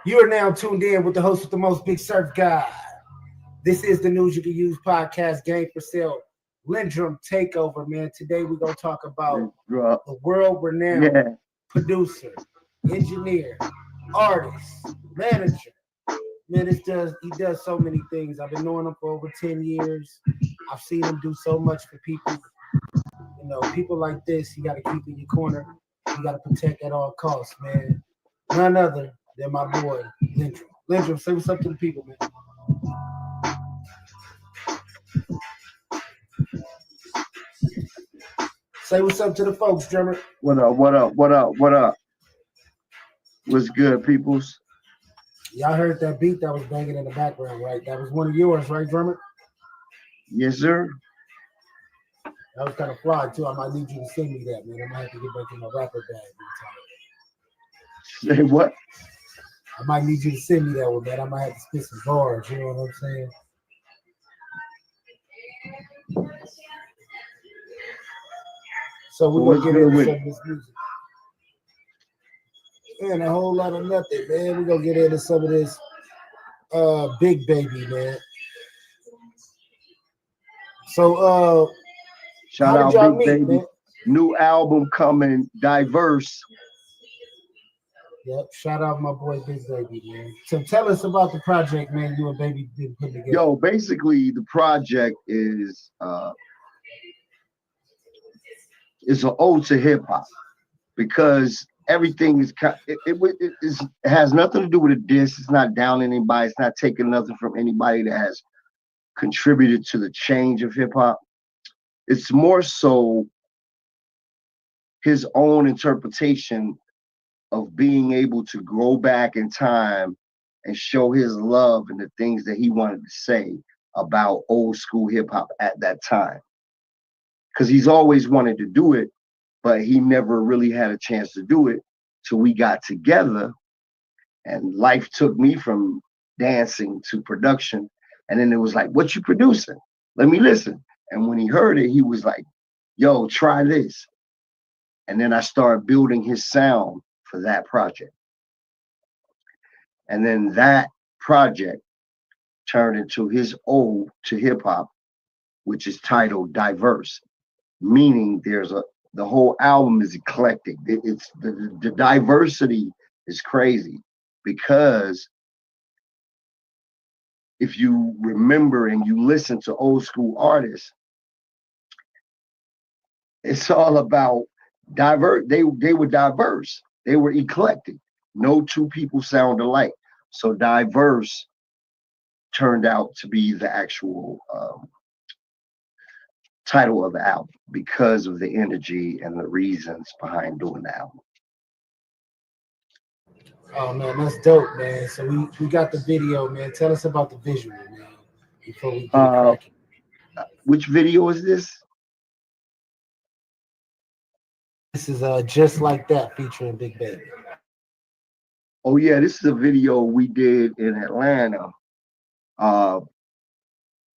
You are now tuned in with the host with the most, Big Surf Guy. This is the News You Can Use podcast, Game for Sale, Lyndrum Takeover, man. Today we're going to talk about the world-renowned Yeah, producer, engineer, artist, manager. Man, he does so many things. I've been knowing him for over 10 years. I've seen him do so much for people. You know, people like this, you got to keep in your corner. You got to protect at all costs, man. None other than my boy, Lyndrum. Lyndrum, say what's up to the people, man. Say what's up to the folks, drummer. what up, what up, what up, what up? What's good, peoples? Y'all heard that beat that was banging in the background, right? That was one of yours, right, drummer? Yes, sir. That was kind of fly, too. I might need you to send me that, man. I might have to get back in my rapper bag Say what? I might need you to send me that one, man. I might have to spit some bars, you know what I'm saying? So So we're what's going to get good into with some it? of this music. Man, a whole lot of nothing, man. We're going to get into some of this Big Baby, man. So, Shout how did out, y'all Big meet, Baby. man? New album coming, diverse. Yep, shout out my boy Big Baby, man. So tell us about the project, man, you and Baby been putting together. Yo, basically the project is an ode to hip hop because everything is it has nothing to do with a diss. It's not down anybody. It's not taking nothing from anybody that has contributed to the change of hip hop. It's more so his own interpretation of being able to go back in time and show his love and the things that he wanted to say about old school hip hop at that time. Because he's always wanted to do it, but he never really had a chance to do it till we got together. And life took me from dancing to production. And then it was like, what you producing? Let me listen. And when he heard it, he was like, yo, try this. And then I started building his sound for that project. And then that project turned into his ode to hip hop, which is titled Diverse, meaning the whole album is eclectic. It's the diversity is crazy because if you remember and you listen to old school artists, it's all about diverse. They were diverse. They were eclectic. No two people sound alike. So diverse turned out to be the actual title of the album because of the energy and the reasons behind doing the album. Oh man, that's dope, man. So we got the video, man. Tell us about the visual, man, before we get it Uh, cracking. which video is this? This is Just Like That featuring Big Baby. Oh yeah, this is a video we did in Atlanta. Uh,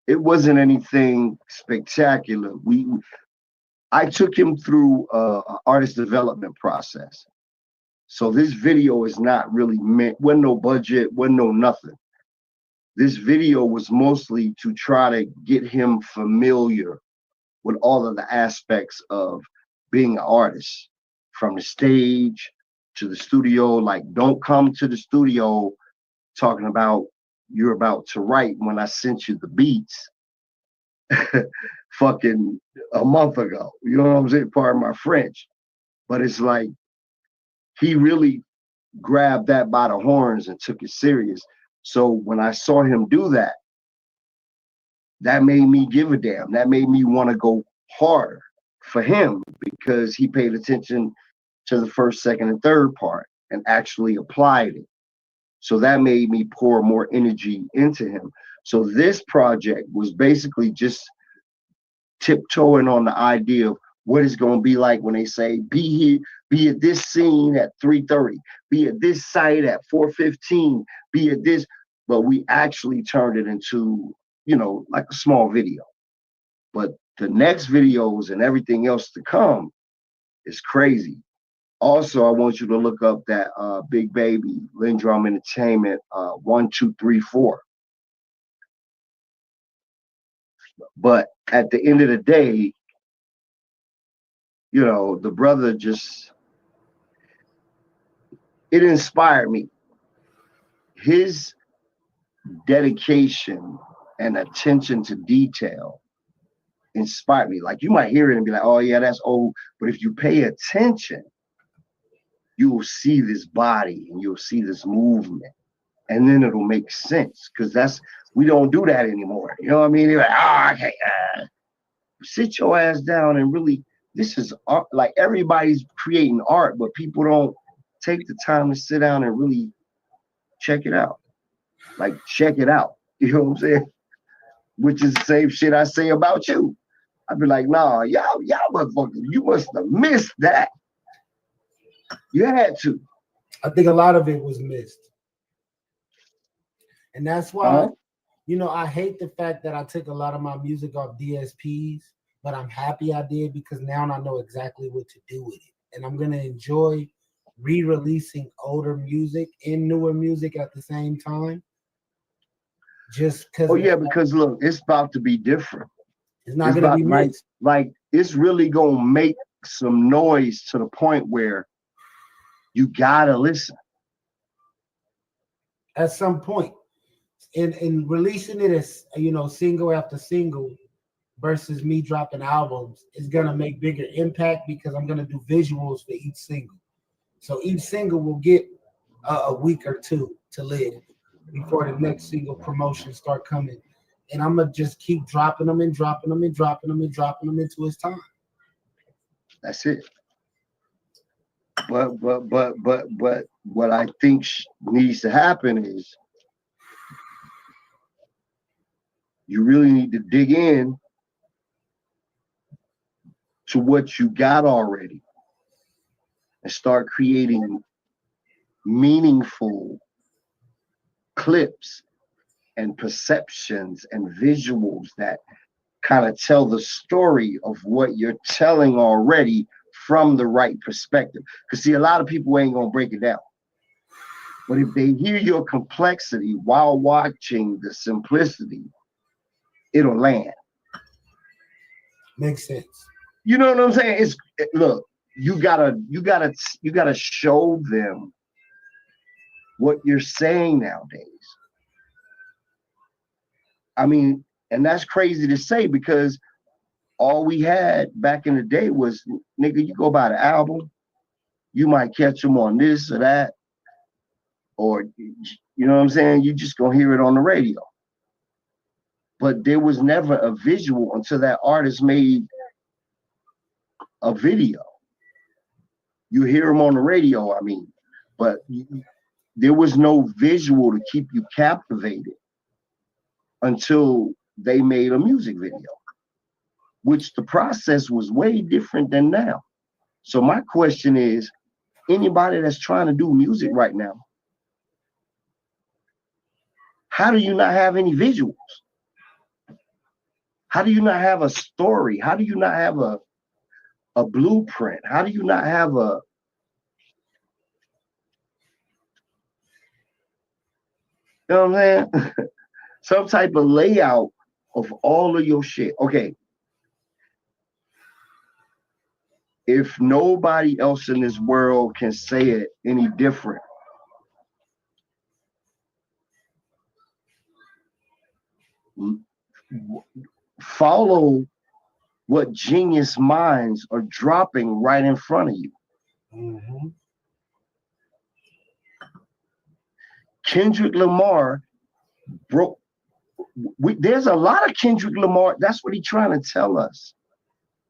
it wasn't anything spectacular. I took him through an artist development process. So this video is not really meant. Wasn't no budget. Wasn't no nothing. This video was mostly to try to get him familiar with all of the aspects of being an artist, from the stage to the studio. Like, don't come to the studio talking about you're about to write when I sent you the beats fucking a month ago. You know what I'm saying? Pardon my French. But it's like he really grabbed that by the horns and took it serious. So when I saw him do that, that made me give a damn. That made me want to go harder for him because he paid attention to the first, second, and third part and actually applied it. So that made me pour more energy into him. So this project was basically just tiptoeing on the idea of what it's going to be like when they say be here, be at this scene at 3:30, be at this site at 4:15, be at this. But we actually turned it into, like a small video. But the next videos and everything else to come is crazy. Also, I want you to look up that Big Baby Lyndrum Entertainment 1234. But at the end of the day, you know, the brother just, it inspired me. His dedication and attention to detail inspired me. Like, you might hear it and be like, oh yeah, that's old. But if you pay attention, you will see this body and you'll see this movement. And then it'll make sense. Because we don't do that anymore. You know what I mean? They're like, oh, okay. Sit your ass down and really, this is art. Like, everybody's creating art, but people don't take the time to sit down and really check it out. Like, check it out. You know what I'm saying? Which is the same shit I say about you. I'd be like, nah, y'all motherfuckers, you must have missed that. You had to. I think a lot of it was missed. And that's why, you know, I hate the fact that I took a lot of my music off DSPs, but I'm happy I did because now I know exactly what to do with it. And I'm going to enjoy re-releasing older music and newer music at the same time. Just because. Oh, yeah, because look, it's about to be different. It's not going to be mixed. Like, it's really going to make some noise to the point where you got to listen. At some point. And releasing it as, you know, single after single versus me dropping albums is going to make bigger impact because I'm going to do visuals for each single. So each single will get a week or two to live before the next single promotions start coming. And I'm going to just keep dropping them and dropping them and dropping them and dropping them into its time. That's it. But what I think needs to happen is you really need to dig in to what you got already and start creating meaningful clips and perceptions and visuals that kind of tell the story of what you're telling already from the right perspective. Because see, a lot of people ain't gonna break it down. But if they hear your complexity while watching the simplicity, it'll land. Makes sense. You know what I'm saying? Look, you gotta show them what you're saying nowadays. I mean, and that's crazy to say because all we had back in the day was, nigga, you go buy the album, you might catch them on this or that, or, you know what I'm saying? You just gonna hear it on the radio. But there was never a visual until that artist made a video. You hear them on the radio, I mean, but there was no visual to keep you captivated until they made a music video, which the process was way different than now. So my question is, anybody that's trying to do music right now, how do you not have any visuals? How do you not have a story? How do you not have a blueprint? How do you not have you know what I'm saying? Some type of layout of all of your shit. Okay. If nobody else in this world can say it any different, follow what genius minds are dropping right in front of you. Mm-hmm. Kendrick Lamar broke. There's a lot of Kendrick Lamar. That's what he's trying to tell us.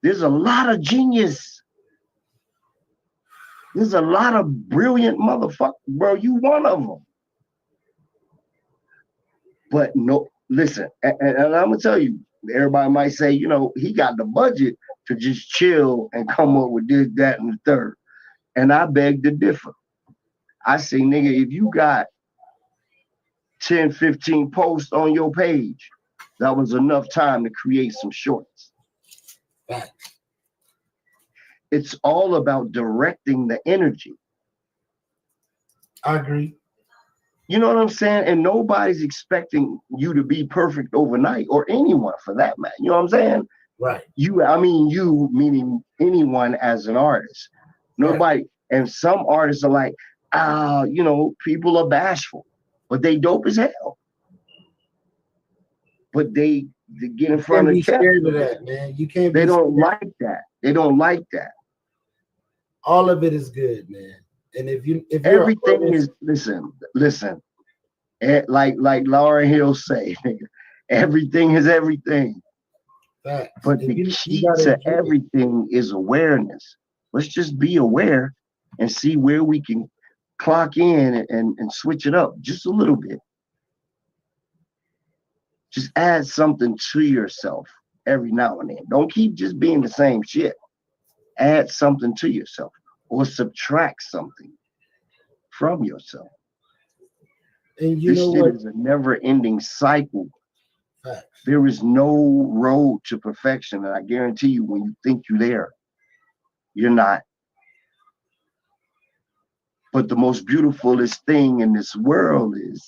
There's a lot of genius. There's a lot of brilliant motherfuckers, bro. You one of them. But no, listen, and I'm gonna tell you, everybody might say, you know, he got the budget to just chill and come up with this, that, and the third. And I beg to differ. I say, nigga, if you got 10, 15 posts on your page, that was enough time to create some shorts. Right. it's all about directing the energy. I agree. You know what I'm saying? And nobody's expecting you to be perfect overnight, or anyone for that matter. You know what I'm saying? Right. You meaning anyone as an artist. Nobody, and some artists are like, people are bashful, but they dope as hell. But they get in front of the scared of that, man. You can't. They don't like that. They don't like that. All of it is good, man. And if everything is listen, like Lauryn Hill say, everything is everything. Facts. But the key to everything is awareness. Let's just be aware and see where we can clock in and switch it up just a little bit. Just add something to yourself every now and then. Don't keep just being the same shit. Add something to yourself or subtract something from yourself. And this shit is a never-ending cycle. Facts. There is no road to perfection, and I guarantee you, when you think you're there, you're not. But the most beautifulest thing in this world is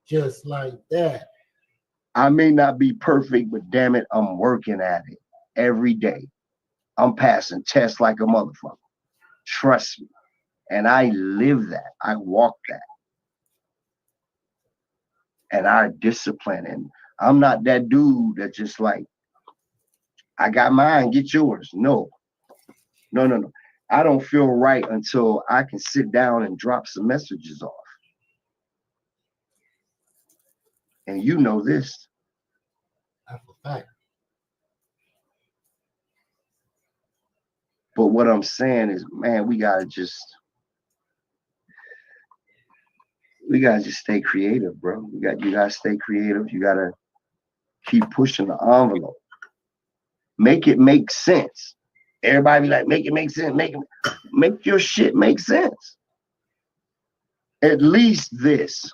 just like that. I may not be perfect, but damn it, I'm working at it every day. I'm passing tests like a motherfucker. Trust me. And I live that. I walk that. And I discipline. And I'm not that dude that just like, I got mine, get yours. No. I don't feel right until I can sit down and drop some messages off. And you know this. That's a fact. But what I'm saying is, man, we gotta just stay creative, bro. You gotta stay creative. You gotta keep pushing the envelope. Make it make sense. Everybody be like, make it make sense. Make your shit make sense. At least this.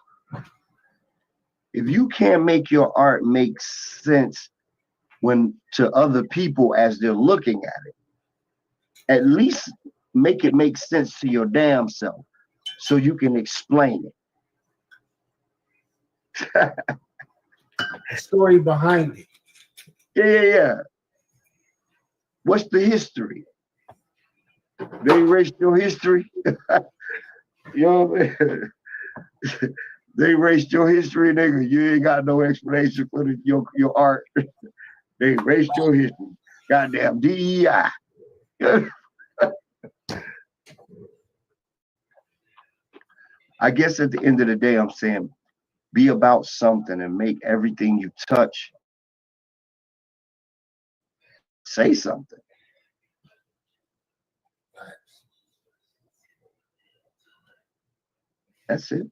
If you can't make your art make sense to other people as they're looking at it, at least make it make sense to your damn self so you can explain it. The story behind it. Yeah. What's the history? They erased your history. You know what I mean? They erased your history, nigga. You ain't got no explanation for your art. They erased your history. Goddamn DEI. I guess at the end of the day, I'm saying be about something and make everything you touch say something. That's it.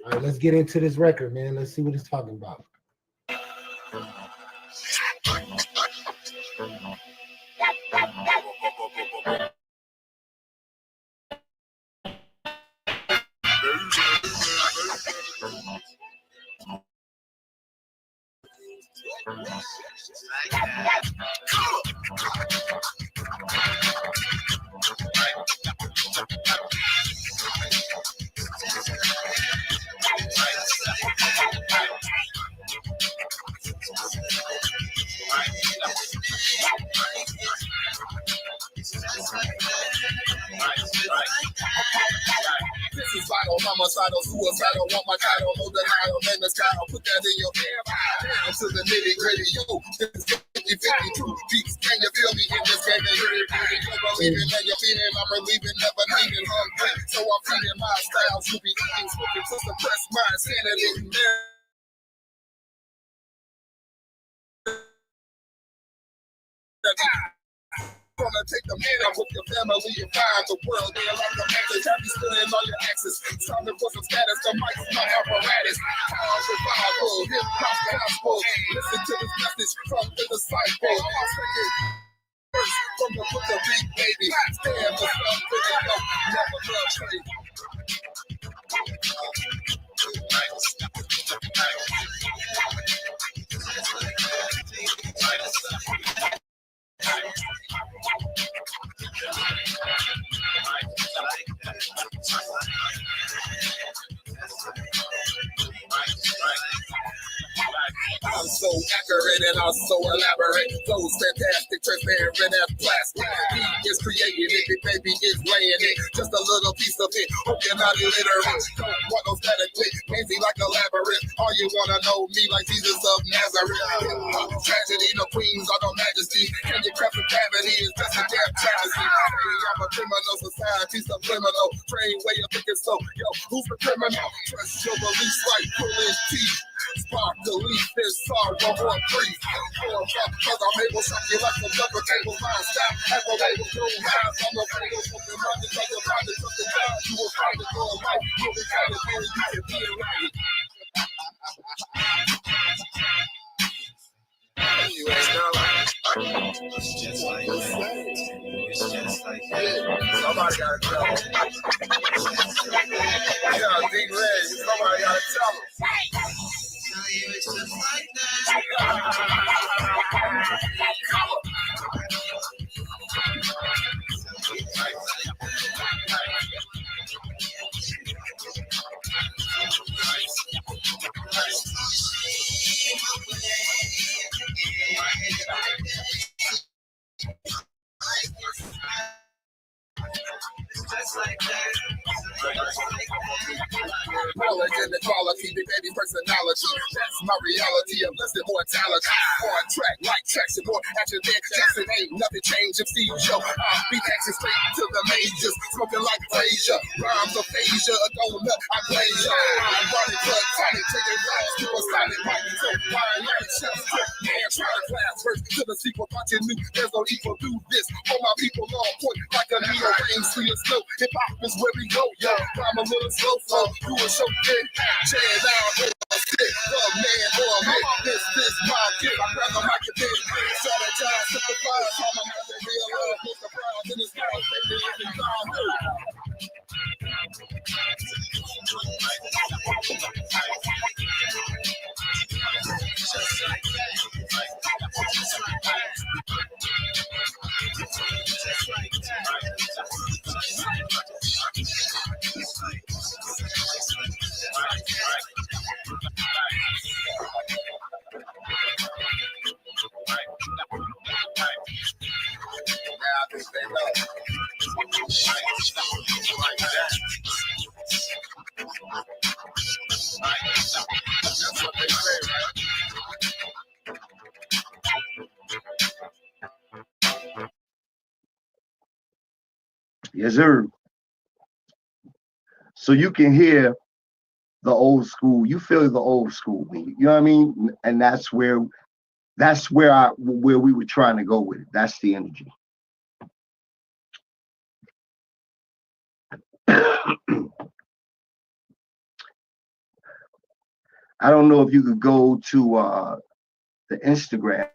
All right, let's get into this record, man. Let's see what it's talking about. This is vital, homicidal, suicidal, want my title, no denial, man, the style, put that in your air. Until the nitty gritty, yo, this is 50-52 beats, can you feel me in this game? And you're believing that you're feeling, I'm relieving, never needing hungry. So I'm feeding my styles, you be eating, smoking to suppress my insanity. Gonna take the man out with your family and find the world. They allow the message, have you still in all your access. Something for some status, the mic's my apparatus. Power revival, hip hop gospel. Listen to this message from the disciple. First, from the book of Big Baby. Stand for something and go, never love trade. accurate and also elaborate. Flows fantastic, transparent as plastic. He is creating it, the baby is laying it. Just a little piece of it, hope you're not illiterate. Don't want no static click, fancy like a labyrinth. All you wanna know me like Jesus of Nazareth. Tragedy, no queens or no majesty. Can you craft the gravity? It's just a damn travesty. Hey, I'm a criminal society, subliminal. Train way of thinking so. Yo, who's the criminal? Trust your beliefs like pulling teeth. Spark the leaf, this sorrow or grief. Cause I'm able to shock you like a double table line. Stop, have a label, no lines. I'm a label, something like the other body, something down. You will find it all right. You'll be kind of you can be it right. It's just like that. It's just like that. Somebody gotta tell them. Yeah, Big Red, somebody gotta tell them. It's just like knowledge and equality, the baby personality. That's my reality of less than mortality. On track, like traction, more action than Jackson. Ain't nothing changed. If Steve Joe, I'll be action straight to the majors. Smoking like Frazier, rhymes of Asia, a donut, I glaze ya. I'm running blood, tonic, taking rounds, supersonic, mic, so fire like chef's cook. Man, try to class first to the sequel, watching new. There's no equal do this. For my people on point, like a Neo rain, sweet and slow. Hip hop is where we go, yo. I'm a little slow, do a show good. Jam down, or a stick, man, or a man. This my gift. I grab the mic and then strategize, simplify. Call my mouth and realize, no surprise in this world, baby, every time. Just like that. Just like that. Just like That's what they say, right? Yes, sir. So you can hear the old school. You feel the old school. You know what I mean? And that's where we were trying to go with it. That's the energy. I don't know if you could go to the Instagram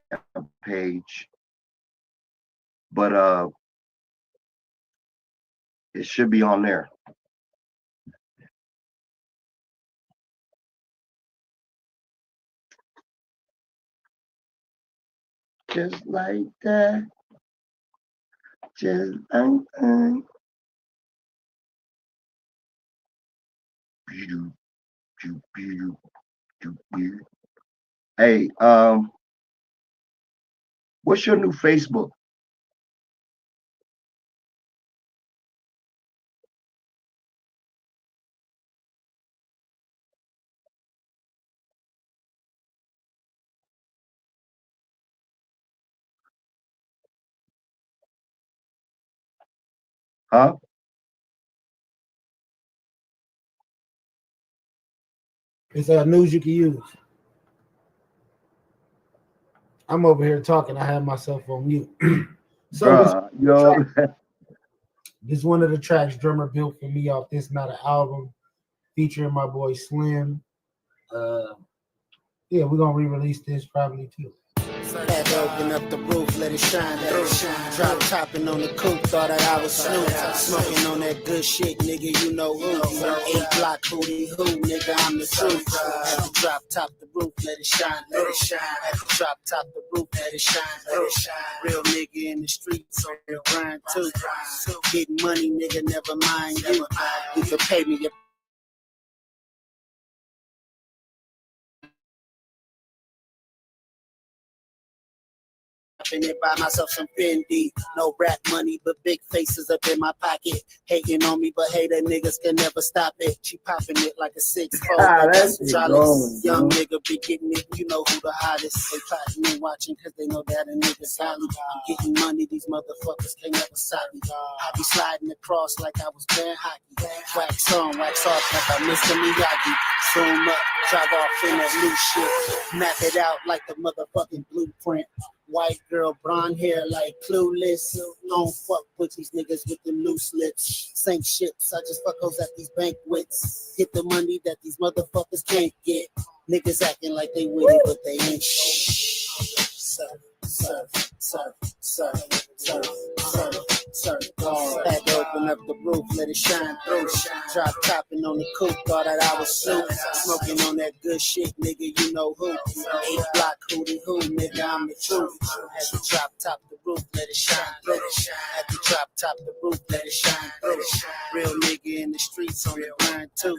page, but it should be on there. Just like that. Just like that. Hey, what's your new Facebook? Huh? It's news you can use. I'm over here talking. I have myself on mute. So this is one of the tracks drummer built for me off This Not an Album, featuring my boy Slim. Yeah, we're gonna re-release this probably too. Had to open up the roof, let it shine, let it shine. Drop topping on the coupe, thought that I was Snoop. Smoking on that good shit, nigga, you know who. 8 block booty who, nigga, I'm the truth. Had to drop top the roof, let it shine, let it shine. Had to drop top the roof, let it shine, let it shine. Real nigga in the streets, on the grind too. Getting money, nigga, never mind you. You can pay me your and buy myself some Fendi. No rap money, but big faces up in my pocket. Hating on me, but hater niggas can never stop it. She popping it like a 6-4. That's it. Young nigga be getting it, you know who the hottest. They plotting and watching cause they know that a nigga solid. I'm getting money, these motherfuckers can't never stop me. I be sliding across like I was playing hockey. Wax on, wax off like I Mr. Miyagi. Zoom up, drive off in that new shit. Map it out like the motherfucking blueprint. White girl, blonde hair like Clueless. Don't fuck with these niggas with them loose lips. Same ships, I just fuck those at these banquets. Get the money that these motherfuckers can't get. Niggas acting like they with it, but they ain't shit. Had to open up the roof, let it shine through. Drop topping on the coupe, thought that I was Snoop. Smoking on that good shit, nigga, you know who. 8-block hootie hoo, nigga, I'm the truth. Had to drop top the roof, let it shine through. Had to drop top the roof, let it shine through. Real nigga in the streets on the grind too.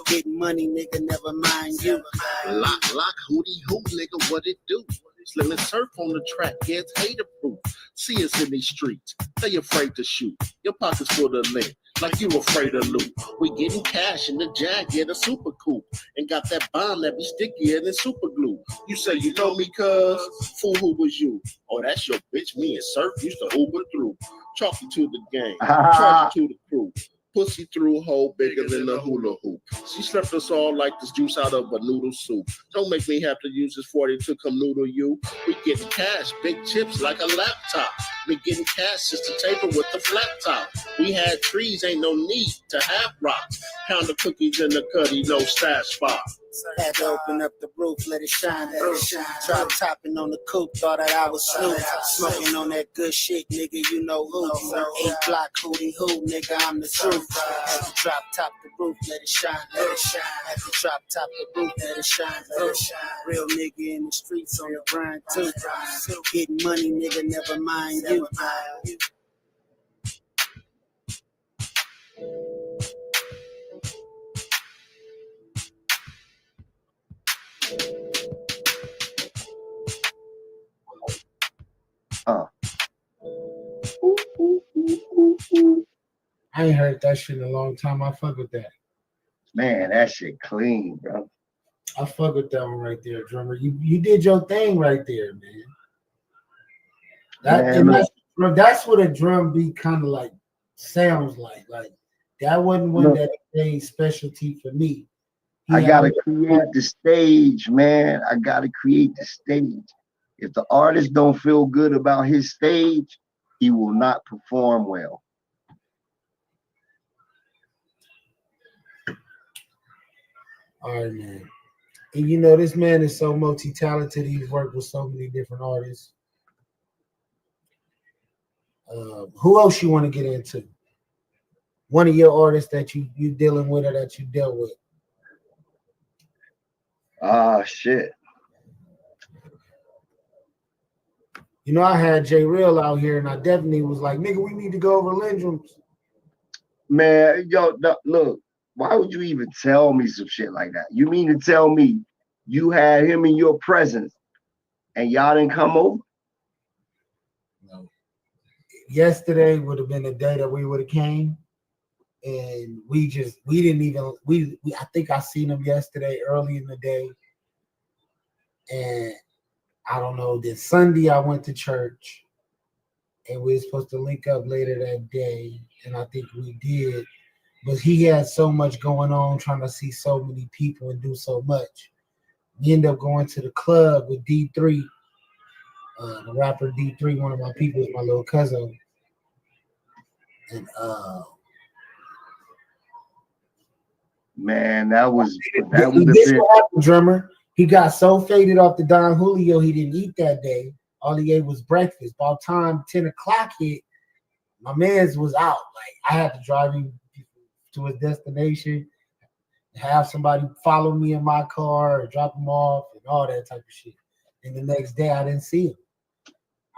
Getting money, nigga, never mind you. Lock, hootie hoo, nigga, what it do? Slim and surf on the track, gets hater proof. See us in these streets, they afraid to shoot. Your pockets full of lead, like you afraid of loot. We getting cash in the Jag, get a super coupe. And got that bond that be stickier than super glue. You say you know me, cuz? Fool, who was you? Oh, that's your bitch, me and Surf used to Uber through. Chalky to the game, chalky to the crew. Pussy through hole bigger than a hula hoop. She slept us all like this juice out of a noodle soup. Don't make me have to use this 40 to come noodle you. We getting cash, big chips like a laptop. We getting cash just a table with the flat top. We had trees, ain't no need to have rocks. Pound of cookies in the cutty, no stash spot. Had to open up the roof, let it shine through. Drop topping on the coupe, thought that I was Snoop. Smoking on that good shit, nigga, you know who. 8-block hootie hoo, nigga, I'm the truth. Had to drop top the roof, let it shine, let it shine. Had to drop top the roof, let it shine, let it shine. Real nigga in the streets on the grind too. Getting money, nigga, never mind you. I ain't heard that shit in a long time. I fuck with that. Man, that shit clean, bro. I fuck with that one right there, drummer. You did your thing right there, man. That's what a drum beat kind of like sounds like. Like that wasn't one that made specialty for me. I gotta create the stage, man. I gotta create the stage. If the artist don't feel good about his stage, he will not perform well. All right, man. And you know, this man is so multi-talented. He's worked with so many different artists. Who else you want to get into? One of your artists that you dealing with or that you dealt with? Shit. You know, I had J Real out here, and I definitely was like, nigga, we need to go over Lyndrum's. Man, yo, look, why would you even tell me some shit like that? You mean to tell me you had him in your presence and y'all didn't come over? No. Yesterday would have been the day that we would have came, and we didn't even I think I seen him yesterday early in the day, and I don't know, this Sunday I went to church and we were supposed to link up later that day, and I think we did, but he had so much going on trying to see so many people and do so much. We ended up going to the club with D3, the rapper D3, one of my people is my little cousin. And man, that was this what happened, drummer. He got so faded off the Don Julio, he didn't eat that day. All he ate was breakfast. By the time 10 o'clock hit, my man's was out. Like, I had to drive him to his destination, have somebody follow me in my car or drop him off and all that type of shit. And the next day, I didn't see him.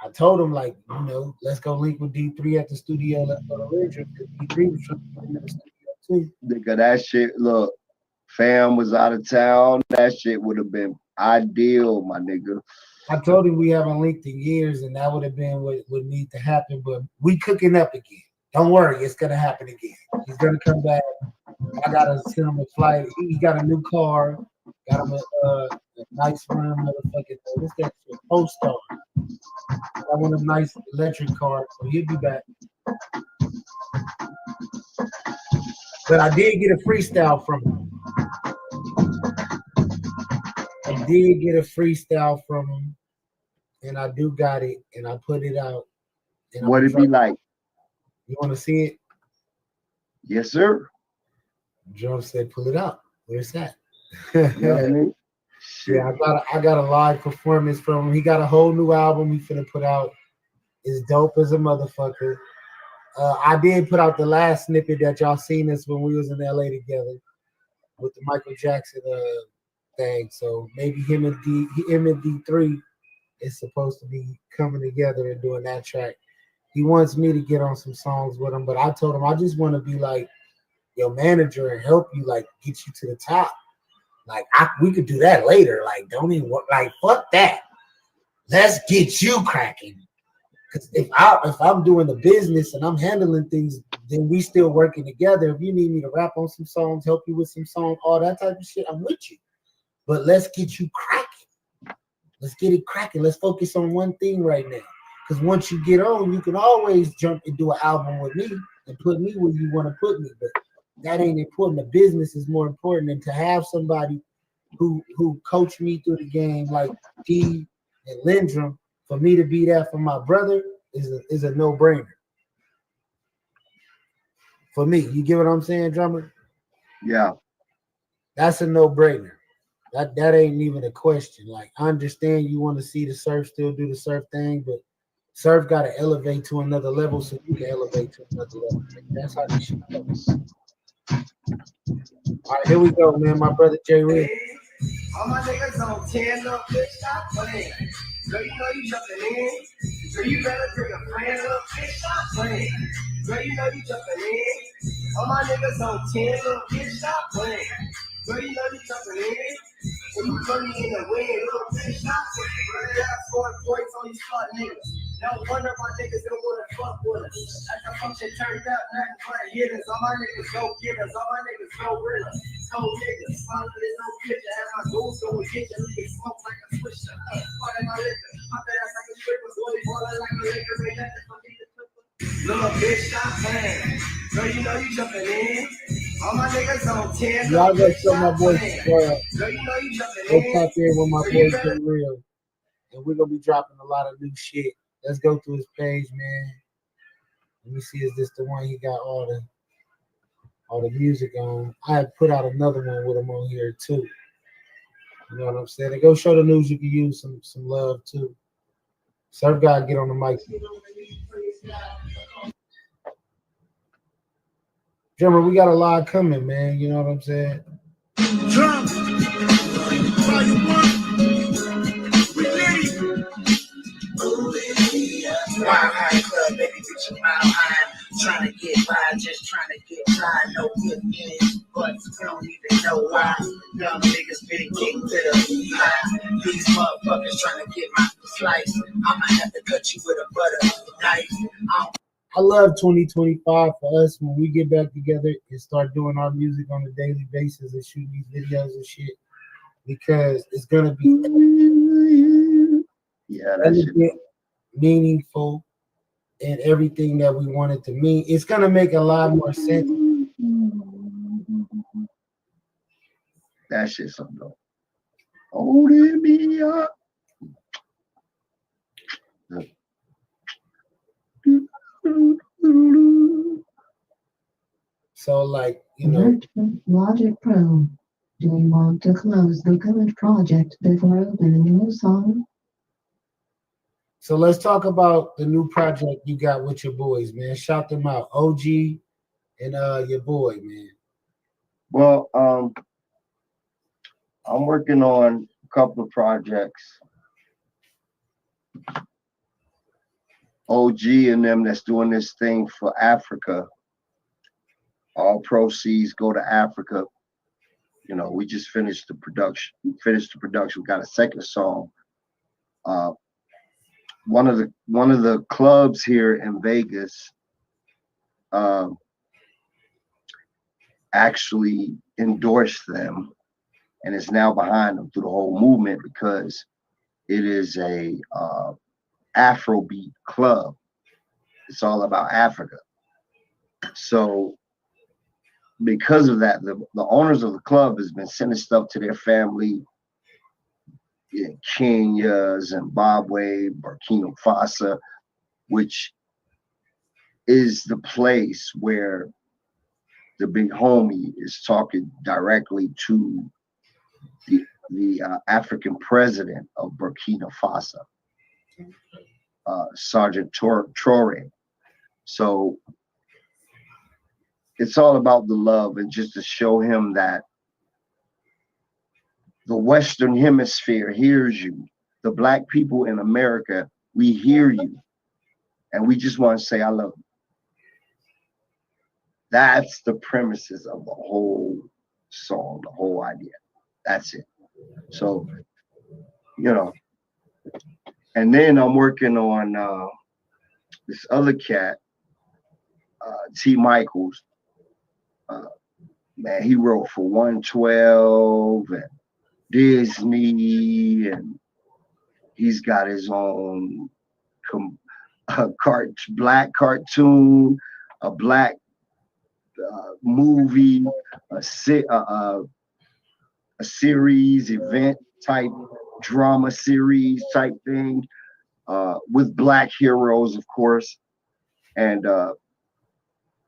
I told him, like, you know, let's go link with D3 at the studio. Let's go to Lyndrum. D3 was trying to get him in the studio too. Nigga, that shit, look, fam was out of town. That shit would have been ideal, my nigga. I told him we haven't linked in years, and that would have been what would need to happen. But we cooking up again. Don't worry, it's gonna happen again. He's gonna come back. I gotta send him a flight. He got a new car. Got him a nice room, motherfucking. What's that shit? Polestar. Got one of them nice electric cars, so he'll be back. But I did get a freestyle from him. I did get a freestyle from him, and I do got it, and I put it out. And What it be like? You want to see it? Yes, sir. Drum said, "Pull it out. Where's that?" You know what I mean? Shit. Yeah, I got a live performance from him. He got a whole new album he finna put out. It's dope as a motherfucker. I did put out the last snippet that y'all seen us when we was in LA together with the Michael Jackson thing. So maybe him and D3 is supposed to be coming together and doing that track. He wants me to get on some songs with him, but I told him I just want to be like your manager and help you, like get you to the top. Like we could do that later. Like don't even like fuck that. Let's get you cracking. Because if I'm doing the business and I'm handling things, then we still working together. If you need me to rap on some songs, help you with some songs, all that type of shit, I'm with you. But let's get you cracking. Let's get it cracking. Let's focus on one thing right now. Because once you get on, you can always jump and do an album with me and put me where you want to put me. But that ain't important. The business is more important. And to have somebody who coached me through the game like D and Lyndrum, for me to be there for my brother is a no-brainer. For me, you get what I'm saying, drummer? Yeah. That's a no-brainer. That ain't even a question. Like, I understand you want to see the surf still do the surf thing, but surf got to elevate to another level so you can elevate to another level. That's how this shit goes. All right, here we go, man. My brother Jay Reed. All my niggas on 10, little bitch, stop playing. Girl, you know you jumping in. So you better bring a friend, little bitch, stop playing. Girl, you know you jumping in. All my niggas on 10, little bitch, stop playing. Girl, you know you jumping in. So you put me in the wind, little bitch, stop playing. Girl, they have scoring points on these fuck niggas. No wonder my niggas don't want to fuck with us. As the function turned up, nothing but hitters. All my niggas go getters. All my niggas go realers. Cold niggas, smile, there's no picture. Have my goals go and get you. Look at smoke like a swisher. Fucking my liquor. Pop that ass like a stripper. Boy, ballin' like a liquor. Ain't nothing for me to flip. Little bitch, stop playing. Girl, you know you jumping in. All my niggas on 10. Y'all go show my boy Girl, you know you jumping go in. tap in with my boy Jay Real. And we're gonna be dropping a lot of new shit. Let's go through his page, man. Let me see, is this the one he got all the music on? I had put out another one with him on here too. You know what I'm saying? And go show the news you can use some love too. Surf God, get on the mic. Drummer, we got a lot coming, man. You know what I'm saying? Drum. Volume 1. We ready. Wild high club, baby, bitch, a mile high. Trying to get by, just trying to get by. No good feelings, but we don't even know why. Young niggas been kicked to the high. These motherfuckers trying to get my slice. I'ma have to cut you with a butter knife. I love 2025 for us when we get back together and start doing our music on a daily basis and shoot these videos and shit, because it's gonna be elegant, meaningful, and everything that we want it to mean. It's gonna make a lot more sense. That shit's something though. Holding me up. So, like, you know, Logic Pro. Do you want to close the current project before opening a new song? so let's talk about the new project you got with your boys, man. Shout them out, OG and your boy, man. Well, I'm working on a couple of projects. OG and them that's doing this thing for Africa. All proceeds go to Africa. You know, we just finished the production. We got a second song Uh, one of the clubs here in Vegas uh, actually endorsed them and is now behind them through the whole movement because it is a Afrobeat club. It's all about Africa. So because of that, the owners of the club has been sending stuff to their family in Kenya, Zimbabwe, Burkina Faso, which is the place where the big homie is talking directly to the African president of Burkina Faso, Sergeant Traore. So it's all about the love and just to show him that the Western Hemisphere hears you. The Black people in America, we hear you. And we just want to say, I love you. That's the premises of the whole song, the whole idea. That's it. So, and then I'm working on this other cat, T. Michaels. Man, he wrote for 112 and Disney, and he's got his own black cartoon, a black movie, a series, event type drama series type thing with black heroes, of course. And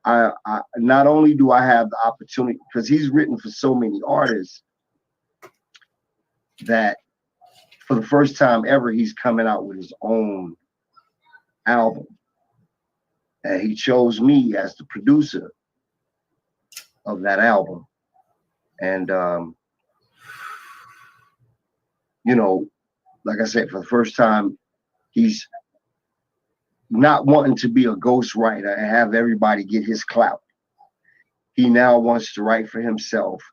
I not only do I have the opportunity, because he's written for so many artists that for the first time ever, he's coming out with his own album. And he chose me as the producer of that album. And, like I said, for the first time, he's not wanting to be a ghostwriter and have everybody get his clout. He now wants to write for himself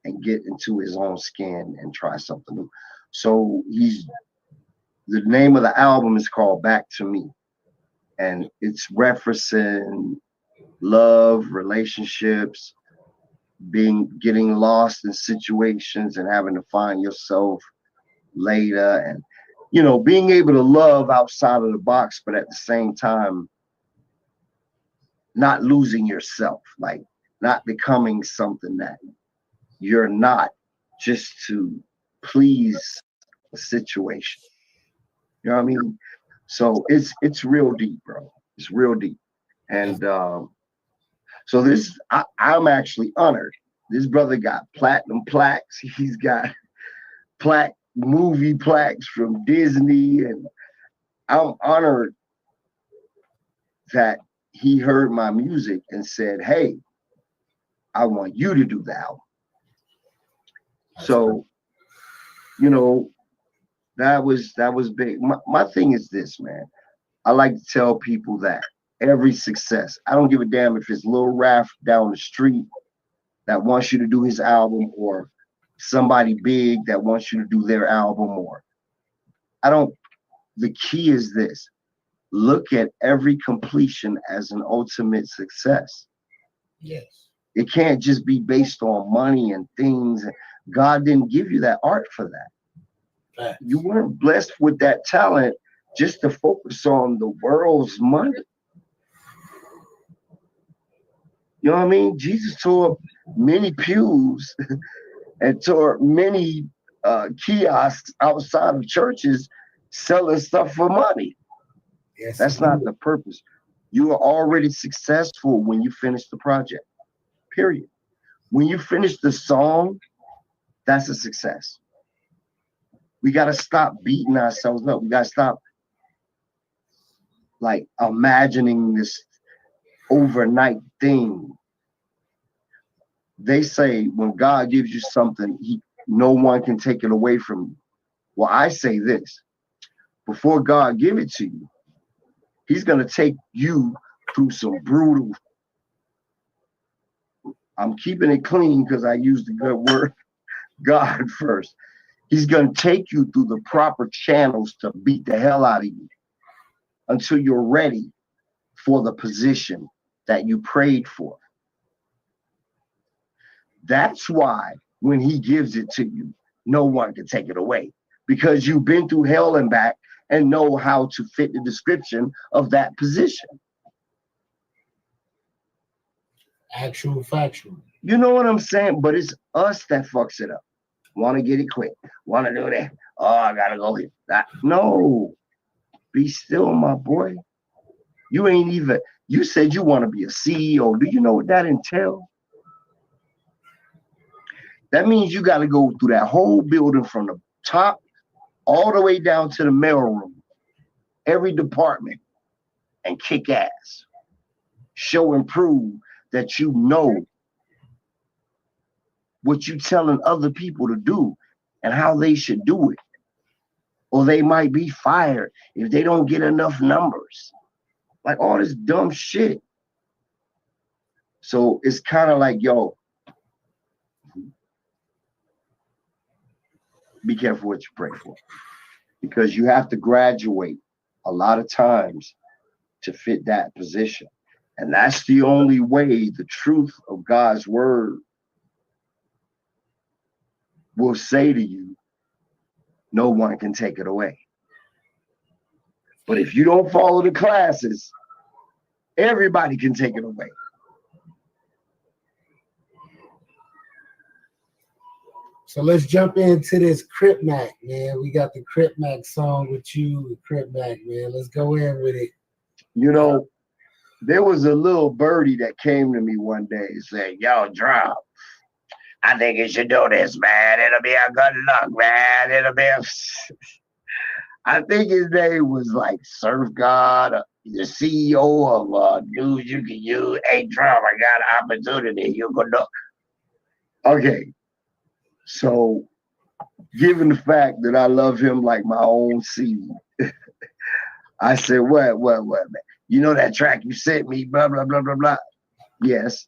and get into his own skin and try something new. So the name of the album is called Back to Me. And it's referencing love, relationships, getting lost in situations and having to find yourself later, and being able to love outside of the box, but at the same time not losing yourself, like not becoming something that you're not just to please a situation. You know what I mean? So it's real deep, bro. It's real deep. And so I'm actually honored. This brother got platinum plaques. He's got movie plaques from Disney, and I'm honored that he heard my music and said, "Hey, I want you to do the album." So, that was big. My thing is this, man. I like to tell people that every success, I don't give a damn if it's Lil Raph down the street that wants you to do his album, or somebody big that wants you to do their album, or the key is this: look at every completion as an ultimate success. Yes. It can't just be based on money and things. God didn't give you that art for that. Right. You weren't blessed with that talent just to focus on the world's money. You know what I mean? Jesus tore many pews and tore many kiosks outside of churches selling stuff for money. Yes, that's not the purpose. You are already successful when you finish the project, period. When you finish the song, that's a success. We got to stop beating ourselves up. We got to stop like imagining this overnight thing. They say when God gives you something, no one can take it away from you. Well, I say this: before God give it to you, He's gonna take you through some brutal. I'm keeping it clean because I used the good word, God first. He's going to take you through the proper channels to beat the hell out of you until you're ready for the position that you prayed for. That's why when he gives it to you, no one can take it away, because you've been through hell and back and know how to fit the description of that position. Actual factual. You know what I'm saying? But it's us that fucks it up. Want to get it quick. Want to do that. Oh, I got to go here. No. Be still, my boy. You ain't even, you said you want to be a CEO. Do you know what that entails? That means you got to go through that whole building from the top all the way down to the mailroom, every department, and kick ass. Show and prove that you know what you telling other people to do and how they should do it. Or they might be fired if they don't get enough numbers. Like all this dumb shit. So it's kind of like, yo, be careful what you pray for, because you have to graduate a lot of times to fit that position. And that's the only way the truth of God's word will say to you, no one can take it away. But if you don't follow the classes, everybody can take it away. So let's jump into this Crip Mac, man. We got the Crip Mac song with you, Crip Mac, man. Let's go in with it. You know, there was a little birdie that came to me one day and said, yo, Drum, I think you should do this, man. It'll be a good luck, man. It'll be a... I think his name was like Surf God, the CEO of News You Can Use. Hey, Drum, I got an opportunity. You can do. Okay. So, given the fact that I love him like my own seed, I said, what, man? You know that track you sent me, blah, blah, blah, blah, blah. Yes.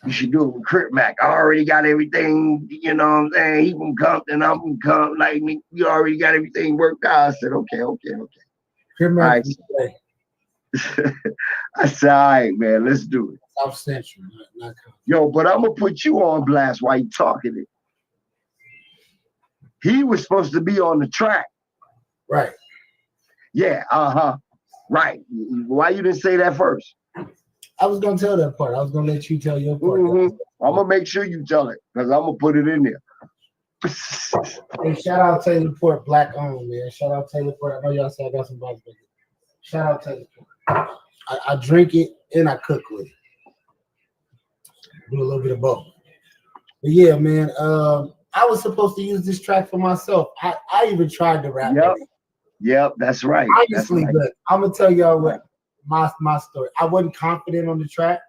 You should do it with Crip Mac. I already got everything, you know what I'm saying? He from Compton, I'm from Compton. Like, you already got everything worked out. I said, okay. Crip Mac, I said, all right, man, let's do it. South Central, not Yo, but I'm going to put you on blast while you talking it. He was supposed to be on the track. right. Yeah, right. Why you didn't say that first? I was going to tell that part. I was going to let you tell your part. Mm-hmm. I'm going to make sure you tell it, because I'm going to put it in there. Hey, shout out Taylor Port, black owned, man. Shout out Taylor Port. I know y'all say I got some bodies, but shout out Taylor Port. I drink it and I cook with it. Do a little bit of both. But yeah, man, I was supposed to use this track for myself. I even tried to rap with it. Yep, that's right. Honestly, that's right. But I'm gonna tell y'all what my story. I wasn't confident on the track.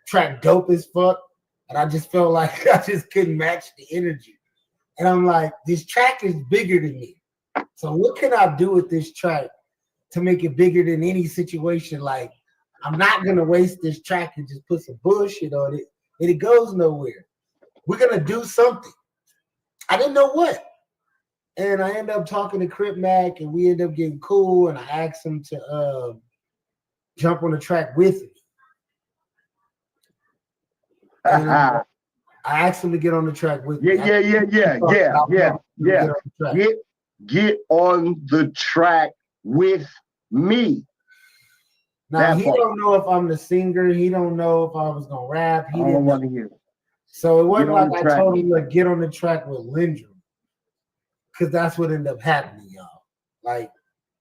Track dope as fuck, and I just felt like I just couldn't match the energy. And I'm like, this track is bigger than me. So what can I do with this track to make it bigger than any situation? Like, I'm not gonna waste this track and just put some bullshit on it, and it goes nowhere. We're gonna do something. I didn't know what. And I ended up talking to Crip Mac, and we ended up getting cool. And I asked him to jump on the track with me. And I asked him to get on the track with me. Yeah. Get on the track with me. Now he don't know if I'm the singer. He don't know if I was gonna rap. He didn't want to hear it. So it wasn't like I told him to get on the track with Lyndrum, because that's what ended up happening, y'all. Like,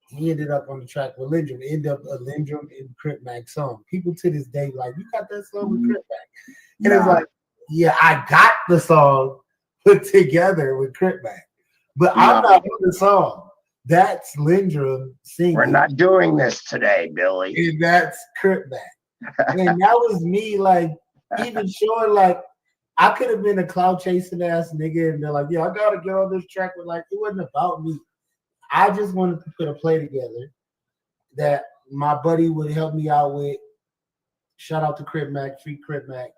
he ended up on the track with Lyndrum. It ended up a Lyndrum and Crip Mac song. People to this day like, you got that song with Crip Mac? And it's like, yeah, I got the song put together with Crip Mac, but I'm not on the song. That's Lyndrum singing. We're not doing this today, Billy. And that's Crip Mac. And that was me, like, even showing, like, I could have been a cloud chasing ass nigga and they're like, yeah, I gotta get on this track, but like, it wasn't about me. I just wanted to put a play together that my buddy would help me out with. Shout out to Crip Mac, free Crip Mac.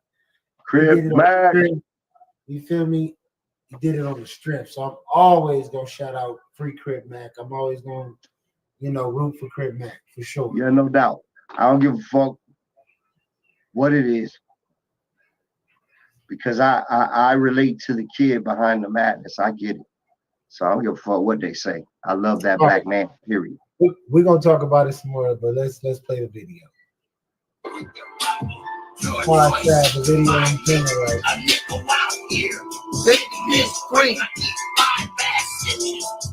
Crip Mac. You feel me? he did it on the strip. So I'm always gonna shout out Free Crip Mac. I'm always gonna, root for Crip Mac for sure. Yeah, no doubt. I don't give a fuck what it is because I relate to the kid behind the madness. I get it. So I don't give a fuck what they say. I love that black man, period. We're gonna talk about it some more, but let's play the video. Before I share the video in general, right? A nickel out here, taking this green. My basket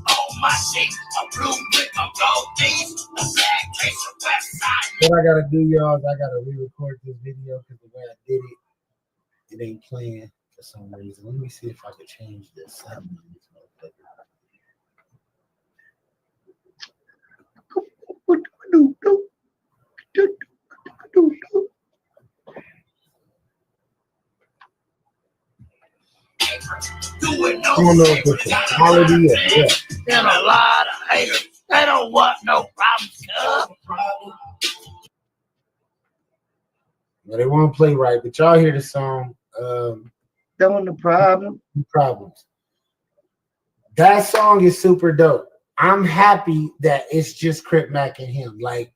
on my shit, a blue with a gold piece, a black case of west side. What I gotta do, y'all, is I gotta re-record this video because the way I did it, it ain't playing for some reason. Let me see if I can change this. Doing no I don't know if it's a quality or what. and a lot of haters. They don't want no problems, But they won't play right. But y'all hear the song, Don't the problem. Problems. That song is super dope. I'm happy that it's just Crip Mac and him. Like,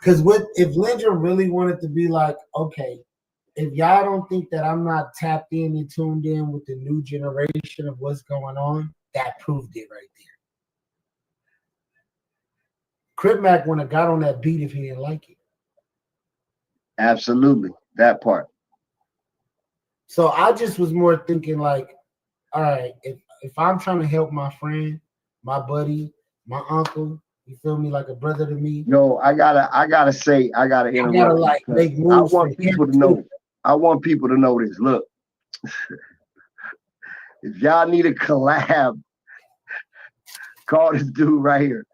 because if Lyndrum really wanted to be like, okay, if y'all don't think that I'm not tapped in and tuned in with the new generation of what's going on, that proved it right there. Crip Mac wouldn't have got on that beat if he didn't like it. Absolutely. That part. So I just was more thinking like, all right, if I'm trying to help my friend, my buddy, my uncle, you feel me, like a brother to me. Yo, I gotta interrupt. I gotta like make moves. I want people to know. I want people to know this. Look, if y'all need a collab, call this dude right here.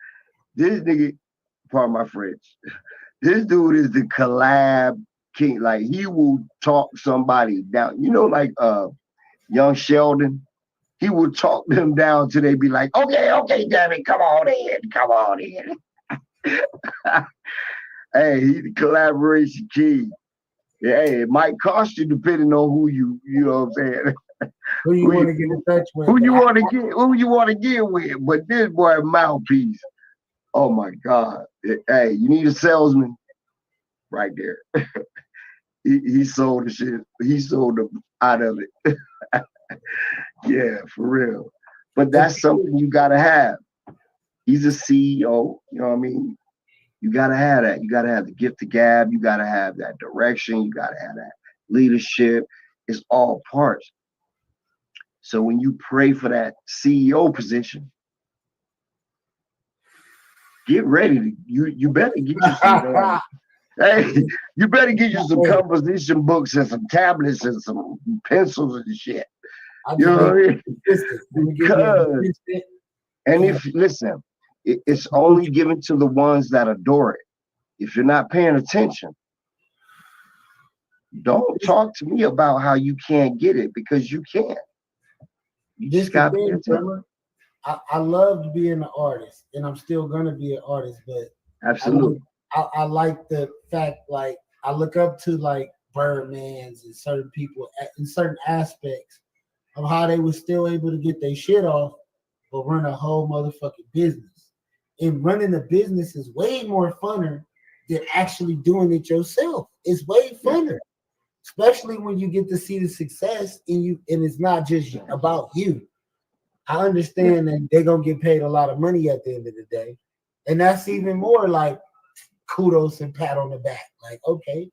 This nigga, pardon my French. This dude is the collab king. Like he will talk somebody down. You know, like young Sheldon. He would talk them down till they be like, okay, damn it, come on in. Hey, he's the collaboration king. Yeah, hey, it might cost you depending on who you know what I'm saying. Who you want to get in touch with? Who you want to get with? But this boy mouthpiece. Oh my God. Hey, you need a salesman right there. he sold the shit. He sold them out of it. Yeah, for real. But that's something you gotta have. He's a CEO, you know what I mean? You gotta have that. You gotta have the gift of gab. You gotta have that direction. You gotta have that leadership. It's all parts. So when you pray for that CEO position, get ready. You better get you some. Hey, you better get you some composition books and some tablets and some pencils and shit. You know what I mean? Because, and if listen, it's only given to the ones that adore it. If you're not paying attention, don't talk to me about how you can't get it because you can't. You just got to pay attention. I loved being an artist, and I'm still gonna be an artist. But absolutely, I like the fact, like I look up to like Birdmans and certain people in certain aspects of how they were still able to get their shit off, but run a whole motherfucking business. And running a business is way more funner than actually doing it yourself. It's way funner, especially when you get to see the success in you, and it's not just about you. I understand that they're gonna get paid a lot of money at the end of the day, and that's even more like kudos and pat on the back. Like, okay,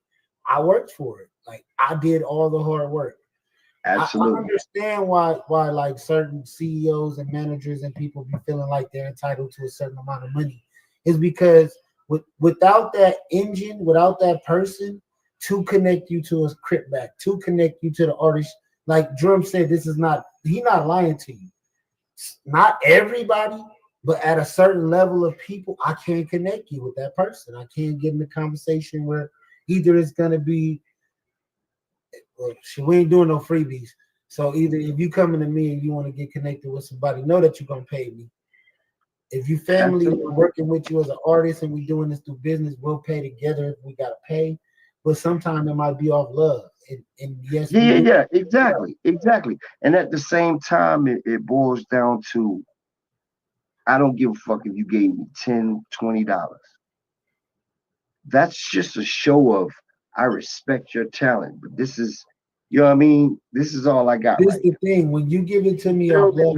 I worked for it. Like, I did all the hard work. Absolutely. I understand why like certain CEOs and managers and people be feeling like they're entitled to a certain amount of money. Is because without that engine, without that person to connect you to a Crip Mac, to connect you to the artist, like Drum said, he's not lying to you. Not everybody, but at a certain level of people, I can't connect you with that person. I can't get in the conversation where either it's gonna be, well, we ain't doing no freebies. So either if you coming to me and you want to get connected with somebody, know that you're gonna pay me. If you family working with you as an artist and we doing this through business, we'll pay together if we gotta pay. but sometimes it might be off love. And yes, Yeah, exactly. And at the same time, it boils down to, I don't give a fuck if you gave me $10, $20. That's just a show of, I respect your talent, but this is, you know what I mean? This is all I got this right the thing. When you give it to me now. off love,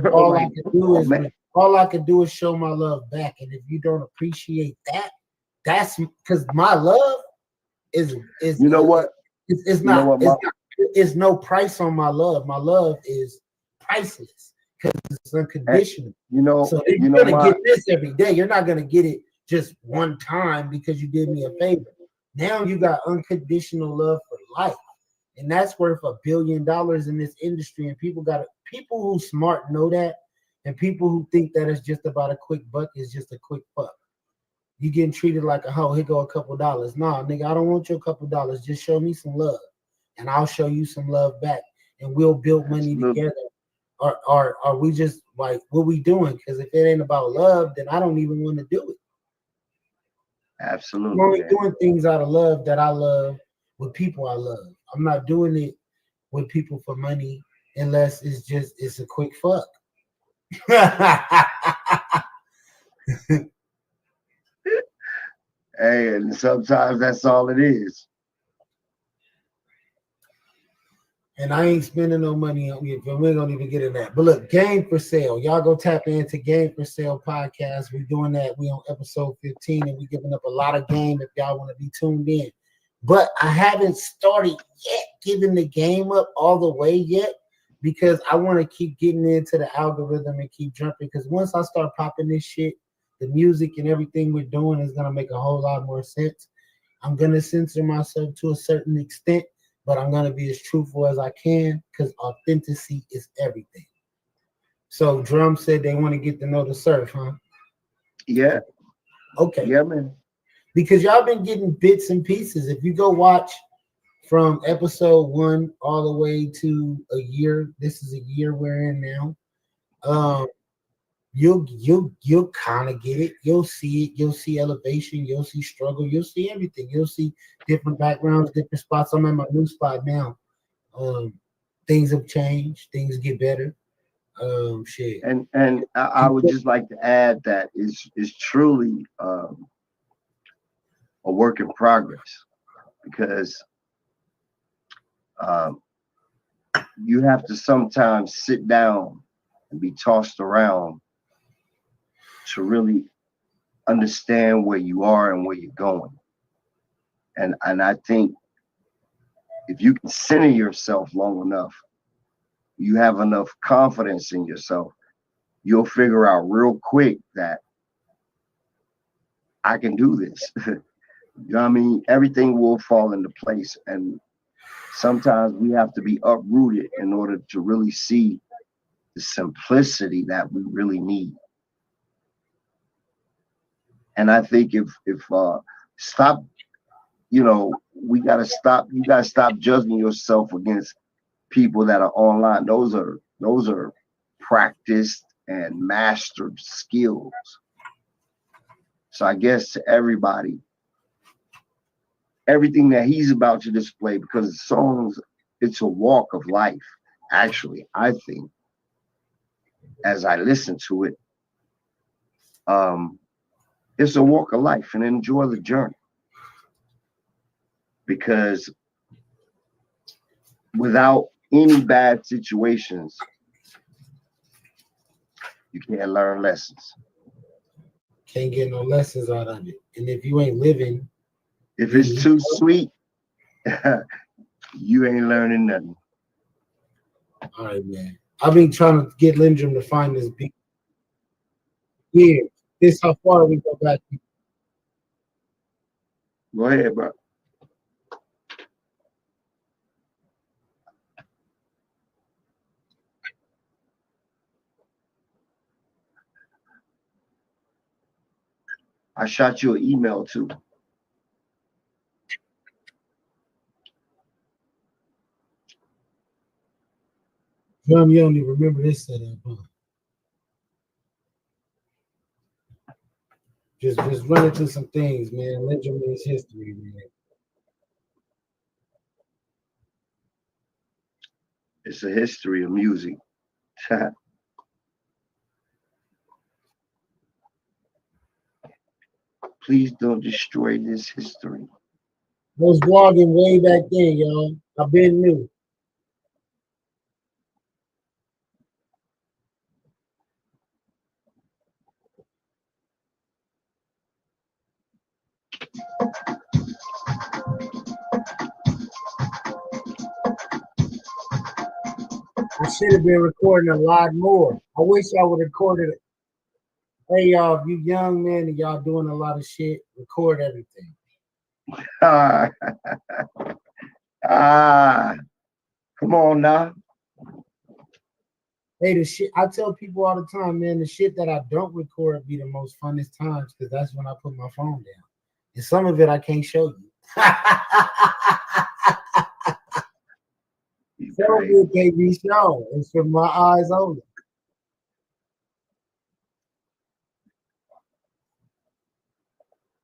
Like, all I can do is show my love back. And if you don't appreciate that, that's because my love is you know what? it's You know not what, it's not it's no price on my love. My love is priceless because it's unconditional. So you're gonna get this every day. You're not gonna get it just one time because you did me a favor. Now you got unconditional love for life. And that's worth $1 billion in this industry. And people who smart know that. And people who think that it's just about a quick buck is just a quick fuck. You getting treated like a hoe. Here go a couple dollars. Nah, nigga, I don't want your couple dollars. Just show me some love, and I'll show you some love back, and we'll build money together. Or are we just like, what we doing? Because if it ain't about love, then I don't even want to do it. Absolutely. I'm only doing things out of love that I love with people I love. I'm not doing it with people for money unless it's a quick fuck. Hey, and sometimes that's all it is. And I ain't spending no money on it, but we ain't gonna even get in that. But look, Game for Sale. Y'all go tap into Game for Sale podcast. We're doing that. We on episode 15, and we giving up a lot of game if y'all want to be tuned in. But I haven't started yet giving the game up all the way yet because I want to keep getting into the algorithm and keep jumping. Because once I start popping this shit, the music and everything we're doing is gonna make a whole lot more sense. I'm gonna censor myself to a certain extent, but I'm gonna be as truthful as I can because authenticity is everything. So Drum said they want to get to know the surf, huh? Yeah. Okay. Yeah, man. Because y'all been getting bits and pieces. If you go watch from episode 1 all the way to a year, this is a year we're in now. You'll kind of get it. You'll see it. You'll see elevation. You'll see struggle. You'll see everything. You'll see different backgrounds, different spots. I'm at my new spot now. Things have changed. Things get better. Shit. And I would just like to add that is truly a work in progress because you have to sometimes sit down and be tossed around to really understand where you are and where you're going. And I think if you can center yourself long enough, you have enough confidence in yourself, you'll figure out real quick that I can do this. You know what I mean? Everything will fall into place. And sometimes we have to be uprooted in order to really see the simplicity that we really need. And I think if stop, we gotta stop. You gotta stop judging yourself against people that are online. Those are practiced and mastered skills. So I guess to everybody, everything that he's about to display, because the songs, it's a walk of life. Actually, I think as I listen to it, it's a walk of life, and enjoy the journey. Because without any bad situations, you can't learn lessons. Can't get no lessons out of it. And if you ain't living, if it's too sweet, you ain't learning nothing. All right, man. I've been trying to get Lyndrum to find this beat. Yeah, this how far we go back. Go ahead, bro. I shot you an email too. Drum, you don't even remember this setup, huh? Just run into some things, man. Lyndrum is history, man. It's a history of music. Please don't destroy this history. I was vlogging way back then, y'all. I've been new. I should have been recording a lot more. I wish I would have recorded it. Hey, y'all, if you young men and y'all doing a lot of shit, record everything. Come on now. Hey, the shit I tell people all the time, man, the shit that I don't record be the most funnest times because that's when I put my phone down. And some of it I can't show you. Some of it can't be shown. It's from my eyes only.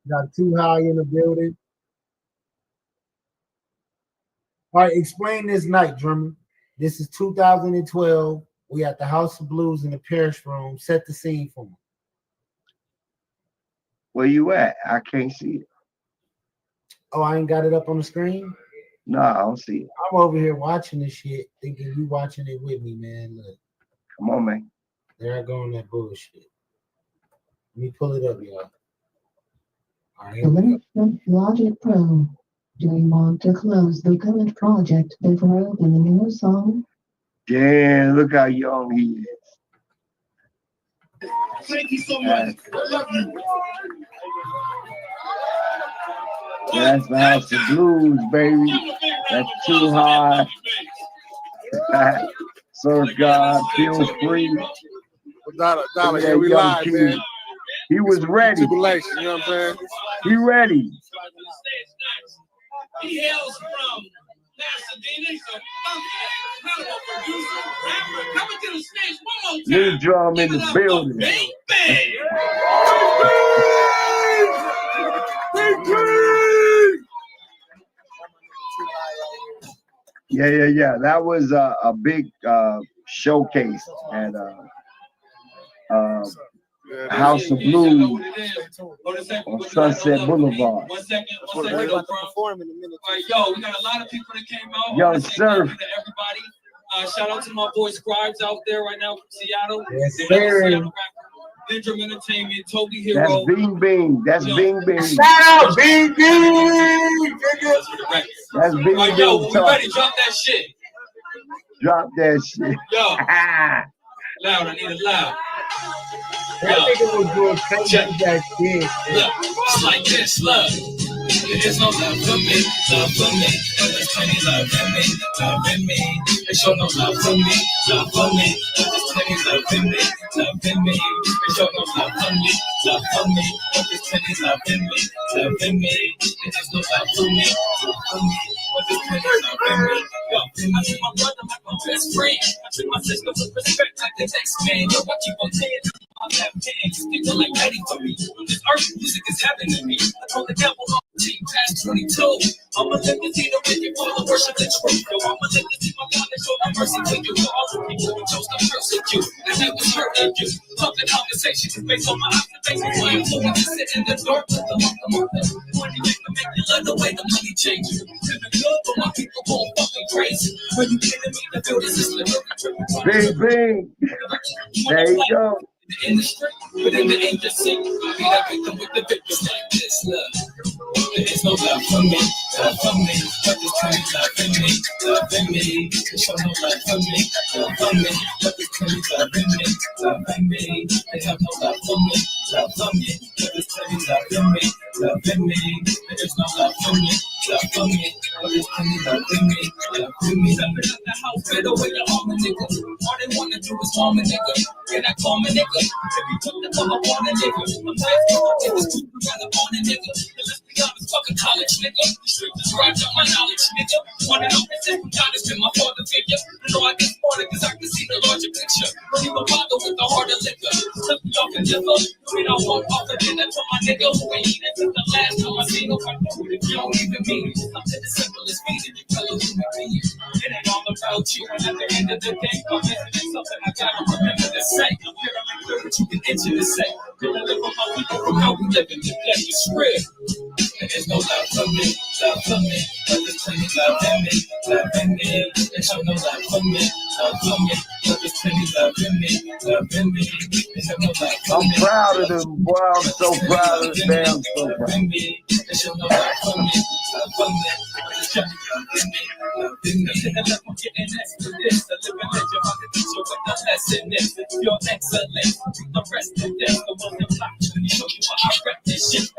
Got Too High in the building. All right, explain this night, drummer. This is 2012. We at the House of Blues in the Parish Room. Set the scene for me. Where you at? I can't see it. Oh, I ain't got it up on the screen? No, I don't see it. I'm over here watching this shit, thinking you watching it with me, man. Look. Come on, man. There I go on that bullshit. Let me pull it up, y'all. All right, The Lyndrum Logic Pro. Do you want to close the current project before opening a new song? Damn, look how young he is. Thank you so much. I love you. That's the House of Blues, baby. That's Too High. Sir God, feel free. Dollar, Yeah, yeah, we young live, king. man. He was ready. Tribulation, you know what I'm saying? He ready. He hails from Pasadena. He's a funky, incredible producer, rapper. Coming to the stage one more time. Lyndrum in Give it the up building. for Big Bang. Yeah. That was a big showcase at House of Blues on Sunset Boulevard. One second. We're about to perform in a minute. All right, yo, we got a lot of people that came out. Young I wanna say thank Surf. you to everybody. Shout out to my boy Scribes out there right now from Seattle. Yes, The sir. other Seattle rapper, Lyndrum Entertainment, Toby That's Hero. Bing Bing. That's Yo. Bing Bing. Shout out, BB! That's Bing All right, yo, Bing when we ready, talking. drop that shit. Drop that shit. Yo, loud, I need it loud. That nigga was doing crazy back then. Look, it's like this, look. There's no love for me, but there's plenty love in me, They show no love for me, but there's plenty love in me, They show no love for me, but there's plenty love in me, There's no love for me, but there's plenty love in me, I treat my brother like my best friend. I treat my sister with respect like the next man. Yo, I keep on saying my left hand, people like ready for me. This earth music is happening to me. I told the devil on the team past 22. I'ma live to see the wicked for the worship the truth. Yo, I'ma live to see my God and show the mercy to you. For all the people who chose to persecute and that was hurting you. Talking conversation is based on my observations. My influence is sit in the dark with the money make you love the way the money changes. Living good, but my people won't fucking crazy. When you kidding me, the building is living. Bing Bing. There you go. In the street, but in the agency, be that victim with the victims like this. Look, there is no love for me, but there's plenty love in me, There's no love for me, but there's plenty love in me, They have no love for me, but there's plenty love in me, There's no love for me, but there's plenty love in me, Up in the house, better way to arm a nigga. All they wanna do is harm a nigga. Can I call me nigga? If you put the fuck up on a nigga, I'm saying, if it's true, you gotta on a nigga. And let's be honest, fucking college, nigga. The street describes up my knowledge, nigga. Wanna know this is God has been my father figure. You know I get smarter cause I can see the larger picture. Don't even bother with the harder liquor. Slip me off and liver. We don't want off of dinner for my nigga who ain't eating since the last time I seen him. I know it if you don't even mean it. Something as simple as feeding you fellow human beings. It ain't all about without you. And at the end of the day, I'm missing something I gotta remember to say. I'm here to make clear what you can itch to say. Gonna live on my people from how we live in the day. It's real. And there's no love for me, but there's plenty love in me, love in me. There's no love for me, but there's plenty love in me, love in me. There's no love for me. I'm proud of them, boy. I'm so proud of them. I'm so proud. There's no love for me, but there's plenty love in me, love in me. And look, I'm getting next to this. The living legend, I'm the teacher with the lesson is. It's your excellence, the rest of this. The one that blocks you, show you how I rep this shit.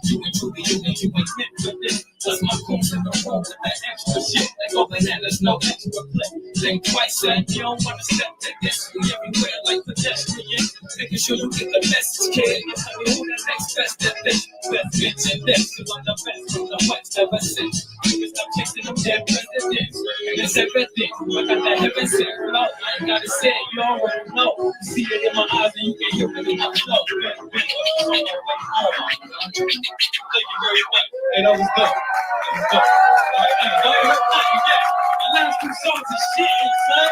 You and truly, you ain't meant for this. Plus my goons in the room with that extra shit. They go bananas, no extra play. Think twice, and you don't wanna step to this. We everywhere like pedestrian. Making sure you get the message, kid. You tell me who the next best at this. Best bitch in this. You I'm the best from the west ever since. You can stop chasing them dead presidents. And it's everything. I got that heaven sent flow. I ain't gotta say it, you already know. You see it in my eyes and you can hear it in my flow. Very much. Hey, that was good. That was good. All right, hey, go ahead. Yeah. My last two songs is shit, son.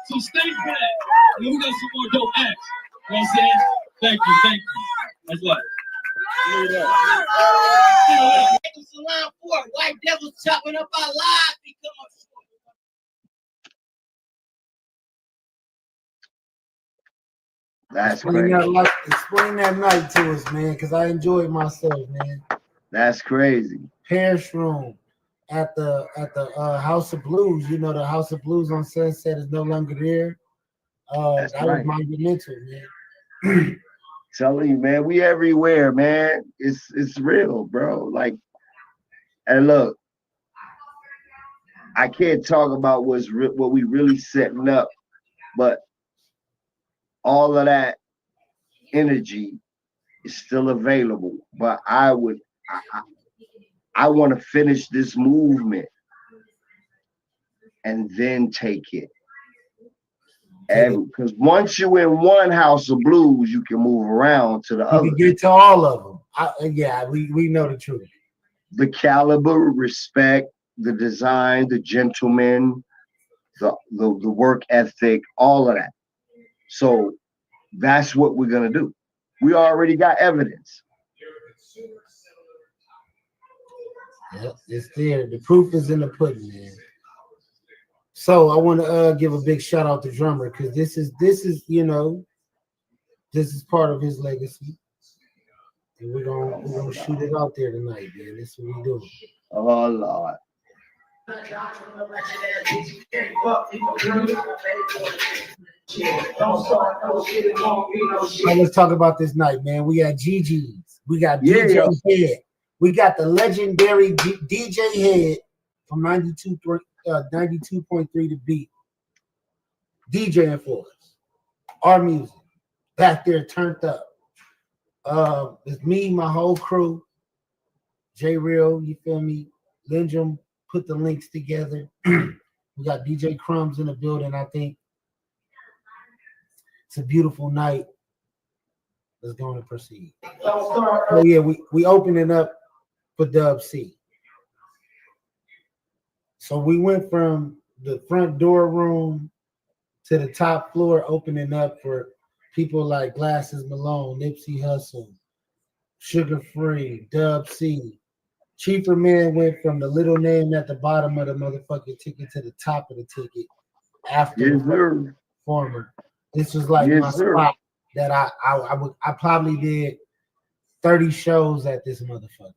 So stay back. And we got some more dope acts. You know what I'm saying? Thank you. That's love. White devils chopping up our lives. That's Explain crazy. explain that night to us, man, because I enjoyed myself, man. That's crazy. Parish Room at the House of Blues. You know, the House of Blues on Sunset is no longer there. That's That right. was monumental, man. Telling you, man, we everywhere, man. It's real, bro. Like, and look, I can't talk about what we really setting up, but all of that energy is still available. But I want to finish this movement and then take it. Because once you're in one House of Blues, you can move around to the other. You can get to all of them. We know the truth. The caliber, respect, the design, the gentleman, the work ethic, all of that. So that's what we're gonna do. We already got evidence. Yep, it's there. The proof is in the pudding, man. So I want to give a big shout out to Drummer because this is part of his legacy, and we're gonna shoot it out there tonight, man. This is what we do. Oh Lord. Now let's talk about this night, man. We got GG's. We got DJ Head. We got the legendary DJ Head from 92.3 The Beat. DJing for us. Our music. Back there turned up. It's me, my whole crew. J Real, you feel me? Lyndrum put the links together. We got DJ Crumbs in the building, I think. It's a beautiful night. Let's go on and proceed. Oh yeah, we opening up for Dub C. So we went from the front door room to the top floor, opening up for people like Glasses Malone, Nipsey Hussle, Sugar Free, Dub C. Cheaper Man went from the little name at the bottom of the motherfucking ticket to the top of the ticket after the performer. This was like my spot that I probably did 30 shows at this motherfucker,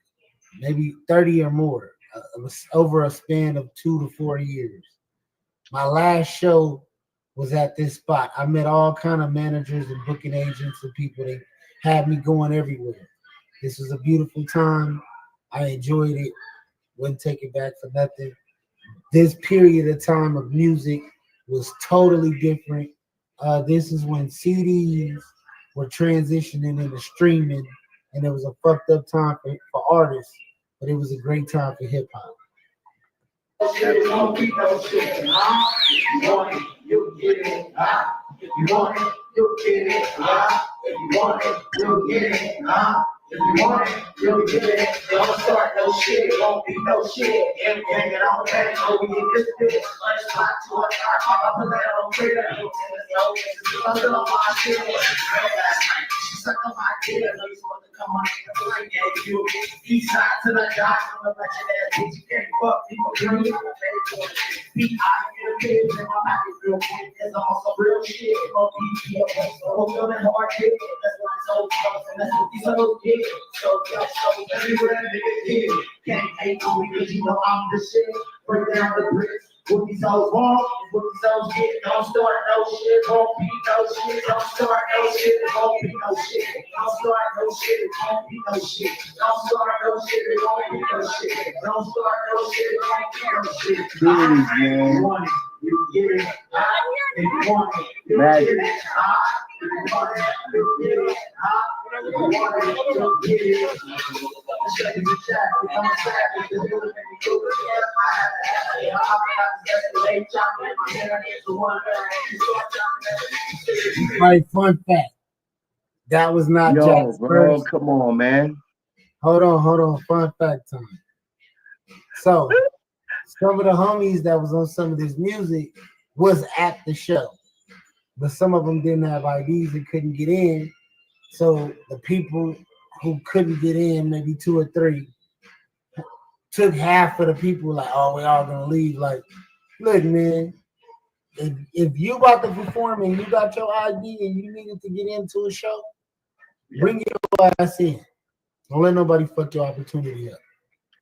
maybe 30 or more. It was over a span of 2 to 4 years. My last show was at this spot. I met all kind of managers and booking agents and people. They had me going everywhere. This was a beautiful time. I enjoyed it. Wouldn't take it back for nothing. This period of time of music was totally different. This is when CDs were transitioning into streaming, and it was a fucked up time for artists, but it was a great time for hip hop. If you want it, you'll get it. Don't start no shit, won't be no shit. Everything that I'm paying, oh, we get this bit. Let's fly to a car, I'll put that on Twitter. Under my shit. Suck on my kid, I know you supposed to come on the plane, yeah, you. East side to the dock, I'm gonna let you there, bitch. You can't fuck people, girl. You gonna pay for it. Beat out your kids, and my mouth is real quick. There's also real shit. Gonna be up, so feeling hard, kid. That's what it's all about, and that's what these other kids. So, everywhere, nigga, kid. Can't hate on me, cause you know I'm the shit. Break down the bricks. What these hoes want, what these hoes get. Don't start no shit, won't be no shit. Don't start no shit, won't be no shit. Don't start no shit, won't be no shit. Don't start no shit, won't be no shit. Don't start no shit, won't be no shit. Please, man. You want it, you get it. If you want it, you get it. If you want it, you get it. If you want it, you get it. Check the chat, I'm sad, because you're the Right, fun fact. That was not Yo, Jack's bro, verse. come on, man. Hold on. Fun fact time. So, some of the homies that was on some of this music was at the show, but some of them didn't have IDs and couldn't get in. So the people who couldn't get in, maybe 2 or 3, took half of the people like, oh, we all gonna leave. Like, look, man, if you about to perform and you got your ID and you needed to get into a show, bring your ass in. Don't let nobody fuck your opportunity up.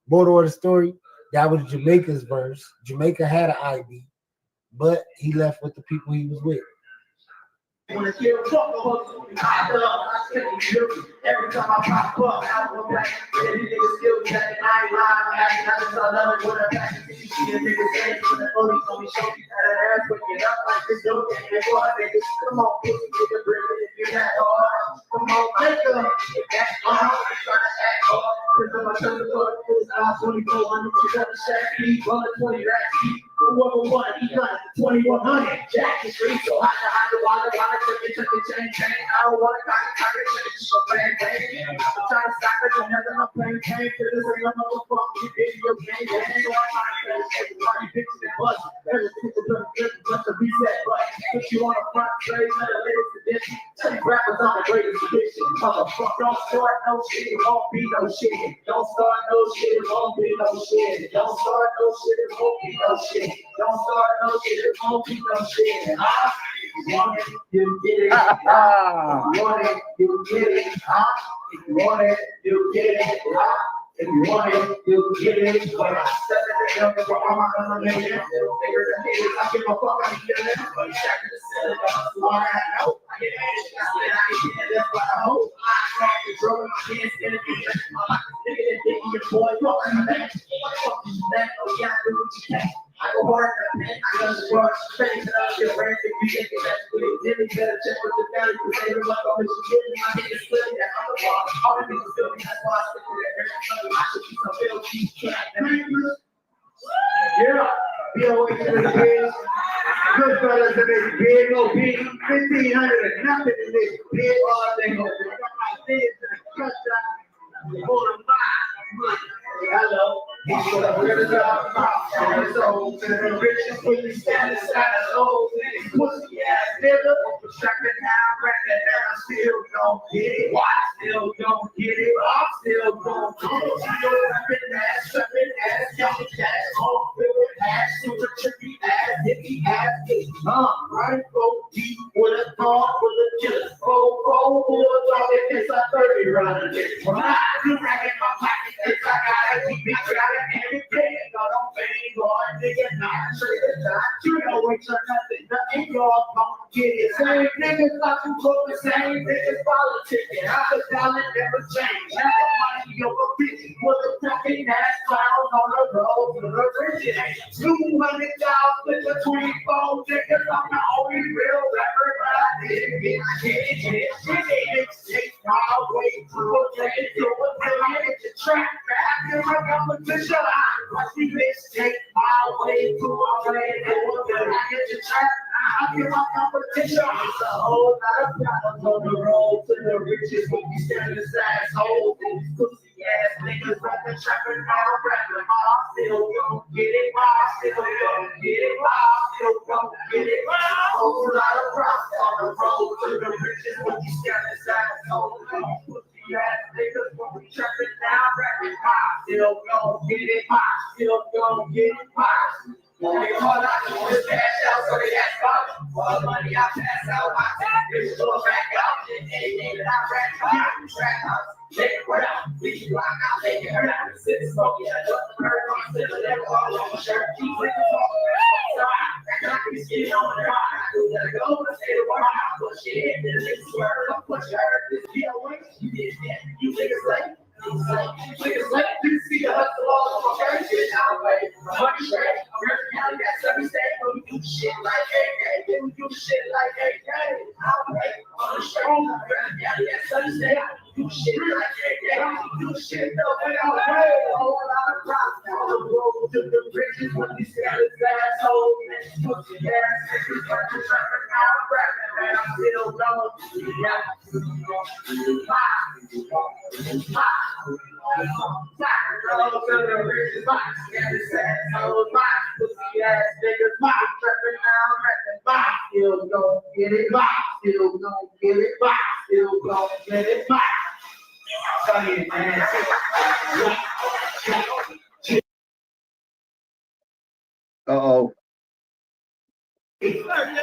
Moral of the story, that was Jamaica's verse. Jamaica had an ID, but he left with the people he was with. When it's still talking, I every time I pop up, I go back. Every nigga still chatting, I ain't lying. I just love it when I pass it. You see a nigga saying, when the police on me, show me that ass, but get up like this, don't get it, boy, niggas. Come on, pussy, nigga, bring it if you're that hard. Come on, make up. If that's hard, I'm trying to act hard. Cause I'm a turn to go to this house, 2400, you got a shack, beat, 120 racks, beat. Whoever won, he done it. 2100. Jack the street, so hot to hide the water, check it, chain. I don't want to change, so bang, bang. I'm trying to stop it, and nothing I'm playing, cause this ain't a motherfucking video game. So I'm trying to say, everybody bitches and buzz. Every single just a reset button. Put you on a front trade, let a latest edition. Tell you rappers I'm the greatest edition. Motherfucker, don't start no shit, it won't be no shit. Don't start no shit, it won't be no shit. Don't start no shit, it won't be no shit. Don't start no shit, it won't be no shit. If you want it, you get it. If you want it, you get it. If you want it, you get it. If you want it, you get it. When I step in the jungle, I'm not gonna make it. Figure the haters, I give a fuck, I'm feeling it. But check the ceiling, that's why I know. I get it, I get it, that's why I hope. I'm not controlling my kids, get it, my life. Nigga, that dick in your boy, fuck in the back. What the fuck is that? Oh, yeah, do what you can. I go hard in the paint, I got the brush, face it up, your brain, if you think that's what it did, you better check with the family, because they don't like all this shit, my niggas feel that I'm the boss, all the niggas feel me, that's why I stick with that, I should be some real cheap track, yeah, BOA to the kids, good fellas in this big OB, 1,500 and nothing in this big all thing over there, I got my kids in the touchdown, hold them by. Hello, he's for the rivers of our mouth, and his souls, and the riches when we stand inside the souls, and his pussy ass nigga, distracted now, rapping, and I still don't get it. Why I still don't get it? I'm still don't get it. Still rapping ass, trapping ass, young ass, all feeling ass, super trippy ass, hippie ass, right, go deep with a dog, with a killer, go, with a dog, if it's a 30 round, when I do rap in my pocket, it's like I keep it driving every day. Don't think, Lord, nigga, not trigger. You know, ain't nothing, y'all don't get it. Same niggas like you book the same niggas politicking. I the dollar never change. Half the money over 50 with a fucking ass clown on the road to the bridge. 200,000 with the 24 niggas. I'm the only real rapper, but I didn't get it. Take my way to a day to a day to track back in my competition. Watch me bitch take my way to a day to a day to track. I get my competition. It's a whole lot of problems on the road to the riches with these standards assholes. These pussy ass niggas rapping, trapping, now rapping. I still gon' get it. I still gon' get it. I still gon' get it. A whole lot of problems on the road to the riches with these standards assholes. These pussy ass niggas won't be trapping, now rapping. I still gon' get it. I still gon' get it. All I do is cash out, so they ask about all the money I pass out. I take this store back out, and anything that I rack out, track out, take it right out, leave you block out, take it hurt out, sit and smoke, yeah, just the bird on the center, never all on my shirt, keep with the smoke, so I can get on there, I do gotta go, let's say the word, I push it in, then it's swerve, I push her, this deal, you did that, you niggas like. Niggas like you see the hustle all on my first shit out way. Money straight, American County, that's every state. We do shit like AK, we do shit like AK. Out way, on the strong, American County, that's every state. We do shit like AK, we do shit no way out way. A whole lot of problems on the road to the riches with these scandalous assholes. Pussy ass niggas trying to out rapping, man. I'm still going. Yeah. Still gon' get it, still gon' get it, still gon' get it, Tell you, man. Uh-oh.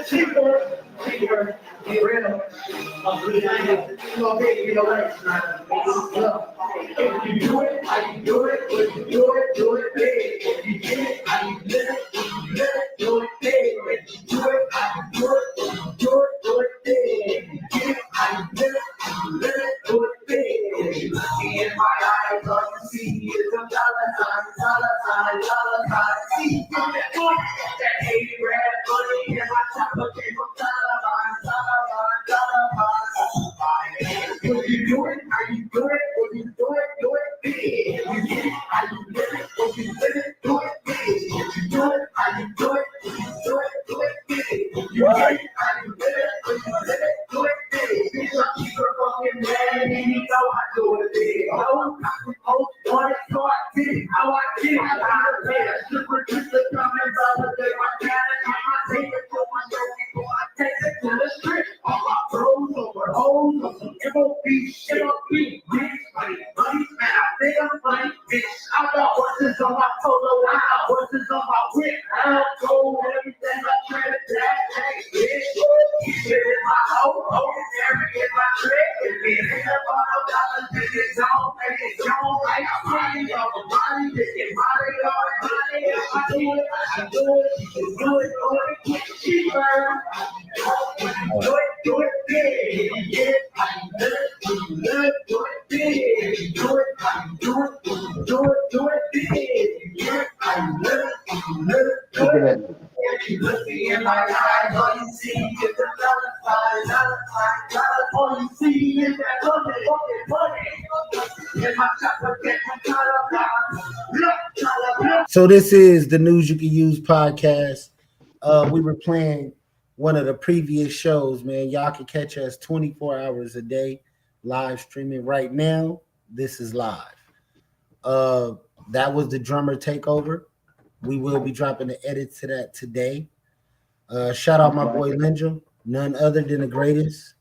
Cheaper, get rid of it. If you do it, how you do it, if you do it big. If you get it, how you live it, do it big. If you do it, how you do it, do it big. If you get it, how you live it, do it big. Looking in my eyes, all you see is a dollar sign, see, that 80 red money in my chopper came from dollar sign. When you do it, how you do it, when you do it big. If you get it, how you live it, when you live it, do it big. If you do it, how you do it, when you do it big. If you get it, how you live it, when you live it, do it big. Bitch, I keep her fucking mad, and you know I do it big. Oh, want it, so I did it, how I did it, I got it. Super duper coming, validate my talent, I take it to my show before I take it to the street. All my bros over hoes, on some MOB, shit up, beat, bitch, money, man, I think I'm funny, bitch. I got horses on my polo, I got horses on my whip, I don't go everything I try to that, bitch. Keep it in my hoe, every in my trick, if it ain't about $1, take it down, like I'm money, all the money, take it money, if I do it, I do it, get cheaper. Do it big, yeah, I do it big, do it big, yeah, I Look at that. if you look me in my eyes, all you see is the dollar sign, all you see is that money, in my chopper, get my dollar. So this is the News You Can Use podcast. We were playing one of the previous shows, man. Y'all can catch us 24 hours a day, live streaming right now. This is live. That was the drummer takeover. We will be dropping the edits to that today. Shout out my boy Lyndrum, none other than the greatest.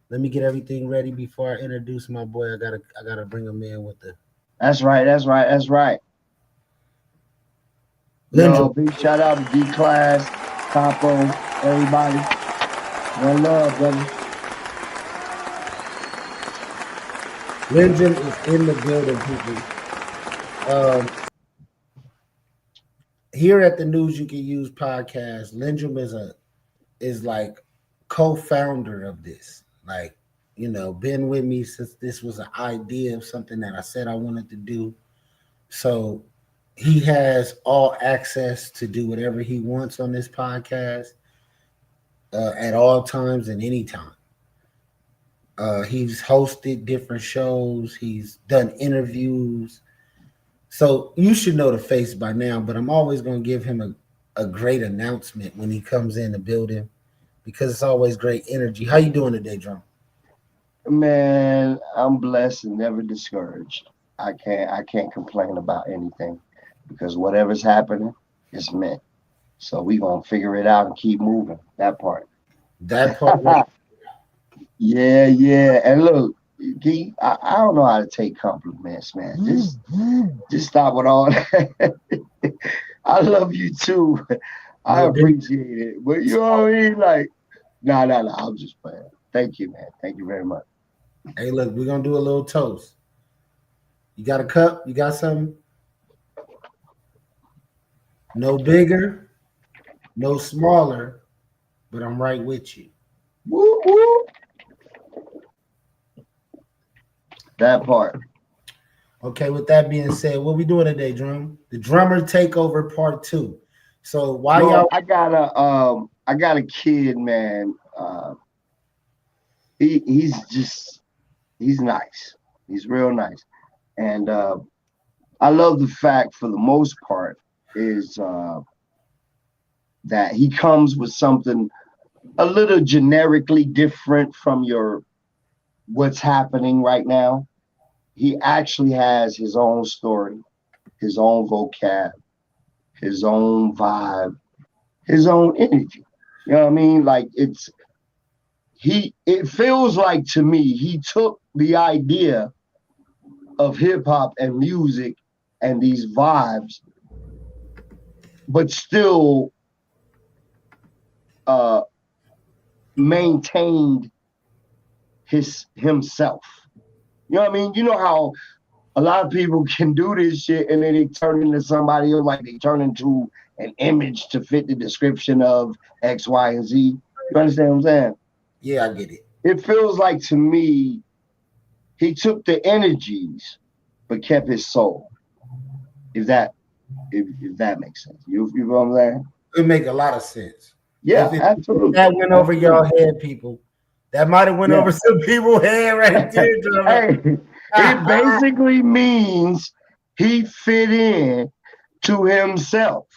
Let me get everything ready before I introduce my boy. I gotta bring him in with the. That's right. No, big shout out to D-Class, Capo, everybody. One love, brother. Lyndrum is in the building, people. Here at the News You Can Use podcast, Lyndrum is like co-founder of this. Like, you know, been with me since this was an idea of something that I said I wanted to do. So he has all access to do whatever he wants on this podcast at all times and any time. He's hosted different shows. He's done interviews. So you should know the face by now, but I'm always going to give him a great announcement when he comes in the building. because it's always great energy. How you doing today, Drum? Man, I'm blessed and never discouraged. I can't complain about anything because whatever's happening is meant. So we gonna figure it out and keep moving. That part. That part. Yeah, yeah. And look, I don't know how to take compliments, man. Just stop with all that. I love you too. I No, did appreciate it. But you know what I mean? Like, no. I'm just playing. Thank you, man. Thank you very much. Hey, look, we're gonna do a little toast. You got a cup? You got something? No bigger, no smaller, but I'm right with you. Woo woo. That part. Okay, with that being said, what we doing today, Drum? The drummer takeover part 2. So why No, y'all I got a kid, man. He's nice. He's real nice. And I love the fact for the most part is that he comes with something a little generically different from your what's happening right now. He actually has his own story, his own vocab, his own vibe, his own energy. You know what I mean? Like it feels like to me he took the idea of hip hop and music and these vibes, but still uh maintained himself. You know what I mean? You know how a lot of people can do this shit and then they turn into somebody else, like they turn into an image to fit the description of X, Y, and Z. You understand what I'm saying? Yeah, I get it. It feels like to me he took the energies but kept his soul. If that if that makes sense. You know what I'm saying? It make a lot of sense. Yeah, If absolutely. that went over y'all Absolutely. head, people, that might have went Yeah. over some people's head right there, Drummer. Hey, it basically means he fit in to himself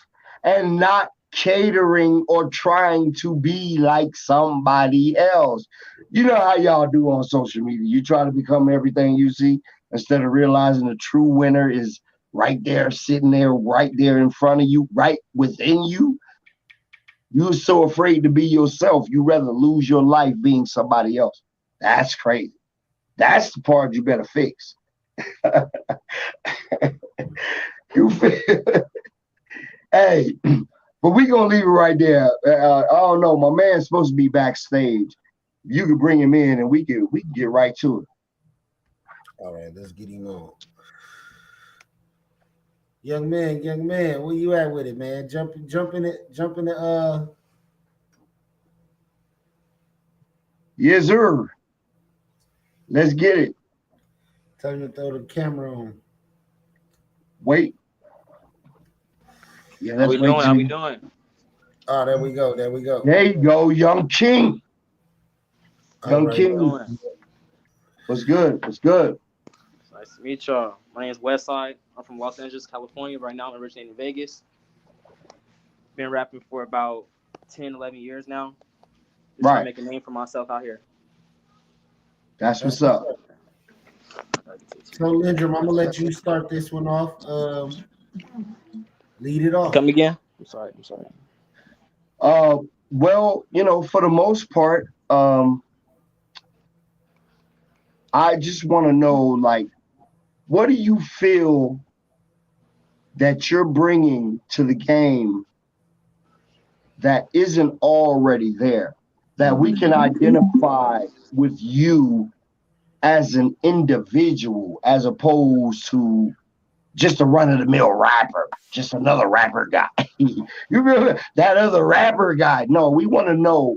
and not catering or trying to be like somebody else. You know how y'all do on social media. You try to become everything you see instead of realizing the true winner is right there, sitting there, right there in front of you, right within you. You're so afraid to be yourself, you rather lose your life being somebody else. That's crazy. That's the part you better fix. You feel? Hey, but we gonna leave it right there. I don't know. My man's supposed to be backstage. You could bring him in, and we can get right to it. All right, let's get him on. Young man, where you at with it, man? Jump in the Yes, sir. Let's get it. tell him to throw the camera on. Wait. Yeah, How let's we wait doing? till How we you. doing? Oh, there we go. There we go. There you go, Young King. All Young How right. we King. doing? What's good? What's good? It's nice to meet y'all. My name is Westside. I'm from Los Angeles, California. Right now, I'm originating in Vegas. Been rapping for about 10, 11 years now. Just trying to Right. make a name for myself out here. That's That's what's what's up. up. So, Lyndrum, I'm gonna let you start this one off. Lead it off. Come again? I'm sorry. I'm sorry. Uh, well, for the most part, I just want to know, like, what do you feel that you're bringing to the game that isn't already there, that we can identify with you as an individual, as opposed to just a run of the mill rapper, just another rapper guy. You remember that other rapper guy? No, we want to know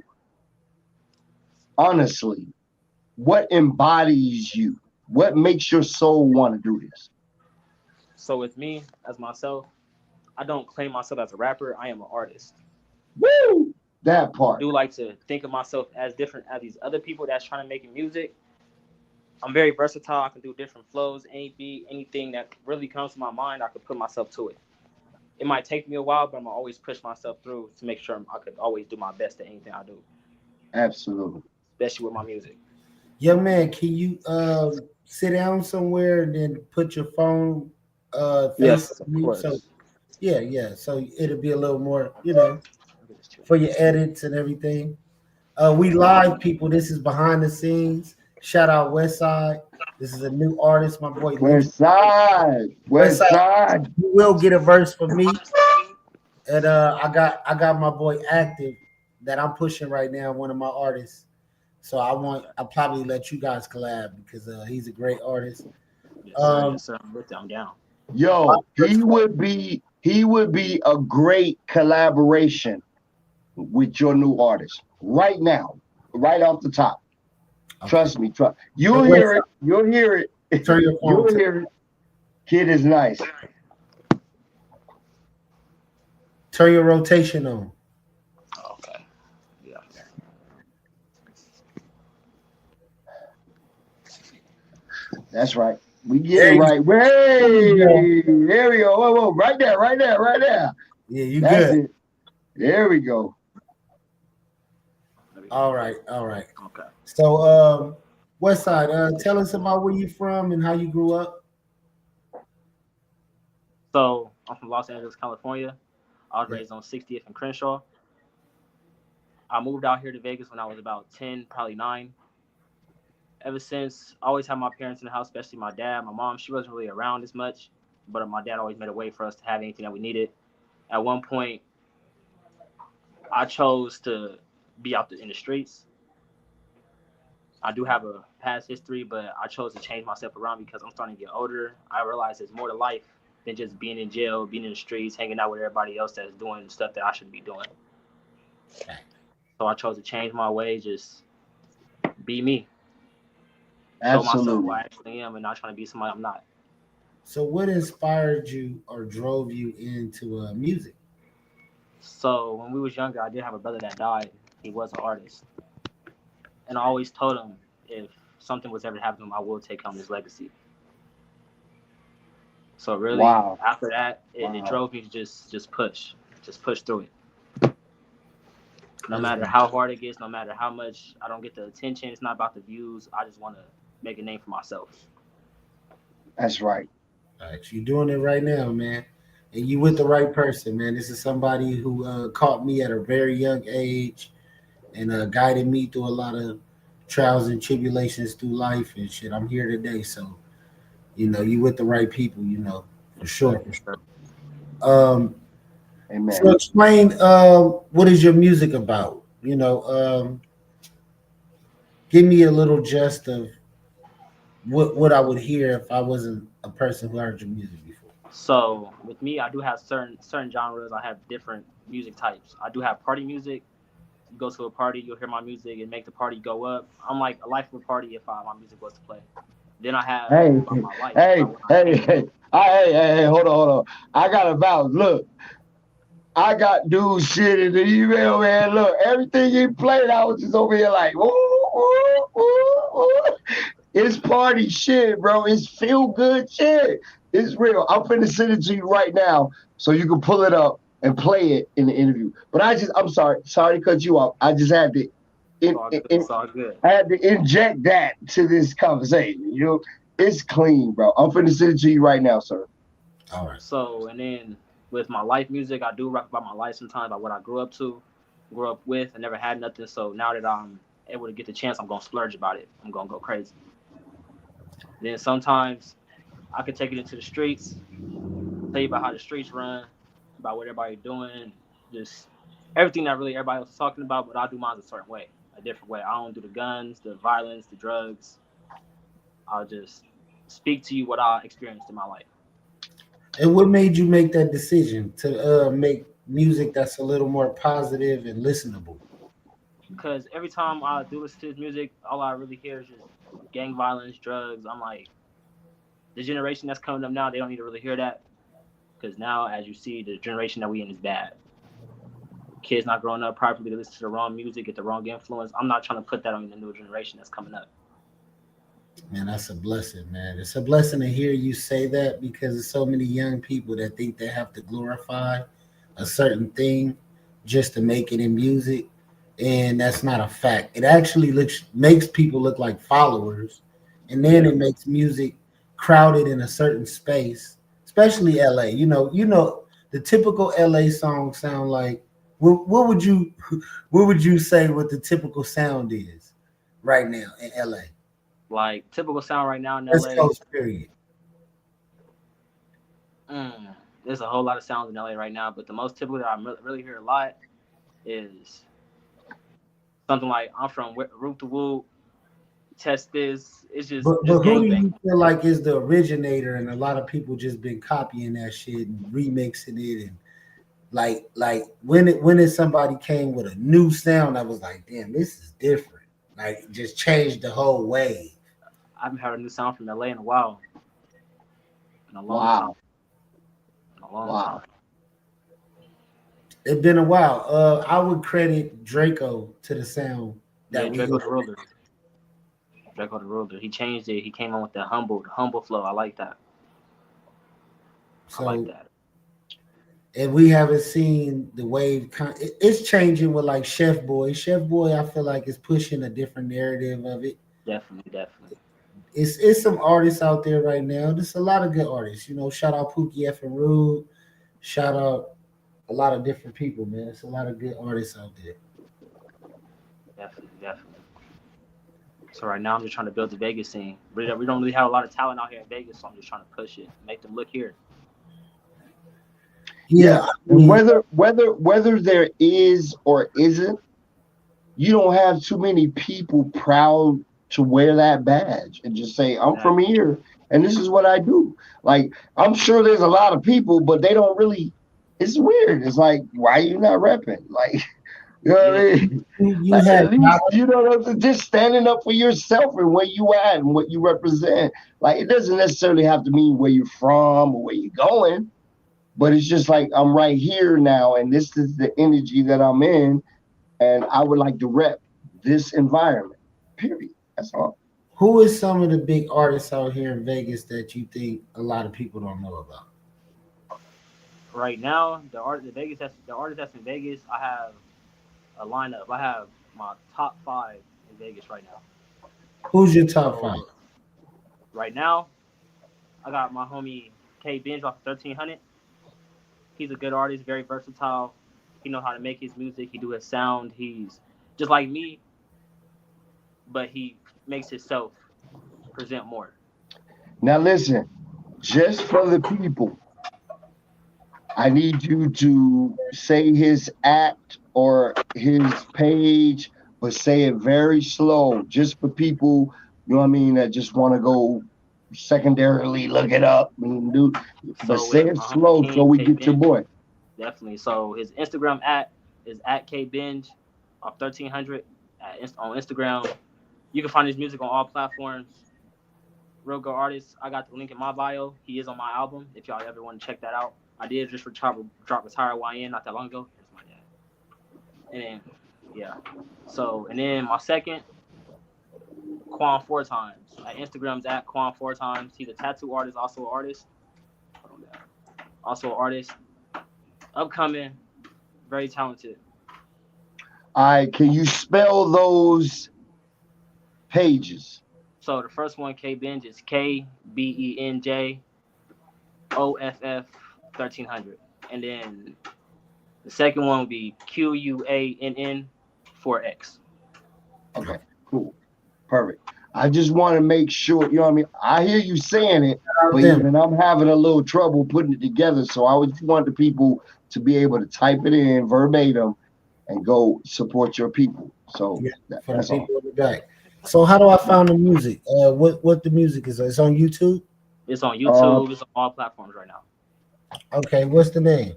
honestly what embodies you, what makes your soul want to do this. So with me, as myself, I don't claim myself as a rapper. I am an artist. Woo! That I part. do like to think of myself as different as these other people that's trying to make music. I'm very versatile. I can do different flows, any beat, anything that really comes to my mind, I could put myself to it. It might take me a while, but I'm gonna always push myself through to make sure I could always do my best at anything I do. Absolutely. especially with my music. Young man, can you sit down somewhere and then put your phone face Yes, of mute? So course. yeah, yeah. So it'll be a little more, you know, for your edits and everything. We live people. This is behind the scenes. Shout out West Side. This is a new artist, my boy Lyndrum. West side. West West Side, side. you will get a verse from me. And I got my boy Active that I'm pushing right now, one of my artists. So I'll probably let you guys collab because he's a great artist. Yes, sir. Um Yes, sir. I'm with you. I'm down. my Yo, first he would be a great collaboration with your new artist right now, right off the top. okay. Trust me, trust. Hey, You'll West hear it. You'll hear it. Side, turn your phone You'll to hear it. Kid is nice. turn your rotation on. Okay. Yeah. That's right. We get it There right. you go. Hey, there we go. Whoa, whoa, right there, right there, right there. Yeah, you That's good. it. There we go. All right, all right. Okay. So West Side, tell us about where you from and how you grew up. So I'm from Los Angeles, California. I was Yeah. raised on 60th and Crenshaw. I moved out here to Vegas when I was about 10, probably 9. Ever since, I always had my parents in the house, especially my dad. My mom, she wasn't really around as much, but my dad always made a way for us to have anything that we needed. At one point, I chose to be out in the streets. I do have a past history, but I chose to change myself around because I'm starting to get older. I realize there's more to life than just being in jail, being in the streets, hanging out with everybody else that's doing stuff that I shouldn't be doing. So I chose to change my ways, just be me, show myself who I Absolutely. actually am, and not trying to be somebody I'm not. So what inspired you or drove you into music? So when we was younger, I did have a brother that died. He was an artist, and I always told him if something was ever to happen to him, I will take on his legacy. So really, Wow. after that, it Wow. drove me to just push through it. No That's matter right. how hard it gets, no matter how much I don't get the attention, it's not about the views. I just want to make a name for myself. That's right. All right, you're doing it right now, man. And you with the right person, man. This is somebody who caught me at a very young age and guided me through a lot of trials and tribulations through life and shit. I'm here today, so you with the right people, for Yes, sir. sure. Yes, sir. Um, so Amen. explain what is your music about? Give me a little gist of what I would hear if I wasn't a person who heard your music before. So with me, I do have certain genres. I have different music types. I do have party music. You go to a party, you'll hear my music and make the party go up. I'm like a life of a party if my music was to play. Then I have Hey, about my life, hey, about what I hey, came hey. through. Hey, hold on, hold on. I got a vouch. Look, I got dude shit in the email, man. Look, everything he played, I was just over here like, ooh, ooh, ooh, ooh. It's party shit, bro. It's feel good shit. It's real. I'm finna send it to you right now so you can pull it up and play it in the interview. But I'm sorry to cut you off. I just had to, It's in, all in, good. in- It's all good. I had to inject that to this conversation. It's clean, bro. I'm finna send it to you right now, sir. All right. So and then with my life music, I do rap about my life sometimes, about what I grew up with. I never had nothing. So now that I'm able to get the chance, I'm gonna splurge about it. I'm gonna go crazy. Then sometimes I could take it into the streets, tell you about how the streets run, about what everybody doing, just everything that really everybody else is talking about. But I do mine a certain way, a different way. I don't do the guns, the violence, the drugs. I'll just speak to you what I experienced in my life. And what made you make that decision to make music that's a little more positive and listenable? Because every time I do listen to his music, all I really hear is just gang violence, drugs. I'm like, the generation that's coming up now, they don't need to really hear that. Because now, as you see, the generation that we in is bad. Kids not growing up properly, they listen to the wrong music, get the wrong influence. I'm not trying to put that on the new generation that's coming up. Man, that's a blessing, man. It's a blessing to hear you say that because there's so many young people that think they have to glorify a certain thing just to make it in music. and that's not a fact. It actually makes people look like followers, and then Yeah. it makes music crowded in a certain space, especially LA. The typical LA song sound like. What would you what would you say what the typical sound is right now in LA? Like typical sound right now in West LA. Coast period. Mm, there's a whole lot of sounds in LA right now, but the most typical that I really hear a lot is something like I'm from Root to Woo, Test This. It's But just who do gangbang. you feel like is the originator, and a lot of people just been copying that shit and remixing it, and like when somebody came with a new sound that was like, damn, this is different. Like just changed the whole way. I haven't heard a new sound from LA in a while, in a long time, Wow. in a long time. Wow. It's been a while. I would credit Draco to the sound Yeah, that we Draco hear. the Ruler. Draco the Ruler. He changed it. He came on with the humble flow. I like that. I like So that. and we haven't seen the wave. It's changing with like Chef Boy. Chef Boy, I feel like is pushing a different narrative of it. Definitely, definitely. It's some artists out there right now. There's a lot of good artists. Shout out Pookie F and Rude. Shout out a lot of different people, man. It's a lot of good artists out there. Definitely, definitely. So right now I'm just trying to build the Vegas scene. We don't really have a lot of talent out here in Vegas, so I'm just trying to push it, make them look here. Yeah, Yeah. And whether there is or isn't, you don't have too many people proud to wear that badge and just say, I'm from Exactly. here and this is what I do. Like, I'm sure there's a lot of people, but they don't really, it's weird. It's like, why are you not repping? Like, you know what Yeah, I mean? you Like, had at least, just standing up for yourself and where you at and what you represent. Like, it doesn't necessarily have to mean where you're from or where you're going, but it's just like, I'm right here now and this is the energy that I'm in and I would like to rep this environment. Period. That's all. who is some of the big artists out here in Vegas that you think a lot of people don't know about? right now the artist that's in Vegas. I have a lineup. I have my top 5 in Vegas right now. Who's your top five? So right now I got my homie K Binge off 1300. He's a good artist, very versatile. He know how to make his music. He do his sound. He's just like me, but he makes himself present more. Now listen, just for the people, I need you to say his act or his page, but say it very slow, just for people, you know what I mean, that just want to go secondarily look it up and do, but So say with it my homie slow so King we K get your Binge, boy. definitely. So his Instagram at is at K Binge off 1300 on Instagram. You can find his music on all platforms. Real good artist. I got the link in my bio. He is on my album. If y'all ever want to check that out, I did just drop Retire YN not that long ago. That's my dad. And then yeah. So and then my second Quan 4 times. Instagram's at Quan 4 times. He's a tattoo artist, also an artist. Hold on, Dad. Also an artist. Upcoming, very talented. All right, can you spell those pages? So the first one, K Benj, is KBenjoff 1300, and then the second one would be QUANN 4X. Okay, cool. Perfect. I just want to make sure, you know what I mean? I hear you saying it, but Them. even I'm having a little trouble putting it together. So I just want the people to be able to type it in verbatim and go support your people. So Yeah, for the that's all. people in the back. So how do I find the music? What the music is? It's on YouTube. It's on Uh, YouTube. It's on all platforms right now. Okay, what's the name?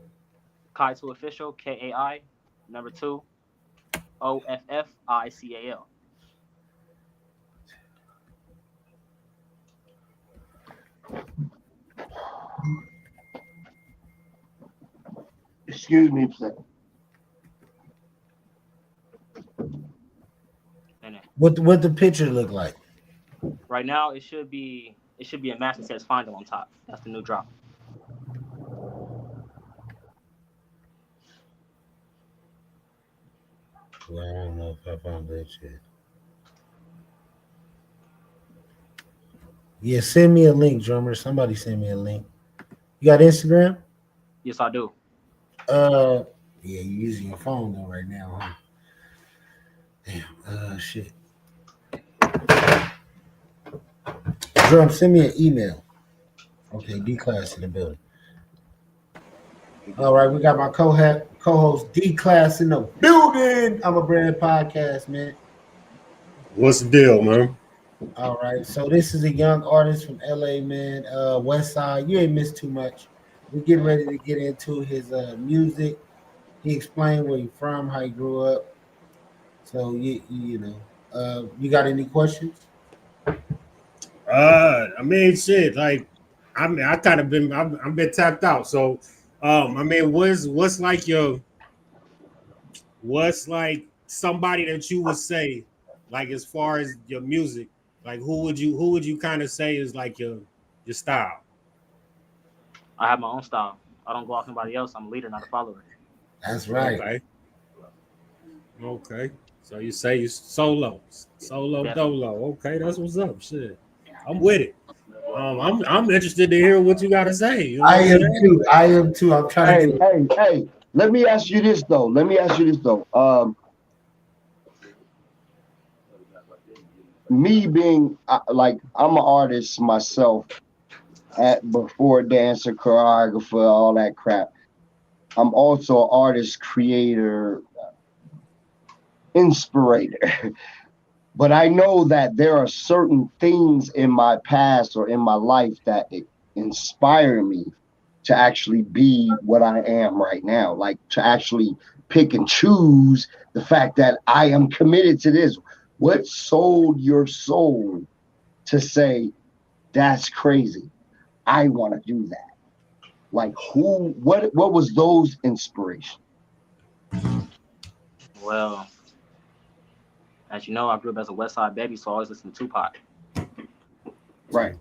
Kai2 Official, KAI, number 2, OFFICAL. excuse me a second. And What the picture look like? right now it should be a match that says Find Them on top. That's the new drop. Well, I don't know if I found that yet. Yeah, send me a link, drummer. Somebody send me a link. You got Instagram? Yes, I do. Uh, yeah, you using your phone though right now, huh? Damn. Shit. Drum, send me an email. Okay, D class in the building. All right, we got my co-host D class in the building. I'm a brand podcast, man. What's the deal, man? All right, so this is a young artist from LA, man. West Side. You ain't missed too much. We're getting ready to get into his music. He explained where he from, how he grew up. So you know, you got any questions? I mean, shit. Like, I mean, I kind of been, I've been tapped out. So, I mean, what's like what's like somebody that you would say, like, as far as your music, like, who would you kind of say is like your style? I have my own style. I don't go off anybody else. I'm a leader, not a follower. That's right. Okay, okay. So you say you solo Definitely. dolo. Okay, that's what's up. Shit, I'm with it. I'm interested to hear what you got to say. You know what I I'm am saying? too. I am too. I'm trying to Hey, get. hey, hey. Let me ask you this though. Me being like I'm an artist myself at before dancer, choreographer, all that crap. I'm also an artist, creator, inspirator. But I know that there are certain things in my past or in my life that inspire me to actually be what I am right now. Like to actually pick and choose the fact that I am committed to this. What sold your soul to say, that's crazy? I want to do that. Like what was those inspirations? Well, as you know, I grew up as a West Side baby, so I always listen to Tupac. Right.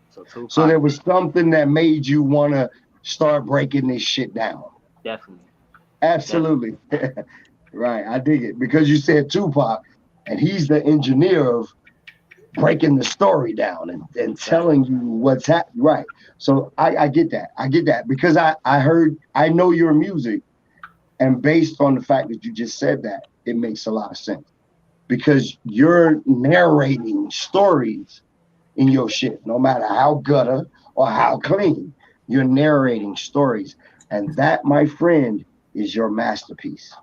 So Tupac, So there was something that made you want to start breaking this shit down. definitely. Absolutely. Right. I dig it because you said Tupac and he's the engineer of breaking the story down and telling you what's happening. Right. So I get that. I get that because I know your music and based on the fact that you just said that, it makes a lot of sense because you're narrating stories in your shit, no matter how gutter or how clean, you're narrating stories. And that, my friend, is your masterpiece.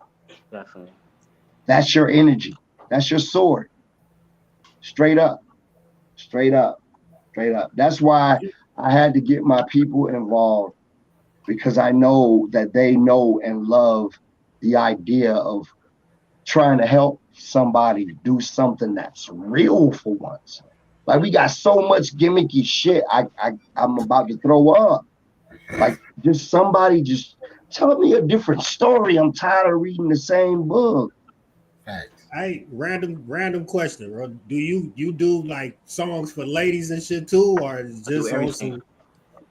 Definitely. That's your energy. That's your sword. Straight up, straight up, straight up. That's why I had to get my people involved because I know that they know and love the idea of trying to help somebody do something that's real for once. Like we got so much gimmicky shit. I'm about to throw up. Like just somebody just tell me a different story. I'm tired of reading the same book. Facts. Hey, random question, bro. Do you do like songs for ladies and shit too, or is I do just on everything. some?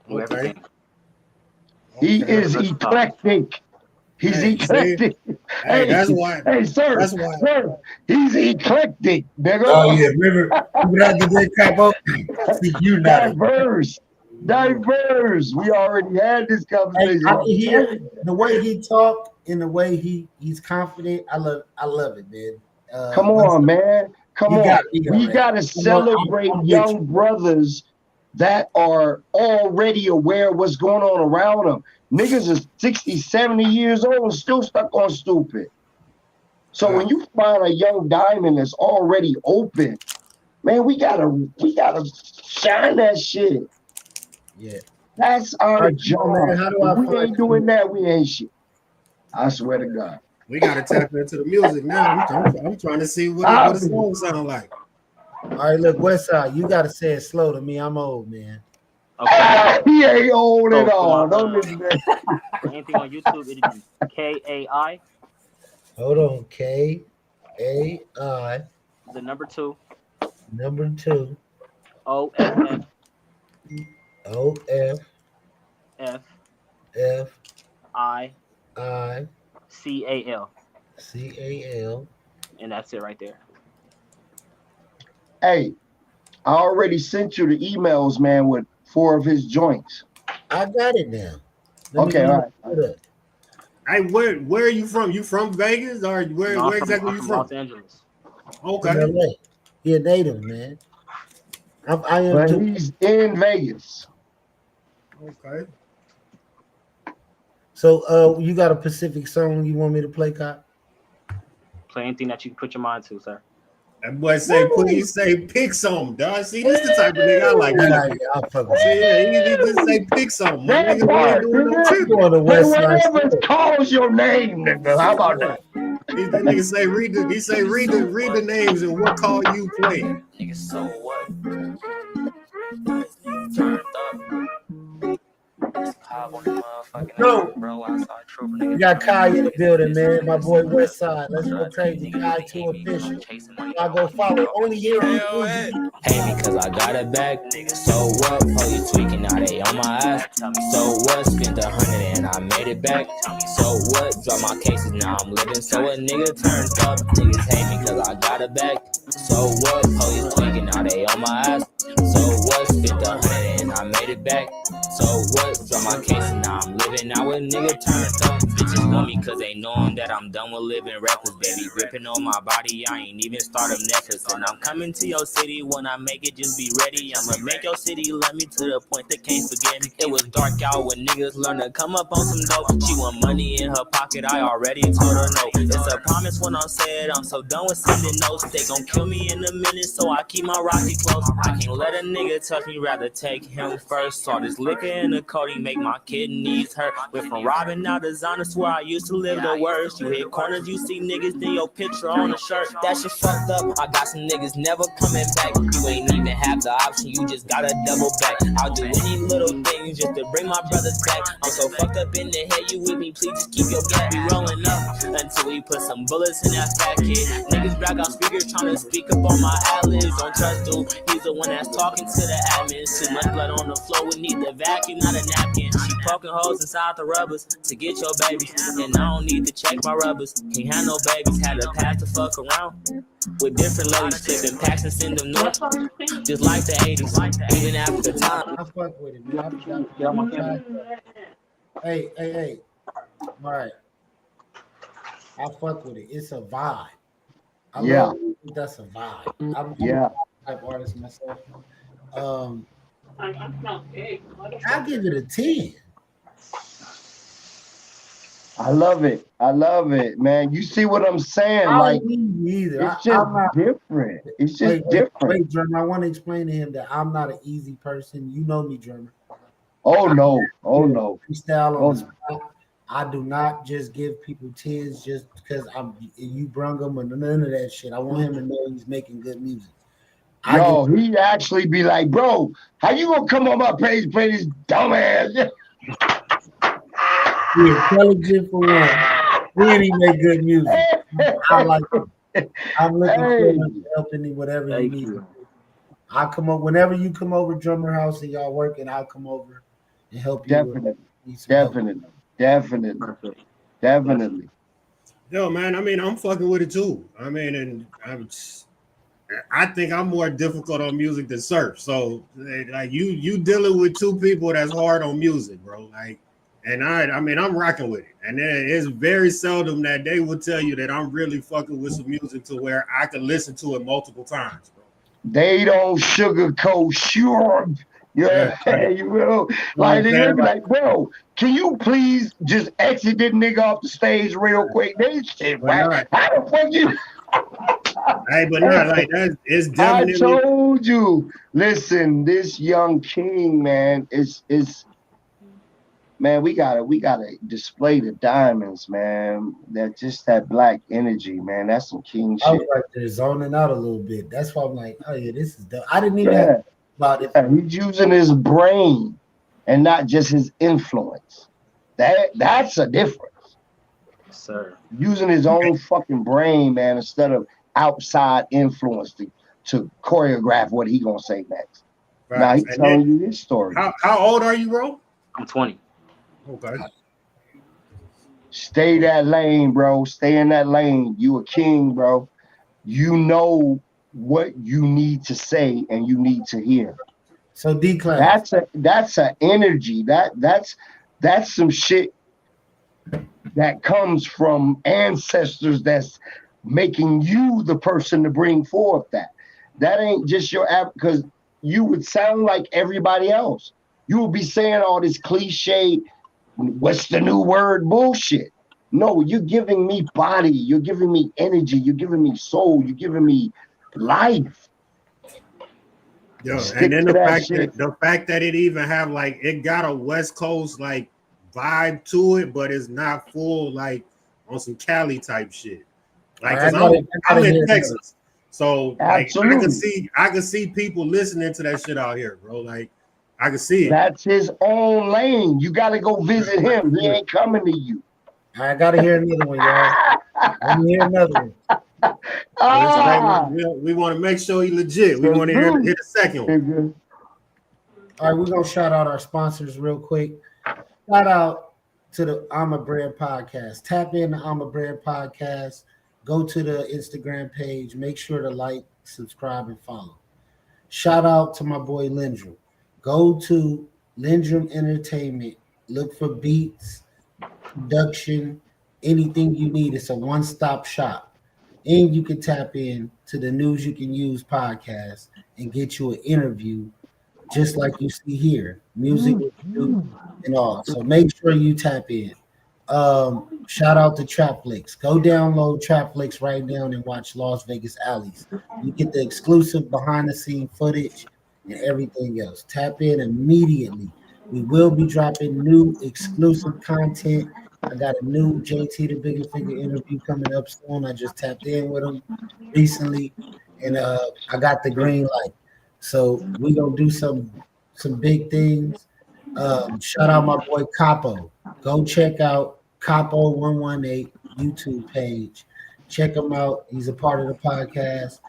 Do Okay, everything. He okay. Very is versatile. eclectic. He's Hey, see, eclectic. hey, Hey, that's why. hey, sir, That's why. sir. He's eclectic, Oh nigga. yeah, remember that the day capo? See, you not a. Diverse. Diverse. We already had this Hey, I conversation. can hear the way he talk and the way he's confident. I love it, man. Come What's on, up? man. Come You on. got me We already. got to celebrate I'm with young you, bro. brothers that are already aware of what's going on around them. Niggas is 60, 70 years old and still stuck on stupid. So when you find a young diamond that's already open, man, we gotta shine that shit. Yeah. That's All our right, come on, man. job. How do If I we find ain't you? doing that, we ain't shit. I swear to God. We got to tap into the music now. I'm trying to see what a Obviously. song sound like. All right, look, Westside, you gotta say it slow to me. I'm old, man. Okay. He ain't old at So for my all. Don't listen to that. for anything on YouTube, it'd be KAI, Hold on. KAI the number two, number 2 OFF OFFI FICAL. CAL. And that's it right there. Hey, I already sent you the emails, man, with 4 of his joints. I got it now. Let Okay, me all right. put it up. Hey, where are you from? You from Vegas or where exactly I'm you from from? Los Angeles. Okay. In LA. He a native, man. I am But too. he's in Vegas. Okay. So you got a Pacific song you want me to play, Cop? Play anything that you can put your mind to, sir. That boy say, please say pick some, dog. See, this the type of nigga I like. Yeah, I'll fuck with See, you. yeah, he just say pick some. My That nigga, we ain't part, doing no nigga. tripping. On the Say West Side whatever Story. calls your name, nigga. How about that? That nigga say read the names and what call you play. Nigga, so what? Turned up. Cobb on the motherfucking No. ass, bro. Outside trooper, We nigga. got Kai in the building, man. My boy West Side. Let's go crazy. Kai 2 official. I go follow. Only here on Uzi. Hate me cause I got it back. So what? Police tweaking, now they on my ass. So what? Spent 100 and I made it back. So what? Drop my cases, now I'm living. So a nigga turned up. Niggas hate me cause I got it back. So what? Police tweaking, now they on my ass. So what? Spent 100 and I made it back. So what? Drop my cases, now I'm living. Now a nigga turned up. Bitches want me cause they knowin' that I'm done with living reckless, baby. Gripping on my body, I ain't even start a necklace. And I'm coming to your city when I make it, just be ready. I'ma make your city love me to the point they can't forget me. It was dark out when niggas learn to come up on some dope. She want money in her pocket, I already told her no. It's a promise when I'm said, I'm so done with sending notes. They gon' kill me in a minute, so I keep my rocket close. I can't let a nigga touch me, rather take him first. Saw this liquor in the codeine make my kidneys hurt. Went from robbing now designers where I used to live the worst. You hit corners, you see niggas, then your picture on a shirt. That shit fucked up. I got some niggas never coming back. You ain't even have the option, you just gotta double back. I'll do any little things just to bring my brothers back. I'm so fucked up in the head, you with me, please just keep your gap. Be rolling up until we put some bullets in that fat kid. Niggas back on speakers trying to speak up on my ad-libs. Don't trust dude, he's the one that's talking to the admins. Too much blood on the floor, we need the vacuum, not a napkin. She poking holes inside the rubbers to get your babies. And I don't need to check my rubbers, can't have no babies. Had a pass to fuck around with different ladies, flipping packs and send them north. Just like the 80s, even after the time. I fuck with it, man. I forgot. Hey. All right. I fuck with it. It's a vibe. I love it. That's a vibe. I'm a type artist myself. I'll give it a 10. I love it, man. You see what I'm saying? I Like, don't need either. it's just different. It's just different. Wait, Drummer, I want to explain to him that I'm not an easy person. You know me, Drummer. Oh no. Freestyle on the spot. I do not just give people 10s just because you brung him or none of that shit. I want him to know he's making good music. Yo, he actually be like, bro, how you gonna come on my page and play this dumbass? He's intelligent for one. Then he make good music. I like it. I'm looking forward to helping him whatever he needs. I'll come over whenever you come over Drummer House and y'all working. I'll come over and help you. Definitely. Yo, man, I mean, I'm fucking with it too. I mean, and I think I'm more difficult on music than Surf. So, like, you dealing with two people that's hard on music, bro. Like, and I mean, I'm rocking with it. And it's very seldom that they will tell you that I'm really fucking with some music to where I can listen to it multiple times, bro. They don't sugarcoat sure. Yeah, you will. Like, they be like, bro, can you please just exit this nigga off the stage real quick? They shit, right? How the fuck you? Hey, but not like that. It's definitely. I told you. Listen, this young king, man, is man. We gotta display the diamonds, man. That black energy, man. That's some king shit. I was like, they're zoning out a little bit. That's why I'm like, oh yeah, this is dope. I didn't even have about it. He's using his brain and not just his influence. That's a difference. Sir. Using his own fucking brain, man, instead of outside influence to choreograph what he gonna say next. Right. Now he's telling you his story. How old are you, bro? I'm 20. Okay. Stay that lane, bro. Stay in that lane. You a king, bro. You know what you need to say and you need to hear. So D-Class. That's a energy. That's some shit that comes from ancestors that's making you the person to bring forth that. That ain't just your app because you would sound like everybody else. You will be saying all this cliche, what's the new word bullshit. No, you're giving me body, you're giving me energy, you're giving me soul, you're giving me life. Yo, Stick and then to that shit. the fact that it even have like it got a West Coast like vibe to it, but it's not full like on some Cali type shit. Like, cause I'm in Texas, so like Absolutely. I can see people listening to that shit out here, bro. Like I can see it. That's his own lane. You got to go visit him. He ain't coming to you. I gotta hear another one, y'all. Let me hear another one. We want to make sure he legit. We want to hear the second one. All right, we're gonna shout out our sponsors real quick. Shout out to the I'm a Brand Podcast. Tap in the I'm a Brand Podcast. Go to the Instagram page. Make sure to like, subscribe, and follow. Shout out to my boy Lyndrum. Go to Lyndrum Entertainment. Look for beats, production, anything you need. It's a one-stop shop. And you can tap in to the News You Can Use podcast and get you an interview just like you see here. Music and all. So make sure you tap in. Shout out to Trapflix. Go download Trapflix right now and watch Las Vegas Alleys. You get the exclusive behind the scene footage and everything else. Tap in immediately. We will be dropping new exclusive content. I got a new JT the Bigger Figure interview coming up soon. I just tapped in with him recently, and I got the green light. So we gonna do some big things. Shout out my boy Capo. Go check out Capo 118 YouTube page. Check him out. He's a part of the podcast,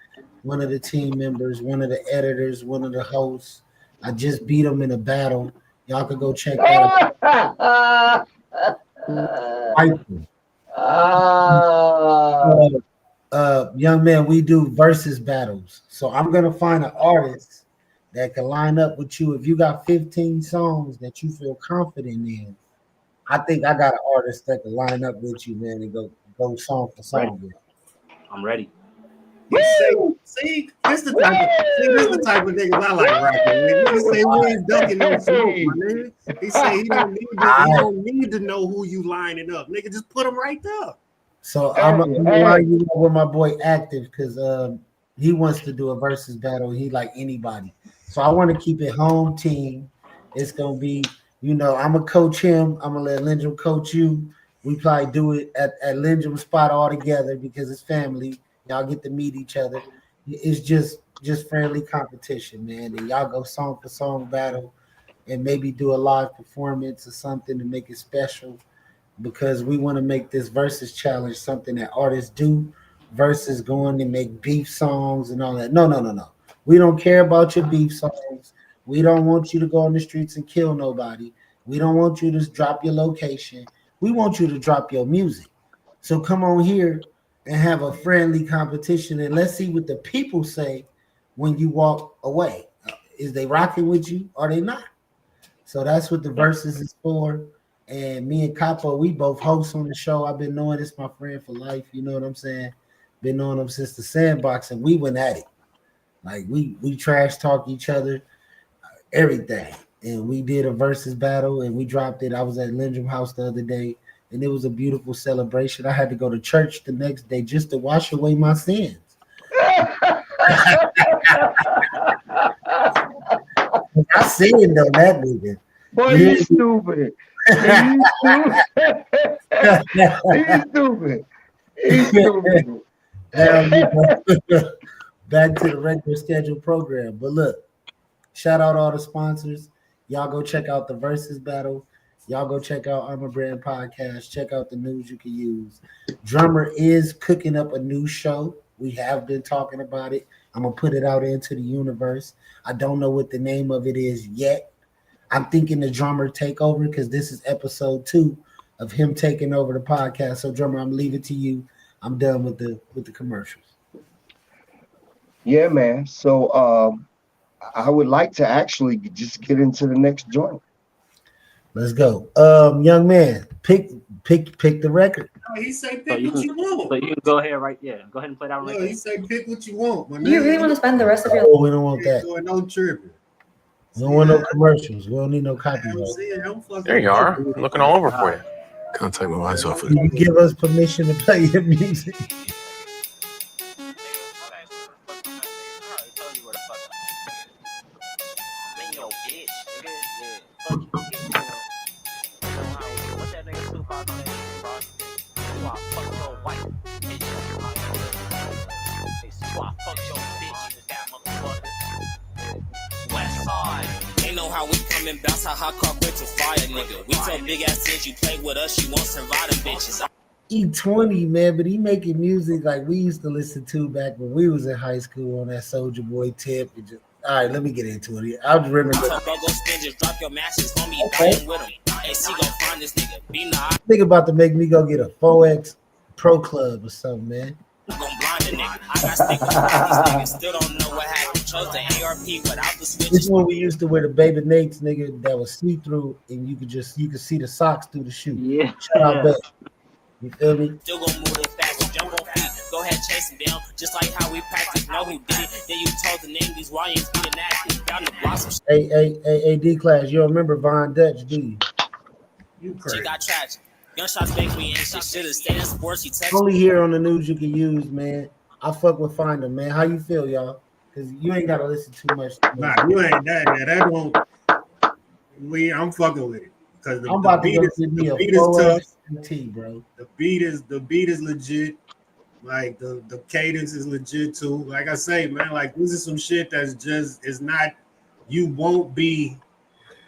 one of the team members, one of the editors, one of the hosts. I just beat him in a battle. Y'all can go check that out. Young man, we do versus battles. So I'm gonna find an artist that can line up with you. If you got 15 songs that you feel confident in, I think I got an artist that can line up with you, man, and go song for song. With. I'm ready. See, this is the type of niggas I like rocking with. Niggas say we ain't ducking no smoke, my nigga. He say he don't need to know who you lining up. Nigga, just put him right there. So I'm gonna line you up with my boy Active because he wants to do a versus battle. He like anybody. So I want to keep it home team. It's gonna be, I'm gonna coach him. I'm gonna let Lyndrum coach you. We probably do it at Lyndrum's spot all together because it's family. Y'all get to meet each other. It's just friendly competition, man. And y'all go song for song battle and maybe do a live performance or something to make it special because we want to make this versus challenge something that artists do versus going and make beef songs and all that. No. We don't care about your beef songs. We don't want you to go on the streets and kill nobody. We don't want you to drop your location. We want you to drop your music. So come on here and have a friendly competition, and let's see what the people say when you walk away. Is they rocking with you or they not? So that's what the verses is for. And me and Capo, we both hosts on the show. I've been knowing this my friend for life. You know what I'm saying? Been knowing him since the Sandbox, and we went at it. Like we trash talk each other, everything. And we did a versus battle, and we dropped it. I was at Lyndrum House the other day. And it was a beautiful celebration. I had to go to church the next day just to wash away my sins. I sinned on that nigga. Boy, he's stupid. He's stupid. Back to the regular scheduled program. But look, shout out all the sponsors. Y'all go check out the versus battle. Y'all go check out I'm a Brand Podcast. Check out the News You Can Use. Drummer is cooking up a new show. We have been talking about it. I'm going to put it out into the universe. I don't know what the name of it is yet. I'm thinking the Drummer Takeover because this is episode 2. of him taking over the podcast. So, drummer, I'm leaving it to you. I'm done with the commercials. Yeah, man. So I would like to actually just get into the next joint. Let's go. Young man, pick the record. No, he say pick So you what can, you want. so you can go ahead, right? Yeah, go ahead and play that one right No, there. he say pick what you want. Do you really want to spend the rest of your Oh, we don't want that. Doing no tripping. We don't want no commercials. We don't need no I'm copyright. saying, I'm fucking There you are. I'm looking all over for you. Can't take my eyes off it. You give us permission to play your music. Ain't know how we come and bounce how hot car quit to fire, nigga. We tell big ass kids you play with us, you won't survive them bitches. E20, man, but he making music like we used to listen to back when we was in high school on that Soldier Boy tip. And just, all right, let me get into it. I just remember. Just drop your matches, homie, you dying with him. AC gon' find this nigga. Be not. Think about to make me go get a 4X Pro Club or something, man. Gon' blind the nigga. I got stick with these niggas. Still don't know what happened. Chose the ARP without the This switches. is when we used to wear the Baby Nates, nigga, that was see through, and you could see the socks through the shoe. Yeah. Shout out back. You feel me? Still gon' move it fast, jump on feet. Go ahead, chase him down. Just like how we practice. Know who did it. Then you told the name these YNs be inactive. Down the blossom. Hey, D class, you don't remember Von Dutch, do you? You crazy. She got traction. Gunshots make me anxious. Should've stayed in sports. You text. Only here on the news you can use, man. I fuck with Find 'em, man. How you feel, y'all? Because you ain't gotta listen too much. Nah, you ain't that won't. I'm fucking with it because I'm about to go get me a the beat is tough. 4X, bro. The beat is legit. Like the cadence is legit too. Like I say, man, like this is some shit that's just is not. You won't be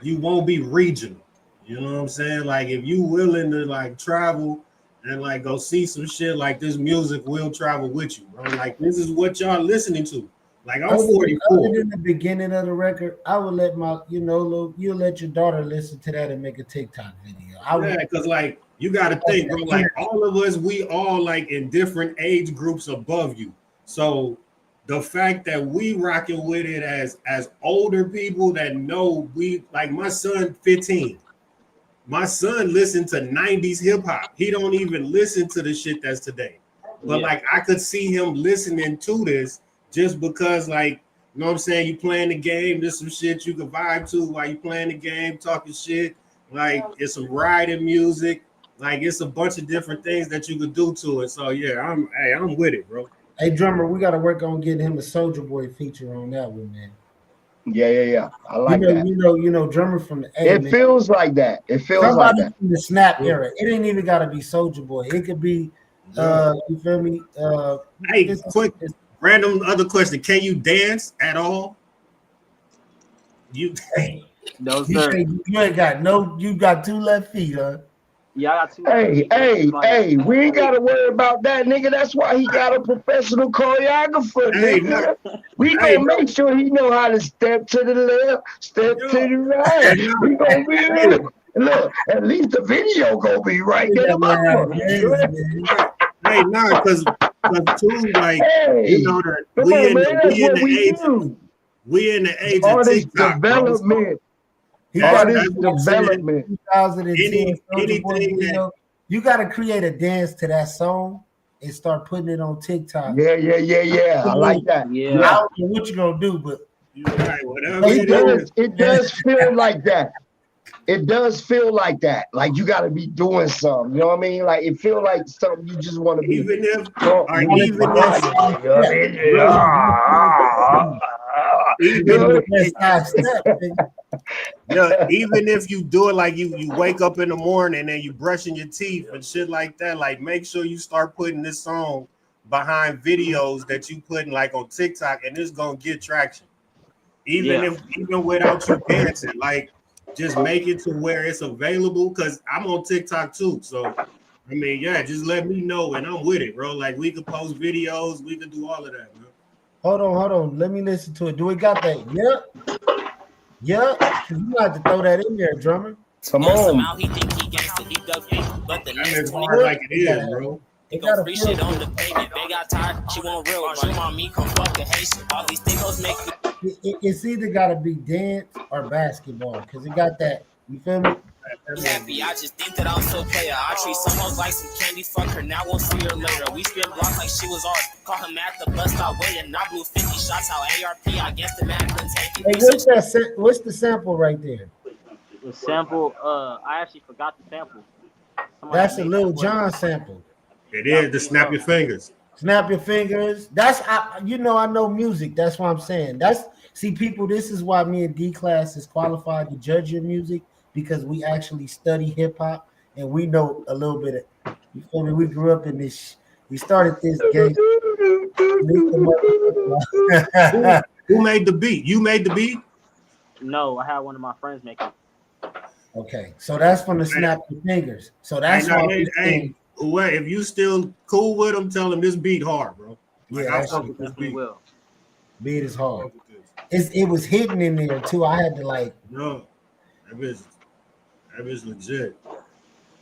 regional. You know what I'm saying? Like if you willing to like travel and like go see some shit, like this music will travel with you, bro. Like this is what y'all listening to. Like I'm 44. Other than the beginning of the record, I would let you'll let your daughter listen to that and make a TikTok video. Yeah, because like you got to think, bro. Like all of us, we all like in different age groups above you. So the fact that we rocking with it as older people that know we like my son 15. My son listened to 90s hip hop. He don't even listen to the shit that's today. But like I could see him listening to this just because like, you know what I'm saying? You playing the game, there's some shit you can vibe to while you playing the game, talking shit. Like it's some riding music. Like it's a bunch of different things that you could do to it. So yeah, I'm with it, bro. Hey drummer, we gotta work on getting him a Soldier Boy feature on that one, man. Yeah. I like that. You know, drummer from the It man. feels like that. It feels Somebody like that. from the Snap era. It ain't even gotta be Soldier Boy. It could be you feel me? Hey, quick random other question. Can you dance at all? No, sir. You ain't got you got 2 left feet, huh? Yeah, I got 2. Hey, we ain't gotta worry about that, nigga. That's why he got a professional choreographer, nigga. We gonna make sure he know how to step to the left, step to the right. We gonna be able look, at least the video gonna be right there. Hey, nah, because too, like you know that we in the age of TikTok, development. Development. 2010, anything you got to create a dance to that song and start putting it on TikTok. Yeah. I like that. Yeah. I don't know what you're gonna do, but it does feel like that. It does feel like that. Like you got to be doing something. You know what I mean? Like it feel like something you just want to be. Even if you do it like you wake up in the morning and you brushing your teeth and shit like that, like make sure you start putting this song behind videos that you putting like on TikTok, and it's gonna get traction. Even without you dancing, like just make it to where it's available. Cause I'm on TikTok too, so I mean, yeah, just let me know and I'm with it, bro. Like we could post videos, we could do all of that, man. Hold on. Let me listen to it. Do we got that? Yeah. You have to throw that in there, drummer. Come Yeah, on. somehow he think he gangster, he duck feet, but the That next is 20 hard like it is, bro. he gon' free shit on the pavement. They got tired, she want real. Bonjour, mommy, come fuck a Haitian. All these things make me It's either got to be dance or basketball because it got that. You feel me? happy. I just think that I'm so player. I treat some hoes like some candy. Fuck her, now won't see her later. We spin blocks like she was ours. Call him at the bus stop waiting. I blew 50 shots out ARP. I guess the man couldn't take it. Hey, what's the sample right there? The sample, I actually forgot the sample. Somebody That's a made Lil that for Jon sample. It is to snap your fingers. Snap your fingers. I know music. That's what I'm saying. See, people, this is why me and D Class is qualified to judge your music because we actually study hip hop and we know a little bit of. You feel me? We grew up in this. We started this game. Who made the beat? You made the beat? No, I had one of my friends make it. Okay, so that's from the Snap Your Fingers. So that's why. If you still cool with them, tell them this beat hard, bro. Like, Yeah, I fuck with this beat. Beat is hard. It was hidden in there too. I had to like. No, that is legit.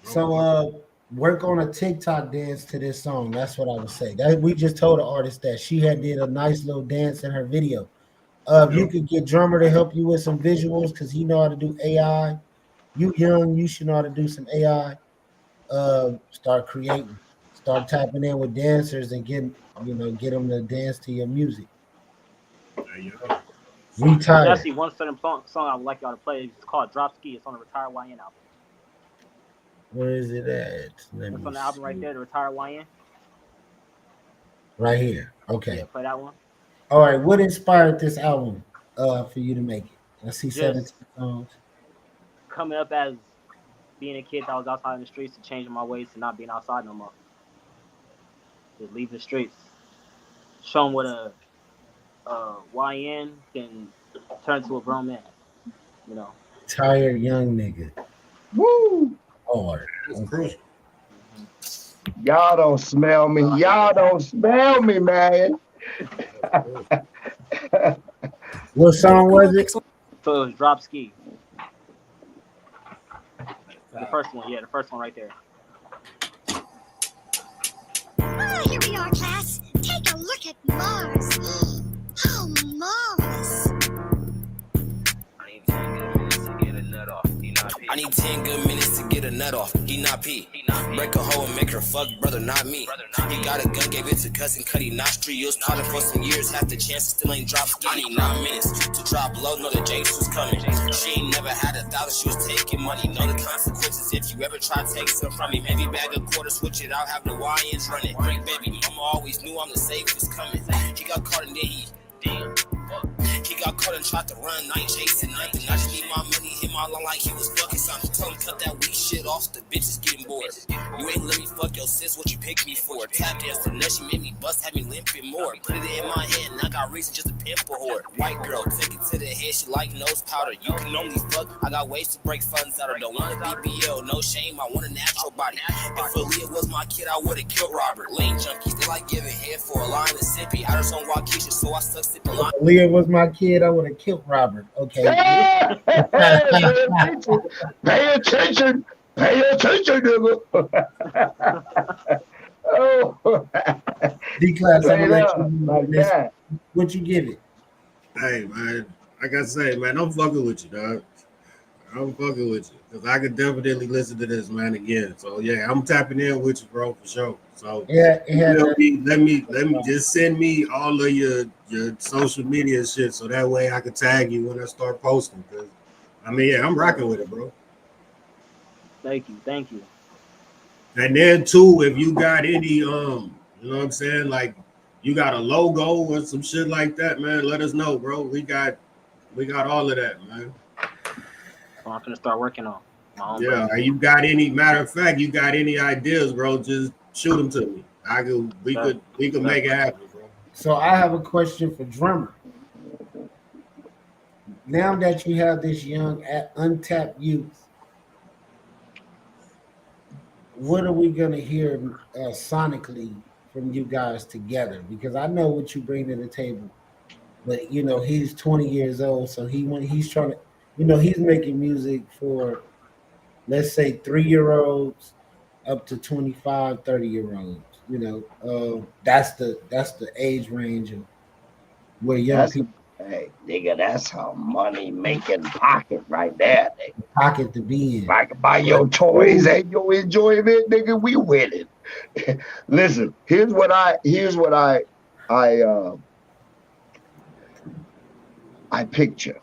So work on a TikTok dance to this song. That's what I would say. That we just told the artist that she had did a nice little dance in her video. If you could get Drummer to help you with some visuals because he know how to do AI. You young, you should know how to do some AI. Start creating, start tapping in with dancers and get them to dance to your music. There's actually one certain song I would like y'all to play. It's called Drop Ski. It's on the Retired YN album. Where is it at? It's on the album right there, the Retired YN. Right here. Okay. Yeah, play that one. All right. What inspired this album for you to make it? I see 17 songs. Coming up as being a kid that was outside in the streets to changing my ways to not being outside no more. Just leaving the streets. Show them what a YN can turn to a grown man. You know. Tired young nigga. Woo! Hard. That's crucial. Y'all don't smell me. Y'all don't smell me, man. What song was it? So it was Drop Ski. The first one, the first one right there. Ah, here we are, class. Take a look at Mars. How marvelous. I need 10 good minutes to get a nut off. He not pee. Break a hoe and make her fuck, brother, not me. He got a gun, gave it to cousin Cuddy, not street. You was plotting for some years, half the chances still ain't dropped. I need 9 minutes to drop low, know that James was coming. She ain't never had 1,000, she was taking money. Know the consequences if you ever try to take some from me. Maybe bag a quarter, switch it out, have the YNs running. Great baby, mama always knew I'm the safest coming. He got caught and then he got caught and tried to run. I ain't chasing nothing. I just need my money, hit my line like he was fucking something. Tell him cut that weak shit off. The bitch is getting bored. You ain't let me fuck your sis. What you pick me for? Tap dance the nuts. She made me bust, had me limping more. Put it in my head and I got reason just to pimp a whore. White girl, take it to the head. She like nose powder. You can only fuck. I got ways to break funds out of. Don't want a BBL, no shame. I want a natural body. If Aaliyah was my kid, I would've killed Robert. Lane junkies, they like giving head for a line of sippy. I just on Waukesha, so I stuck sipping line. Aaliyah was my kid, I would have killed Robert. Okay. Pay attention. Pay attention, nigga. Oh. D-Class, I'm gonna let you like this. What you give it? Hey, man. Like I say, man, I'm fucking with you, dog. I'm fucking with you. Because I could definitely listen to this, man, again. So, yeah, I'm tapping in with you, bro, for sure. So, let me just send me all of your social media shit so that way I can tag you when I start posting. Because, I mean, yeah, I'm rocking with it, bro. Thank you. And then, too, if you got any, you know what I'm saying, like, you got a logo or some shit like that, man, let us know, bro. We got all of that, man. So I'm gonna start working on my own. Yeah, you got any? Matter of fact, you got any ideas, bro? Just shoot them to me. We could make it happen, bro. So I have a question for Drummer. Now that you have this young, untapped youth, what are we gonna hear sonically from you guys together? Because I know what you bring to the table, but he's 20 years old, so he's trying to. He's making music for let's say 3-year-olds up to 25, 30-year-olds. That's the age range of where young That's a people hey, nigga, that's a money making pocket right there, nigga. pocket to be in. I can buy But your toys and your enjoyment, nigga. We winning. Listen, here's what I picture.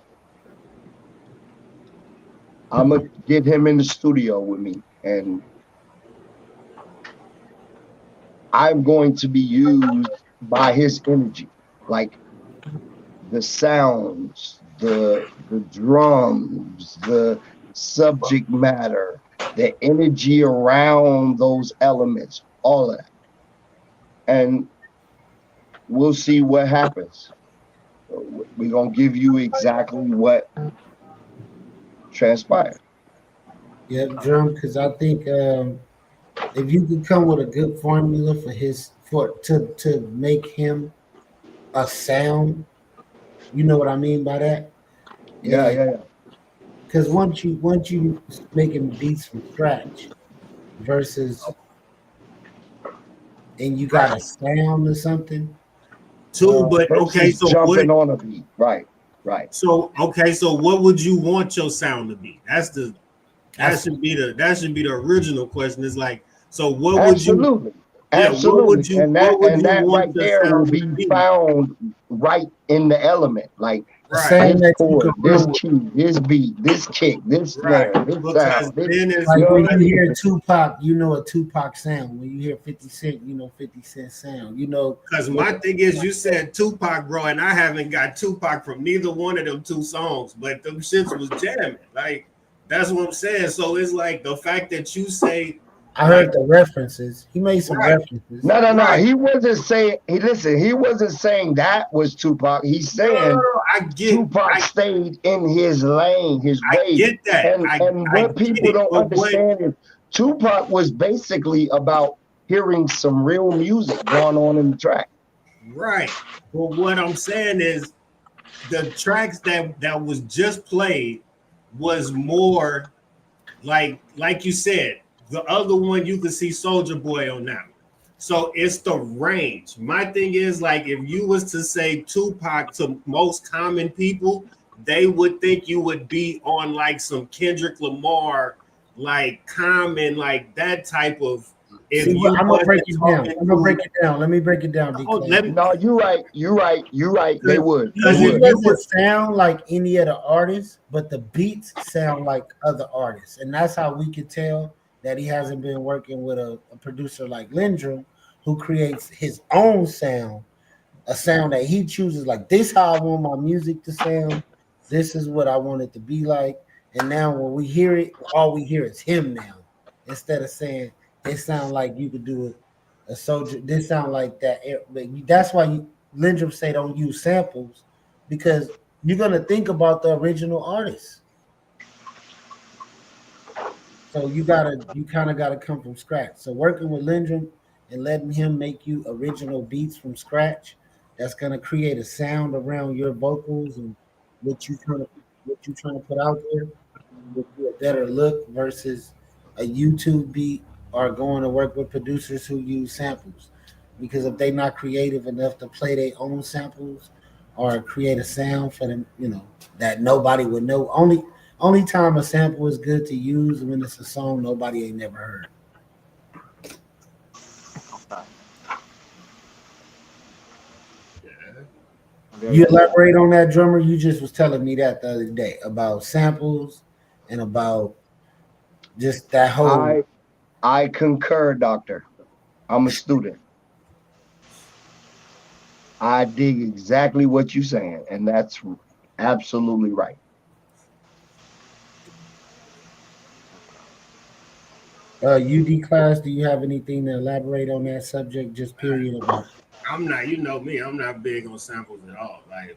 I'm gonna get him in the studio with me, and I'm going to be used by his energy, like the sounds, the drums, the subject matter, the energy around those elements, all of that, and we'll see what happens. We're gonna give you exactly what transpired. yeah, drum, because I think if you could come with a good formula for his for to make him a sound, you know what I mean by that? Yeah, And yeah, yeah. because once you making beats from scratch versus and you got a sound or something, Too, but okay, Versus so what? jumping on a beat. Right, right. So okay, so what would you want your sound to be? that's That should be the original question. Is like, so what would you? Absolutely. Yeah, Absolutely. And that what would and you that want right your there will sound to be be? found right in the element. Like a Right, this sound that you chord, can this run with. key, this beat, this kick, this right. snare, this Because sound, this, then it's you Like know when what I you mean? hear Tupac, you know a Tupac sound. When you hear 50 Cent, you know 50 Cent sound. You know because what my thing is, you said Tupac, bro, and I haven't got Tupac from neither one of them two songs, but them shits was jamming. Like that's what I'm saying. So it's like the fact that you say, I like, heard the references. He made some right, references. No, no, no. right. He wasn't saying he wasn't saying that was Tupac. He's saying No, Tupac stayed in his lane, his I way. get that. And I what get people it. don't But what understand is Tupac was basically about hearing some real music going on in the track. right. But what I'm saying is the tracks that was just played was more like you said, the other one you could see Soldier Boy on that. So it's the range. My thing is like if you was to say Tupac to most common people, they would think you would be on like some Kendrick Lamar, like Common, like that type of. If See what you I'm gonna break wasn't it down. talking I'm gonna break to, it down. Let me break it down, oh, D-Clay. let me, No, you're right. You're right. You're right. They would. They because He if would. you doesn't was sound like any other artist, but the beats sound like other artists, and that's how we could tell that he hasn't been working with a producer like Lyndrum, who creates his own sound, a sound that he chooses. Like this, how I want my music to sound. This is what I want it to be like. And now when we hear it, all we hear is him now. Instead of saying it sound like you could do a soldier. This sound like that. But that's why Lyndrum say don't use samples because you're gonna think about the original artist. So you kind of gotta come from scratch. So working with Lyndrum and letting him make you original beats from scratch, that's gonna create a sound around your vocals and what you trying to what you trying to put out there would be a better look versus a YouTube beat or going to work with producers who use samples. Because if they're not creative enough to play their own samples or create a sound for them, that nobody would know. Only time a sample is good to use when it's a song nobody ain't never heard. You elaborate on that, drummer. You just was telling me that the other day about samples and about just that whole. I concur, doctor. I'm a student. I dig exactly what you're saying, and that's absolutely right. UD class, do you have anything to elaborate on that subject? Just period about. I'm not, you know me, I'm not big on samples at all. Like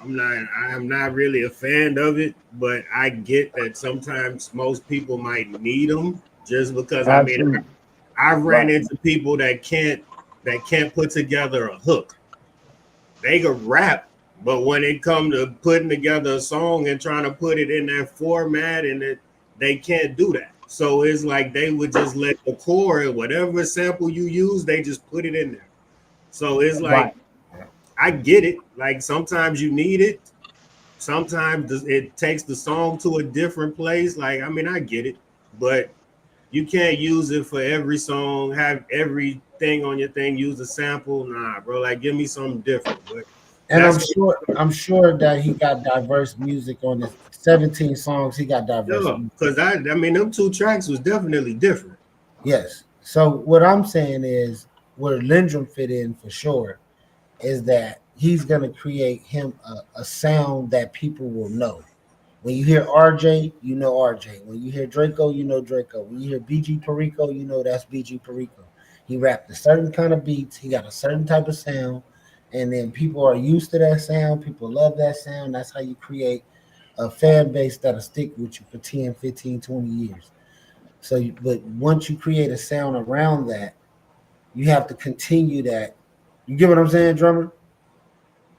I am not really a fan of it, but I get that sometimes most people might need them just because I mean Absolutely. I ran Right. into people that can't put together a hook. They could rap, but when it come to putting together a song and trying to put it in that format and they can't do that. So it's like they would just let the core, whatever sample you use, they just put it in there. So it's like, I get it. Like sometimes you need it. Sometimes it takes the song to a different place. Like, I mean, I get it, but you can't use it for every song, have everything on your thing, use a sample. Nah, bro, like give me something different. But And I'm sure that he got diverse music on his 17 songs. He got diverse music. Because I mean, them 2 tracks was definitely different. Yes. So what I'm saying is where Lyndrum fit in for sure is that he's gonna create him a sound that people will know. When you hear RJ, you know RJ. When you hear Draco, you know Draco. When you hear BG Perico, you know that's BG Perico. He rapped a certain kind of beats. He got a certain type of sound. And then people are used to that sound. People love that sound. That's how you create a fan base that'll stick with you for 10, 15, 20 years. So, but once you create a sound around that, you have to continue that. You get what I'm saying, drummer?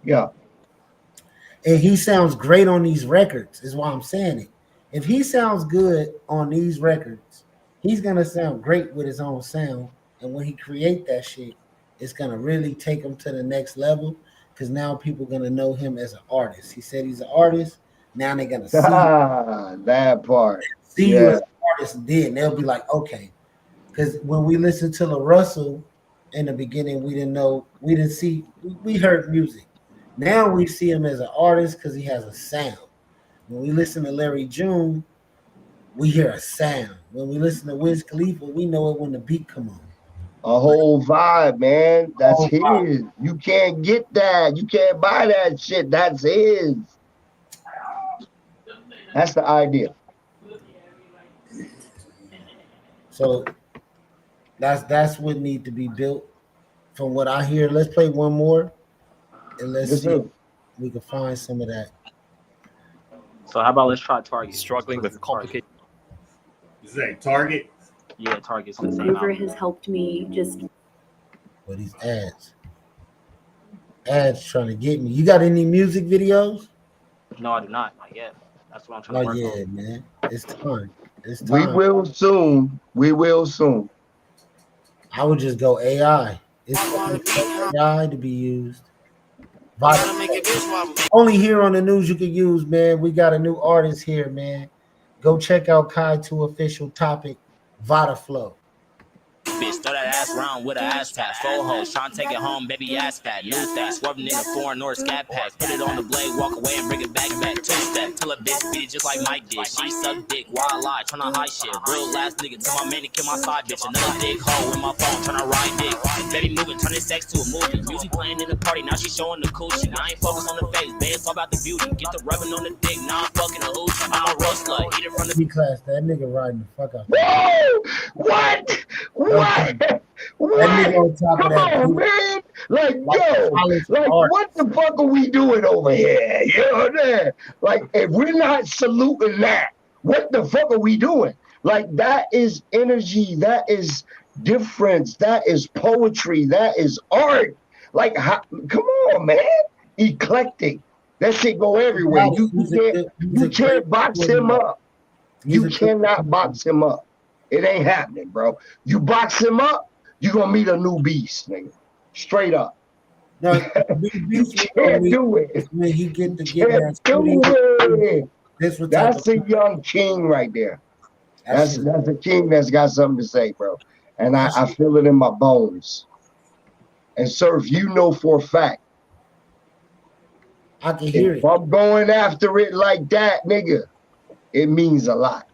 Yeah. And he sounds great on these records, is why I'm saying it. If he sounds good on these records, he's gonna sound great with his own sound. And when he create that shit, it's gonna really take him to the next level because now people gonna know him as an artist. He said he's an artist. Now they're gonna see that part. you as an artist. Then they'll be like, okay, because when we listened to La Russell in the beginning, we didn't see, we heard music. Now we see him as an artist because he has a sound. When we listen to Larry June, we hear a sound. When we listen to Wiz Khalifa, we know it when the beat come on. A whole vibe, man. That's his. You can't get that. You can't buy that shit. That's his. That's the idea. So that's what need to be built. From what I hear, let's play one more, and let's see if we can find some of that. So how about let's try Target? Struggling with complicated. Is that Target? Yeah, Target's the same. Uber has helped me just. But these ads trying to get me. You got any music videos? No, I do not. Not yet. That's what I'm trying to work on. Man. It's time. It's time. We will soon. We will soon. I would just go AI. It's AI to be used. Only here on the news you can use, man. We got a new artist here, man. Go check out Kai2 official topic, Vada Flow. Bitch, throw that ass round with an ass tap. 4 hoes, tryna take it home, baby ass fat. New that, swerving in a foreign or scat pack. Put it on the blade, walk away and bring it back. Two-step, tell a bitch beat it just like Mike did. She suck dick, wild lie, tryna hide shit. Real last nigga, tell my man to kill my side bitch. Another dick hoe in my phone, tryna ride dick. Baby moving, turning sex to a movie. Music playing in the party, now she showing the coochie. I ain't focused on the face, babe, it's all about the beauty. Get the rubbing on the dick, now I'm fucking a hooch. I'm a roast slut, eat it from the class. That nigga riding the fuck out. Whoa! What? What? That nigga on top Come of that. on, man. Like yo, like what the fuck are we doing over here? You know what I'm saying? Like, if we're not saluting that, what the fuck are we doing? Like, that is energy, that is difference, that is poetry, that is art. Like, come on, man. Eclectic. That shit go everywhere. You can't box him up. You cannot box him up. It ain't happening, bro. You box him up, you gonna meet a new beast, nigga. Straight up. No, you can't do it. When he get to get that studio, that's a young king right there. That's a king that's got something to say, bro. And I feel it in my bones. And sir, if you know for a fact, I can hear it. If I'm going after it like that, nigga, it means a lot.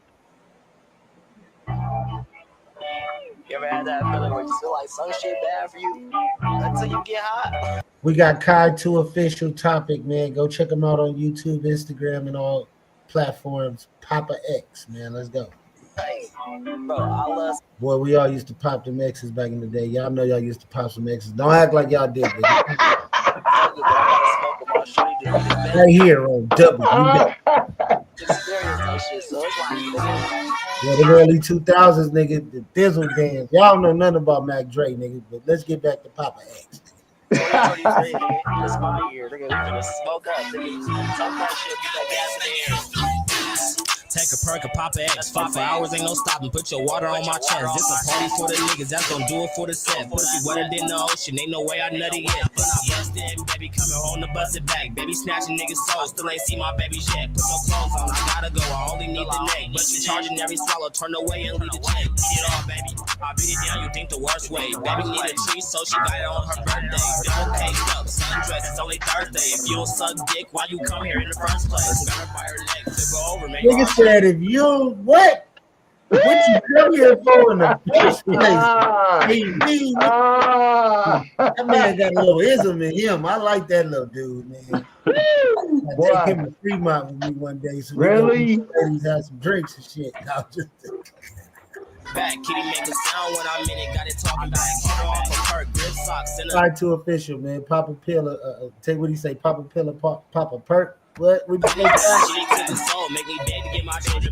You ever had that feeling where you feel like some shit bad for you until you get hot? We got Kai2 official topic, man. Go check him out on YouTube, Instagram, and all platforms. Papa X, man. Let's go. Bro, I love. Boy, we all used to pop them X's back in the day. Y'all know y'all used to pop some X's. Don't act like y'all did. Right here on W. Yeah, the early 2000s, nigga, the Thizzle dance. Y'all know nothing about Mac Dre, nigga, but let's get back to Papa X. 2023, nigga. This my year. Nigga, we finna smoke up. Nigga, talk that shit, get that gas in the air. Take a perk and pop a X. Fuck for hours, ain't no stopping. Put your water on my chest. This a party for the niggas that's gon' do it for the set. Pussy wetter than the ocean, ain't no way I nutty yet. When I bust in, baby, coming home to bust it back. Baby snatching niggas' souls, still ain't see my babies yet. Put your clothes on, I gotta go. I only need the neck. But you charging every swallow, turn away and leave the check. Eat it all, baby. I beat it down, you think the worst way. Baby need a treat, so she got it on her birthday. Double caked up, sundress, it's only Thursday. If you don't suck dick, why you come here in the first place? Got her by her neck, flip her over, make Nigga said, if you what? What you come here for in the first place? That man got a little ism in him. I like that little dude, man. I take him to Fremont with me one day. So Really? Ladies have some drinks and shit. No, just back, kitty make a sound when I'm in it. Got it talking back. Hit her off a perk, grip socks in Slide to official, man. Pop a pill. Take what he say. Pop a pill. Pop a perk. What? Would you say? She to the soul, make me beg to get my shit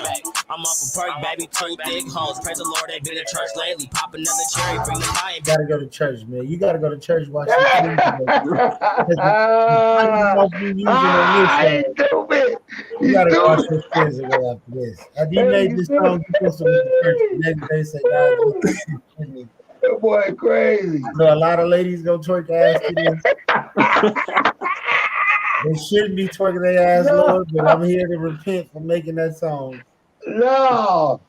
back. I'm off a perk, baby, two thick hoes. Praise the Lord, they been to church lately. Pop another cherry, bring the pie. You gotta go to church, man. You gotta go to church. Watch this. You gotta watch this physical after this. After you made this song, you supposed to go to church. The next day, say, God, that boy crazy. I know a lot of ladies go twerk ass to this. They shouldn't be twerking their ass, Lord, but I'm here to repent for making that song. No,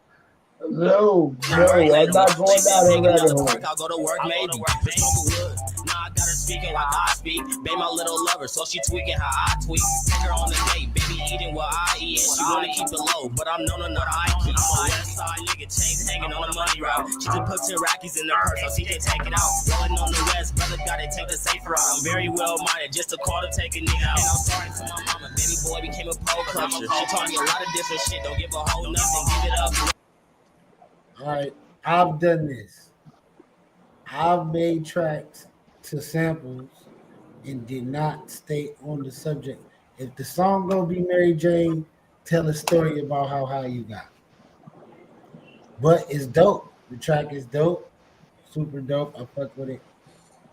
I'm not going down that rabbit hole. I'll go to work, maybe. Nah, I got her speaking like I speak. Babe, my little lover, so she tweaking how I tweak. Take her on a date, baby, eating what I eat. And she wanna keep it low, but I'm no, I keep. I'm a west side nigga, chains hanging on the money route. She just put 10 rackies in the purse, so she can take it out. Rolling on the west, brother gotta take the safer out. I'm very well minded, just a call to take a nigga out. And I'm sorry to my mama, baby boy became a pole clutcher. She taught me a lot of different shit, don't give a whole nothing, give it up. All right, I've done this. I've made tracks to samples and did not stay on the subject. If the song gonna be Mary Jane, tell a story about how high you got. But it's dope. The track is dope, super dope. I fuck with it.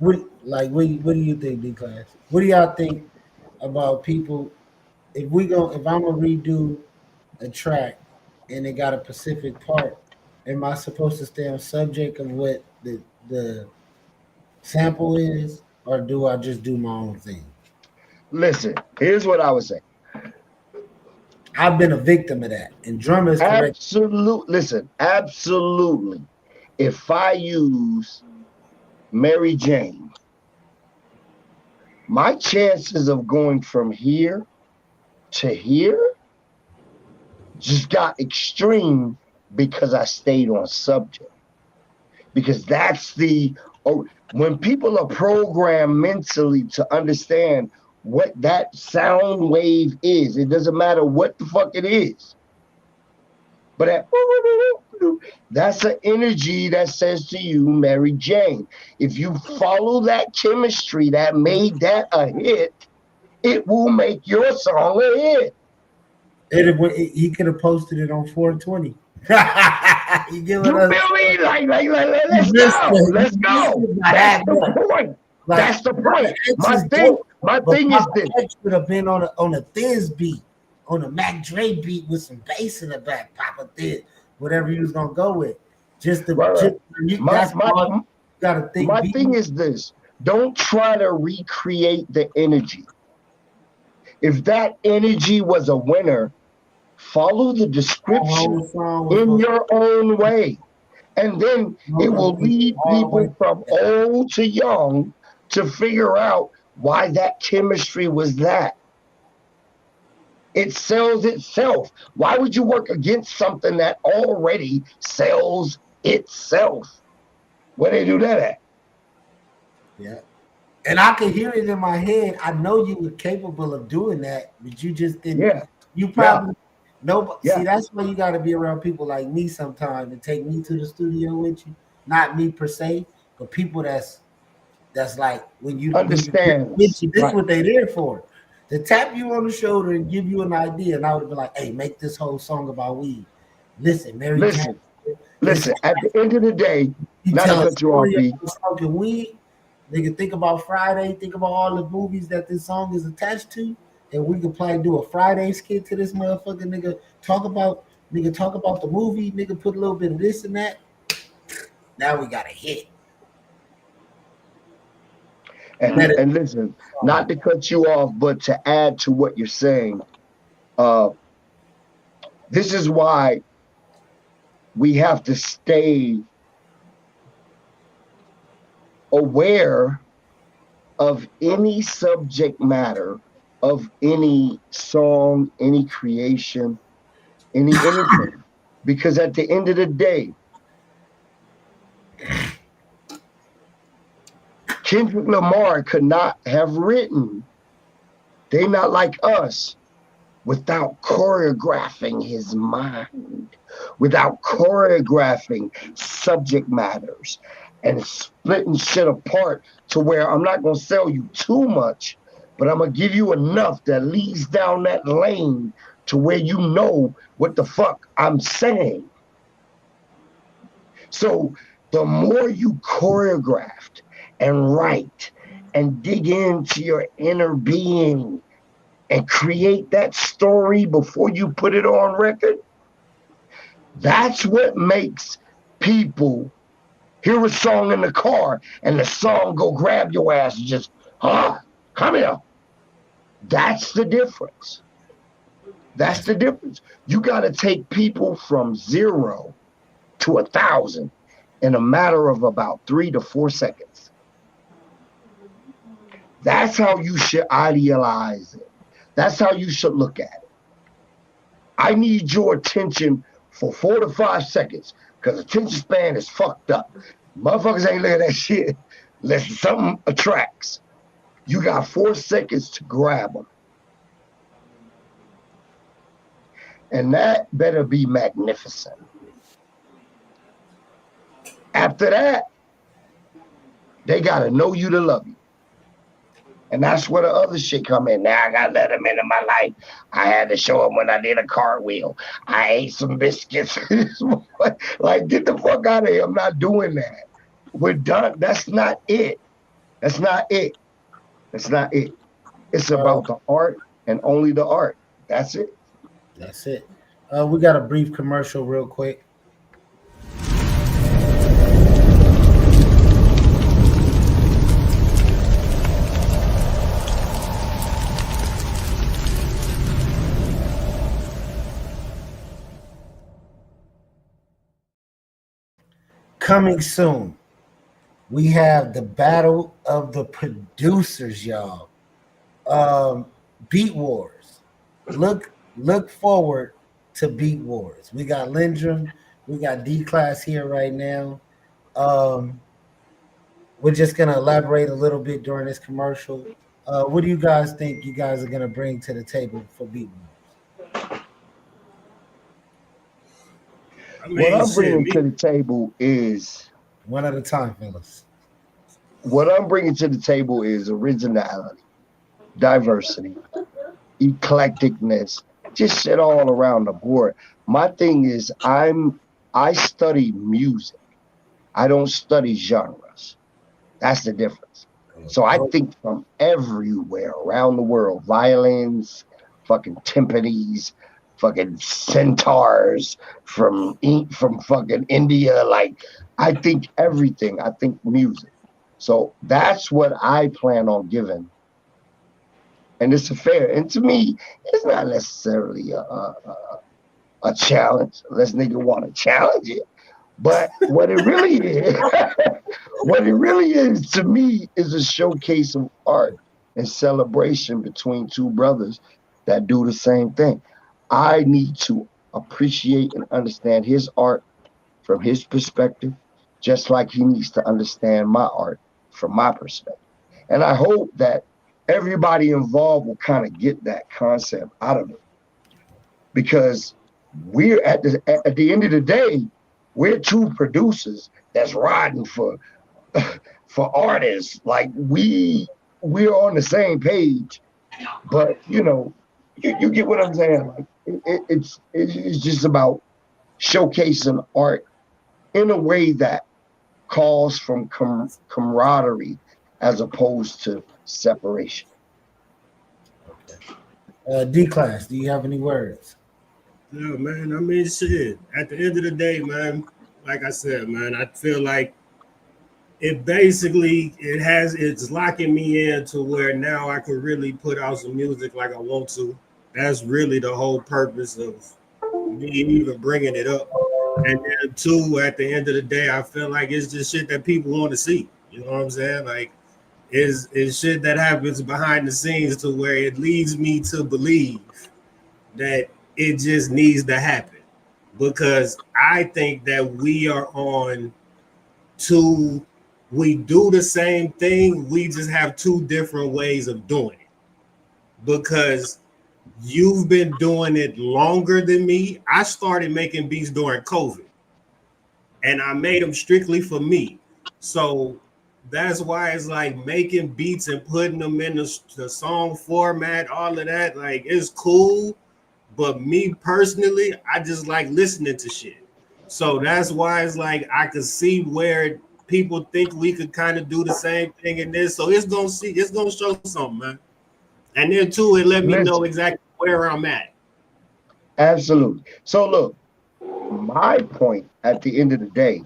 What do you think, D Class? What do y'all think about people? If I'm gonna redo a track and it got a specific part, am I supposed to stay on subject of what the sample is, or do I just do my own thing? Listen, here's what I would say. I've been a victim of that, and drum is correct. Absolutely. If I use Mary Jane, my chances of going from here to here just got extreme because I stayed on subject. Because that's when people are programmed mentally to understand what that sound wave is, it doesn't matter what the fuck it is. But that's an energy that says to you, Mary Jane, if you follow that chemistry that made that a hit, it will make your song a hit. He could have posted it on 420. You feel me? Like, let's go. That's the point. That's the point. My thing is this. It should have been on a Thiz beat, on a Mac Dre beat with some bass in the back, Papa Thiz, whatever he was gonna go with. My thing is this. Don't try to recreate the energy. If that energy was a winner, follow the description in your own way. And then it will lead people from old to young to figure out why that chemistry was that. It sells itself. Why would you work against something that already sells itself? Where they do that at? Yeah. And I can hear it in my head. I know you were capable of doing that, but you just didn't. Yeah. You probably See, that's why you got to be around people like me sometimes and take me to the studio with you. Not me per se, but people that's like when you understand. This is what they there for. To tap you on the shoulder and give you an idea. And I would have been like, hey, make this whole song about weed. Listen, Mary Jane. Listen, at the end of the day, not to cut you off, B. Smoking weed. Nigga, think about Friday. Think about all the movies that this song is attached to. and we could probably do a Friday skit to this motherfucker, nigga. Talk about the movie, nigga. Put a little bit of this and that. Now we got a hit. And listen, not to cut you off, but to add to what you're saying, this is why we have to stay aware of any subject matter of any song, any creation, anything. Because at the end of the day, Kendrick Lamar could not have written They Not Like Us without choreographing his mind, without choreographing subject matters and splitting shit apart to where I'm not going to sell you too much, but I'm going to give you enough that leads down that lane to where you know what the fuck I'm saying. So the more you choreographed and write and dig into your inner being and create that story before you put it on record, that's what makes people hear a song in the car and the song go grab your ass and just, come here. That's the difference. That's the difference. You got to take people from 0 to 1,000 in a matter of about 3 to 4 seconds. That's how you should idealize it. That's how you should look at it. I need your attention for 4 to 5 seconds because attention span is fucked up. Motherfuckers ain't looking at that shit unless something attracts. You got 4 seconds to grab them. And that better be magnificent. After that, they got to know you to love you. And that's where the other shit come in. Now I got to let them into my life. I had to show them when I did a cartwheel. I ate some biscuits. Like, get the fuck out of here. I'm not doing that. We're done. That's not it. That's not it. That's not it. It's about the art and only the art. That's it. That's it. We got a brief commercial real quick. Coming soon, we have the battle of the producers, y'all. Beat Wars. Look forward to Beat Wars. We got Lyndrum, we got D-Class here right now. We're just gonna elaborate a little bit during this commercial. What do you guys think you guys are gonna bring to the table for Beat Wars? What I'm bringing to the table is one at a time, fellas. What I'm bringing to the table is originality, diversity, eclecticness, just shit all around the board. My thing is I study music. I don't study genres. That's the difference. So I think from everywhere around the world, violins, fucking timpanis, fucking centaurs from fucking India. Like, I think everything. I think music. So that's what I plan on giving. And it's fair. And to me, it's not necessarily a challenge unless nigga want to challenge it. But what it really is, to me is a showcase of art and celebration between two brothers that do the same thing. I need to appreciate and understand his art from his perspective, just like he needs to understand my art from my perspective. And I hope that everybody involved will kind of get that concept out of it. Because we're at the end of the day, we're two producers that's riding for artists. Like, we're on the same page, but you get what I'm saying. Like, it's just about showcasing art in a way that calls from camaraderie as opposed to separation. D-Class, do you have any words? Yeah, man. I mean, shit. At the end of the day, man, like I said, man, I feel like it's locking me in to where now I can really put out some music like I want to. That's really the whole purpose of me even bringing it up. And then two, at the end of the day, I feel like it's just shit that people want to see. You know what I'm saying? Like is shit that happens behind the scenes to where it leads me to believe that it just needs to happen. Because I think that we are on two, we do the same thing, we just have two different ways of doing it. Because you've been doing it longer than me. I started making beats during COVID and I made them strictly for me. So that's why it's like making beats and putting them in the song format, all of that, like it's cool. But me personally, I just like listening to shit. So that's why it's like I could see where people think we could kind of do the same thing in this. So it's gonna show something, man. And then too, it let me know Listen, exactly where I'm at. absolutely. So look, my point at the end of the day,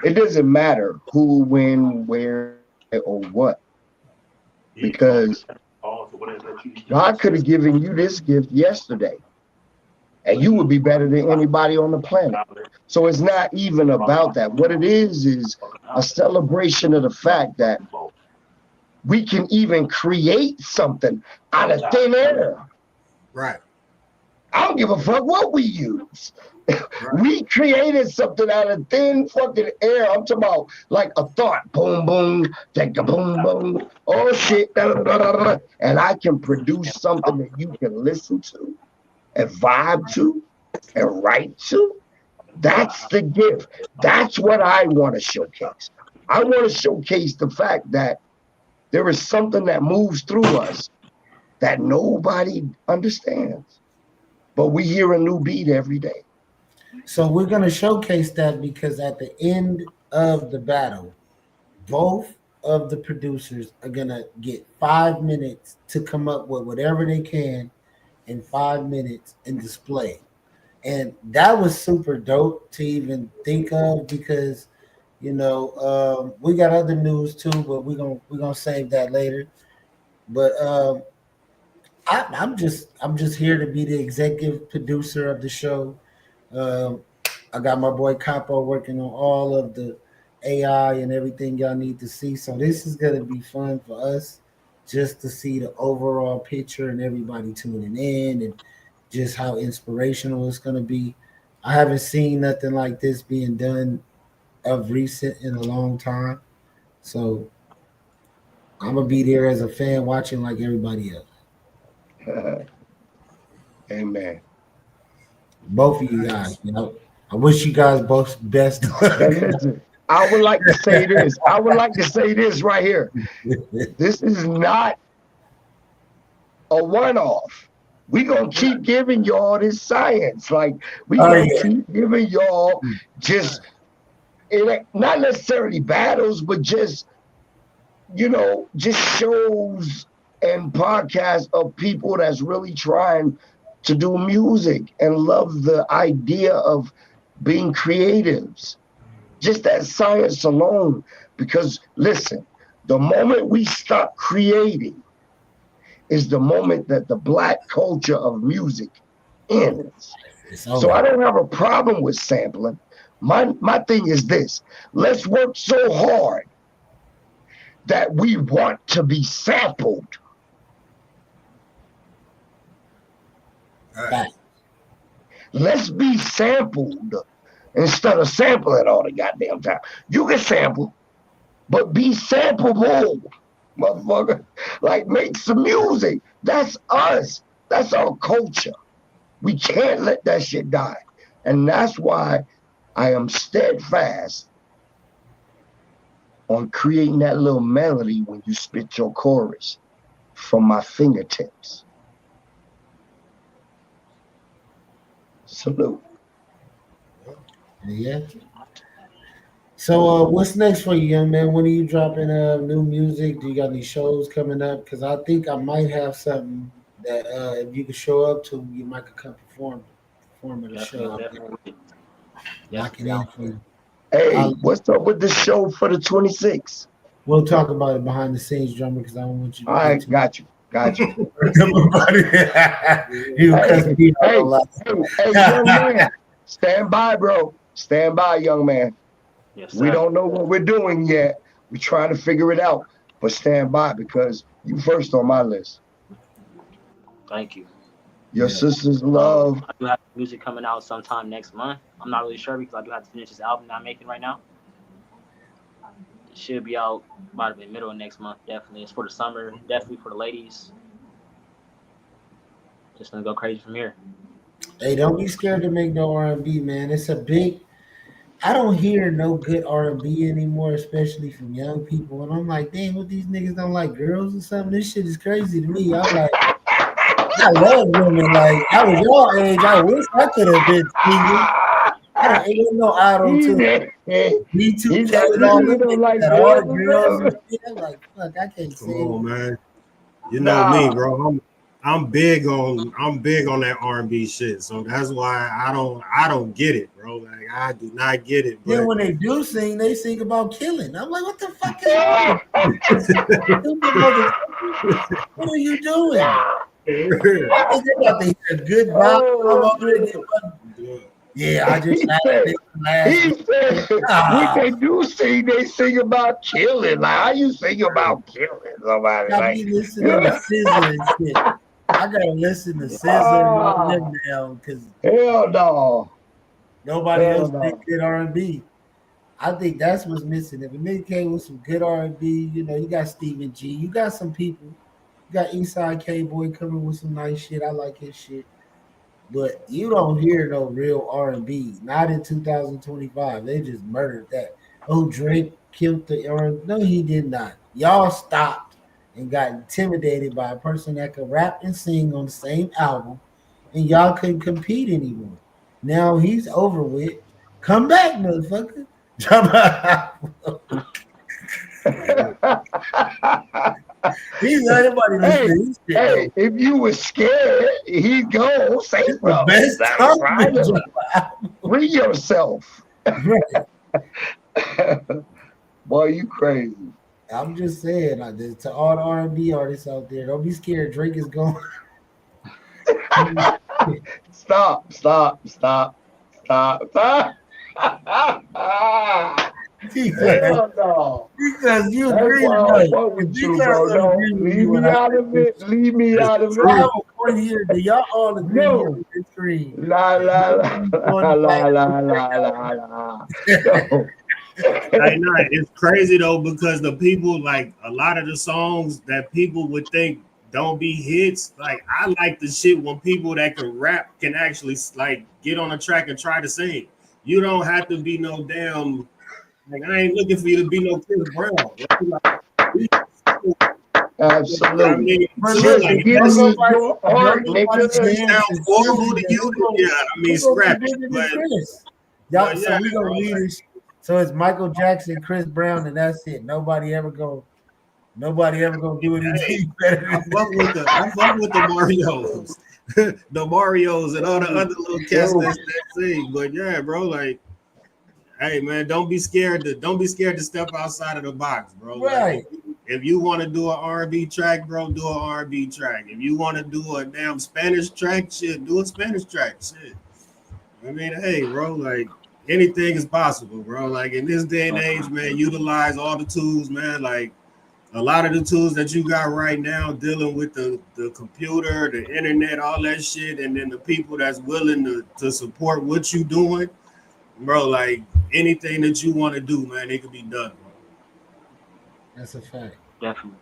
it doesn't matter who, when, where, why, or what, because God could have given you this gift yesterday, and you would be better than anybody on the planet. So it's not even about that. What it is a celebration of the fact that we can even create something out of thin air. Right. I don't give a fuck what we use. We created something out of thin fucking air. I'm talking about like a thought. Boom, boom, take a boom, boom. Oh shit. Da, da, da, da, da. And I can produce something that you can listen to and vibe to and write to. That's the gift. That's what I want to showcase. I want to showcase the fact that there is something that moves through us that nobody understands. But we hear a new beat every day. So we're gonna showcase that because at the end of the battle, both of the producers are gonna get 5 minutes to come up with whatever they can in 5 minutes and display. And that was super dope to even think of because we got other news too, but we're gonna save that later. But I'm just here to be the executive producer of the show. Um, I got my boy Capo working on all of the AI and everything y'all need to see. So this is gonna be fun for us just to see the overall picture and everybody tuning in and just how inspirational it's gonna be. I haven't seen nothing like this being done of recent in a long time. So I'm gonna be there as a fan watching like everybody else. Amen. Both of you guys, I wish you guys both best luck. And listen, I would like to say this. I would like to say this right here. This is not a one-off. We gonna keep giving y'all this science. Like we gonna keep giving y'all just it ain't not necessarily battles, but just just shows and podcasts of people that's really trying to do music and love the idea of being creatives. Just that science alone. Because listen, the moment we stop creating is the moment that the Black culture of music ends. So I don't have a problem with sampling. My thing is this: let's work so hard that we want to be sampled. Right. Let's be sampled instead of sampling all the goddamn time. You can sample, but be sampleable, motherfucker. Like make some music. That's us. That's our culture. We can't let that shit die. And that's why I am steadfast on creating that little melody when you spit your chorus from my fingertips. Salute. Yeah. So, what's next for you, young man? When are you dropping new music? Do you got any shows coming up? Because I think I might have something that if you could show up to, you might could come perform at a show. Definitely. Lock it Definitely in down for for it. you. Hey, I'll, what's up with the show for the 26th? we'll talk about it behind the scenes, drummer, because I don't want you to All get right, too. got you, got you. You cuss Hey, me out a hey, lot. hey, young man, stand by, bro. Stand by, young man. Yes, We sir. don't know what we're doing yet. We're trying to figure it out, but stand by because you first on my list. Thank you. Your sister's love. I do have music coming out sometime next month. I'm not really sure because I do have to finish this album that I'm making right now. It should be out by the middle of next month. Definitely, it's for the summer. Definitely for the ladies. Just gonna go crazy from here. Hey, don't be scared to make no R&B, man. It's a big. I don't hear no good R&B anymore, especially from young people. And I'm like, damn, what these niggas don't like girls or something? This shit is crazy to me. I'm like, I love women. Like I was your age. I wish I could have been single. I don't ain't no auto He to that, he B2K that and all them nigga don't niggas like that all the girls or girls and something. shit. I'm like, fuck, I can't Come say on, man. You know me, Nah. bro. I'm big on that R&B shit. So that's why I don't get it, bro. Like I do not get it. then But when they do sing, they sing about killing. I'm like, what the fuck is wrong with you? Stupid motherfucker. What are you doing? I think they got to hear a good vibe. Come Oh, over there, shit. yeah, I just He had a said, nigga last week. when Ah, they do sing, they sing about killing. Like, how you sing about killing somebody? I Like, be listening to Scissor and shit. I gotta listen to Scissor and all ah, them now because hell no. nobody Hell else did no. good R&B. I think that's what's missing. If a nigga came with some good R&B, you got Stephen G. You got some people. You got Eastside K Boy coming with some nice shit. I like his shit. But you don't hear no real R&B. Not in 2025. They just murdered that. Oh, Drake killed the R&B. No, he did not. Y'all stopped and got intimidated by a person that could rap and sing on the same album, and y'all couldn't compete anymore. Now he's over with. Come back, motherfucker. He's not anybody Hey, listening to his shit hey, though. if you was scared, he'd go say It's the something. best That's time right. to drop Free yourself. right. Boy, you crazy. I'm just saying, like, to all the R&B artists out there, don't be scared. Drake is gone. Stop, stop, stop, stop, stop. because, Hell no. because you That's agree why I don't tonight. fuck with you, Because bro. I No, agree with leave you me out of 100%. it. Leave me it's out of I it. have true. a point here. Do y'all all agree here No. with this screen? La la la On la the la back la right la la. No. Like, nah, it's crazy though because the people like a lot of the songs that people would think don't be hits. Like I like the shit when people that can rap can actually like get on a track and try to sing. You don't have to be no damn like I ain't looking for you to be no Chris Brown. Right? Like, I Absolutely. mean, But too, Just like listen, if give that don't me shit, nobody, your don't art, nobody that shit nigga. dance sounds and horrible sing. to Then you, yeah, I mean who gonna be scrap it. bigger than Chris? But Y'all, so yeah, we gonna bro, leave like this. So it's Michael Jackson, Chris Brown, and that's it. Nobody ever gonna do hey, anything better I than fuck with the Marios, the Marios, and all the other little cats Yo, that sing. But yeah, bro, like, hey man, don't be scared to step outside of the box, bro. Like, right. if you want to do an R&B track, bro, do an R&B track. If you want to do a damn Spanish track, shit, do a Spanish track, shit. I mean, hey, bro, like anything is possible, bro. Like in this day and age, man, utilize all the tools, man. Like a lot of the tools that you got right now dealing with the computer, the internet, all that shit, and then the people that's willing to support what you doing, bro, like anything that you want to do, man, it can be done, bro. That's a fact. Definitely.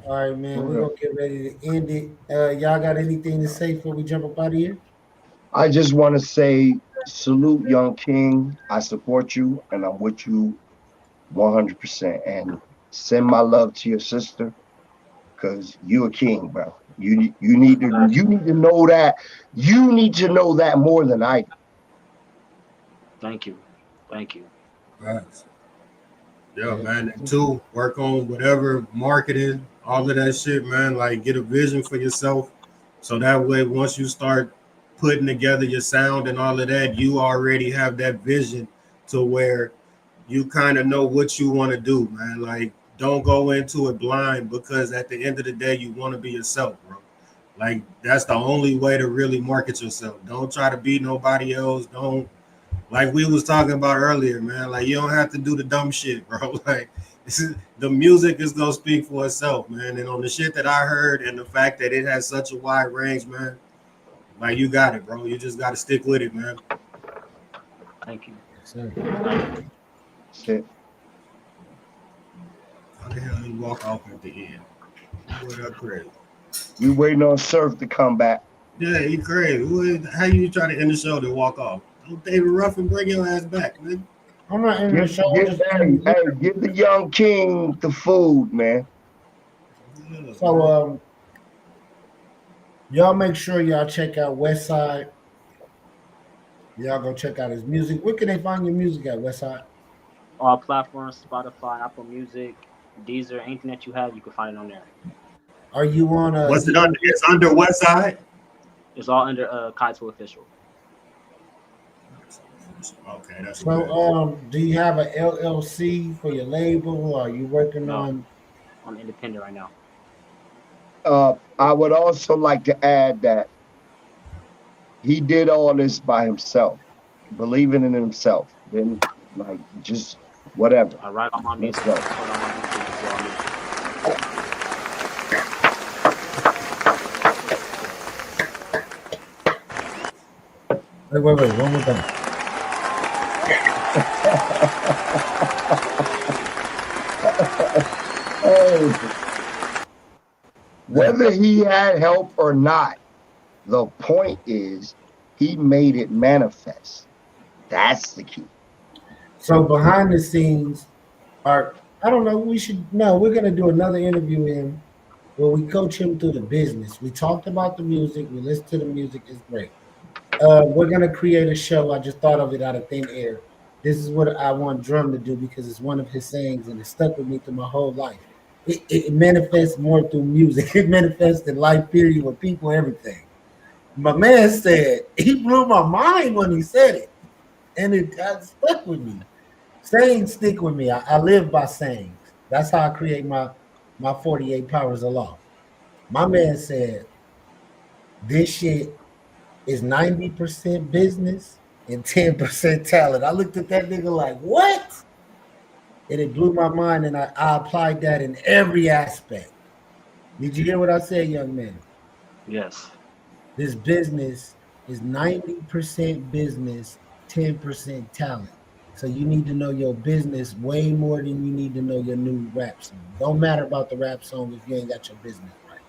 All right, man. We're gonna get ready to end it. Y'all got anything to say before we jump up out of here? I just want to say salute, young king. I support you and I'm with you 100%. And send my love to your sister because you a king, bro. You need to know that. You need to know that more than I do. Thank you. Thank you. Facts. Yeah, man. And two, work on whatever marketing, all of that shit, man. Like, get a vision for yourself, so that way, once you start putting together your sound and all of that, you already have that vision to where you kind of know what you want to do, man. Like, don't go into it blind, because at the end of the day, you want to be yourself, bro. Like, that's the only way to really market yourself. Don't try to be nobody else. Don't, like we was talking about earlier, man. Like, you don't have to do the dumb shit, bro. Like, the music is gonna speak for itself, man. And on the shit that I heard and the fact that it has such a wide range, man, like, you got it, bro. You just got to stick with it, man. Thank you. Shit. How the hell you walk off at the end? What up, crazy? We waiting on Surf to come back. Yeah, he crazy. How you try to end the show to walk off? Don't David Ruffin bring your ass back, man. I'm not in the show. Give the young king the food, man. So y'all make sure y'all check out Westside. Y'all go check out his music. Where can they find your music at, Westside? All platforms: Spotify, Apple Music, Deezer, anything that you have, you can find it on there. Are you on a? What's it under? It's under what side? It's all under Kaito Official. Okay, that's so. Do you have an LLC for your label? Or are you working on? I'm independent right now. I would also like to add that he did all this by himself, believing in himself. Then, like, just whatever. I write on my music. Let's go. Wait, one more time. Hey, whether he had help or not, the point is he made it manifest. That's the key. So behind the scenes, I don't know. We're gonna do another interview with him where we coach him through the business. We talked about the music. We listened to the music. It's great. We're gonna create a show. I just thought of it out of thin air. This is what I want Drum to do because it's one of his sayings and it stuck with me through my whole life. It manifests more through music. It manifests in life, period, with people, everything. My man said, he blew my mind when he said it. And it stuck with me. Sayings stick with me. I live by sayings. That's how I create my 48 powers of law. My man said, this shit is 90% business and 10% talent. I looked at that nigga like, what? And it blew my mind, and I applied that in every aspect. Did you hear what I said, young man? Yes. This business is 90% business, 10% talent. So you need to know your business way more than you need to know your new rap song. Don't matter about the rap song if you ain't got your business right.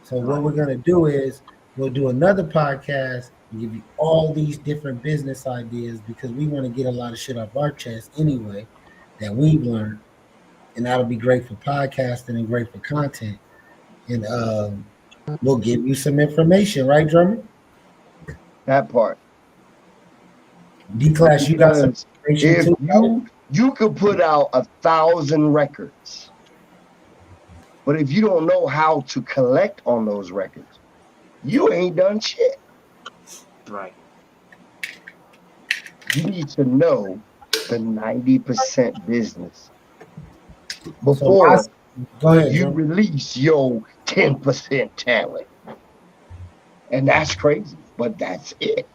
So what we're going to do is we'll do another podcast and give you all these different business ideas because we want to get a lot of shit off our chest anyway that we've learned. And that'll be great for podcasting and great for content. And we'll give you some information, right, Drummer? That part. D-Class, you got some information too. You could put out 1,000 records, but if you don't know how to collect on those records, you ain't done shit. Right. You need to know the 90% business before you release your 10% talent. And that's crazy, but that's it.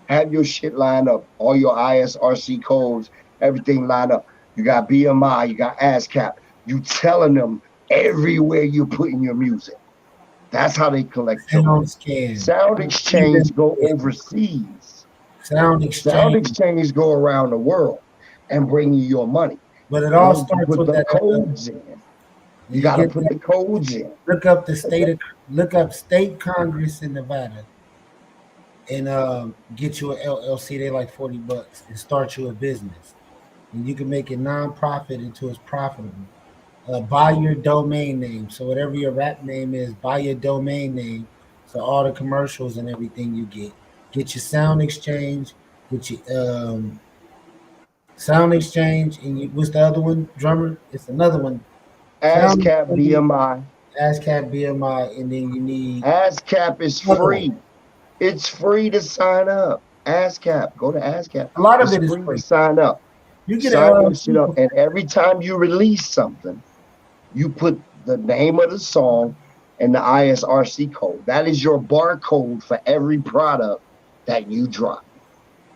Have your shit lined up, all your ISRC codes, everything lined up. You got BMI, you got ASCAP. You telling them everywhere you're putting your music. That's how they collect your Sound exchange go overseas. Sound exchange go around the world and bring you your money. But it all starts with with the that codes in. You gotta put the codes in. Look up state Congress in Nevada and get you an LLC. They like $40 and start you a business. And you can make it non-profit until it's profitable. Buy your domain name. So whatever your rap name is, buy your domain name. So all the commercials and everything you get your sound exchange, Which Sound Exchange, and what's the other one? Drummer. It's another one. Sound ASCAP Exchange, BMI. ASCAP, BMI, and then you need ASCAP is another one. free. It's free to sign up. ASCAP. Go to ASCAP. A lot of It's it is free to free. sign up. You get Sign a your shit up. And every time you release something, you put the name of the song and the ISRC code. That is your barcode for every product that you drop.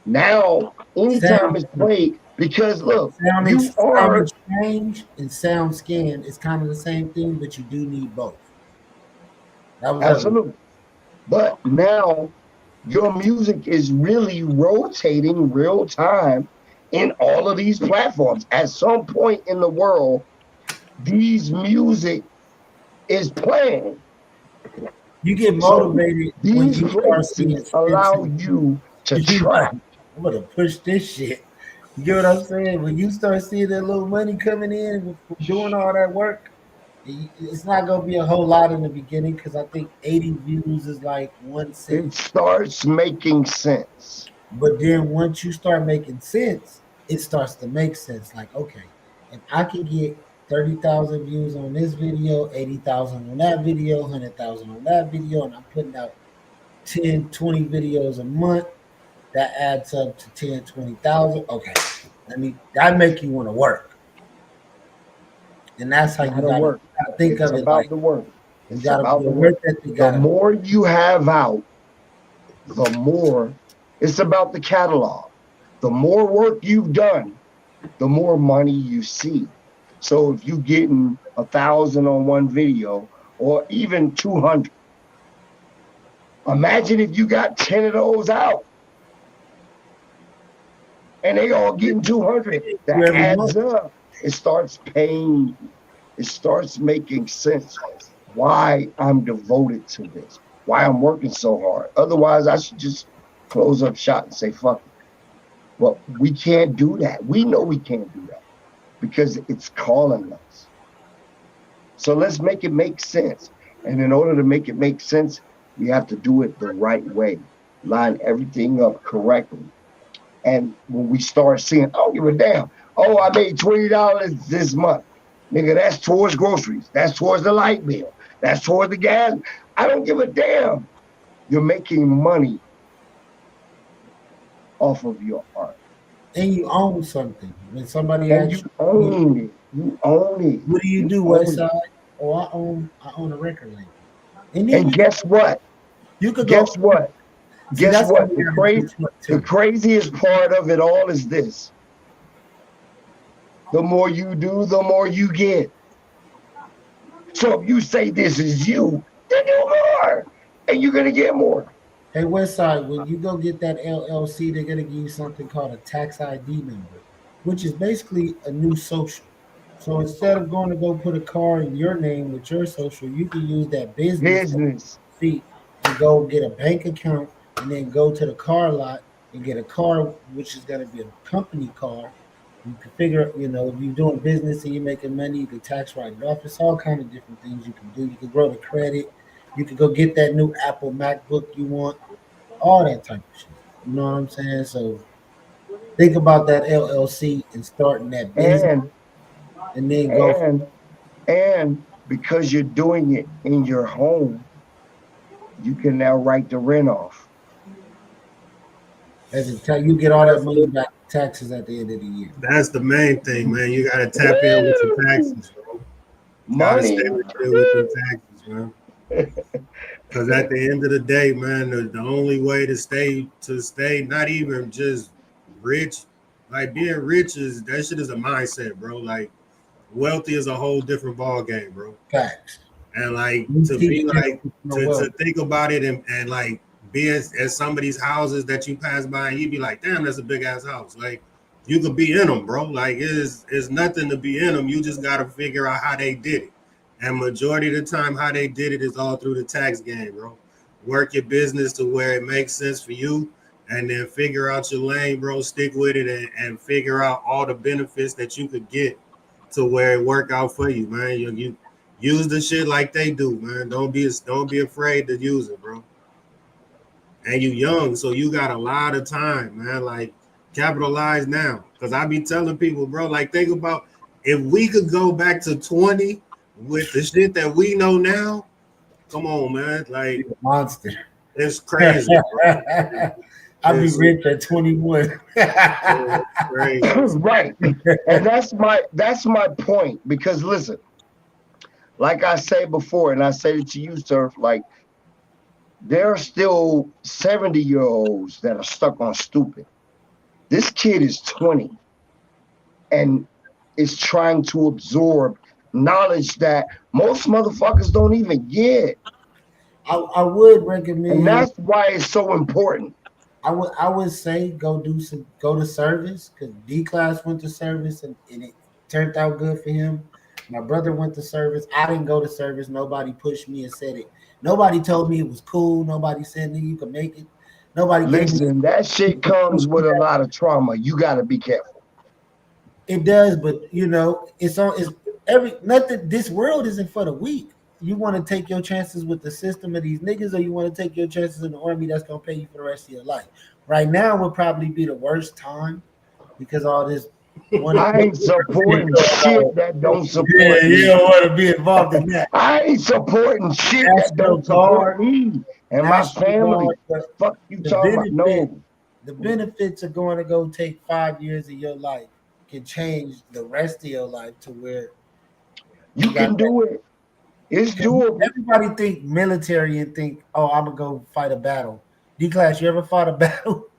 Now, anytime sound it's played, because look, you sound are exchange and sound scan is kind of the same thing, but you do need both. That was ever absolute. But now your music is really rotating real time in all of these platforms. At some point in the world, these music is playing. you get So motivated when these you start seeing places allow you to you like, track. I'm gonna push this shit. You get what I'm saying? When you start seeing that little money coming in from doing all that work, it's not gonna be a whole lot in the beginning because I think 80 views is like 1 cent. It starts making sense. But then once you start making sense, it starts to make sense. Like, okay, if I can get 30,000 views on this video, 80,000 on that video, 100,000 on that video, and I'm putting out 10, 20 videos a month, that adds up to 10, 20,000. Okay, that make you want to work. And that's how you Gotta gotta work. think It's of it, about like the work. you It's gotta about be a the work work. ethic, The gotta more you have out, the more it's about the catalog. The more work you've done, the more money you see. So if you getting 1,000 on one video or even 200, imagine if you got 10 of those out and they all getting 200. you That every month. adds up. It starts paying you. It starts making sense why I'm devoted to this, why I'm working so hard. Otherwise, I should just close up shop and say, fuck it. But we can't do that. We know we can't do that because it's calling us. So let's make it make sense. And in order to make it make sense, we have to do it the right way, line everything up correctly. And when we start seeing, I don't give a damn. Oh, I made $20 this month. Nigga, that's towards groceries. That's towards the light bill. That's towards the gas. I don't give a damn. You're making money off of your art. And you own something. When somebody And asks you own it. You own it. what do you You do, own Westside? it. Oh, I own a record label. And then And guess what? you could go Guess what? see Guess that's how what? we gotta do it The too. craziest part of it all is this. The more you do, the more you get. So if you say this is you, then do more. And you're gonna get more. Hey, Westside, when you go get that LLC, they're gonna give you something called a tax ID number, which is basically a new social. So instead of going to go put a car in your name with your social, you can use that business Business. fee and go get a bank account and then go to the car lot and get a car, which is gonna be a company car. You can figure, if you're doing business and you're making money, you can tax write it off. It's all kind of different things you can do. You can grow the credit. You can go get that new Apple MacBook you want, all that type of shit. You know what I'm saying? So think about that LLC and starting that business, And and then go and and because you're doing it in your home, you can now write the rent off. as you get all that money back taxes at the end of the year. That's the main thing, man. You gotta tap in with your Woo! taxes, bro. Gotta stay Money. with them taxes, man. Because at the end of the day, man, the only way to stay not even just rich, like being rich is that shit is a mindset, bro. Like wealthy is a whole different ball game, bro. Facts. And like You to teach be them like no to wealth. think about it and like be at some of these houses that you pass by and you be like, damn, that's a big ass house. Like you could be in them, bro. Like it's nothing to be in them. You just gotta figure out how they did it. And majority of the time, how they did it is all through the tax game, bro. Work your business to where it makes sense for you, and then figure out your lane, bro. Stick with it and figure out all the benefits that you could get to where it work out for you, man. You use the shit like they do, man. Don't be afraid to use it, bro. and you young, so you got a lot of time, man. Like capitalize now, because I be telling people, bro, like think about if we could go back to 20 with the shit that we know now. Come on, man, like monster. It's crazy. I'll be rich at 21. Crazy. Right. And that's my point. Because listen, like I said before, and I said it to you, Surf, like there are still 70-year-olds that are stuck on stupid. This kid is 20 and is trying to absorb knowledge that most motherfuckers don't even get. I would recommend, and that's why it's so important. I would say go to service, because D class went to service and it turned out good for him. My brother went to service. I didn't go to service. Nobody pushed me and said it. Nobody told me it was cool. Nobody said that you could make it. Nobody Listen, that shit comes with a lot of trauma. You got to be careful. It does, but it's nothing. This world isn't for the weak. You want to take your chances with the system of these niggas, or you want to take your chances in the army that's gonna pay you for the rest of your life. Right now would probably be the worst time because all this. I ain't supporting shit that don't support me. You don't want to be involved in that. I ain't supporting shit that don't support me and my family. Fuck you talking about? No. The benefits of going to go take 5 years of your life can change the rest of your life to where you can do it. It's doable. Everybody think military and think, oh, I'm gonna go fight a battle. D-Class, you ever fought a battle?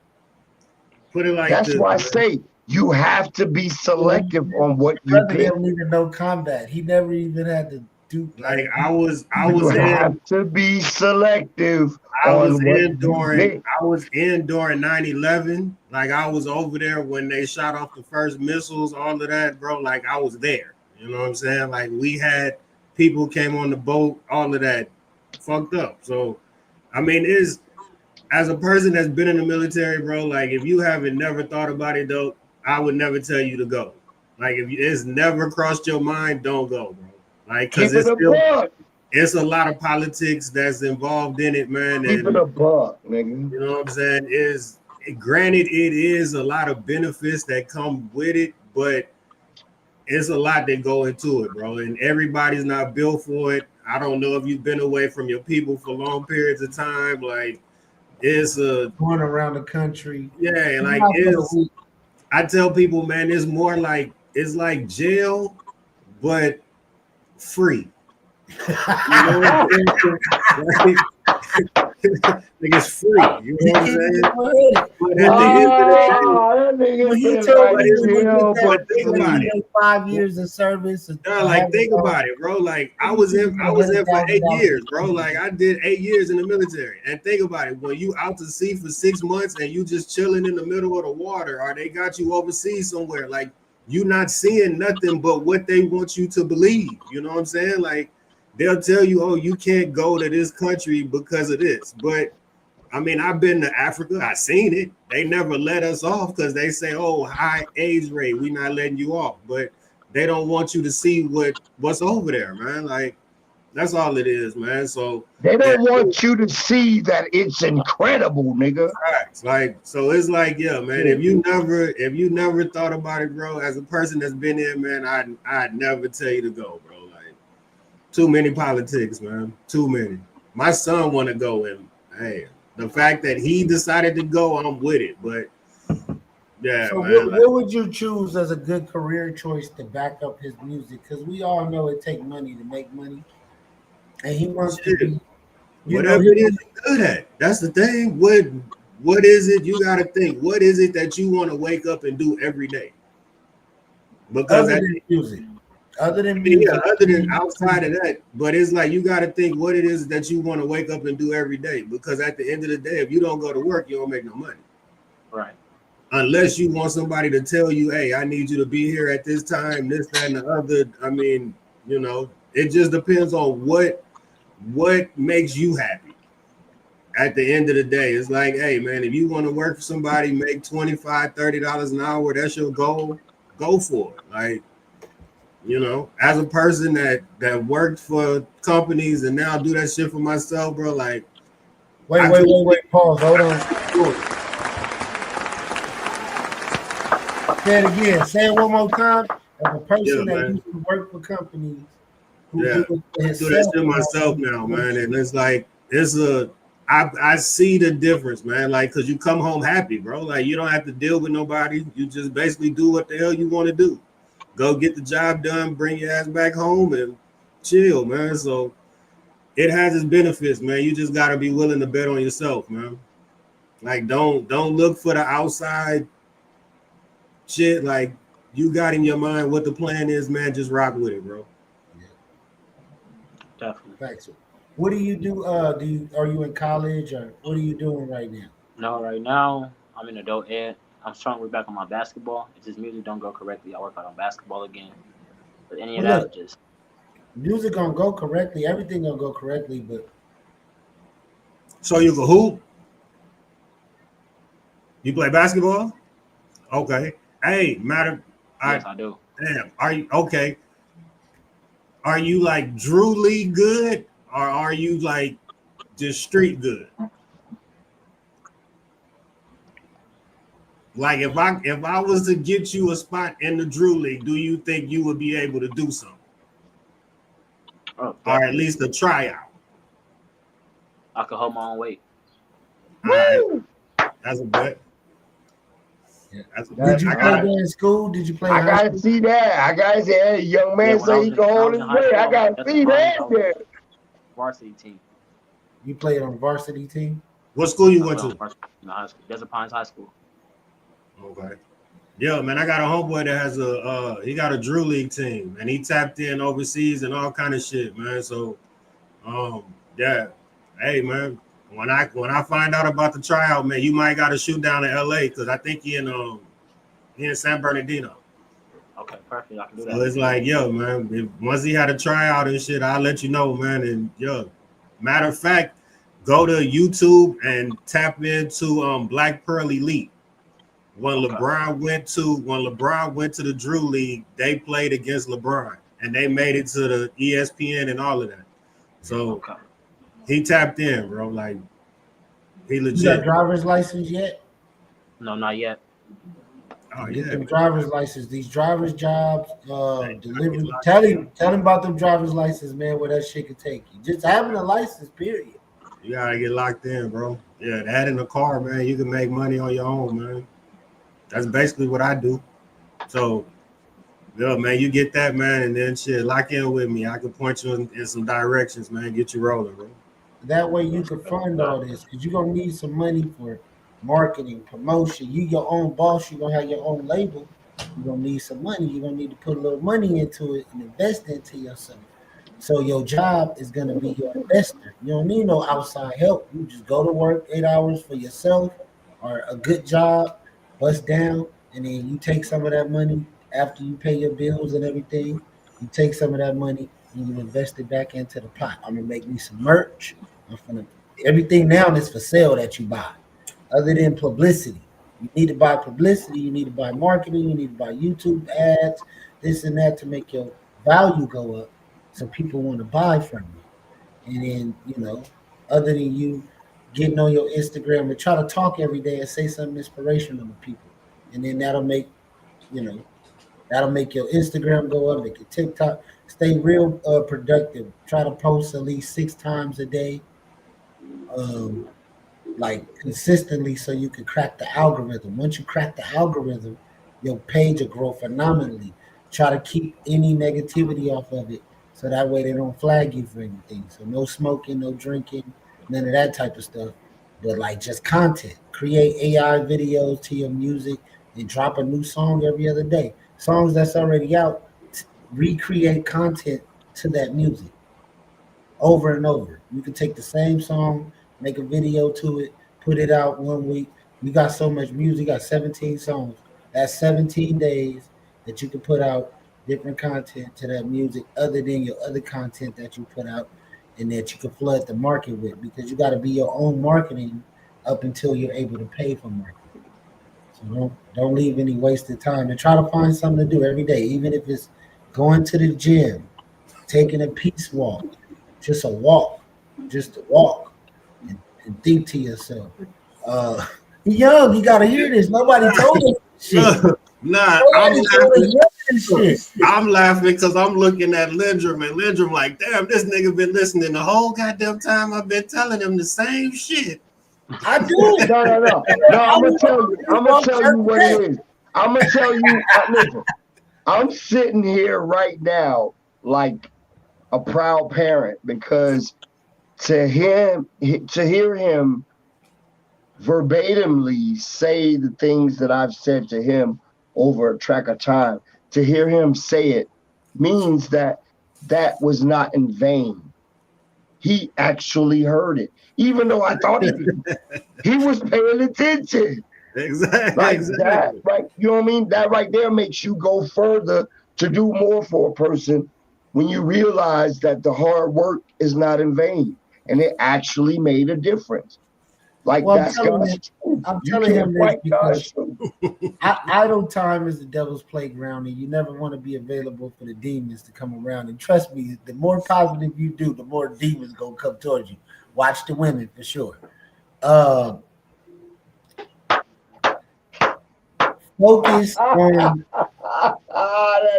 Put it like that's this, why man. I say you have to be selective on what you pick. He don't even know combat. He never even had to do. Like I was you have to be selective. I was in during 9/11. Like I was over there when they shot off the first missiles, all of that, bro. Like I was there. You know what I'm saying? Like we had people came on the boat, all of that fucked up. So I mean, as a person that's been in the military, bro, like if you haven't never thought about it though, I would never tell you to go. Like if it's never crossed your mind, don't go, bro. Like because it's a lot of politics that's involved in it, man. Keep it a buck, nigga. You know what I'm saying? Granted, it is a lot of benefits that come with it, but it's a lot that go into it, bro. And everybody's not built for it. I don't know if you've been away from your people for long periods of time. Like it's going around the country. Yeah, like I tell people, man, it's more like it's like jail, but free. You know it's free. You know what I'm saying? But at the end of the day, think about it. 5 years of service. Like think about it, bro. Like I was in for 8 years, bro. Like I did 8 years in the military. And think about it, when you out to sea for 6 months and you just chilling in the middle of the water, or they got you overseas somewhere, like you not seeing nothing but what they want you to believe. You know what I'm saying? Like they'll tell you, oh, you can't go to this country because of this. But I mean, I've been to Africa. I seen it. They never let us off because they say, oh, high age rate. We're not letting you off. But they don't want you to see what's over there, man. Like, that's all it is, man. So they don't want you to see that it's incredible, nigga. Right. Like, so it's like, yeah, man. If you never thought about it, bro, as a person that's been there, man, I'd never tell you to go, bro. Like, too many politics, man. Too many. My son want to go, and hey, the fact that he decided to go, I'm with it. But yeah, so man. What would you choose as a good career choice to back up his music? Because we all know it takes money to make money, and he wants to be whatever it is you're good at. That's the thing. What is it? You got to think. What is it that you want to wake up and do every day? Because other than outside of that, but it's like you got to think what it is that you want to wake up and do every day. Because at the end of the day, if you don't go to work, you don't make no money. Right. Unless you want somebody to tell you, hey, I need you to be here at this time, this, that, and the other. I mean, you know, it just depends on what makes you happy. At the end of the day, it's like, hey, man, if you want to work for somebody, make $25, $30 an hour, that's your goal, go for it. Like, you know, as a person that worked for companies and now do that shit for myself, bro, like Wait. Pause. Hold on. Say it again. Say it one more time. As a person that used to work for companies who do it for I do himself. that shit myself now, man. And it's like, I see the difference, man. Like, cause you come home happy, bro. Like, you don't have to deal with nobody. You just basically do what the hell you want to do. Go get the job done, bring your ass back home, and chill, man. So it has its benefits, man. You just gotta be willing to bet on yourself, man. Like, don't look for the outside shit. Like, you got in your mind what the plan is, man. Just rock with it, bro. Definitely. Thanks. What do you do? Are you in college or what are you doing right now? No, right now I'm in adult ed. I'm trying to work back on my basketball. If this music don't go correctly, I work out on basketball again. But any of Well, that, look, just music gonna go correctly. Everything gonna go correctly, but So you can hoop? You play basketball? Okay. Hey, yes, I do. Damn. Are you okay? Are you like Drew League good, or are you like just street good? Like if I was to get you a spot in the Drew League, do you think you would be able to do something? Oh, Or at least a tryout? I could hold my own weight. All right. That's a bet. yeah. That's a Did bet. you play there in school? Did you play I high gotta school? see that. I gotta say, hey, young Yeah, man when I say was he in can when I hold was his in high weight. school, I I was gotta at see the Pines. that. I was There. varsity team. You played on varsity team? What school you I went played on to? varsity in high school. Desert Pines High School. Okay. Yeah, man, I got a homeboy that has he got a Drew League team, and he tapped in overseas and all kind of shit, man. So, yeah, hey, man, when I find out about the tryout, man, you might got to shoot down to LA because I think he in San Bernardino. Okay, perfect. I can do So that. it's like, yo, man, once he had a tryout and shit, I'll let you know, man. And yo, matter of fact, go to YouTube and tap into Black Pearl Elite. When LeBron went to the Drew League, they played against LeBron and they made it to the ESPN and all of that. So he tapped in, bro. Like he You got legit. driver's license yet? No, not yet. Oh Get yeah. them driver's license. These driver's jobs, Hey, delivery. Tell him about them driver's license, man. Where that shit could take you. Just having a license, period. You gotta get locked in, bro. Yeah, that in the car, man. You can make money on your own, man. That's basically what I do. So, yeah, man, you get that, man, and then shit, lock in with me. I can point you in some directions, man. Get you rolling, bro. That way you can fund all this because you're gonna need some money for marketing, promotion. You your own boss. You're gonna have your own label. You're gonna need some money. You're gonna need to put a little money into it and invest into yourself. So your job is gonna be your investor. You don't need no outside help. You just go to work 8 hours for yourself or a good job, bust down, and then you take some of that money after you pay your bills and everything. You take some of that money and you invest it back into the pot. I'm gonna make me some merch. I'm gonna everything now is for sale that you buy, other than publicity. You need to buy publicity, you need to buy marketing, you need to buy YouTube ads, this and that to make your value go up so people want to buy from you. And then, other than you getting on your Instagram and try to talk every day and say something inspirational to people. And then you know, that'll make your Instagram go up, make your TikTok stay real productive. Try to post at least 6 times a day. Um, like consistently so you can crack the algorithm. Once you crack the algorithm, your page will grow phenomenally. Try to keep any negativity off of it so that way they don't flag you for anything. So no smoking, no drinking, none of that type of stuff. But like just content. Create AI videos to your music and drop a new song every other day. Songs that's already out, recreate content to that music over and over. You can take the same song, make a video to it, put it out one week. You got so much music, you got 17 songs. That's 17 days that you can put out different content to that music other than your other content that you put out and that you can flood the market with because you got to be your own marketing up until you're able to pay for marketing. So don't leave any wasted time and try to find something to do every day, even if it's going to the gym, taking a peace walk, just a walk, just to walk, and and think to yourself, he young, you gotta hear this. Nobody told him shit. Nah, Nobody told us none of this shit. I'm laughing because I'm looking at Lyndrum, and Lyndrum like, damn, this nigga been listening the whole goddamn time. I've been telling him the same shit. I do. No, I'm gonna tell you what it is. I'm gonna tell you, listen, I'm sitting here right now like a proud parent because to hear him verbatimly say the things that I've said to him over a track of time, to hear him say it means that was not in vain. He actually heard it, even though I thought he was paying attention. Exactly. Like that, right? You know what I mean? That right there makes you go further to do more for a person when you realize that the hard work is not in vain and it actually made a difference. Like that's God's truth. I'm You telling can't him this fight God's because truth. idle time is the devil's playground, and you never want to be available for the demons to come around. And trust me, the more positive you do, the more demons gonna come towards you. Watch the women for sure. Focus on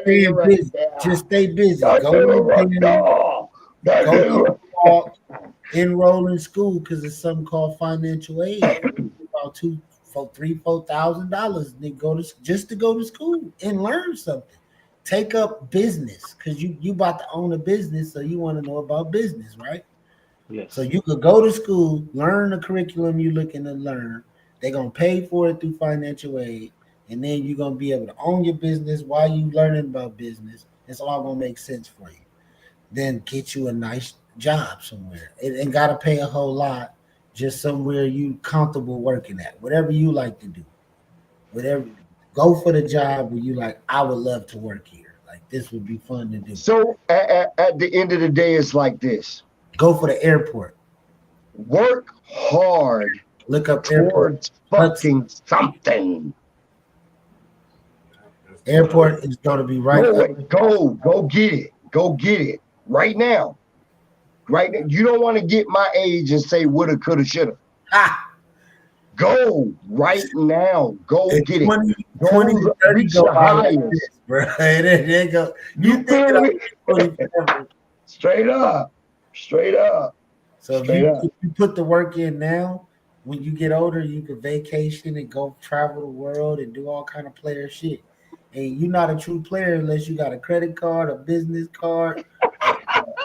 staying busy. Just stay busy. Go walk, enroll in school because it's something called financial aid. About $4,000. Then go to school and learn something. Take up business because you about to own a business, so you want to know about business, right? Yes. So you could go to school, learn the curriculum you're looking to learn. They're gonna pay for it through financial aid, and then you're gonna be able to own your business while you learning about business. It's all gonna make sense for you. Then get you a nice job somewhere. It ain't gotta pay a whole lot, just somewhere you comfortable working at. Whatever you like to do. Whatever, go for the job where you like, I would love to work here. Like this would be fun to do. So at the end of the day, it's like this. Go for the airport. Work hard. Look up towards fucking something. Airport is going to be right. Go get it. Go get it right now. Right now. You don't want to get my age and say woulda, coulda, shoulda. Go right now. Go get 20, it. 20 to 30 reach go the highest. Bro. There you go. You think Straight up. Straight up. So if you put the work in now, when you get older, you can vacation and go travel the world and do all kind of player shit. And you're not a true player unless you got a credit card, a business card,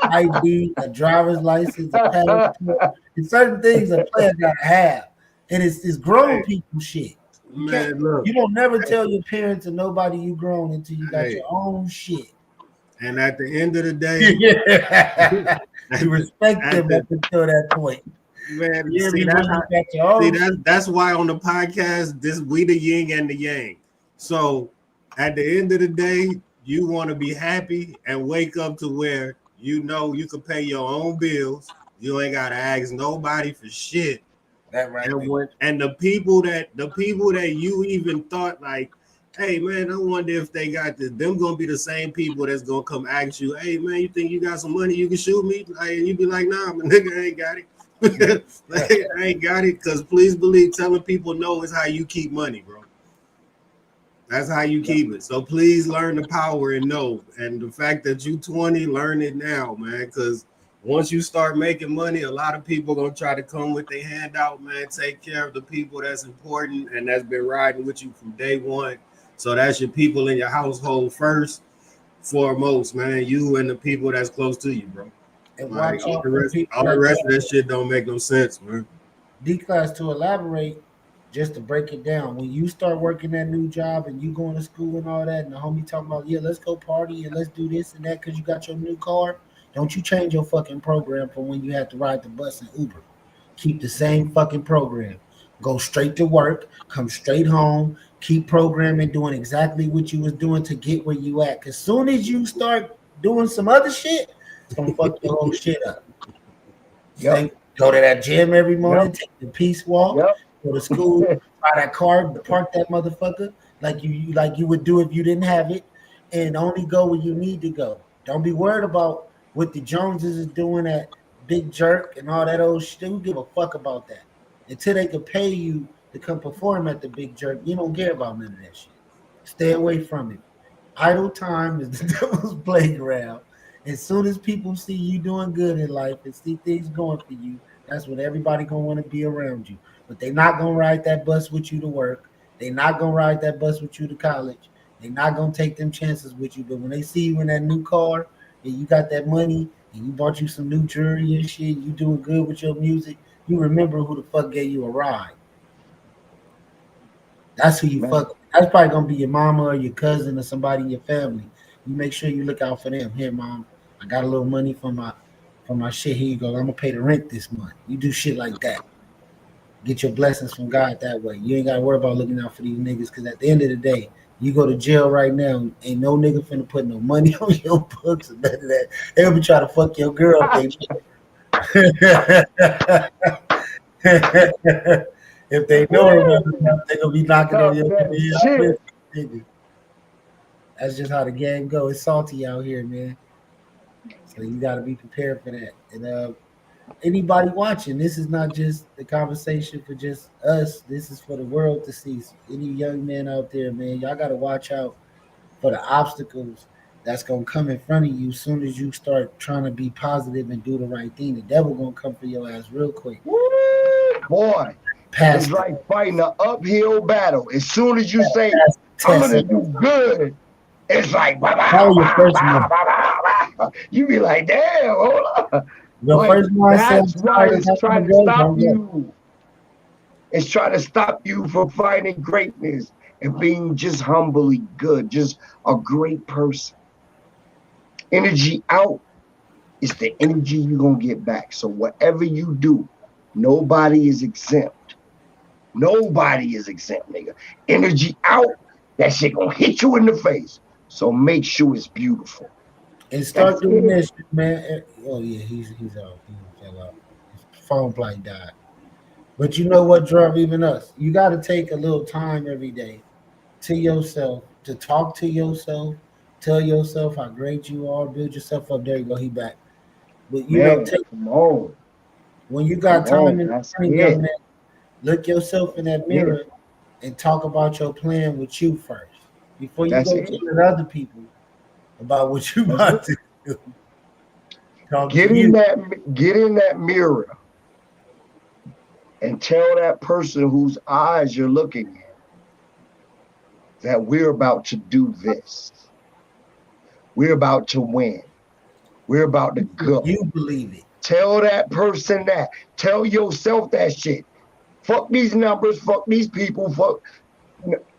ID, a driver's license, a passport. And certain things a player gotta have. And it's grown people shit. You don't never tell your parents or nobody you grown until you got your own shit. And at the end of the day, you respect them up until that point. Man, that's why on the podcast, we the yin and the yang. So at the end of the day, you want to be happy and wake up to where you know you can pay your own bills. You ain't gotta ask nobody for shit. That right. And the people that you even thought like, hey man, I wonder if they got this. Them gonna be the same people that's gonna come ask you, hey man, you think you got some money you can shoot me? And you be like, nah, my nigga, I ain't got it. I ain't got it, because please believe telling people no is how you keep money, bro. That's how you keep it. So please learn the power and know. And the fact that you 20, learn it now, man. Because once you start making money, a lot of people gonna try to come with their hand out, man. Take care of the people that's important and that's been riding with you from day one. So that's your people in your household first, foremost, man. You and the people that's close to you, bro. And like, watch all the rest of that shit don't make no sense, man. D-Class, to elaborate, just to break it down, when you start working that new job and you going to school and all that, and the homie talking about, yeah, let's go party and let's do this and that because you got your new car, don't you change your fucking program from when you had to ride the bus and Uber. Keep the same fucking program. Go straight to work, come straight home, keep programming, doing exactly what you was doing to get where you at. Because soon as you start doing some other shit, it's going to fuck your whole shit up. Go to that gym every morning, take the peace walk, go to school, buy that car, park that motherfucker like you would do if you didn't have it, and only go where you need to go. Don't be worried about what the Joneses is doing at Big Jerk and all that old shit. They don't give a fuck about that. Until they can pay you to come perform at the Big Jerk, you don't care about none of that shit. Stay away from it. Idle time is the devil's playground. As soon as people see you doing good in life and see things going for you, that's when everybody gonna want to be around you. But they not gonna ride that bus with you to work. They not gonna ride that bus with you to college. They not gonna take them chances with you. But when they see you in that new car and you got that money and you bought you some new jewelry and shit, you doing good with your music, you remember who the fuck gave you a ride. That's who you Man, fuck with. That's probably gonna be your mama or your cousin or somebody in your family. You make sure you look out for them. Here, mom, I got a little money for my shit. Here you go. I'm gonna pay the rent this month. You do shit like that. Get your blessings from God that way. You ain't gotta worry about looking out for these niggas because at the end of the day, you go to jail right now, ain't no nigga finna put no money on your books or none of that. They'll be trying to fuck your girl if they if they know her well enough, they gonna be knocking on talk your that door. shit. Nigga. That's just how the game goes. It's salty out here, man. So you got to be prepared for that. And anybody watching, this is not just the conversation for just us. This is for the world to see. So any young man out there, man, y'all got to watch out for the obstacles that's gonna come in front of you. As soon as you start trying to be positive and do the right thing, the devil gonna come for your ass real quick. Woo, boy, it's Past the, like fighting an uphill battle. As soon as you say, past the I'm test. gonna do good, it's like, bah, How bah, your bah, first bah, month? bah, bah, bah. You be like, damn, hold up. Your But first mindset, I'm that's why tired of it's having trying to to go. stop Don't go. you. It's trying to stop you from finding greatness and being just humbly good, just a great person. Energy out is the energy you're gonna get back. So whatever you do, nobody is exempt. Nobody is exempt, nigga. Energy out, that shit gonna hit you in the face. So make sure it's beautiful. And That's start doing it. this, man. Oh yeah, he's out. He fell out. His phone probably died. But you know what, Drum? Even us, you got to take a little time every day to yourself to talk to yourself, tell yourself how great you are, build yourself up. There you go. He back. But Man, take come on. when you Come got time on. in the That's morning, young it. man. Look yourself in That's that it. mirror and talk about your plan with you first before you That's go it. telling other people about what you That's it. about to do. Talk to Get in you. that mirror and tell that person whose eyes you're looking at that we're about to do this. We're about to win. We're about to go. You believe it. Tell that person that. Tell yourself that shit. Fuck these numbers, fuck these people, fuck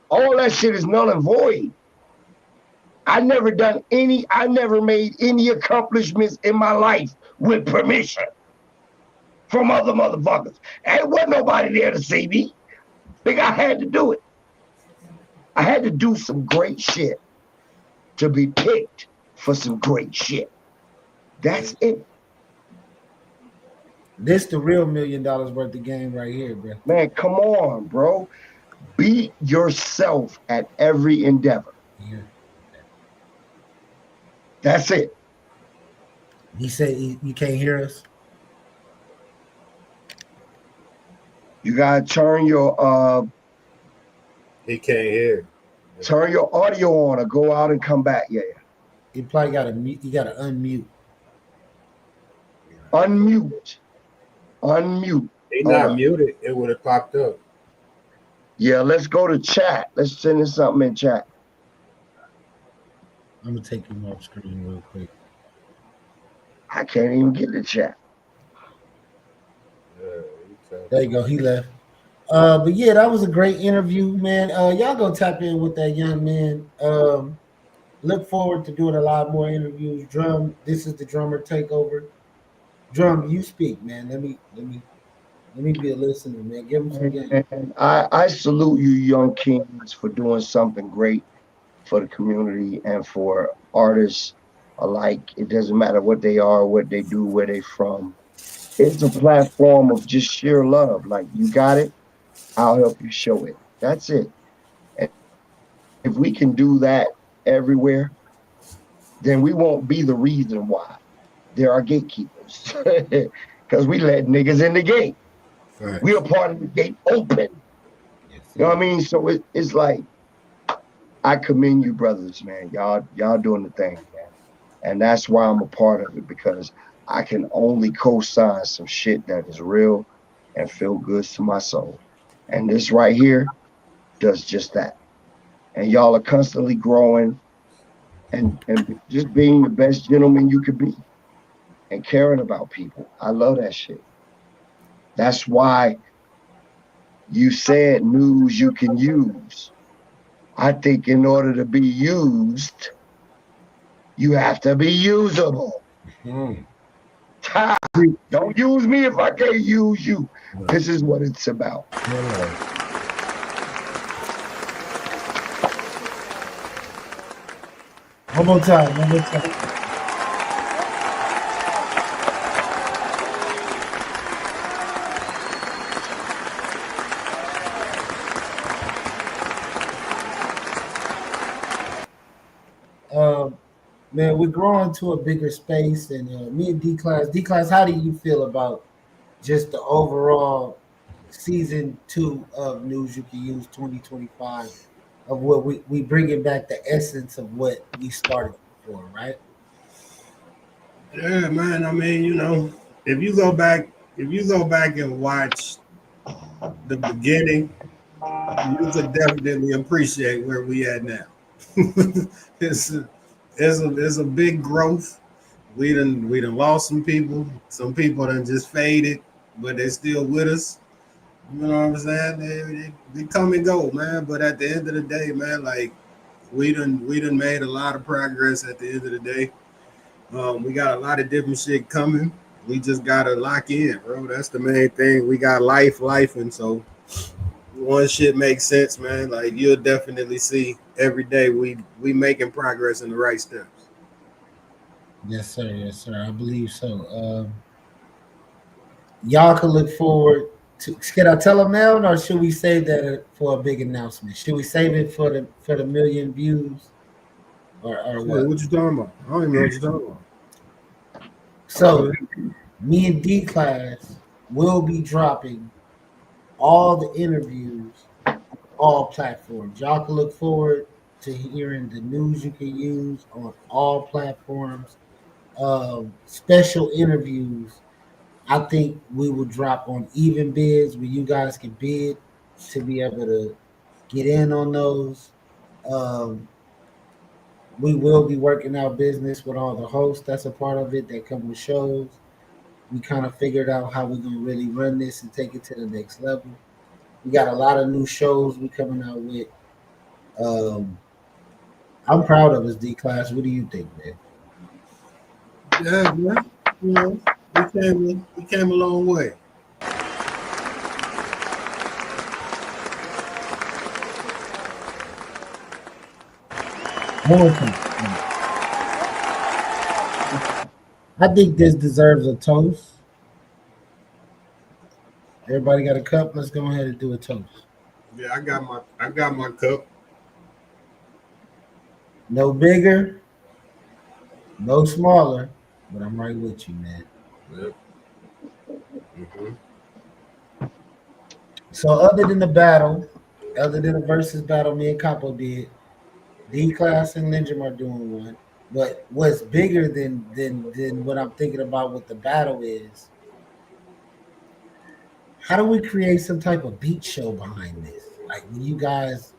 all that shit is null and void. I never made any accomplishments in my life with permission from other motherfuckers. And wasn't nobody there to see me. Think I had to do it. I had to do some great shit to be picked for some great shit. That's it. This the real $1 million worth of game right here, bro. Man, come on, bro. Be yourself at every endeavor. Yeah. That's it. He said you can't hear us. You gotta He can't hear. turn your audio on or go out and come back. Yeah. You probably got to mute. You got to unmute. Unmute. Unmute. He Hold not up. muted. It would have popped up. Yeah, let's go to chat. Let's send us something in chat. I'm gonna take him off screen real quick. I can't even get the chat. There you go. He left. But yeah, that was a great interview, man. Y'all go tap in with that young man. Look forward to doing a lot more interviews. Drum, this is the drummer takeover. Drum, you speak, man. Let me be a listener, man. Give him some game. And I salute you, young kings, for doing something great for the community and for artists alike. It doesn't matter what they are, what they do, where they from. It's a platform of just sheer love. Like, you got it, I'll help you show it. That's it. And if we can do that everywhere, then we won't be the reason why. There are gatekeepers. because we let niggas in the gate. Right. We are part of the gate open. Yes, You know what I sir. mean? So it's like I commend you, brothers, man. Y'all doing the thing, man. And that's why I'm a part of it because I can only co-sign some shit that is real and feel good to my soul. And this right here does just that. And y'all are constantly growing and just being the best gentleman you could be and caring about people. I love that shit. That's why you said news you can use. I think in order to be used, you have to be usable. Don't use me if I can't use you. This is what it's about. One more time. One more time. Man, we're growing to a bigger space, and me and D Class, how do you feel about just the overall season 2 of News You Can Use 2025 of what we bringing back the essence of what we started before, right? Yeah, man. I mean, if you go back and watch the beginning, you could definitely appreciate where we at now. it's a, it's a big growth. We done lost some people. Some people done just faded, but they still with us. You know what I'm saying? They come and go, man. But at the end of the day, man, like we done made a lot of progress at the end of the day. We got a lot of different shit coming. We just gotta lock in, bro. That's the main thing. We got life, and so one shit makes sense, man. Like you'll definitely see every day we making progress in the right steps. Yes, sir. Yes, sir. I believe so. Y'all can look forward to. Can I tell them now, or should we save that for a big announcement? Should we save it for the million views, or Hey, what? what you talking about? I don't even know what you're talking about. So, me and D Class will be dropping all the interviews, all platforms. Y'all can look forward to hearing the news you can use on all platforms. Special interviews. I think we will drop on even bids where you guys can bid to be able to get in on those. Um, we will be working out business with all the hosts. That's a part of it that come with shows. We kind of figured out how we're gonna really run this and take it to the next level. We got a lot of new shows we coming out with. Um, I'm proud of us, D Class. What do you think, man? Yeah, man. We came a long way. More time. I think this deserves a toast. Everybody got a cup. Let's go ahead and do a toast. Yeah, I got my cup. No bigger, no smaller, but I'm right with you, man. Yep. Mm-hmm. So other than the battle, other than the versus battle me and Capo did, D Class and Lyndrum are doing one. But what's bigger than what I'm thinking about with the battle is how do we create some type of beat show behind this? Like when you guys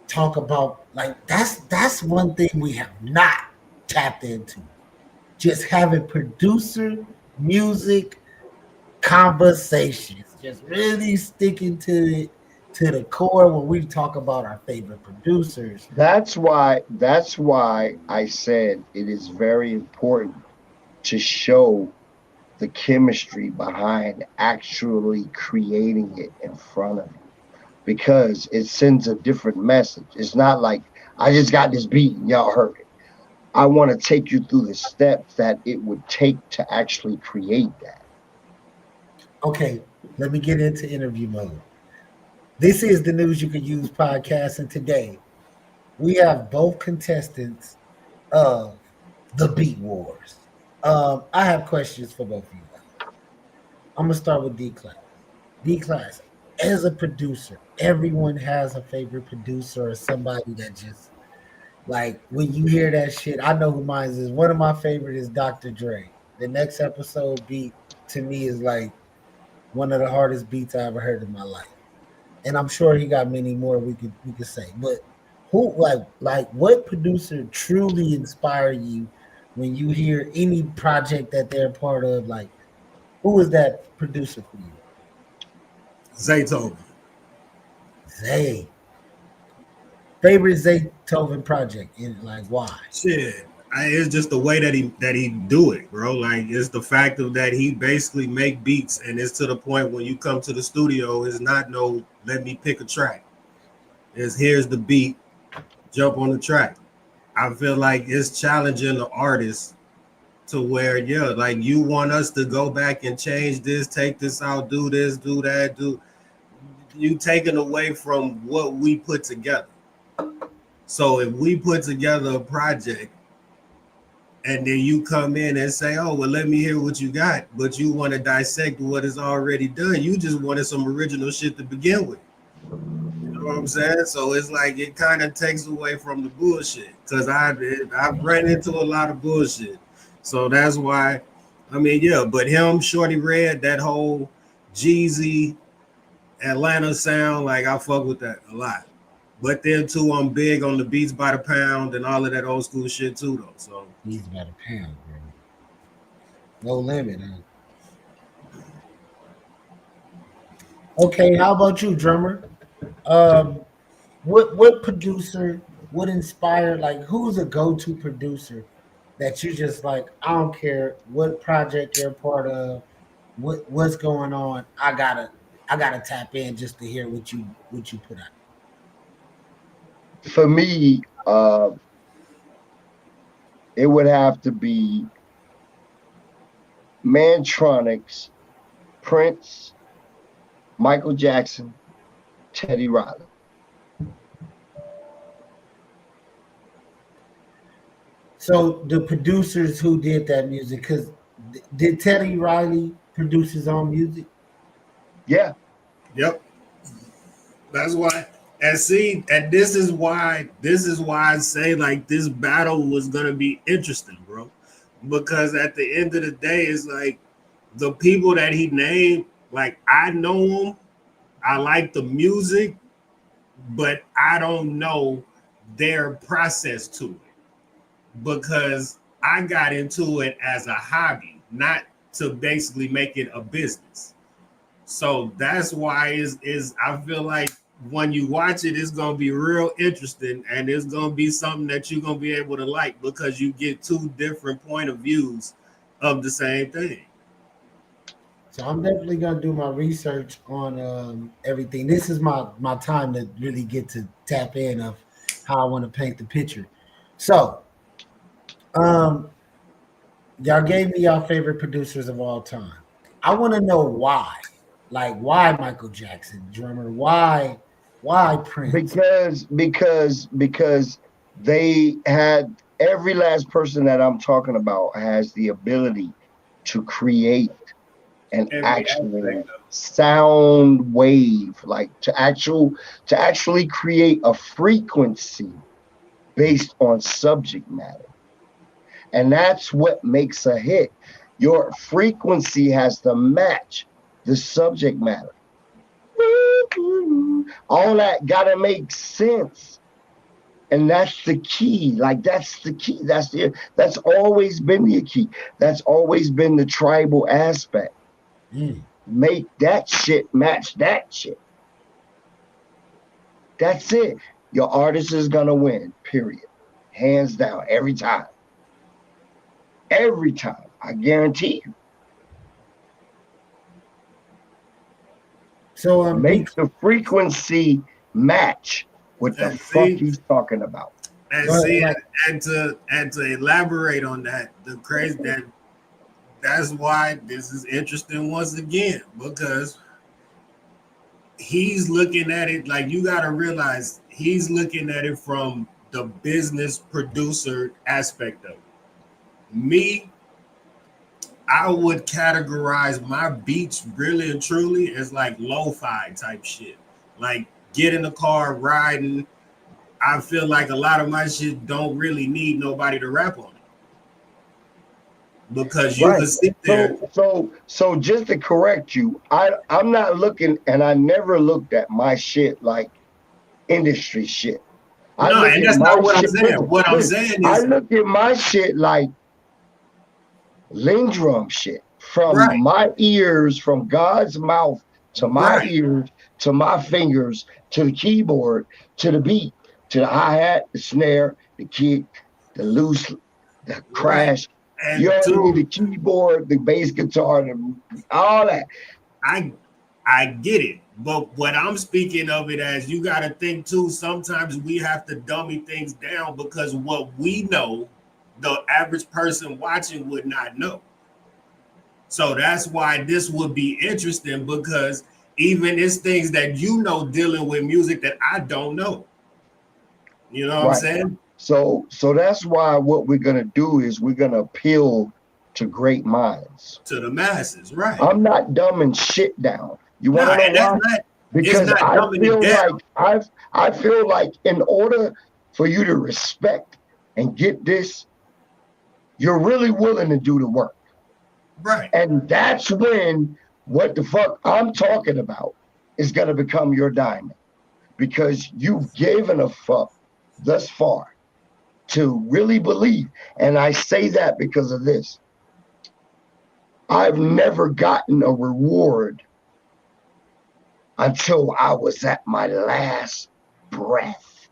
talk about like that's one thing we have not tapped into. Just having producer music conversations, just really sticking to it to the core when we talk about our favorite producers. That's why I said it is very important to show the chemistry behind actually creating it in front of you because it sends a different message. It's not like I just got this beat and y'all heard it. I want to take you through the steps that it would take to actually create that. Okay, let me get into interview mode. This is the News You Can Use podcast, and today we have both contestants of the Beat Wars. I have questions for both of you guys. I'm gonna start with D Class. D Class, as a producer, everyone has a favorite producer or somebody that just like when you hear that shit. I know who mine is. One of my favorite is Dr. Dre. The next episode beat to me is like one of the hardest beats I ever heard in my life, and I'm sure he got many more we could say. But who like what producer truly inspire you when you hear any project that they're part of? Like who is that producer for you? Zaytoven. Zay. Favorite Zaytoven project and like why? Shit. It's just the way that he do it, bro. Like it's the fact of that he basically make beats, and it's to the point when you come to the studio, it's not no let me pick a track. It's here's the beat, jump on the track. I feel like it's challenging the artist to where, yeah, like you want us to go back and change this, take this out, do this, do that, do you taking away from what we put together. So if we put together a project and then you come in and say, oh, well, let me hear what you got, but you want to dissect what is already done. You just wanted some original shit to begin with. You know what I'm saying? So it's like it kind of takes away from the bullshit because I've ran into a lot of bullshit. So that's why, I mean, yeah, but him, Shorty Red, that whole Jeezy Atlanta sound, like I fuck with that a lot. But then too, I'm big on the beats by the pound and all of that old school shit too, though. So He's about a pound, bro. No limit, huh? Okay, how about you, drummer? Um, what producer would inspire? Like, who's a go-to producer that you just like? I don't care what project you're a part of, what's going on. I gotta tap in just to hear what you put out. For me, it would have to be Mantronics, Prince, Michael Jackson, Teddy Riley. So the producers who did that music, because did Teddy Riley produce his own music? Yeah. yep. That's why. And see, and this is why I say like this battle was gonna be interesting, bro. Because at the end of the day, it's like the people that he named, like I know them, I like the music, but I don't know their process to it because I got into it as a hobby, not to basically make it a business. So that's why is I feel like when you watch it, it's gonna be real interesting and it's gonna be something that you're gonna be able to like because you get two different point of views of the same thing. So I'm definitely gonna do my research on everything. This is my time to really get to tap in of how I want to paint the picture. So um, y'all gave me y'all favorite producers of all time. I want to know why. Like why Michael Jackson, drummer? Why Prince? Because they had every last person that I'm talking about has the ability to create an Every actual aspect of sound wave, like to actually create a frequency based on subject matter. And that's what makes a hit. Your frequency has to match the subject matter. All that gotta make sense. And that's the key. Like that's the key. That's always been the key. That's always been the tribal aspect. Mm. Make that shit match that shit. That's it. Your artist is gonna win, period. Hands down, every time. Every time. I guarantee you. So Make the frequency match what the and fuck see he's talking about. and but see like and to elaborate on that, the crazy that's why this is interesting once again because he's looking at it like you got to realize he's looking at it from the business producer aspect of it. Me, I would categorize my beats really and truly as like lo-fi type shit. Like get in the car, riding. I feel like a lot of my shit don't really need nobody to rap on it. Because you can sit there. So just to correct you, I'm not looking, and I never looked at my shit like industry shit. I No, look and at that's my not what I'm shit. saying. What I'm saying I is look at my shit like Lyndrum shit from right, my ears, from God's mouth to my right, ears, to my fingers, to the keyboard, to the beat, to the hi-hat, the snare, the kick, the loose, the right. crash. And You know what I mean? two, The keyboard, the bass guitar, all that. I get it. But what I'm speaking of it as, you got to think too, sometimes we have to dummy things down because what we know, the average person watching would not know. So that's why this would be interesting, because even it's things that you know dealing with music that I don't know. You know what I'm Right. saying? So that's why what we're gonna do is we're gonna appeal to great minds. To the masses, right. I'm not dumbing shit down. You No, want to know and that's why? not, Because it's not I dumbing it feel down. like I feel like in order for you to respect and get this, you're really willing to do the work. Right. And that's when what the fuck I'm talking about is gonna become your diamond. Because you've given a fuck thus far to really believe. And I say that because of this. I've never gotten a reward until I was at my last breath.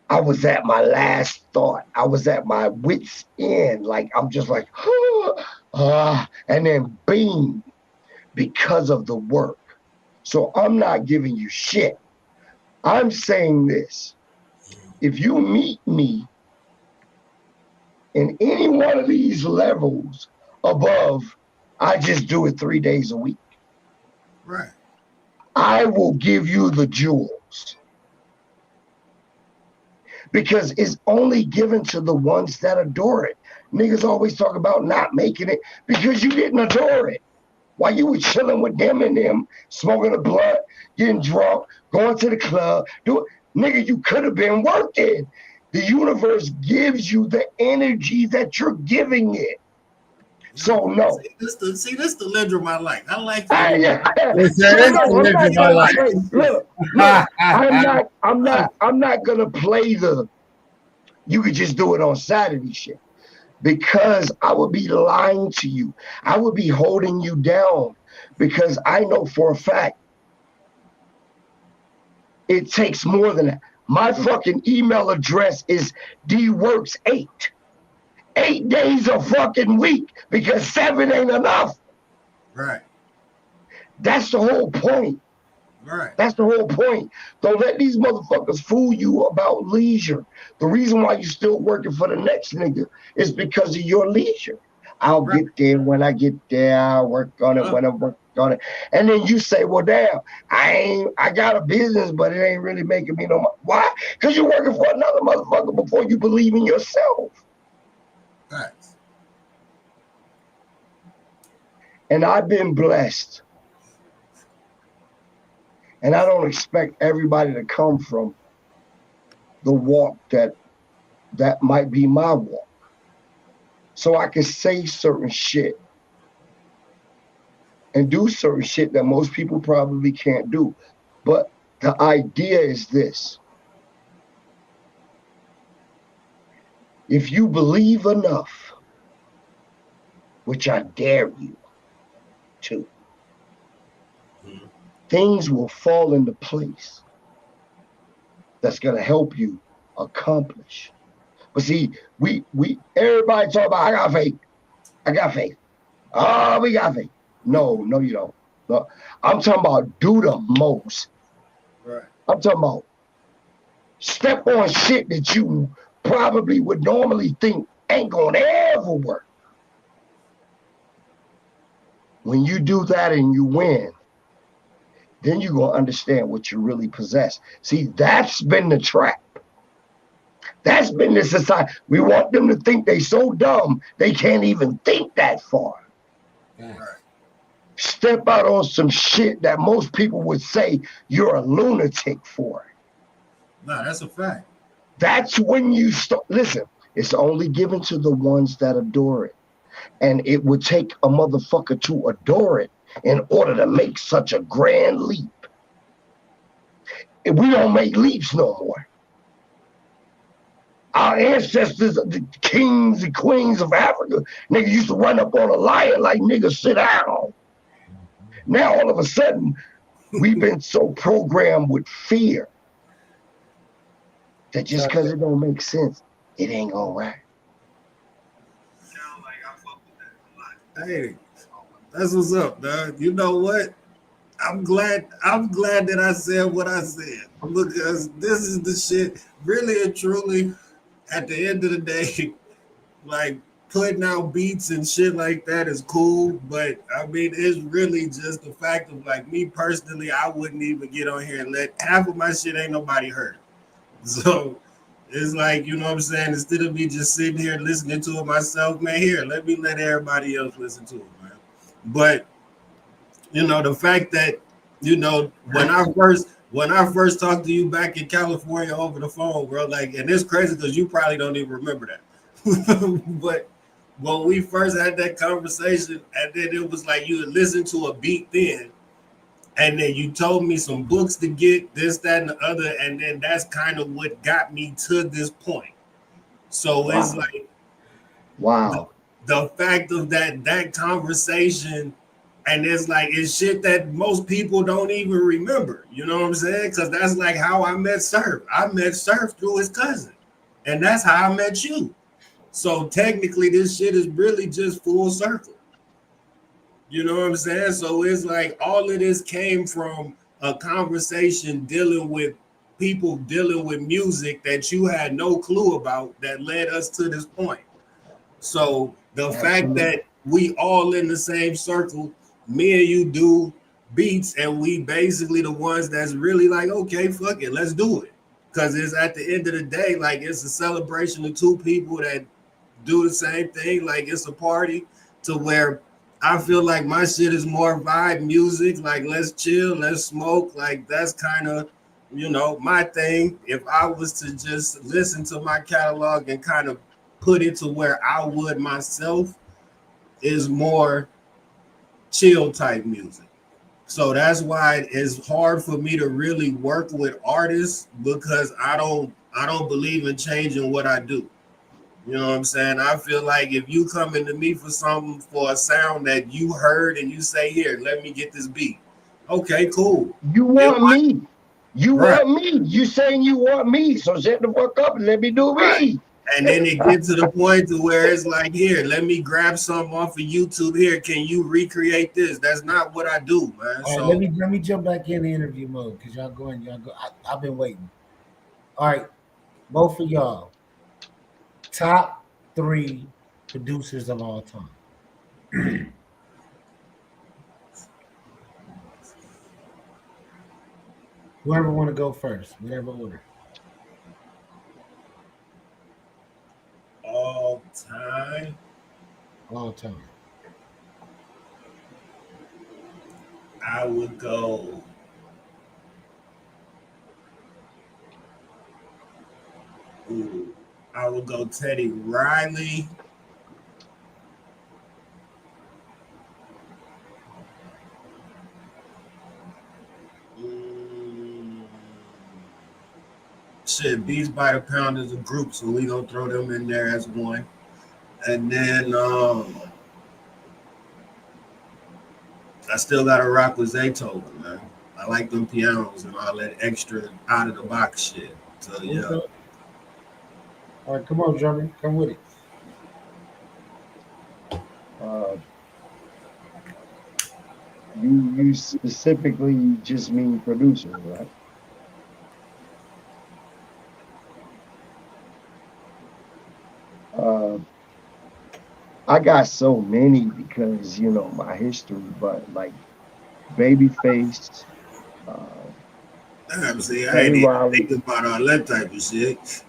I was at my last thought. I was at my wit's end. Like, I'm just like, and then bing, because of the work. So I'm not giving you shit. I'm saying this. If you meet me in any one of these levels above, I just do it 3 days a week. Right. I will give you the jewels. Because it's only given to the ones that adore it. Niggas always talk about not making it because you didn't adore it. While you were chilling with them and them, smoking a blunt, getting drunk, going to the club, nigga, you could have been working. The universe gives you the energy that you're giving it. So no. This the Lyndrum I like. I like that. Look, I'm not gonna play the you could just do it on Saturday shit. Because I would be lying to you. I would be holding you down. Because I know for a fact it takes more than that. My fucking email address is dworks8. 8 days a fucking week, because 7 ain't enough. Right. That's the whole point. Right. That's the whole point. Don't let these motherfuckers fool you about leisure. The reason why you still working for the next nigga is because of your leisure. I'll get there when I get there. I'll work on it when I work on it. And then you say, well, damn, I got a business, but it ain't really making me no money. Why? Because you're working for another motherfucker before you believe in yourself. Right. And I've been blessed. And I don't expect everybody to come from the walk that might be my walk. So I can say certain shit and do certain shit that most people probably can't do. But the idea is this. If you believe enough, which I dare you to, things will fall into place that's going to help you accomplish. But see, we everybody talk about, I got faith. I got faith. Oh, we got faith. No, you don't. No. I'm talking about do the most. Right. I'm talking about step on shit that you probably would normally think ain't gonna ever work. When you do that and you win, then you're gonna understand what you really possess. See, that's been the trap. That's been the society. We want them to think they so dumb they can't even think that far. Right. Step out on some shit that most people would say you're a lunatic for. Nah, that's a fact. That's when you start. Listen, it's only given to the ones that adore it. And it would take a motherfucker to adore it in order to make such a grand leap. And we don't make leaps no more. Our ancestors, the kings and queens of Africa, nigga used to run up on a lion like, nigga, sit down. Now all of a sudden, we've been so programmed with fear that just because it don't make sense, it ain't gonna work. Hey, that's what's up, dog. You know what? I'm glad that I said what I said, because this is the shit. Really and truly, at the end of the day, like, putting out beats and shit like that is cool, but I mean, it's really just the fact of, like, me personally, I wouldn't even get on here and let half of my shit ain't nobody heard. So it's like, you know what I'm saying? Instead of me just sitting here listening to it myself, man, here, let me let everybody else listen to it, man. But you know, the fact that, you know, when I first talked to you back in California over the phone, bro, like, and it's crazy because you probably don't even remember that. But when we first had that conversation, and then it was like you had listened to a beat then, and then you told me some books to get, this, that, and the other, and then that's kind of what got me to this point. So it's like, wow, the fact of that conversation, and it's like, it's shit that most people don't even remember. You know what I'm saying? Because that's like how I met Surf. I met Surf through his cousin, and that's how I met you. So technically, this shit is really just full circle. You know what I'm saying? So it's like all of this came from a conversation dealing with people dealing with music that you had no clue about that led us to this point. So the fact that we all in the same circle, me and you do beats, and we basically the ones that's really like, okay, fuck it, let's do it. Because it's at the end of the day, like, it's a celebration of two people that do the same thing. Like, it's a party to where I feel like my shit is more vibe music, like, let's chill, let's smoke. Like, that's kind of, you know, my thing. If I was to just listen to my catalog and kind of put it to where I would myself, is more chill type music. So that's why it's hard for me to really work with artists, because I don't believe in changing what I do. You know what I'm saying? I feel like if you come into me for something, for a sound that you heard, and you say, here, let me get this beat. Okay, cool. You want me. You want me. You saying you want me. So shut the fuck up and let me do me. And then it gets to the point to where it's like, here, let me grab something off of YouTube. Here, can you recreate this? That's not what I do, man. All right, let me jump back in the interview mode, because y'all go. I've been waiting. All right, both of y'all, top 3 producers of all time. Whoever want to go first, whatever order. All time. I would go. I would go Teddy Riley. Shit, Beats by the Pound is a group, so we gonna throw them in there as one. And then I still gotta rock with Zaytoven, man. I like them pianos and all that extra out of the box shit. So yeah. Okay. All right, come on, Jeremy, come with it. You specifically just mean producers, right? I got so many because, you know, my history, but like Babyface. I ain't even thinking about all that type of shit.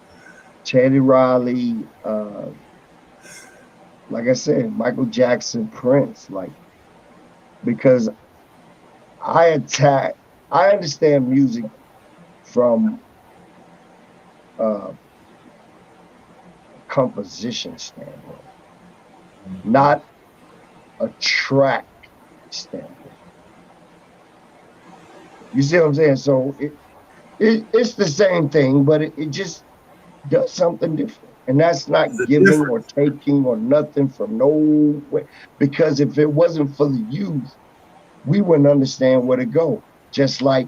Teddy Riley, like I said, Michael Jackson, Prince, like because I understand music from a composition standpoint, not a track standpoint. You see what I'm saying? So it's the same thing, but it just does something different. And that's It's not a giving or difference. taking or nothing from no way. Because if it wasn't for the youth, we wouldn't understand where to go. Just like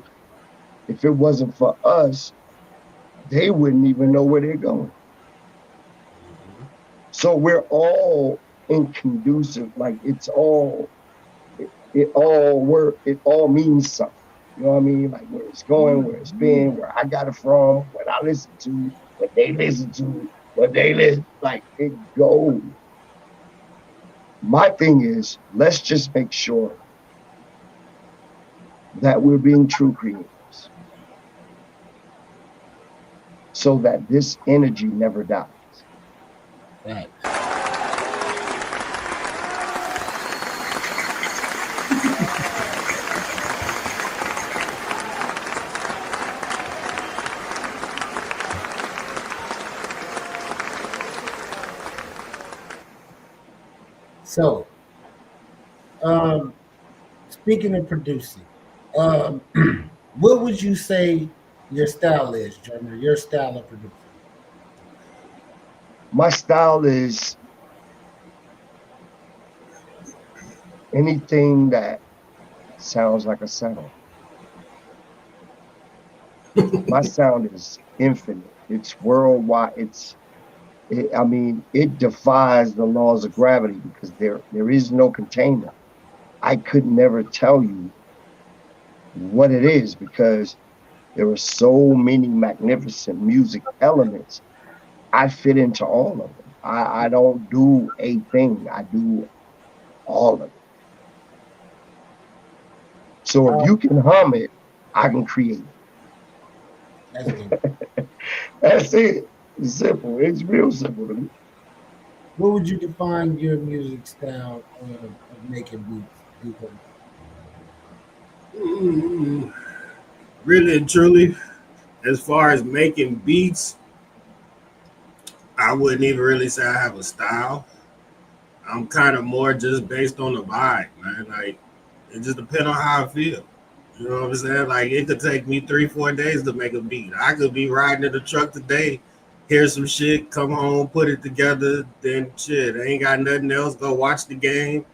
if it wasn't for us, they wouldn't even know where they're going. So we're all in conducive, like it all means something. You know what I mean? Like where it's going, where it's been, where I got it from, what I listen to, what they listen to, what they listen, like it goes. My thing is, let's just make sure that we're being true creators so that this energy never dies. Right. So, speaking of producing, um, what would you say your style is, Drummer? Your style of producing? My style is anything that sounds like a sound. My sound is infinite. It's worldwide. I mean, it defies the laws of gravity because there is no containment. I could never tell you what it is because there are so many magnificent music elements. I fit into all of them. I don't do a thing. I do all of it. So if Uh, you can hum it, I can create that's dope. it. That's it. It's simple. It's real simple to me. What would you define your music style of making beats? Because Mm, really and truly, as far as making beats, I wouldn't even really say I have a style. I'm kind of more just based on the vibe, man. Like it just depends on how I feel. You know what I'm saying? Like it could take me 3, 4 days to make a beat. I could be riding in the truck today, hear some shit, come home, put it together, then shit, I ain't got nothing else, go watch the game.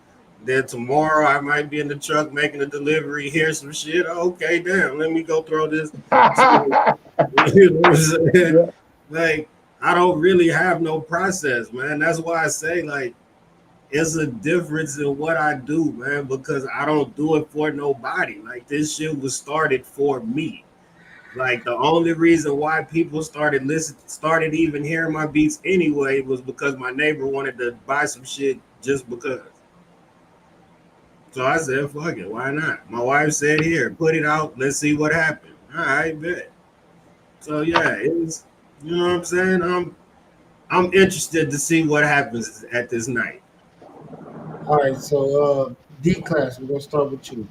Then tomorrow I might be in the truck making a delivery, hear some shit. Okay, damn, let me go throw this. You know what I'm saying? Yeah. Like I don't really have no process, man. That's why I say like it's a difference in what I do, man, because I don't do it for nobody. Like this shit was started for me. Like the only reason why people started even hearing my beats anyway was because my neighbor wanted to buy some shit just because. So I said, fuck it, why not? My wife said, here, put it out, let's see what happens. All right, bet. So yeah, it's you know what I'm saying? I'm interested to see what happens at this night. all right, so D class, we're gonna start with you.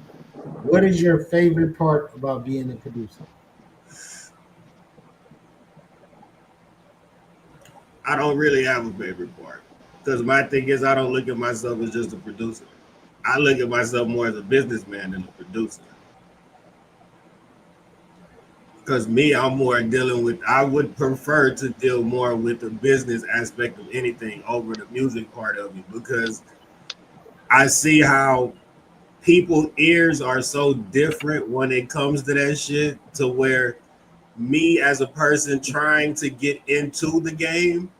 What is your favorite part about being a producer? I don't really have a favorite part because my thing is I don't look at myself as just a producer. I look at myself more as a businessman than a producer. Because me, I'm more dealing with. I would prefer to deal more with the business aspect of anything over the music part of it because I see how people ears are so different when it comes to that shit. To where me as a person trying to get into the game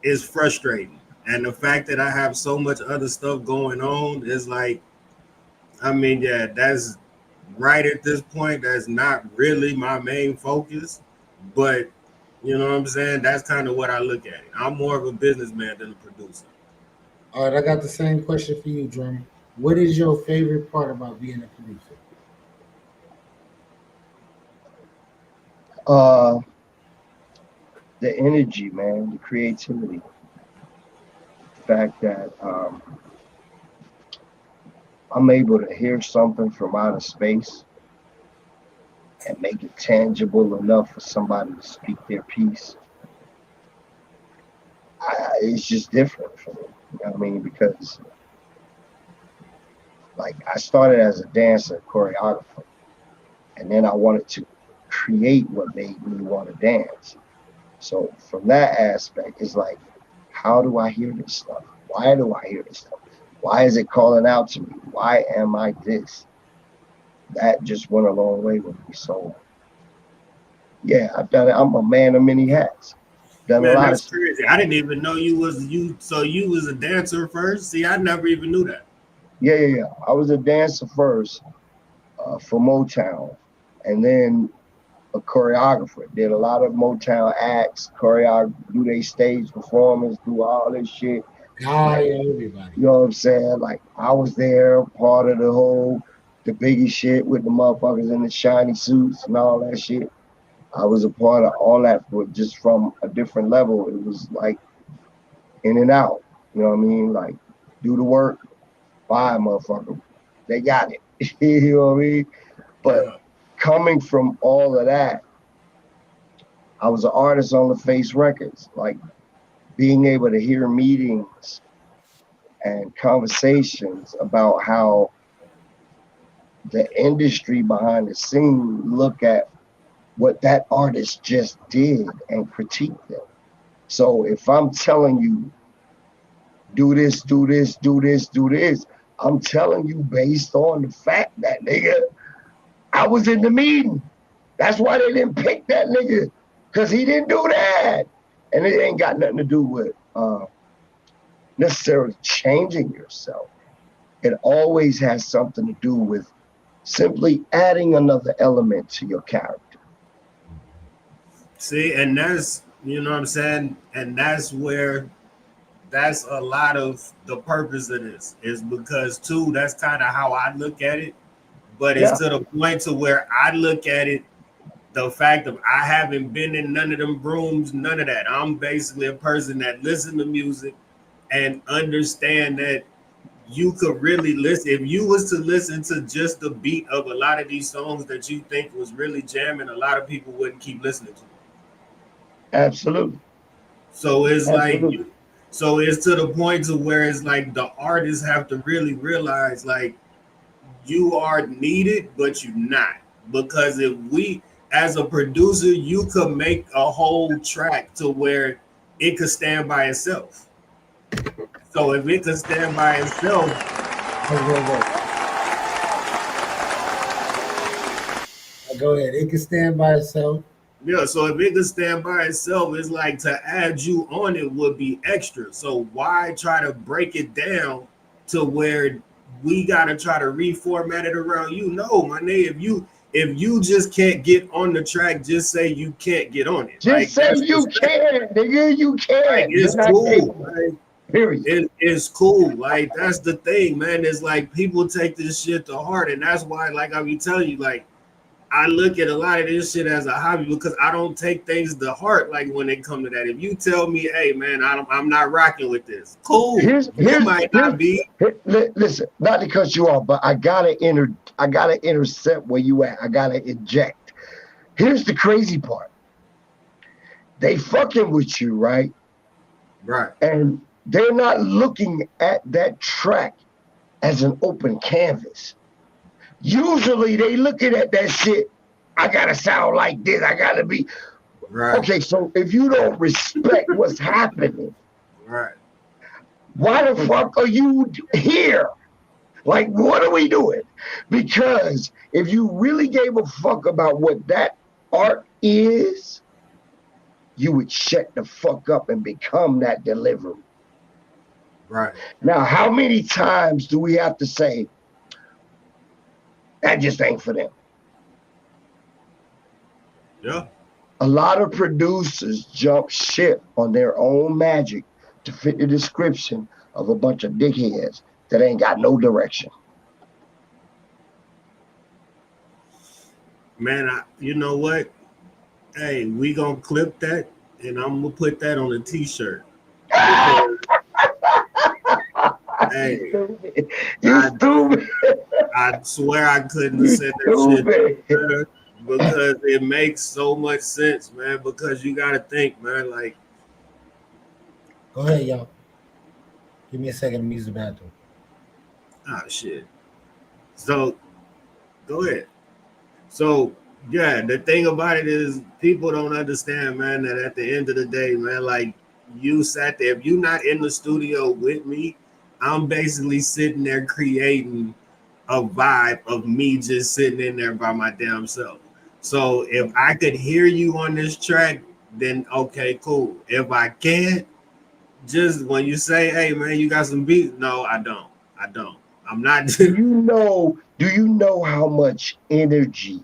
is frustrating. And the fact that I have so much other stuff going on is like, I mean, yeah, that's right at this point. That's not really my main focus, but you know what I'm saying? That's kind of what I look at. I'm more of a businessman than a producer. All right, I got the same question for you, Drummer. What is your favorite part about being a producer? Uh, the energy, man, the creativity, the fact that I'm able to hear something from outer space and make it tangible enough for somebody to speak their piece. It's just different for me. You know what I mean? Because like I started as a dancer, choreographer, and then I wanted to create what made me want to dance. So from that aspect, it's like, how do I hear this stuff? Why do I hear this stuff? Why is it calling out to me? Why am I this? That just went a long way with me. So yeah, I've done it. I'm a man of many hats. Done a Man, lot of that's stuff. crazy. I didn't even know you was you. So you was a dancer first. See, I never even knew that. Yeah. I was a dancer first for Motown, and then a choreographer. Did a lot of Motown acts, do they stage performance, do all this shit. Oh Like, yeah, everybody. you know what I'm saying? Like I was there, part of the biggest shit with the motherfuckers in the shiny suits and all that shit. I was a part of all that, but just from a different level. It was like in and out. You know what I mean? Like do the work, bye, motherfucker. They got it. You know what I mean? But Yeah. coming from all of that, I was an artist on the Face Records. Like being able to hear meetings and conversations about how the industry behind the scene look at what that artist just did and critique them. So if I'm telling you, do this, do this, do this, do this, I'm telling you based on the fact that nigga, I was in the meeting. That's why they didn't pick that nigga, because he didn't do that. And it ain't got nothing to do with necessarily changing yourself. It always has something to do with simply adding another element to your character. See, and that's you know what I'm saying, and that's a lot of the purpose of this is because too that's kind of how I look at it, but it's Yeah, to the point to where I look at it the fact of I haven't been in none of them rooms, none of that. I'm basically a person that listen to music and understand that you could really listen if you was to listen to just the beat of a lot of these songs that you think was really jamming, a lot of people wouldn't keep listening to it. absolutely. So it's like Absolutely. so it's to the point to where it's like the artists have to really realize like you are needed, but you're not. Because if we as a producer, you could make a whole track to where it could stand by itself. So if it could stand by itself, Go ahead. It can stand by itself. yeah, so if it could stand by itself, it's like to add you on it would be extra. So why try to break it down to where we gotta try to reformat it around you? No, my nigga, if you just can't get on the track, just say you can't get on it. Just Like say that's you respect. can, nigga. You Like can. You're it's not cool. capable. Like Period. it's cool. Like that's the thing, man. It's like people take this shit to heart, and that's why, like I be telling you, like I look at a lot of this shit as a hobby because I don't take things to heart. Like when it come to that, if you tell me, "Hey, man, I'm not rocking with this," cool. Here's You here's might here's not be. listen, not to cut you off, but I gotta intercept where you at. I gotta inject. Here's the crazy part. They fucking with you, right? Right. And they're not looking at that track as an open canvas. Usually they looking at that shit. I gotta sound like this. I gotta be Right. okay. So if you don't respect what's happening, Right. why the fuck are you here? Like, what are we doing? Because if you really gave a fuck about what that art is, you would shut the fuck up and become that delivery. Right. Now, how many times do we have to say, that just ain't for them? Yeah. A lot of producers jump ship on their own magic to fit the description of a bunch of dickheads that ain't got no direction. Man, you know what? Hey, we gonna clip that and I'm gonna put that on a t-shirt. Hey, you stupid. I swear I couldn't have You said that shit stupid. better because it makes so much sense, man. Because you gotta think, man, like, Go ahead, y'all. Give me a second to use the bathroom. shit. So go ahead. So yeah, the thing about it is people don't understand, man, that at the end of the day, man, like you sat there, if you're not in the studio with me, I'm basically sitting there creating a vibe of me just sitting in there by my damn self. So if I could hear you on this track, then okay, cool. If I can't, just when you say, hey man, you got some beats, no, I don't. I'm not. Do you know how much energy,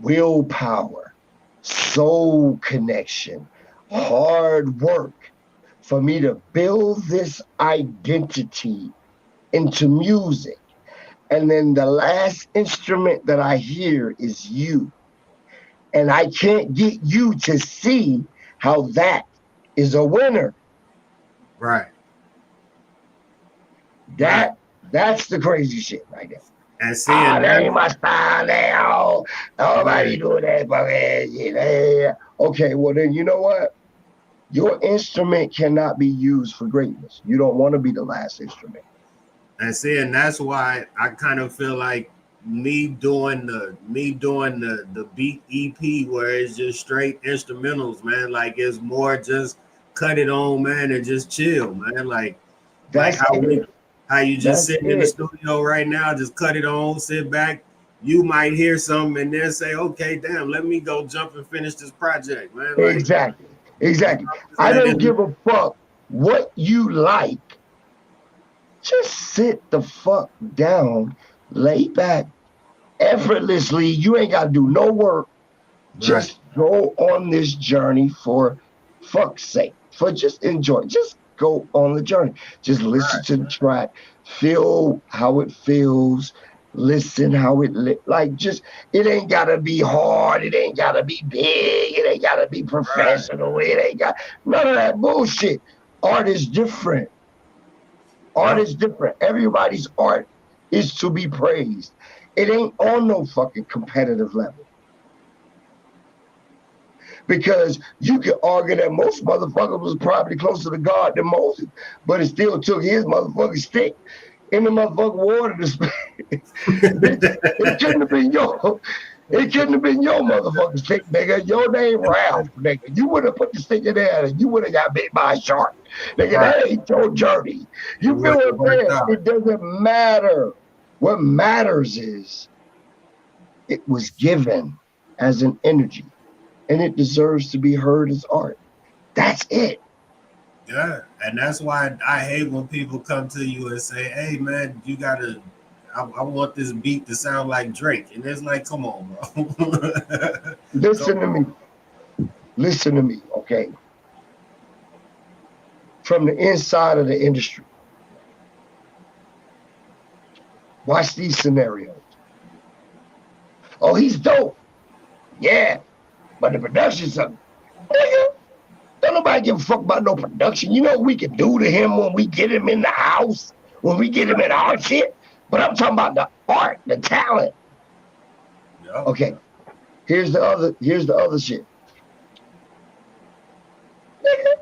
willpower, soul connection, hard work for me to build this identity into music? And then the last instrument that I hear is you. And I can't get you to see how that is a winner. Right. That's the crazy shit right there. And seeing that ain't my style now. Nobody doing that fucking shit. Okay, well then you know what? Your instrument cannot be used for greatness. You don't want to be the last instrument. And seeing that's why I kind of feel like me doing the beat EP where it's just straight instrumentals, man. Like it's more just cut it on, man, and just chill, man. Like how you just sitting in the studio right now, just cut it on, sit back. You might hear something and then say, okay, damn, let me go jump and finish this project, man. Like, Exactly. I don't give a fuck what you like. Just sit the fuck down, lay back, effortlessly. You ain't got to do no work. Just go on this journey for fuck's sake. For just enjoy. Just go on the journey. Just listen to the track. Feel how it feels. Listen how it it ain't gotta be hard. It ain't gotta be big. It ain't gotta be professional. It ain't got none of that bullshit. Art is different. Art is different. Everybody's art is to be praised. It ain't on no fucking competitive level. Because you can argue that most motherfuckers was probably closer to God than Moses, but it still took his motherfucking stick in the motherfucking water to spit. It couldn't have been your motherfucking stick, nigga. Your name Ralph, nigga. You would have put the stick in there and you would have got bit by a shark. Nigga, that ain't your journey. You feel what I'm saying? It doesn't matter. What matters is it was given as an energy and it deserves to be heard as art. That's it. Yeah, and that's why I hate when people come to you and say, hey man, you gotta I want this beat to sound like Drake. And it's like, come on, bro. Listen to me, okay? From the inside of the industry. Watch these scenarios. Oh, he's dope. Yeah, but the production's something. Nigga, don't nobody give a fuck about no production. You know what we can do to him when we get him in the house, when we get him in our shit? But I'm talking about the art, the talent. Okay, here's the other shit. Nigga,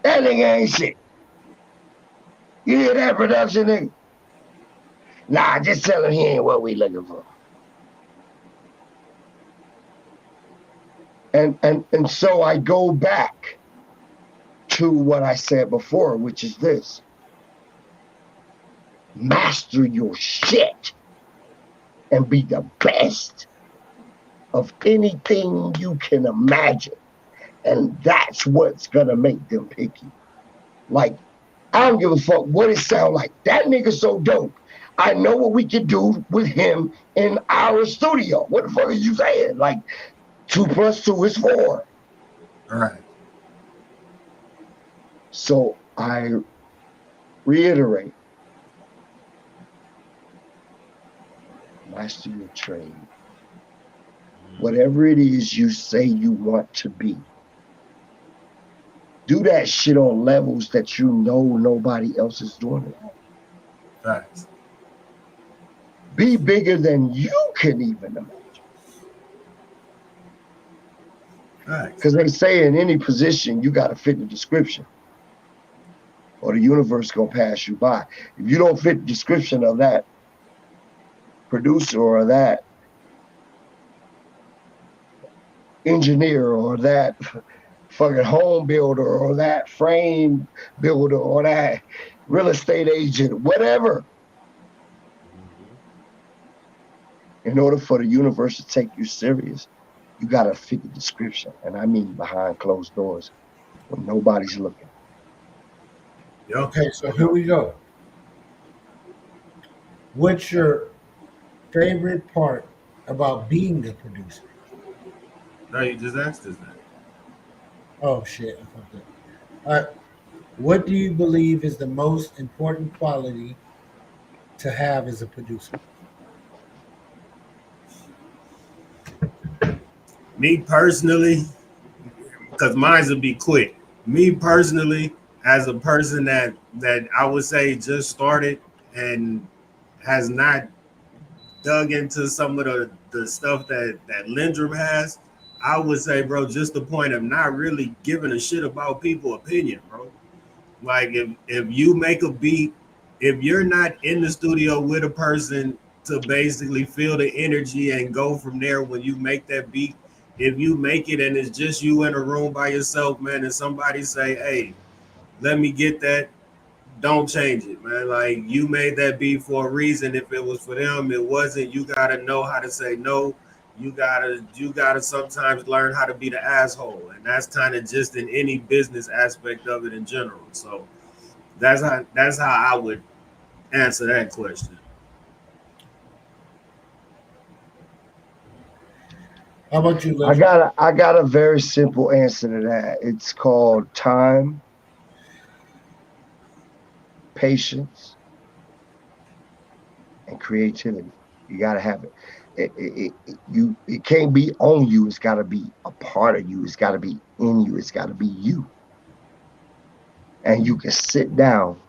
that nigga ain't shit. You hear that production, nigga? Nah, just tell him he ain't what we looking for. And so I go back to what I said before, which is this. Master your shit and be the best of anything you can imagine. And that's what's gonna make them pick you. Like, I don't give a fuck what it sound like. That nigga so dope. I know what we can do with him in our studio. What the fuck are you saying? Like, 2 + 2 is 4. Right. So I reiterate, master your trade. Whatever it is you say you want to be, do that shit on levels that you know nobody else is doing it. Facts. Be bigger than you can even imagine. Because they say in any position, you got to fit the description or the universe going to pass you by. If you don't fit the description of that producer or that engineer or that fucking home builder or that frame builder or that real estate agent, whatever, in order for the universe to take you serious, you got to fit the description. And I mean behind closed doors when nobody's looking. Okay, so here we go. What's your favorite part about being a producer? No, you just asked us that. Oh shit, I fucked up. All right. What do you believe is the most important quality to have as a producer? Me personally, because mine will be quick. Me personally, as a person that I would say just started and has not dug into some of the stuff that Lyndrum has, I would say, bro, just the point of not really giving a shit about people's opinion, bro. Like if you make a beat, if you're not in the studio with a person to basically feel the energy and go from there when you make that beat, if you make it and it's just you in a room by yourself, man, and somebody say, hey, let me get that, don't change it, man. Like you made that beat for a reason. If it was for them, it wasn't. You gotta know how to say no. You gotta sometimes learn how to be the asshole. And that's kind of just in any business aspect of it in general. So that's how I would answer that question. How about you, I Lynch? got a very simple answer to that. It's called time, patience, and creativity. You got to have it. It can't be on you. It's got to be a part of you. It's got to be in you. It's got to be you. And you can sit down,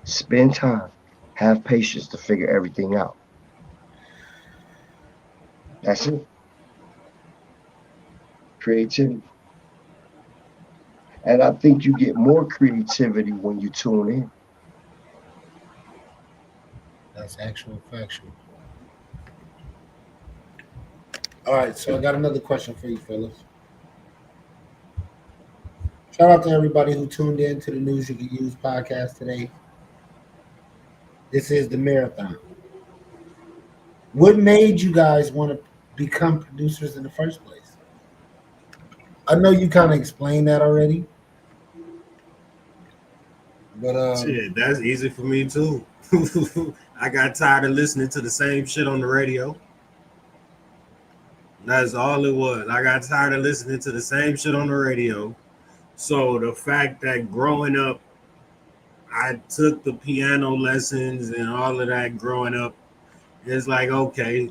spend time, have patience to figure everything out. That's it. Creativity. And I think you get more creativity when you tune in. That's actual factual. All right, so I got another question for you, fellas. Shout out to everybody who tuned in to the News You Can Use podcast today. This is the marathon. What made you guys want to become producers in the first place? I know you kind of explained that already, but Shit, that's easy for me too. I got tired of listening to the same shit on the radio. That's all it was. I got tired of listening to the same shit on the radio. So the fact that growing up, I took the piano lessons and all of that growing up, it's like, okay,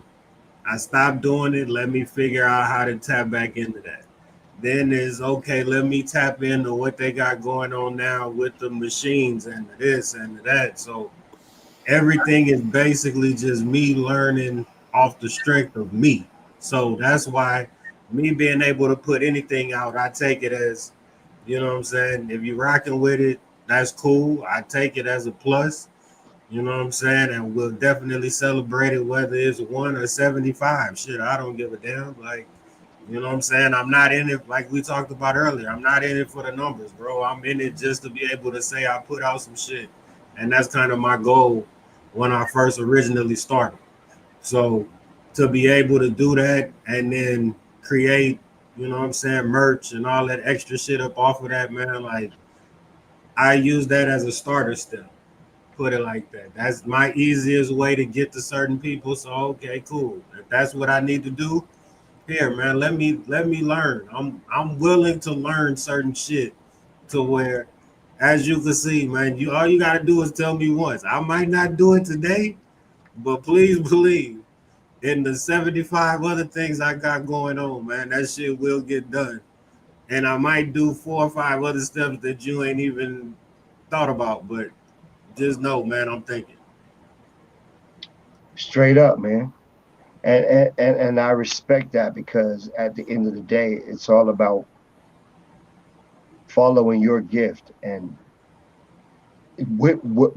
I stopped doing it. Let me figure out how to tap back into that. Then is okay, let me tap into what they got going on now with the machines and this and that. So everything is basically just me learning off the strength of me. So that's why me being able to put anything out, I take it as, you know what I'm saying? If you're rocking with it, that's cool. I take it as a plus, you know what I'm saying? And we'll definitely celebrate it, whether it's 1 or 75. Shit, I don't give a damn. Like, you know what I'm saying? I'm not in it like we talked about earlier. I'm not in it for the numbers, bro. I'm in it just to be able to say I put out some shit. And that's kind of my goal when I first originally started. So to be able to do that and then create, you know what I'm saying, merch and all that extra shit up off of that, man, like I use that as a starter step. Put it like that. That's my easiest way to get to certain people. So okay, cool. If that's what I need to do, here, man, let me learn. I'm willing to learn certain shit to where, as you can see, man, you all you gotta do is tell me once. I might not do it today, but please believe in the 75 other things I got going on, man, that shit will get done. and I might do 4 or 5 other steps that you ain't even thought about. But just know, man, I'm thinking. Straight up, man. And I respect that because at the end of the day, it's all about following your gift. And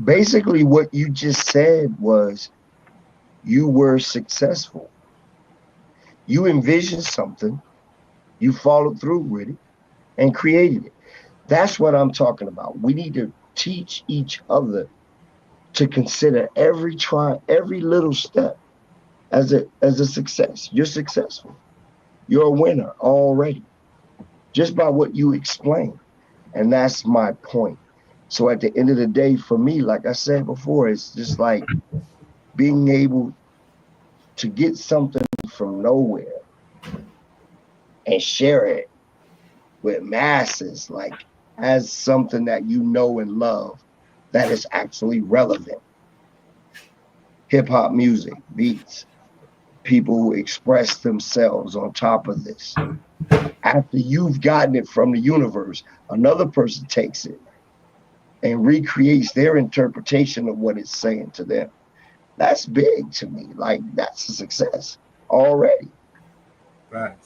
basically what you just said was you were successful. You envisioned something, you followed through with it, and created it. That's what I'm talking about. We need to teach each other to consider every little step as a success. You're successful. You're a winner already, just by what you explained. And that's my point. So at the end of the day, for me, like I said before, it's just like being able to get something from nowhere and share it with masses, like as something that you know and love that is actually relevant. Hip hop music, beats, people who express themselves on top of this. After you've gotten it from the universe, another person takes it and recreates their interpretation of what it's saying to them. That's big to me. Like, that's a success already. Right.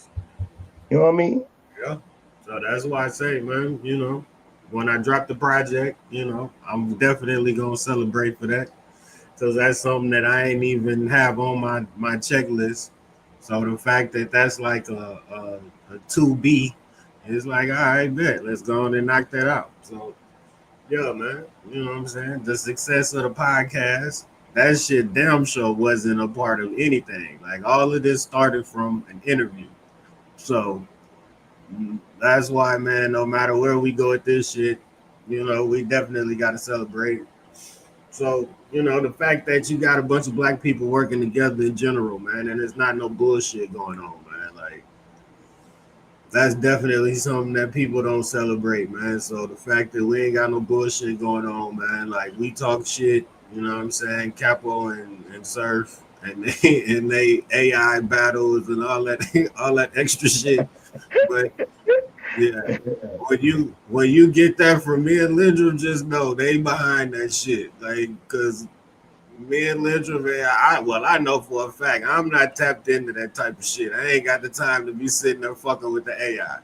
You know what I mean? Yeah. So that's why I say, man, when I drop the project, I'm definitely going to celebrate for that. Because that's something that I ain't even have on my checklist. So the fact that that's like a 2B is like, all right, bet. Let's go on and knock that out. So, yeah, man. You know what I'm saying? The success of the podcast, that shit damn sure wasn't a part of anything. Like, all of this started from an interview. So that's why, man, no matter where we go with this shit, we definitely got to celebrate. So, the fact that you got a bunch of black people working together in general, man, and there's not no bullshit going on, man. Like, that's definitely something that people don't celebrate, man. So the fact that we ain't got no bullshit going on, man, like we talk shit, you know what I'm saying? Capo and Surf and they AI battles and all that extra shit. But yeah, when you get that from me and Lyndrum, just know they behind that shit. Like, cause me and Lyndrum, man, I know for a fact I'm not tapped into that type of shit. I ain't got the time to be sitting there fucking with the AI.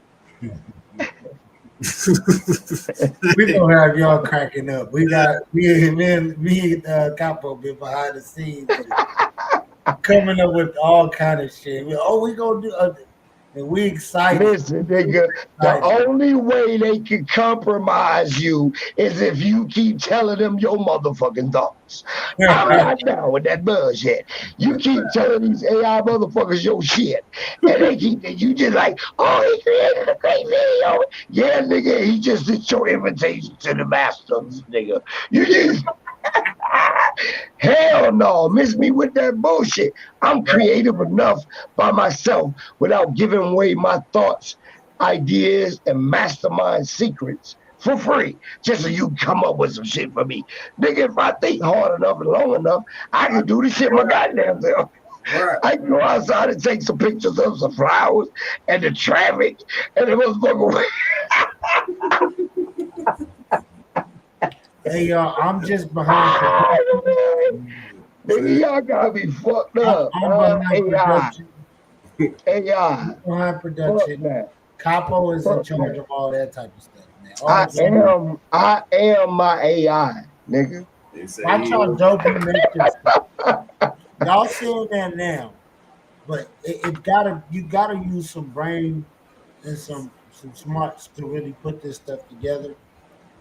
We gonna have y'all cracking up. We got me and Capo been behind the scenes coming up with all kind of shit. We gonna do and we excited. Listen, nigga, the only way they can compromise you is if you keep telling them your motherfucking thoughts. I'm not down with that bullshit. You keep telling these AI motherfuckers your shit, and you just like, oh, he created a great video. Yeah, nigga, he just did your invitation to the masters, nigga. You just hell no, miss me with that bullshit. I'm creative enough by myself without giving away my thoughts, ideas, and mastermind secrets for free, just so you can come up with some shit for me. Nigga, if I think hard enough and long enough, I can do this shit my goddamn self. Right. I can go outside and take some pictures of some flowers and the traffic and the motherfucker. Hey y'all, I'm just behind. Nigga, y'all gotta be fucked up. I'm behind production. AI. Behind production. Capo is in charge of all that type of stuff, man. I am my AI, nigga. Watch y'all dope you make this. Y'all saying that now, but you gotta use some brain and some smarts to really put this stuff together.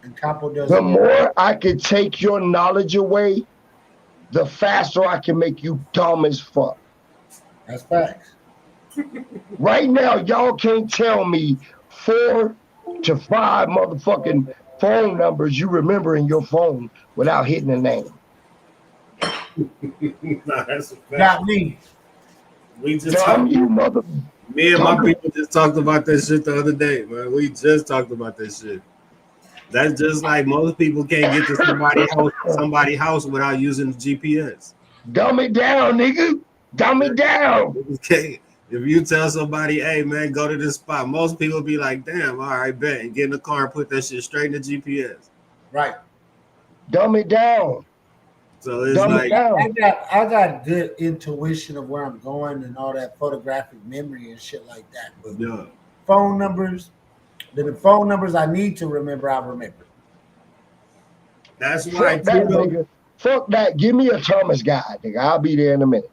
And Capo does. The more I can take your knowledge away, the faster I can make you dumb as fuck. That's facts. Right now, y'all can't tell me 4 to 5 motherfucking phone numbers you remember in your phone without hitting a name. Nah, that's a fact. Got me. We just talked. Me and my people just talked about that shit the other day, man. We just talked about that shit. That's just like most people can't get to somebody's house without using the GPS. Dumb it down, nigga. Dumb it down. If you tell somebody, hey man, go to this spot, most people be like, damn, all right, bet, and get in the car and put that shit straight in the GPS. Right. Dumb it down. So it's Dumb it like, down. I got good intuition of where I'm going and all that photographic memory and shit like that. But yeah, phone numbers, the phone numbers I need to remember, I remember. that's why Fuck that, too, though. nigga. Fuck that. Give me a Thomas guy, nigga. I'll be there in a minute.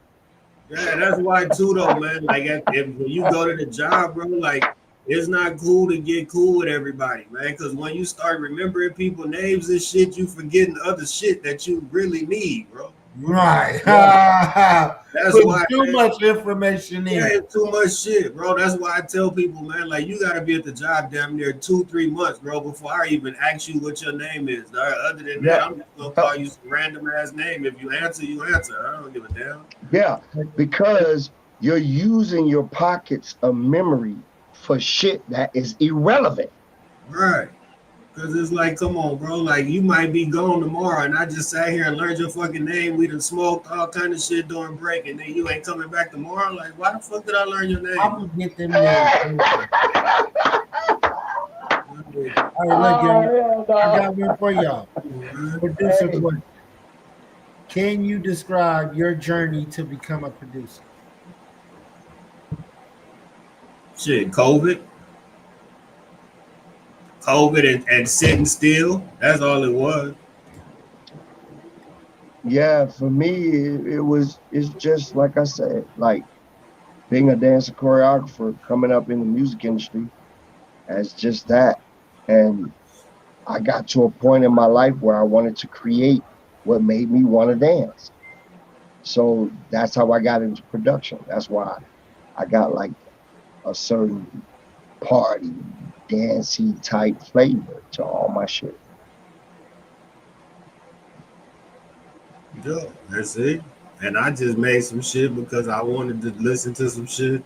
Yeah, that's why too, though, man. Like, if when you go to the job, bro, like, it's not cool to get cool with everybody, man. Because when you start remembering people names and shit, you forgetting other shit that you really need, bro. Right. That's Put why too man, much information in. yeah, it's too much shit, bro. That's why I tell people, man, like you gotta be at the job damn near 2-3 months, bro, before I even ask you what your name is. Other than that, I'm just gonna call you some random ass name. If you answer, you answer. I don't give a damn. Yeah, because you're using your pockets of memory for shit that is irrelevant. Right. Cause it's like, come on, bro. Like you might be gone tomorrow, and I just sat here and learned your fucking name. We done smoked all kind of shit during break, and then you ain't coming back tomorrow. Like, why the fuck did I learn your name? I'm gonna get them names. All right, look, y'all. I got one for y'all. Producer question. Can you describe your journey to become a producer? Shit, COVID and sitting still. That's all it was. Yeah, for me, it's just like I said, like being a dancer choreographer coming up in the music industry as just that. And I got to a point in my life where I wanted to create what made me want to dance. So that's how I got into production. That's why I got like a certain party, dancey type flavor to all my shit. Yeah, that's it. And I just made some shit because I wanted to listen to some shit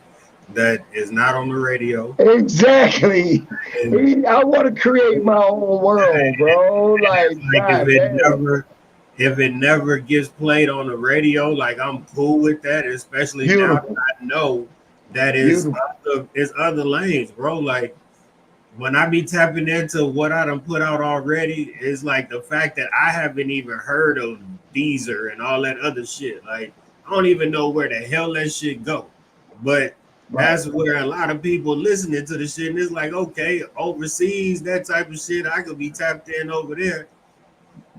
that is not on the radio. Exactly. And I want to create my own world, bro. Like God damn. If it never gets played on the radio, like I'm cool with that, especially Beautiful. now that I know that it's other lanes, bro. Like when I be tapping into what I done put out already, it's like the fact that I haven't even heard of Deezer and all that other shit. Like I don't even know where the hell that shit go. But that's where a lot of people listening to the shit, and it's like, okay, overseas, that type of shit, I could be tapped in over there.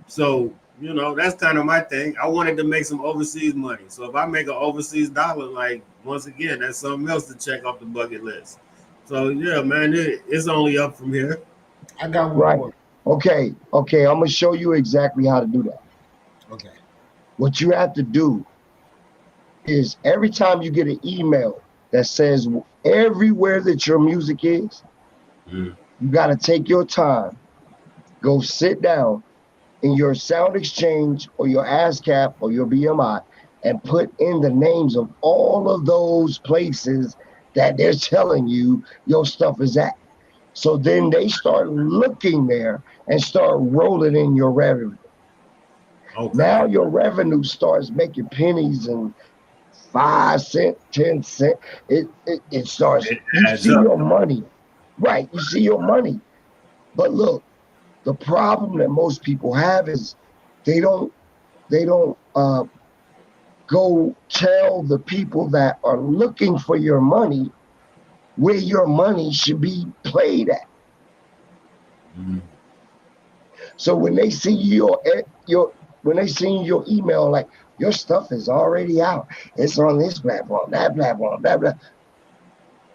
So, you know, that's kind of my thing. I wanted to make some overseas money. So if I make an overseas dollar, like once again, that's something else to check off the bucket list. So yeah, man, it's only up from here. I got one Right. more. Okay. I'm gonna show you exactly how to do that. Okay. What you have to do is every time you get an email that says everywhere that your music is, you got to take your time, go sit down in your Sound Exchange or your ASCAP or your BMI and put in the names of all of those places that they're telling you your stuff is at. So then they start looking there and start rolling in your revenue. Okay. Now your revenue starts making pennies and 5 cents, 10 cents. It starts, you see your money. Right, you see your money. But look, the problem that most people have is they don't go tell the people that are looking for your money where your money should be played at. Mm-hmm. So when they see your email, like your stuff is already out, it's on this platform, that platform, blah blah.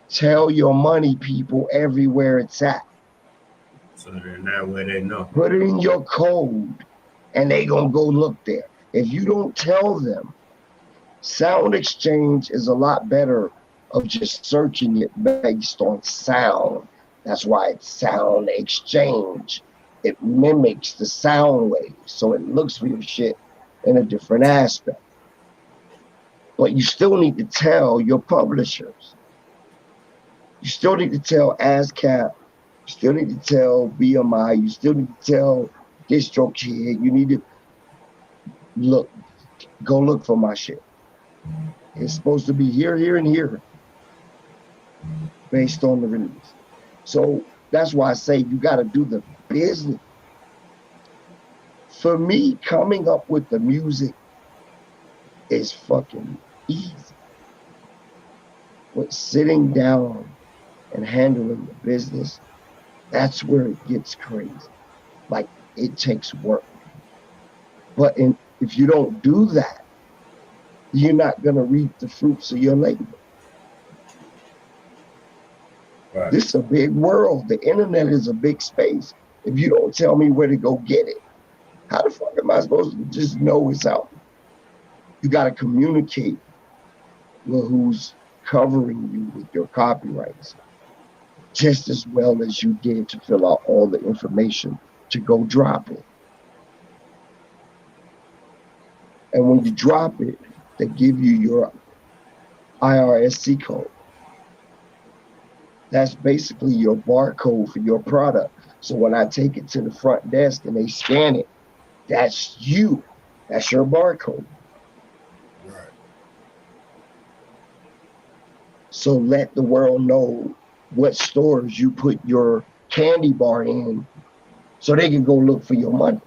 Tell your money people everywhere it's at. So then that way they know. Put it in your code, and they gonna go look there. If you don't tell them, Sound Exchange is a lot better of just searching it based on sound. That's why it's Sound Exchange. It mimics the sound waves, so it looks for your shit in a different aspect. But you still need to tell your publishers. You still need to tell ASCAP. You still need to tell BMI. You still need to tell DistroKid. You need to go look for my shit. It's supposed to be here, here, and here. based on the release. So that's why I say you got to do the business. For me, coming up with the music is fucking easy. But sitting down and handling the business, that's where it gets crazy. Like it takes work. But if you don't do that, you're not gonna reap the fruits of your labor. Right. This is a big world. The internet is a big space. If you don't tell me where to go get it, how the fuck am I supposed to just know it's out? You got to communicate with who's covering you with your copyrights just as well as you did to fill out all the information to go drop it. And when you drop it, they give you your IRSC code. That's basically your barcode for your product. So when I take it to the front desk and they scan it, that's you. That's your barcode. Right. So let the world know what stores you put your candy bar in so they can go look for your money.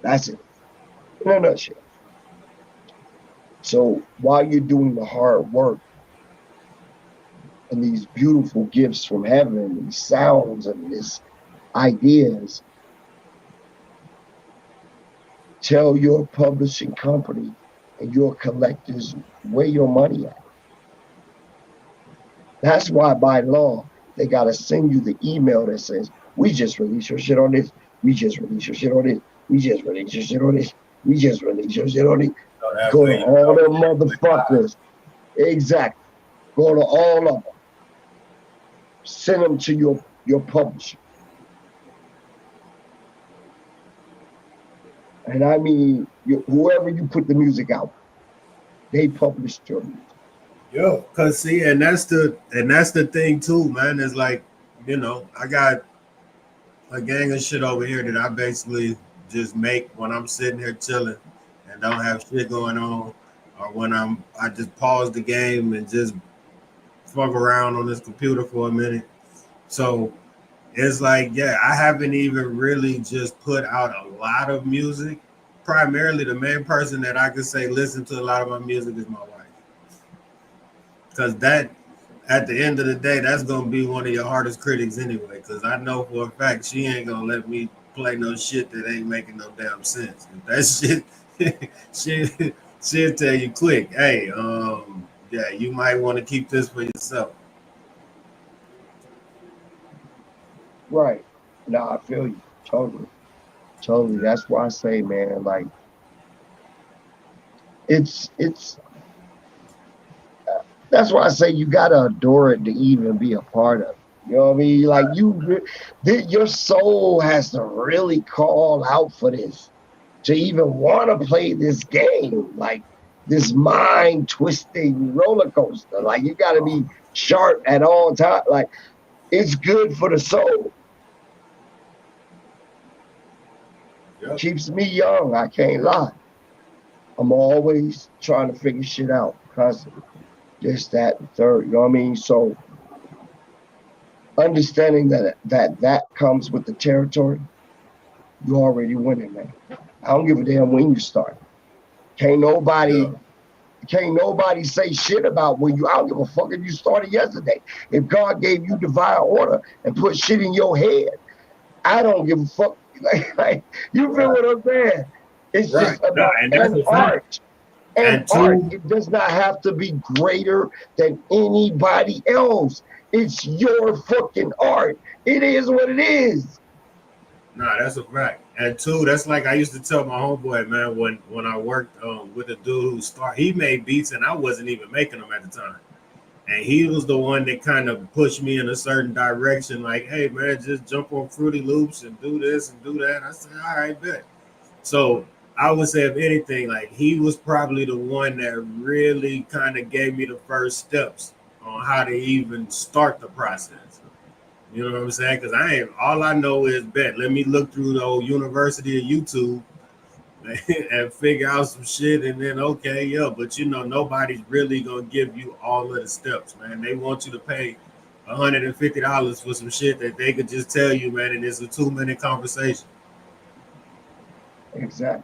That's it. In a nutshell. So while you're doing the hard work and these beautiful gifts from heaven, these sounds and these ideas, tell your publishing company and your collectors where your money at. That's why by law, they got to send you the email that says, we just released your shit on this. We just released your shit on this. We just released your shit on this. We just released your shit on this. Go to all the motherfuckers. Exactly. Go to all of them. Send them to your publisher. And I mean, whoever you put the music out, they published your music. Yo, cause see, and that's the thing too, man. Is like, you know, I got a gang of shit over here that I basically just make when I'm sitting here chilling and don't have shit going on, or when I just pause the game and just fuck around on this computer for a minute. So it's like, yeah, I haven't even really just put out a lot of music. Primarily, the main person that I could say listen to a lot of my music is my wife. Because that, at the end of the day, that's gonna be one of your hardest critics anyway. Because I know for a fact she ain't gonna let me play no shit that ain't making no damn sense. If that shit, she'll tell you quick, hey, yeah, you might want to keep this for yourself. Right. No, I feel you. Totally. Totally. That's why I say, man, like it's that's why I say you gotta adore it to even be a part of it. You know what I mean? Like your soul has to really call out for this to even want to play this game. Like this mind twisting roller coaster. Like you gotta be sharp at all times. Like it's good for the soul. Yep. Keeps me young. I can't lie. I'm always trying to figure shit out constantly. This, that, and third. You know what I mean? So understanding that comes with the territory, you already winning, man. I don't give a damn when you start. Can't nobody say shit about when you. I don't give a fuck if you started yesterday. If God gave you divine order and put shit in your head, I don't give a fuck. Like you feel what I'm saying? It's just about art. And art, it does not have to be greater than anybody else. It's your fucking art. It is what it is. Nah, that's a fact. And two, that's like I used to tell my homeboy, man, when I worked with a dude he made beats and I wasn't even making them at the time. And he was the one that kind of pushed me in a certain direction, like, hey man, just jump on Fruity Loops and do this and do that. I said, all right, bet. So I would say, if anything, like he was probably the one that really kind of gave me the first steps on how to even start the process. You know what I'm saying? Because all I know is, bet, let me look through the old University of YouTube and figure out some shit, and then okay, yeah, but nobody's really gonna give you all of the steps, man. They want you to pay $150 for some shit that they could just tell you, man, and it's a 2-minute conversation. Exactly.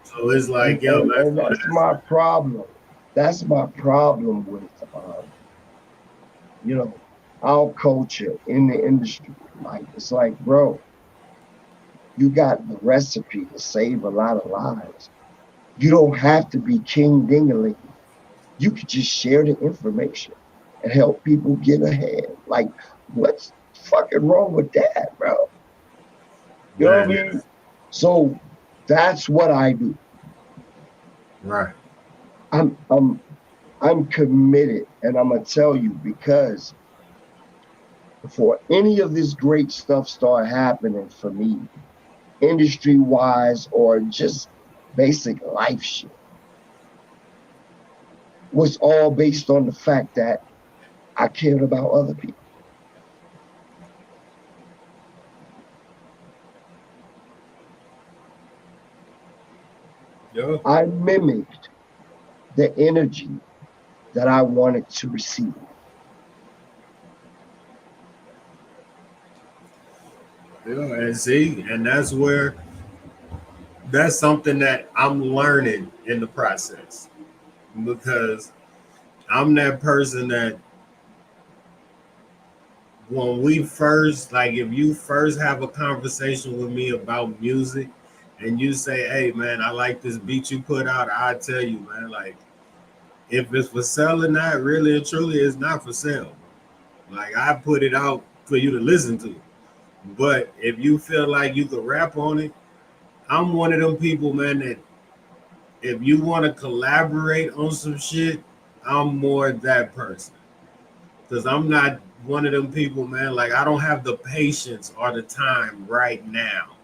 So it's like, yo, man, And that's my problem. That's my problem with you know, our culture in the industry. Like it's like, bro, you got the recipe to save a lot of lives. You don't have to be king dingaling. You could just share the information and help people get ahead. Like, what's fucking wrong with that, bro? You know what I mean? So that's what I do. Right. I'm committed, and I'm gonna tell you because before any of this great stuff start happening for me, industry wise or just basic life shit, was all based on the fact that I cared about other people. Yeah. I mimicked the energy that I wanted to receive. Yeah, and see, and that's something that I'm learning in the process because I'm that person that when we first, like, if you first have a conversation with me about music and you say, hey, man, I like this beat you put out, I tell you, man, like, if it's for sale or not, really and truly, it's not for sale. Like, I put it out for you to listen to. But if you feel like you could rap on it, I'm one of them people, man, that if you want to collaborate on some shit, I'm more that person. Because I'm not one of them people, man. Like, I don't have the patience or the time right now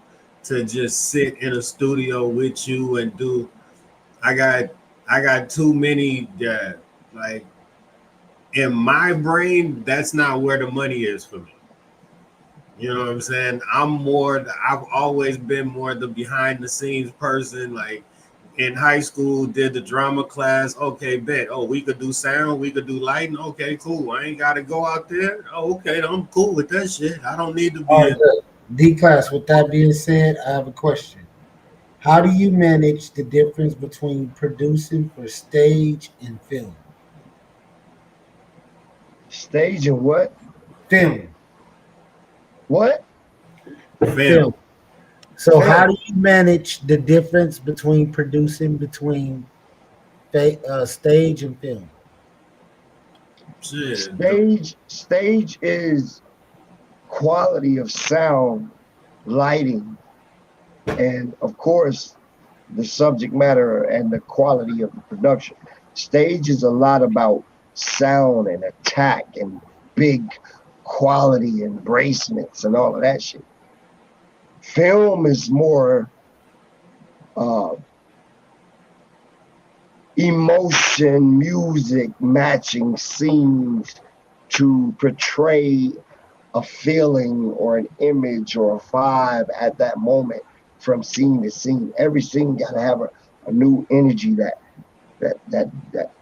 to just sit in a studio with you and do. I got, I got too many. Like in my brain, that's not where the money is for me. You know what I'm saying? I've always been more the behind the scenes person. Like in high school, did the drama class. Okay, bet. Oh, we could do sound, we could do lighting. Okay, cool. I ain't got to go out there. Oh, okay, I'm cool with that shit. I don't need to All be right, in. good. D class, with that being said, I have a question. How do you manage the difference between producing for stage and film? Stage and what? Film. What? Film. Film. So how Film. do you manage the difference between producing between stage and film? Shit. Stage is quality of sound, lighting, and of course the subject matter and the quality of the production. Stage is a lot about sound and attack and big quality embracements and all of that shit. Film is more uh, emotion, music, matching scenes to portray a feeling or an image or a vibe at that moment from scene to scene. Every scene got to have a new energy that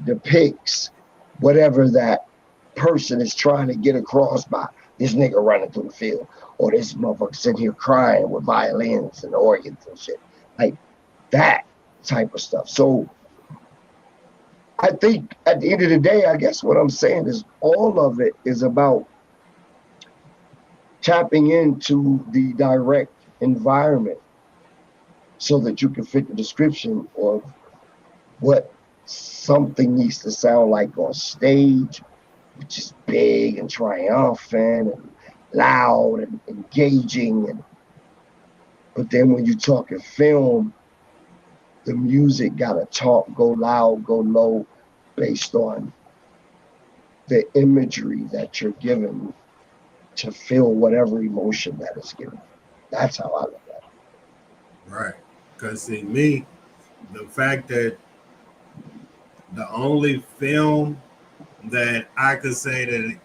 depicts whatever that person is trying to get across by this nigga running through the field or this motherfucker sitting here crying with violins and organs and shit. Like that type of stuff. So I think at the end of the day, I guess what I'm saying is all of it is about tapping into the direct environment so that you can fit the description of what something needs to sound like on stage, which is big and triumphant and loud and engaging. But then when you talk in film, the music gotta talk, go loud, go low, based on the imagery that you're given to feel whatever emotion that is given. That's how I look at it. Right. Because see, me, the fact that the only film that I could say that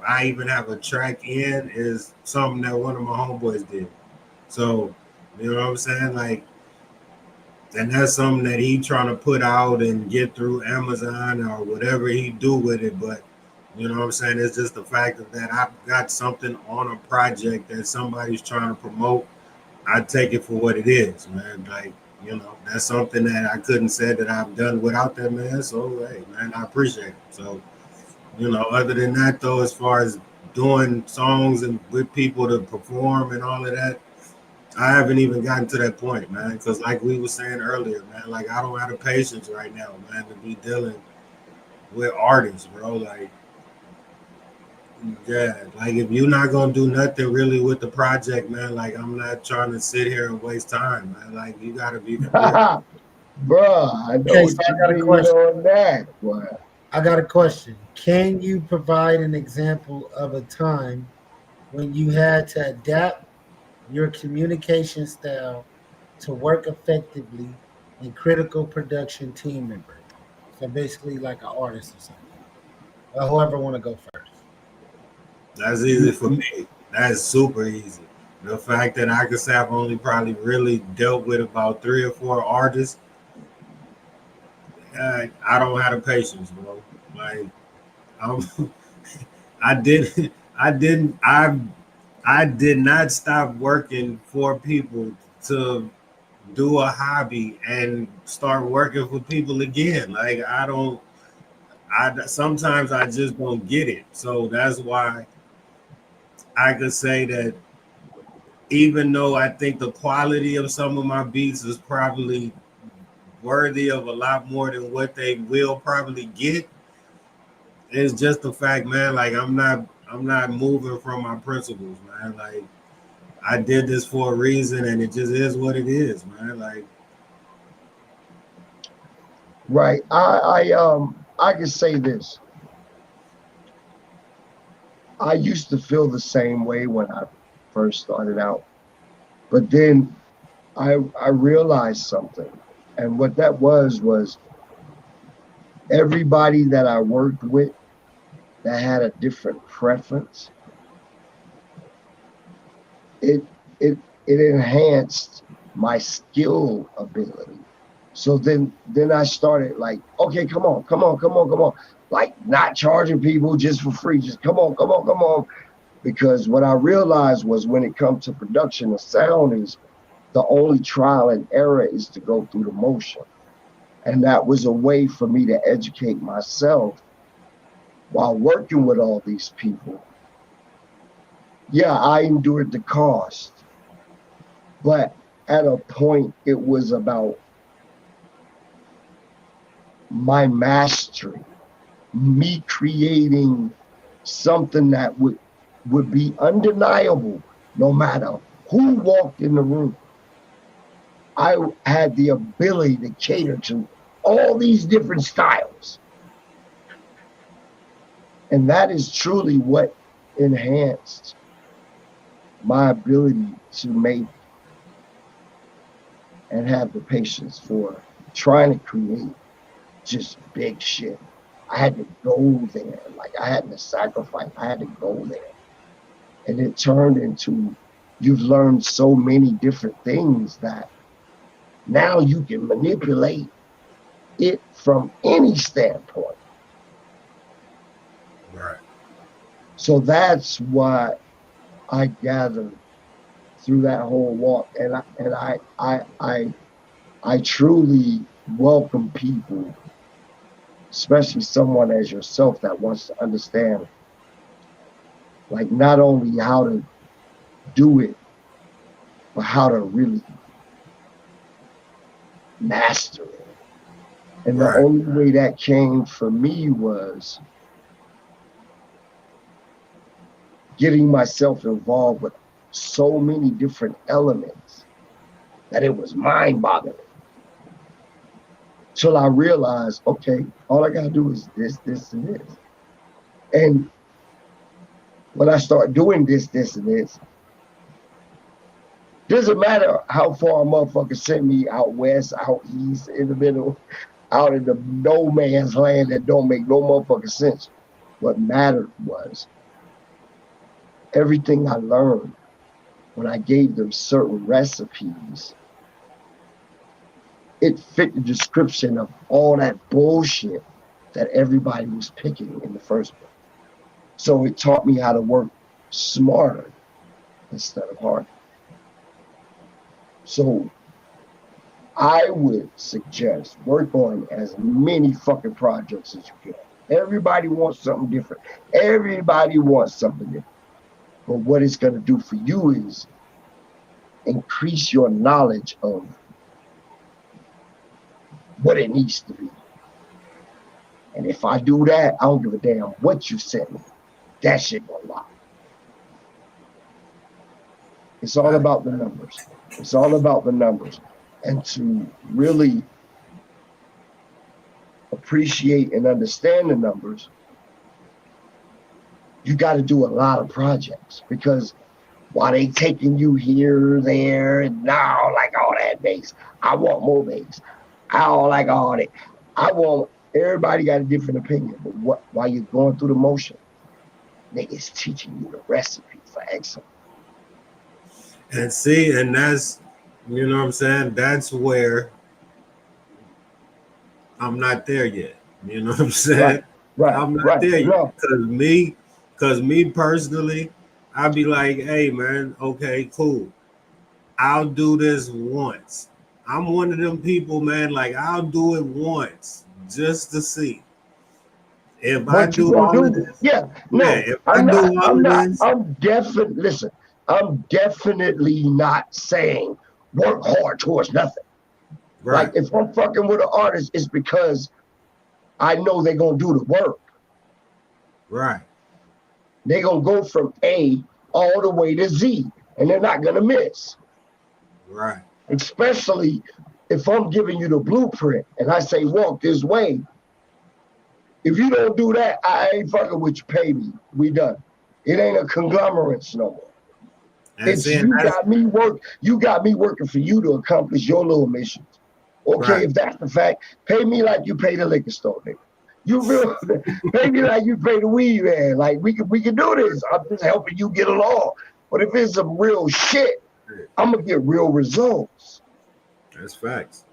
I even have a track is something that one of my homeboys did. So, you know what I'm saying? Like and that's something that he trying to put out and get through Amazon or whatever he do with it. But you know what I'm saying? It's just the fact that I've got something on a project that somebody's trying to promote. I take it for what it is, man. Like, you know, that's something that I couldn't say that I've done without that man. So hey, man, I appreciate it. So, you know, other than that though, as far as doing songs and with people to perform and all of that, I haven't even gotten to that point, man. Because like we were saying earlier, man, like I don't have the patience right now, man, to be dealing with artists, bro. Like, yeah, like if you're not gonna do nothing really with the project, man, like I'm not trying to sit here and waste time, man. Like you gotta be for real. Bruh, I know Okay, so what you I got a mean question. on that, boy. I got a question. Can you provide an example of a time when you had to adapt your communication style to work effectively in critical production team member? So basically, like an artist or something. Whoever want to go first. That's easy for me. That's super easy. The fact that I could say I've only probably really dealt with about 3 or 4 artists, I don't have the patience, bro. Like I'm, I didn't, I did not stop working for people to do a hobby and start working for people again. Like I don't, I sometimes I just don't get it. So that's why I could say that even though I think the quality of some of my beats is probably worthy of a lot more than what they will probably get, it's just the fact, man, like I'm not moving from my principles, man. Like I did this for a reason and it just is what it is, man. Like Right. I can say this. I used to feel the same way when I first started out. But then I realized something. And what that was everybody that I worked with that had a different preference, it it it enhanced my skill ability. So then I started like, okay, come on, come on, come on, come on. Like not charging people just for free. Just come on, come on, come on. Because what I realized was when it comes to production, the sound is the only trial and error is to go through the motion. And that was a way for me to educate myself while working with all these people. Yeah, I endured the cost, but at a point it was about my mastery, me creating something that would be undeniable no matter who walked in the room. I had the ability to cater to all these different styles. And that is truly what enhanced my ability to make and have the patience for trying to create just big shit. I had to go there. Like I had to sacrifice. I had to go there. And it turned into you've learned so many different things that now you can manipulate it from any standpoint. right. So that's what I gathered through that whole walk. And I truly welcome people, especially someone as yourself that wants to understand, like not only how to do it, but how to really master it. And the Right. only way that came for me was getting myself involved with so many different elements that it was mind boggling. Till I realized, okay, all I gotta do is this, this, and this. And when I start doing this, and this, doesn't matter how far a motherfucker sent me out west, out east, in the middle, out in the no man's land that don't make no motherfucking sense. What mattered was everything I learned when I gave them certain recipes it fit the description of all that bullshit that everybody was picking in the first place. So it taught me how to work smarter instead of harder. So I would suggest work on as many fucking projects as you can. Everybody wants something different. Everybody wants something different. But what it's going to do for you is increase your knowledge of what it needs to be. And if I do that, I don't give a damn what you sent me. That shit gonna lie. It's all about the numbers. It's all about the numbers. And to really appreciate and understand the numbers, you got to do a lot of projects, because while they taking you here, there, and now, like all that bass, I want more bass. I don't like all that. I want, everybody got a different opinion, but while you're going through the motion, niggas teaching you the recipe for excellence. And see, and that's, you know what I'm saying? That's where I'm not there yet. You know what I'm saying? Right, I'm not there yet. Because me personally, I'd be like, hey, man, okay, cool. I'll do this once. I'm one of them people, man, like I'll do it once just to see. If I do all of this, I'm definitely, listen, I'm definitely not saying work hard towards nothing. Right. Like if I'm fucking with an artist, it's because I know they're gonna do the work. Right. They're gonna go from A all the way to Z, and they're not gonna miss. Right. Especially if I'm giving you the blueprint and I say walk this way. If you don't do that, I ain't fucking with you. Pay me. We done. It ain't a conglomerate no more. It's you got me working for you to accomplish your little missions. Okay, right. If that's the fact, pay me like you pay the liquor store, nigga. You real pay me like you pay the weed man. Like we can do this. I'm just helping you get along. But if it's some real shit, I'm gonna get real results. That's facts.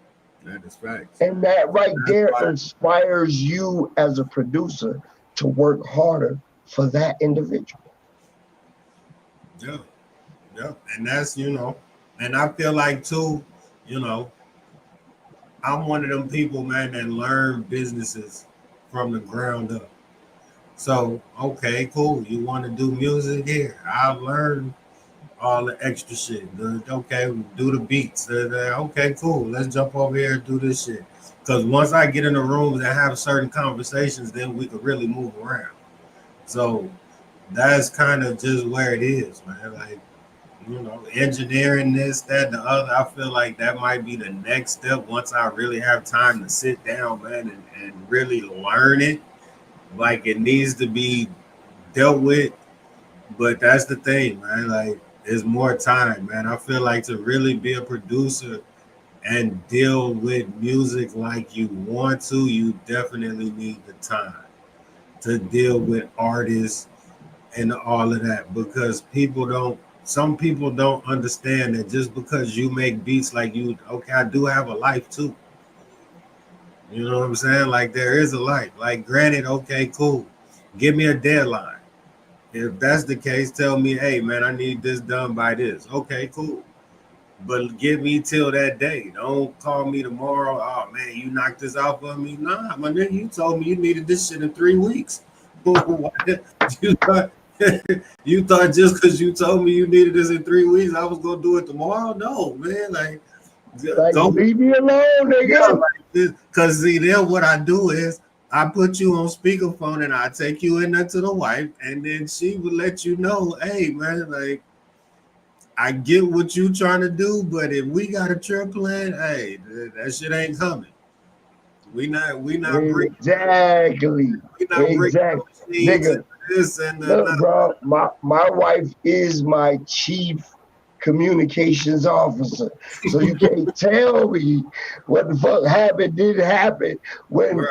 That is facts. And that right there inspires you as a producer to work harder for that individual. Yeah. Yeah. And that's, you know, and I feel like too, you know, I'm one of them people, man, that learn businesses from the ground up. So, okay, cool. You want to do music here? I've learned all the extra shit. Okay, do the beats. Okay, cool. Let's jump over here and do this shit. Because once I get in the rooms and have certain conversations, then we could really move around. So that's kind of just where it is, man. Like, you know, engineering this, that, and the other. I feel like that might be the next step once I really have time to sit down, man, and really learn it. Like it needs to be dealt with. But that's the thing, man. Like, there's more time, man. I feel like to really be a producer and deal with music like you want to, you definitely need the time to deal with artists and all of that, because some people don't understand that just because you make beats like you, okay, I do have a life too. You know what I'm saying? Like there is a life. Like granted, okay, cool. Give me a deadline. If that's the case, tell me, hey, man, I need this done by this. Okay, cool. But give me till that day. Don't call me tomorrow. Oh, man, you knocked this out for me. Nah, my nigga, you told me you needed this shit in 3 weeks. You thought just because you told me you needed this in 3 weeks, I was going to do it tomorrow? No, man. Like don't leave me alone, nigga. Because see, then what I do is, I put you on speakerphone and I take you in there to the wife, and then she would let you know, hey man, like I get what you trying to do, but if we got a trip plan, hey, that shit ain't coming. We not exactly. Nigga, this and look, bro, my wife is my chief communications officer, so you can't tell me what the fuck happened didn't happen when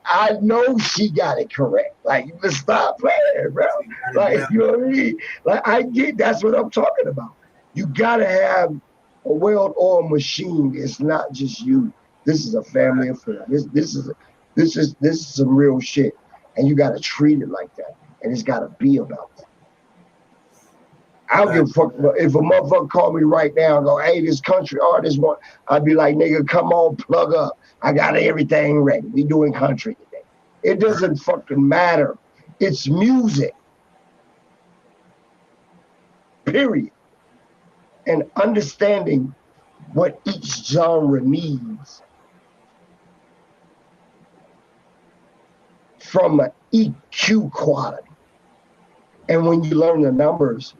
I know she got it correct. Like, you just stop playing, bro. Like, you know what I mean? Like, I get, that's what I'm talking about. You gotta have a well-oiled machine is not just you. This is a family affair. This is some real shit, and you got to treat it like that, and it's got to be about that. I don't give a fuck if a motherfucker call me right now and go, "Hey, this country artist want," I'd be like, "Nigga, come on, plug up. I got everything ready. We doing country today." It doesn't fucking matter. It's music. Period. And understanding what each genre needs from an EQ quality. And when you learn the numbers,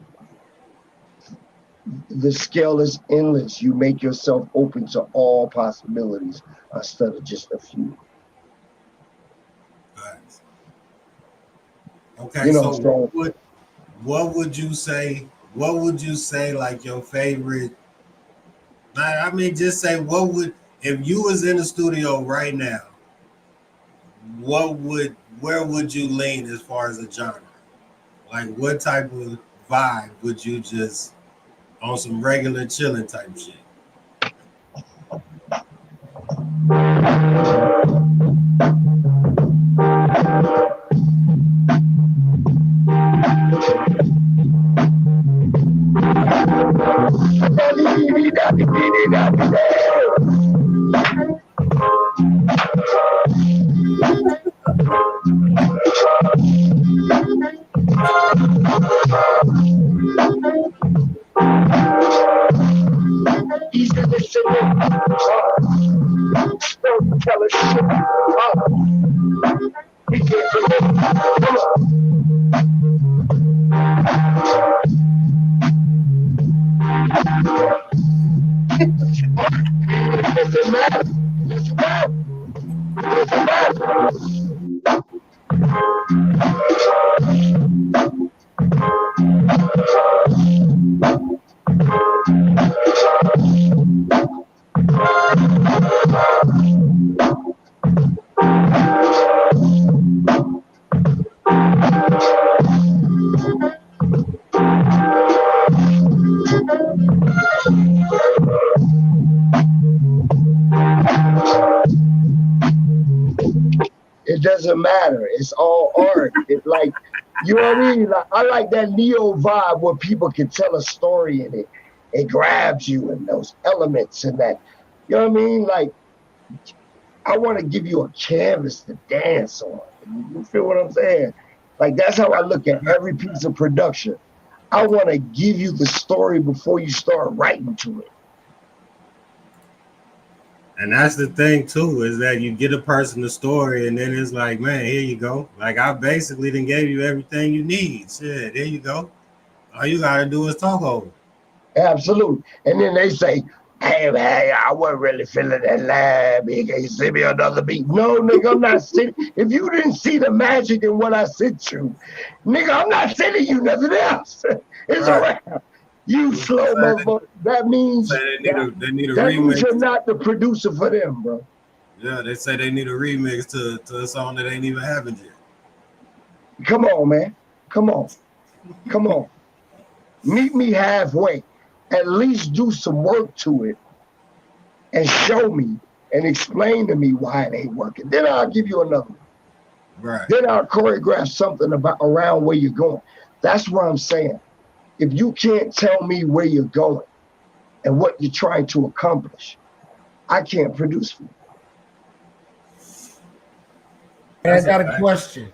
the scale is endless. You make yourself open to all possibilities instead of just a few. Okay, you know, so what would you say? What would you say like your favorite? I mean, just say what would if you was in the studio right now? Where would you lean as far as a genre? Like, what type of vibe would you just on some regular chilling type shit? It doesn't matter. It's all art. It's like, you know what I mean? Like, I like that neo vibe where people can tell a story in it. It grabs you in those elements and that. You know what I mean? Like, I want to give you a canvas to dance on. You feel what I'm saying? Like, that's how I look at every piece of production. I want to give you the story before you start writing to it. And that's the thing too, is that you get a person the story and then it's like, man, here you go. Like, I basically then gave you everything you need. Shit, there you go. All you gotta do is talk over. Absolutely. And then they say, hey man, I wasn't really feeling that line. Can you send me another beat? No, nigga, I'm not sending. If you didn't see the magic in what I sent you, nigga, I'm not sending you nothing else. It's right. All right. You slow motherfucker. That means they need a remix. That means you're not the producer for them, bro. Yeah, they say they need a remix to a song that ain't even happened yet. Come on, man. Come on. Come on. Meet me halfway. At least do some work to it and show me and explain to me why it ain't working. Then I'll give you another one. Right. Then I'll choreograph something around where you're going. That's what I'm saying. If you can't tell me where you're going and what you're trying to accomplish, I can't produce for you. And I got a question.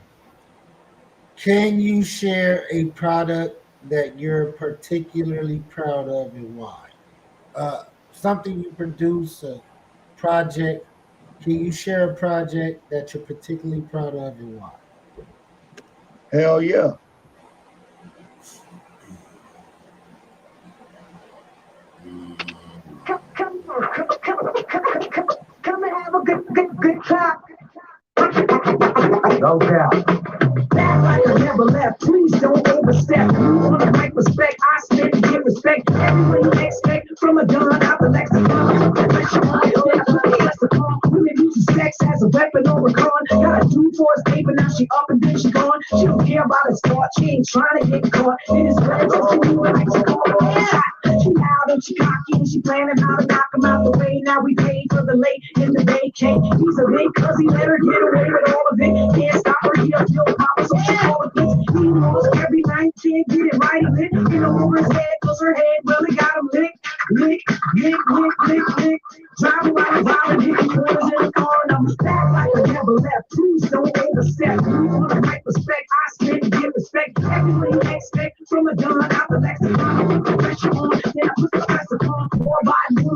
Can you share a product that you're particularly proud of and why? Something you produce, a project. Can you share a project that you're particularly proud of and why? Hell yeah. Come and have a good time. No doubt. Back like I never left. Please don't overstep. On the right respect, I spit and get respect. Everything you expect from a gun out the lexicon. Women use sex as a weapon or a gun. Got a 2-4 escape, but now she up and then she gone. She don't care about his sport. She ain't trying to get caught. In his presence, she like she caught. She loud and she cocky and she planning how to knock him out the way. Now we paid for the late in the vacate. He's a big cause he let her get away with all of it. Can't stop her, he up your papa, so she call it this. He wants every night, can't get it right, lit. You know over his head, cause her head really got him lick. Driving while I'm driving, hitting corners in the car, and I'm back like I never left. Please don't overstep. You want the right respect, I spit and give respect. Everything you expect from a gun out the lexicon. I put the pressure on, then I put the pressure on. Or by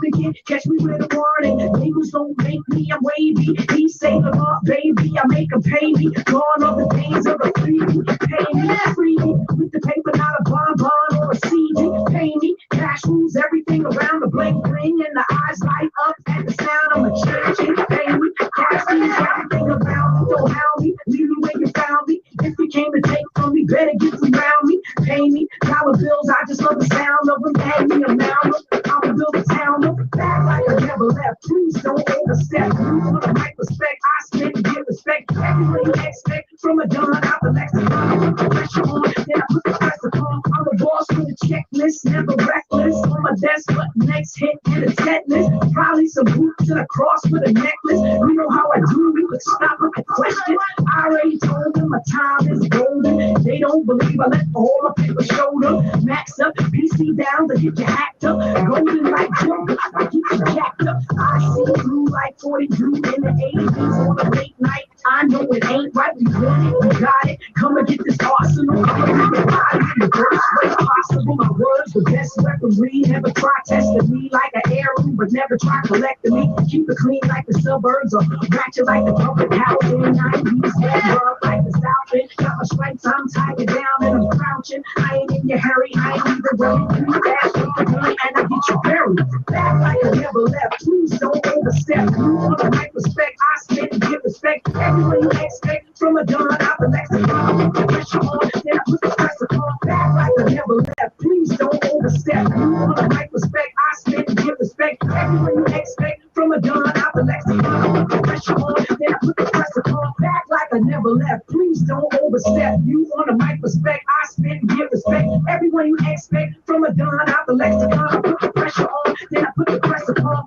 again, catch me with a warning. Niggas don't make me, I'm wavy. He say the law, baby, I make him pay me. Gone are the days of the freebie. Pay me, free me with the paper, not a bonbon or a CD. Pay me, cash moves everything around the bling ring, and the eyes light up at the sound of a change. Pay me, cash moves everything around me. Don't hound me, leave me where you found me. If you came to take from me, better get around me. Pay me, dollar bills, I just love the sound of them. Pay me a mound, I'ma build a town up. Back like I never left, please don't overstep. You want the right respect, I spit and give respect. Everything you expect from a gun out the lexicon. I put the pressure on, then I put the pressure on. I'm a boss with a checklist, never reckless. On my desk, but next hit and a set list. Probably some boots and a cross with a necklace. You know how I do, you could stop with the question. I already told them my time is golden. They don't believe I let all the paper show them. Max up, PC down to get you hacked up. Golden like jump, I keep you jacked up. I see through like 42 in the 80s on a late night. I know it ain't right, we want it, we got it. Come and get this arsenal, I'ma bring your body in the worst way possible. My words, the best weaponry. Never try testing me like an heirloom, but never try collecting me. Keep it clean like the suburbs, or ratchet like the public house in the 90s. Rub like the South End. Got my stripes, I'm tied down and I'm crouching. I ain't in your hurry, I ain't either running. You dash with the gun and I get you buried. Back like I never left, please don't overstep. You want the right respect, I spit and give respect. Everything you expect from a gun out the lexicon. I put the pressure on, then I put the pressure on. Back like I never left, please don't overstep. You want the right respect, I spit and give respect. Everything you expect from a gun out the lexicon. I put the pressure on, then I put the pressure on. Back like I never left, please don't overstep. You want the right respect, I spit and give respect. Everyone you expect from a gun out the lexicon. I put the pressure on, then I put the pressure on.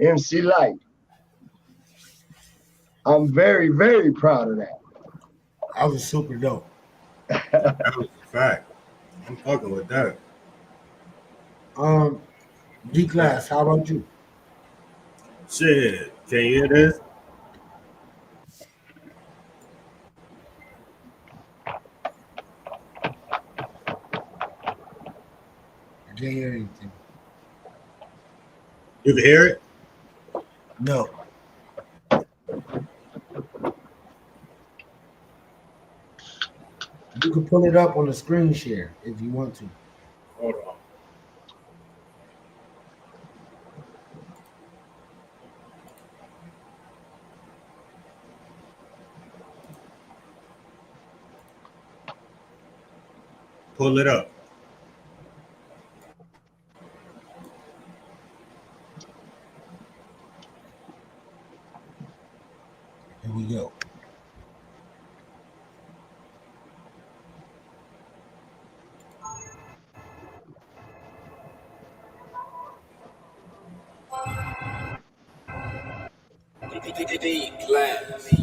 MC Light. I'm very, very proud of that. That was super dope. That was a fact. I'm fucking with that. D-Class, how about you? Shit, can you hear this? I can't hear anything. You can hear it? No. You can pull it up on the screen share if you want to. Hold on. Pull it up. Here we go. D-Class.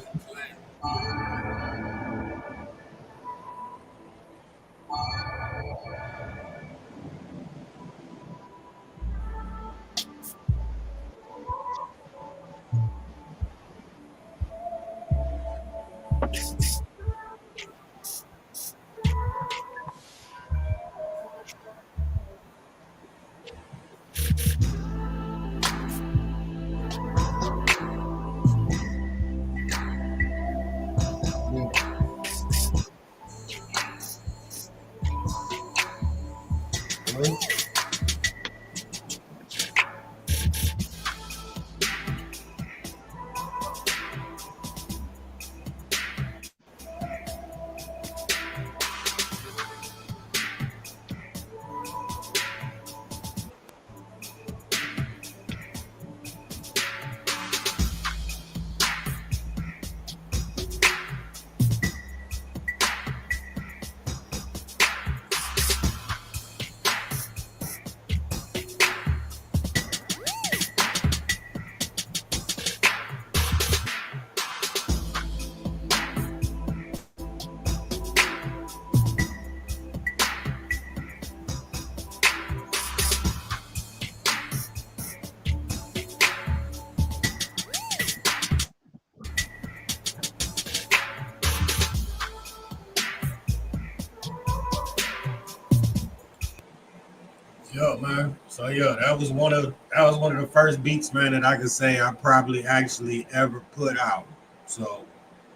Yeah, man. So yeah, that was one of the first beats, man, that I could say I probably actually ever put out. So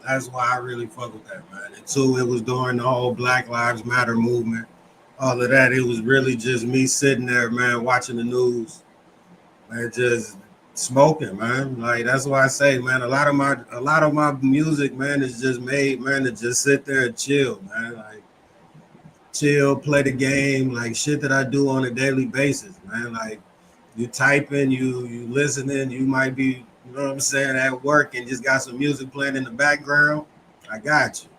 that's why I really fuck with that, man. And two, it was during the whole Black Lives Matter movement. All of that, it was really just me sitting there, man, watching the news and just smoking, man. Like that's why I say, man, a lot of my music, man, is just made, man, to just sit there and chill, man. Like chill, play the game, like shit that I do on a daily basis, man. Like you typing, you listening, you might be, you know what I'm saying, at work and just got some music playing in the background. I got you.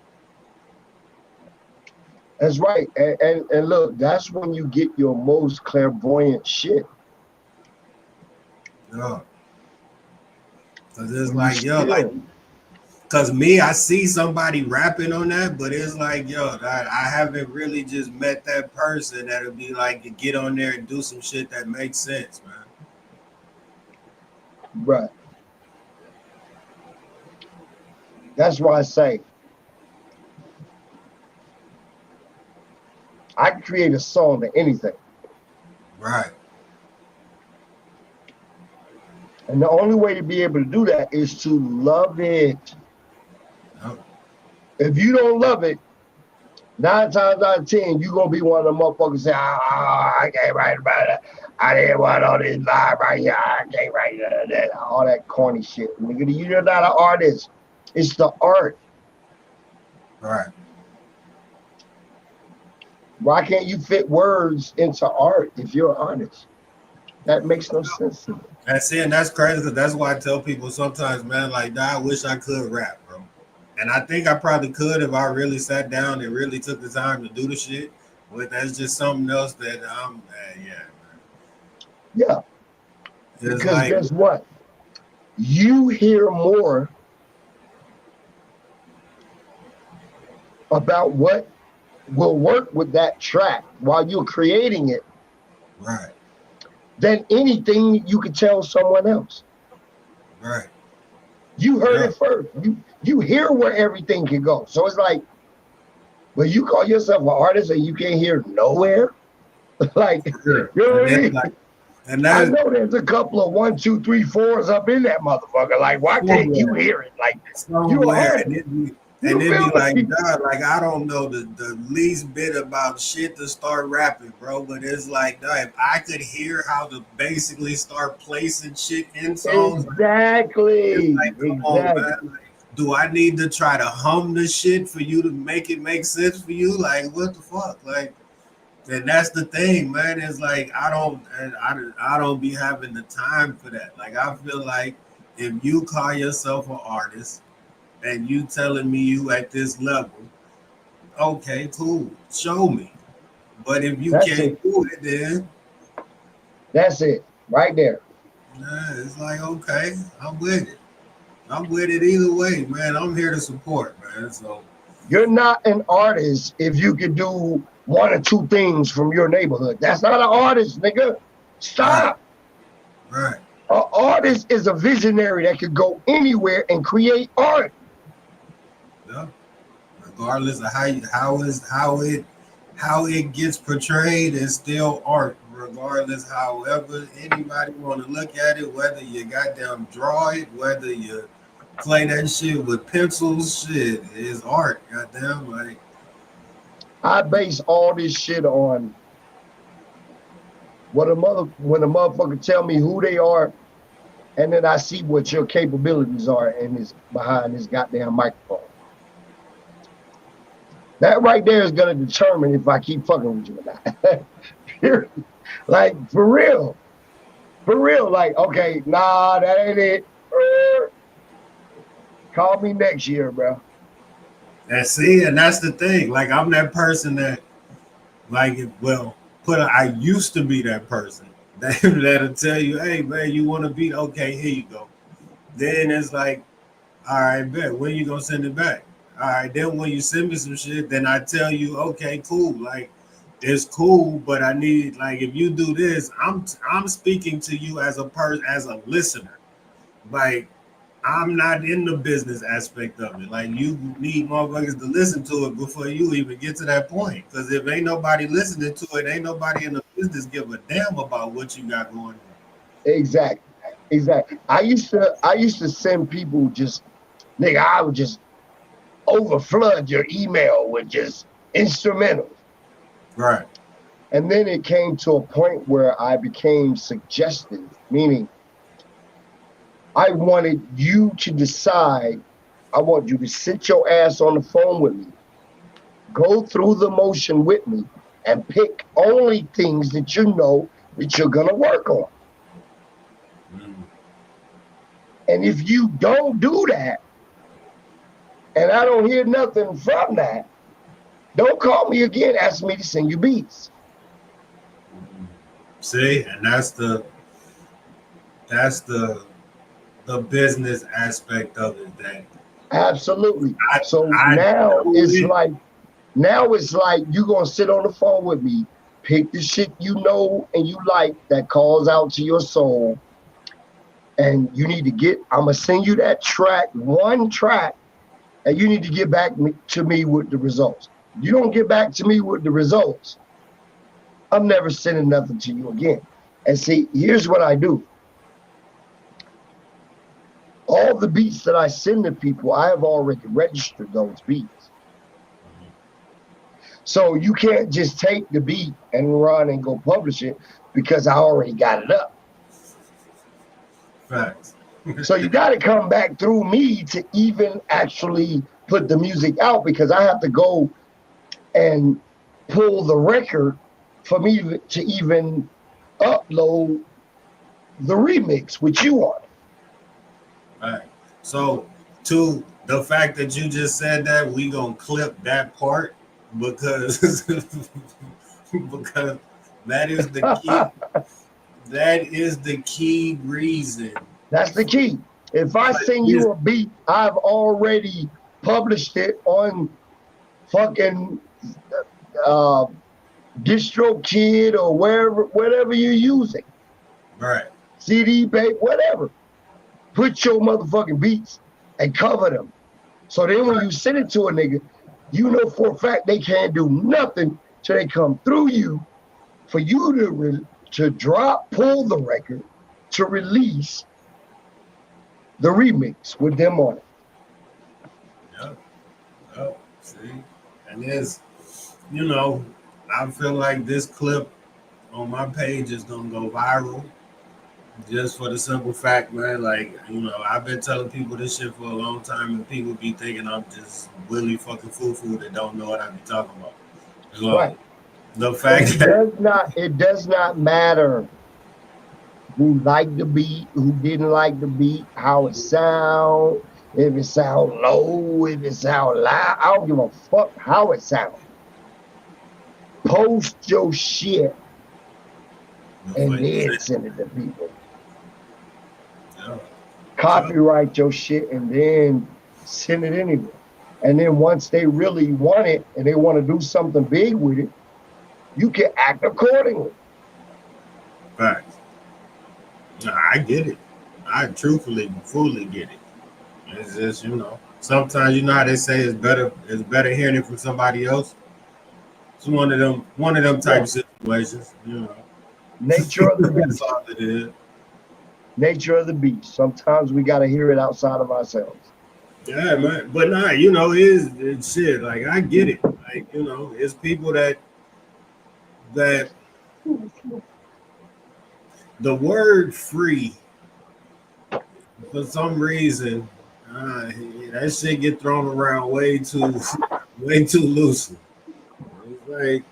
That's right. And look, that's when you get your most clairvoyant shit. Yeah. Cause it's When you like, yo, like, still. cause me, I see somebody rapping on that, but it's like, yo, I haven't really just met that person that'll be like to get on there and do some shit that makes sense, man. Right. That's why I say I can create a song to anything. Right. And the only way to be able to do that is to love it. Yep. If you don't love it, 9 times out of 10, you're going to be one of the motherfuckers say, I can't write about it. I didn't want all this live right here. I can't write that. All that corny shit. Nigga, you're not an artist. It's the art. Right. Why can't you fit words into art if you're an artist? That makes no sense to me. That's it, and that's crazy because that's why I tell people sometimes, man, like, I wish I could rap, bro. And I think I probably could if I really sat down and really took the time to do the shit. But that's just something else that Yeah. It's Because like, guess what? You hear more about what will work with that track while you're creating it right, than anything you could tell someone else. right. You heard it first. You hear where everything can go. So it's like, well, you call yourself an artist and you can't hear nowhere? Like, you know what I mean? And I know there's a couple of 1, 2, 3, 4s up in that motherfucker. Like, why can't you hear it? Like, you an artist. And it'd be like, God, like, I don't know the least bit about shit to start rapping, bro. But it's like, if I could hear how to basically start placing shit in songs. Exactly. Like, come on, man. Like, do I need to try to hum the shit for you to make it make sense for you? Like, what the fuck? Like, and that's the thing, man. It's like I don't be having the time for that. Like, I feel like if you call yourself an artist and you telling me you at this level, okay, cool, show me. But if you can't do it, then that's it, right there. It's like, okay, I'm with it. I'm with it either way, man. I'm here to support, man. So you're not an artist if you can do 1 or 2 things from your neighborhood. That's not an artist, nigga. Stop. Right. An artist is a visionary that could go anywhere and create art. Yeah. Regardless of how it gets portrayed, it's still art. Regardless, however anybody want to look at it, whether you goddamn draw it, whether you play that shit with pencils, shit is art. Goddamn, like I base all this shit on when a motherfucker tell me who they are, and then I see what your capabilities are and is behind this goddamn microphone. That right there is gonna determine if I keep fucking with you or not. Like, for real. Like, okay, nah, that ain't it. Call me next year, bro. And see, and that's the thing. Like, I'm that person that, like, I used to be that person that'll tell you, hey, man, you want to beat? Okay, here you go. Then it's like, all right, bet. When you gonna send it back? All right, then when you send me some shit, then I tell you, okay, cool. Like, it's cool, but I need, like, if you do this, I'm speaking to you as a person, as a listener. Like, I'm not in the business aspect of it. Like you need motherfuckers to listen to it before you even get to that point. Because if ain't nobody listening to it, ain't nobody in the business give a damn about what you got going on. Exactly. Exactly. I used to send people just nigga, I would just overflood your email with just instrumentals. Right. And then it came to a point where I became suggestive, meaning I wanted you to decide. I want you to sit your ass on the phone with me, go through the motion with me, and pick only things that you know that you're going to work on. And if you don't do that, and I don't hear nothing from that, don't call me again asking me to send you beats. See, and that's the business aspect of it. That Absolutely. So I now it's like you gonna sit on the phone with me, pick the shit you know and you like that calls out to your soul, and you need to get. I'm gonna send you that track, one track, and you need to get back to me with the results. You don't get back to me with the results, I'm never sending nothing to you again. And see, here's what I do. All the beats that I send to people, I have already registered those beats. So you can't just take the beat and run and go publish it because I already got it up. Facts. So you got to come back through me to even actually put the music out, because I have to go and pull the record for me to even upload the remix with you on it. All right. So to the fact that you just said that, we gonna clip that part because because that is the key. That is the key reason. That's the key. If I send you a beat, I've already published it on fucking DistroKid or whatever you're using. Right. CD, babe, whatever. Put your motherfucking beats and cover them. So then when you send it to a nigga, you know for a fact they can't do nothing till they come through you for you to pull the record, to release the remix with them on it. Yep. Yep. See, and there's, I feel like this clip on my page is gonna go viral, just for the simple fact, man. Like, I've been telling people this shit for a long time, and people be thinking I'm just willy fucking foo-foo that don't know what I be talking about. So, right. The fact it does not matter who liked the beat, who didn't like the beat, how it sound, if it sound low, if it sound loud. I don't give a fuck how it sounds. Post your shit and then send it to people. Yeah. Copyright your shit and then send it anyway. And then once they really want it and they want to do something big with it, you can act accordingly. Facts. No, I get it. I truthfully, fully get it. It's just, sometimes how they say it's better hearing it from somebody else. It's one of them type of situations, Nature of the beast. That's all it is. Nature of the beast. Sometimes we gotta hear it outside of ourselves. Yeah, man. But nah, it's shit. Like, I get it. Like, it's people that the word free, for some reason, that shit get thrown around way too loosely. It's like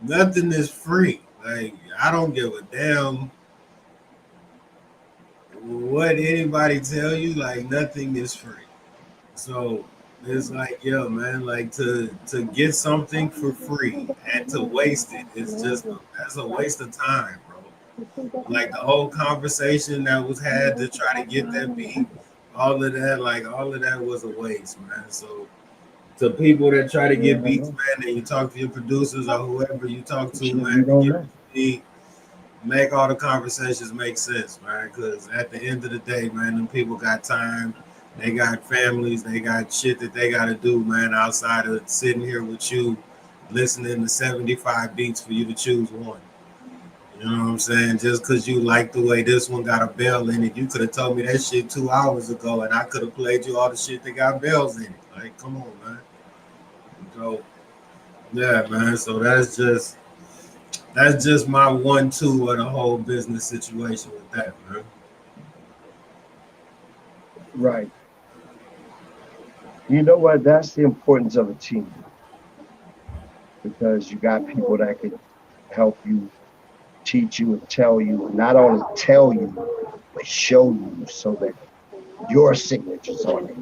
nothing is free. Like, I don't give a damn what anybody tell you. Like, nothing is free. So it's like, yo, man, like to get something for free and to waste it is that's a waste of time, bro. Like the whole conversation that was had to try to get that beat, all of that was a waste, man. So to people that try to get beats, man, and you talk to your producers or whoever you talk to, man, to get beat, make all the conversations make sense, man. Because at the end of the day, man, them people got time They got families, they got shit that they got to do, man, outside of sitting here with you, listening to 75 beats for you to choose one. You know what I'm saying? Just because you like the way this one got a bell in it, you could have told me that shit 2 hours ago, and I could have played you all the shit that got bells in it. Like, come on, man. So, yeah, man. So that's just my 1-2 of the whole business situation with that, man. Right. You know what? That's the importance of a team because you got people that can help you, teach you, and tell you, and not only tell you, but show you so that your signature's on it.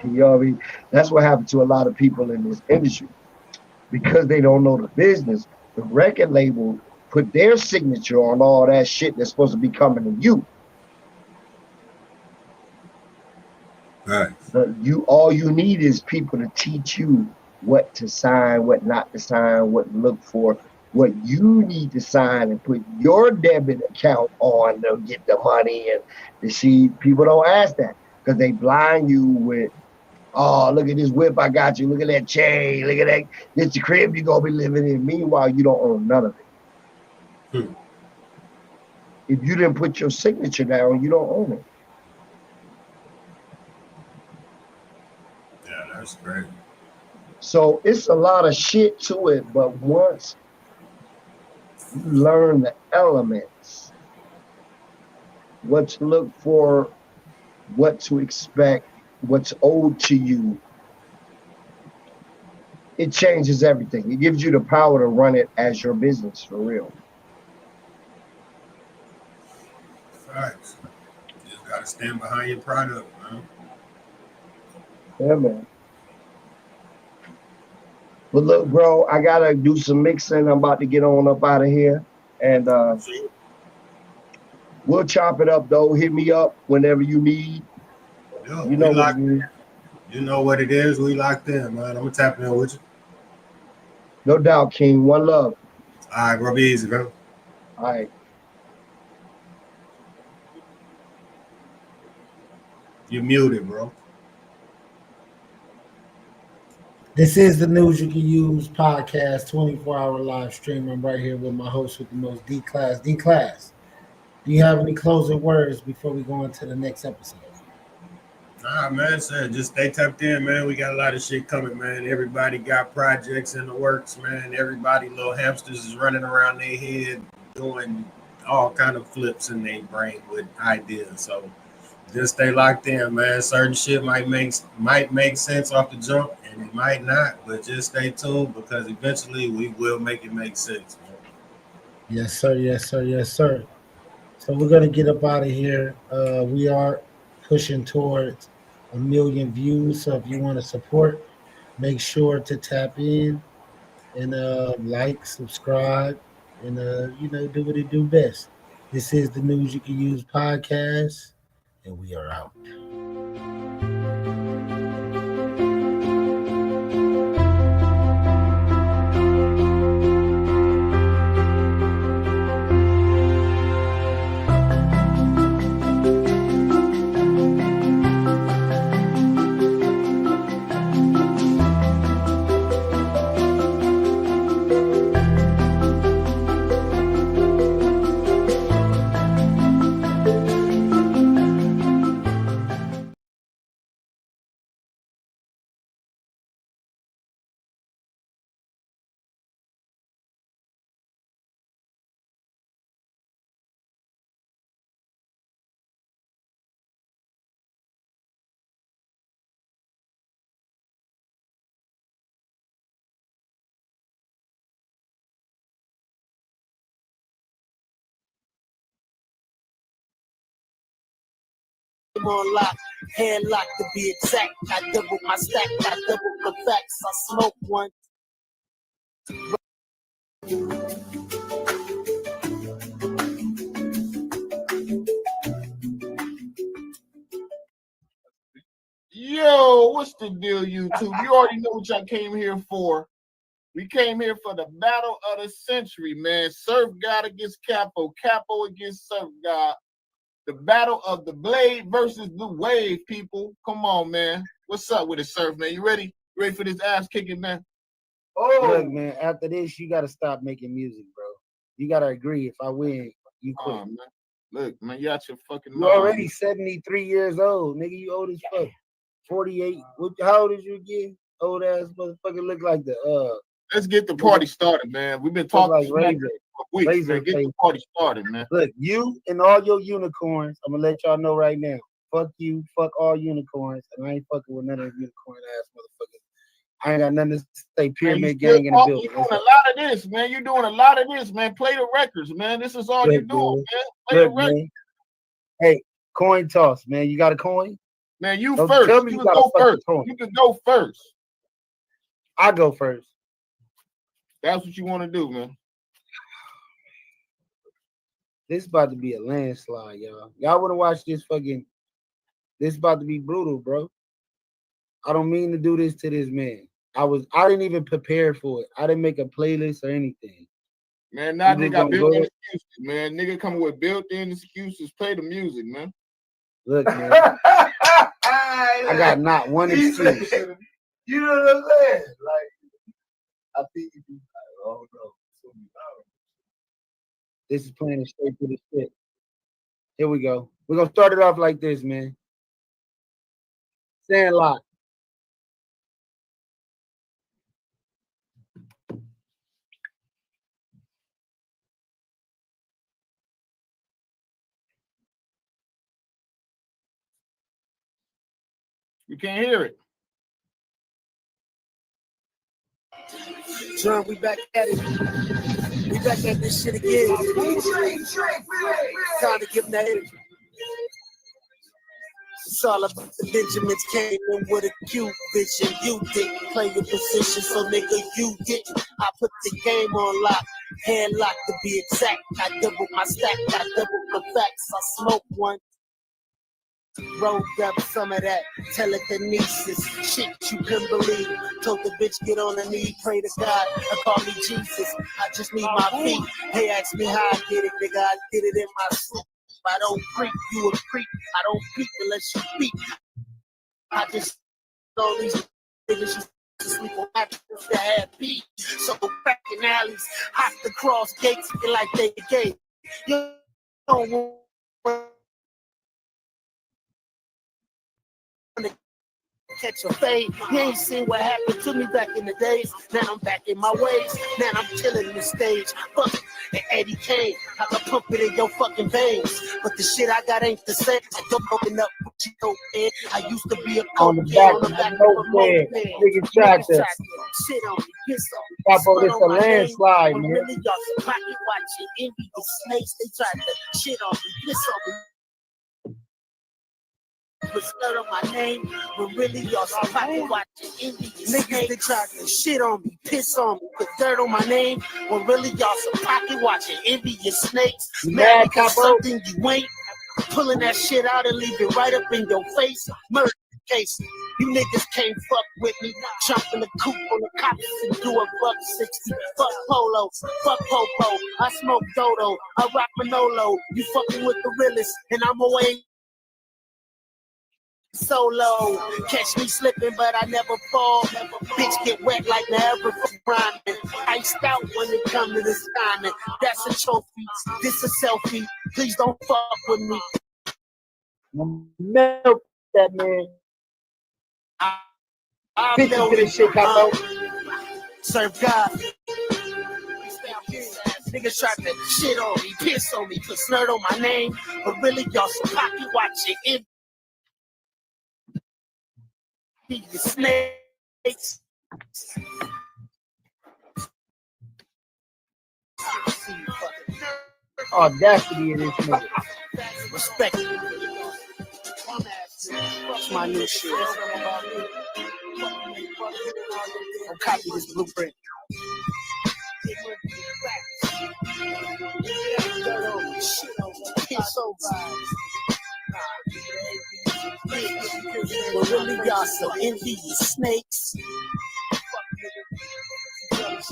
You know what I mean? That's what happened to a lot of people in this industry because they don't know the business. The record label put their signature on all that shit that's supposed to be coming to you. Right. All you need is people to teach you what to sign, what not to sign, what to look for, what you need to sign and put your debit account on to get the money. And you see, people don't ask that because they blind you with, oh, look at this whip I got you. Look at that chain. Look at that. This the crib you're going to be living in. Meanwhile, you don't own none of it. If you didn't put your signature down, you don't own it. Yeah, that's great. So it's a lot of shit to it, but once you learn the elements, what to look for, what to expect, what's owed to you, it changes everything. It gives you the power to run it as your business for real. Facts. You just gotta stand behind your product, man. Yeah, man. But look, bro, I gotta do some mixing. I'm about to get on up out of here. And we'll chop it up though. Hit me up whenever you need. Yo, You know what it is. You know what it is. We locked in, man. I'm gonna tap in with you. No doubt, King. One love. All right, bro. Be easy, bro. All right. You're muted, bro. This is the News You Can Use podcast, 24-hour live stream. I'm right here with my host with the most D-Class. D-Class, do you have any closing words before we go into the next episode? Nah, man, sir, just stay tapped in, man. We got a lot of shit coming, man. Everybody got projects in the works, man. Everybody, little hamsters is running around their head doing all kind of flips in their brain with ideas. So just stay locked in, man. Certain shit might make sense off the jump, and it might not, but just stay tuned because eventually we will make it make sense, man. Yes, sir. Yes, sir. Yes, sir. So we're gonna get up out of here. We are pushing towards 1 million views. So if you want to support, make sure to tap in and like, subscribe, and do what it do best. This is the News You Can Use podcast, and we are out. On lock, hand lock to be exact. I double my stack, I double the facts. I smoke one. Yo, what's the deal, YouTube? You already know what y'all came here for. We came here for the battle of the century, man. Surf God against Capo, Capo against Surf God. The battle of the blade versus the wave, people. Come on, man. What's up with it, Surf, man? You ready? You ready for this ass kicking, man? Oh, look, man. After this, you gotta stop making music, bro. You gotta agree. If I win, you quit. Man. Look, man, you out your fucking You already 73 years old, nigga. You old as fuck. 48. How old is you again? Old ass motherfucker. Look like the Let's get the party started, man. We've been talking like for weeks, man. Get the party started, man. Look, you and all your unicorns. I'm gonna let y'all know right now. Fuck you. Fuck all unicorns. And I ain't fucking with none of them unicorn ass motherfuckers. I ain't got nothing to say. Pyramid gang in the building. You're doing a lot of this, man. You're doing a lot of this, man. Play the records, man. This is all you're doing, man. Play the records. Man. Hey, coin toss, man. You got a coin? Man, you first. You can go first. You can go first. I go first. That's what you want to do, man. This about to be a landslide, y'all. Y'all want to watch this fucking... This about to be brutal, bro. I don't mean to do this to this man. I didn't even prepare for it. I didn't make a playlist or anything. Man, now nigga got built-in excuses, man. Nigga coming with built-in excuses. Play the music, man. Look, man. I got not one excuse. You know what I'm saying? Like, I think you do. Oh no. This is playing it straight to the shit. Here we go. We're gonna start it off like this, man. Sandlot. You can't hear it. John, we back at it. We back at this shit again. Time to give them that energy. It's all about the Benjamins came in with a cute vision. You didn't play your position, so nigga, you didn't. I put the game on lock, hand lock to be exact. I doubled my stack, I doubled the facts. I smoked one. Rolled up some of that telekinesis shit you couldn't believe. Told the bitch get on her knee, pray to God, or call me Jesus. I just need my feet. Hey, ask me how I did it, nigga. I did it in my sleep. I don't creep, you a creep. I don't peep unless you peep. I just know these niggas used to sleep on mattresses that had beat. So cracking alleys, hot to cross gates, feel like they gay. You don't want catch a fade. You ain't seen what happened to me back in the days. Now I'm back in my ways. Now I'm killing the stage. Fuck it. And Eddie Kane, I can pump it in your fucking veins. But the shit I got ain't the same. I don't open up what you know, man. I used to be a on the back of a notepad. Nigga tried to shit on me, piss on me. Pop on this a landslide, man. Really, y'all some pocket watching, envy the snakes. They tried to shit on me, piss on me. Put slut on my name, but really y'all some pocket watching, envy the niggas. They tried to shit on me, piss on me, put dirt on my name, but really y'all some pocket watching, envy your snakes. Mad because something you ain't. Pulling that shit out and leave it right up in your face. Murder case. You niggas can't fuck with me. Jumping the coop on the cops and do $160. Fuck Polo. Fuck Popo. I smoke Dodo. I rock Manolo. You fucking with the realest. And I'm away solo. Catch me slipping, but I never fall. Bitch get wet like Niagara rhyming. Iced out when it come to this timing. That's a trophy. This a selfie. Please don't fuck with me. Milk that man. Bitch to this shit, Capo. Serve God. Niggas tried to shit on me, piss on me, put slur on my name, but really y'all some pocket watching it. You snakes. Audacity in this nigga. Respect. My new shit. Don't copy this blueprint. But really y'all some envious snakes.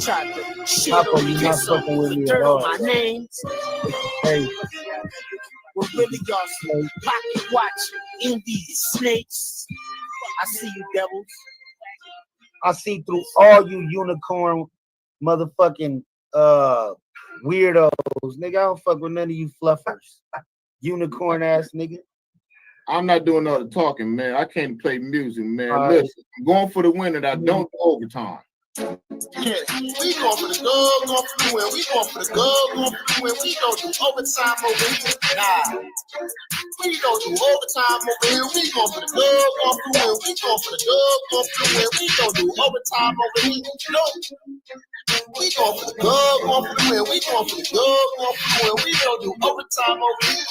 Tried to shit Capo, on me, you get not some fucking with me at dirt all. on my name. Hey, Well, really, y'all some pocket watch in these snakes. I see you, devils. I see through all you unicorn motherfucking weirdos. Nigga, I don't fuck with none of you fluffers. Unicorn ass nigga. I'm not doing all the talking, man. I can't play music, man. All right. Listen, I'm going for the win and I don't do overtime. Yeah, we going for the dub, going for the win. We going for the dub, going for the win. We don't do overtime over here. Nah. We don't do overtime over here. We going for the dub, going for the win. We going for the dub, going for the win. We don't do overtime over here. No. We going for the dub, going for the win. We going for the dub, going for the win. We don't do overtime over here.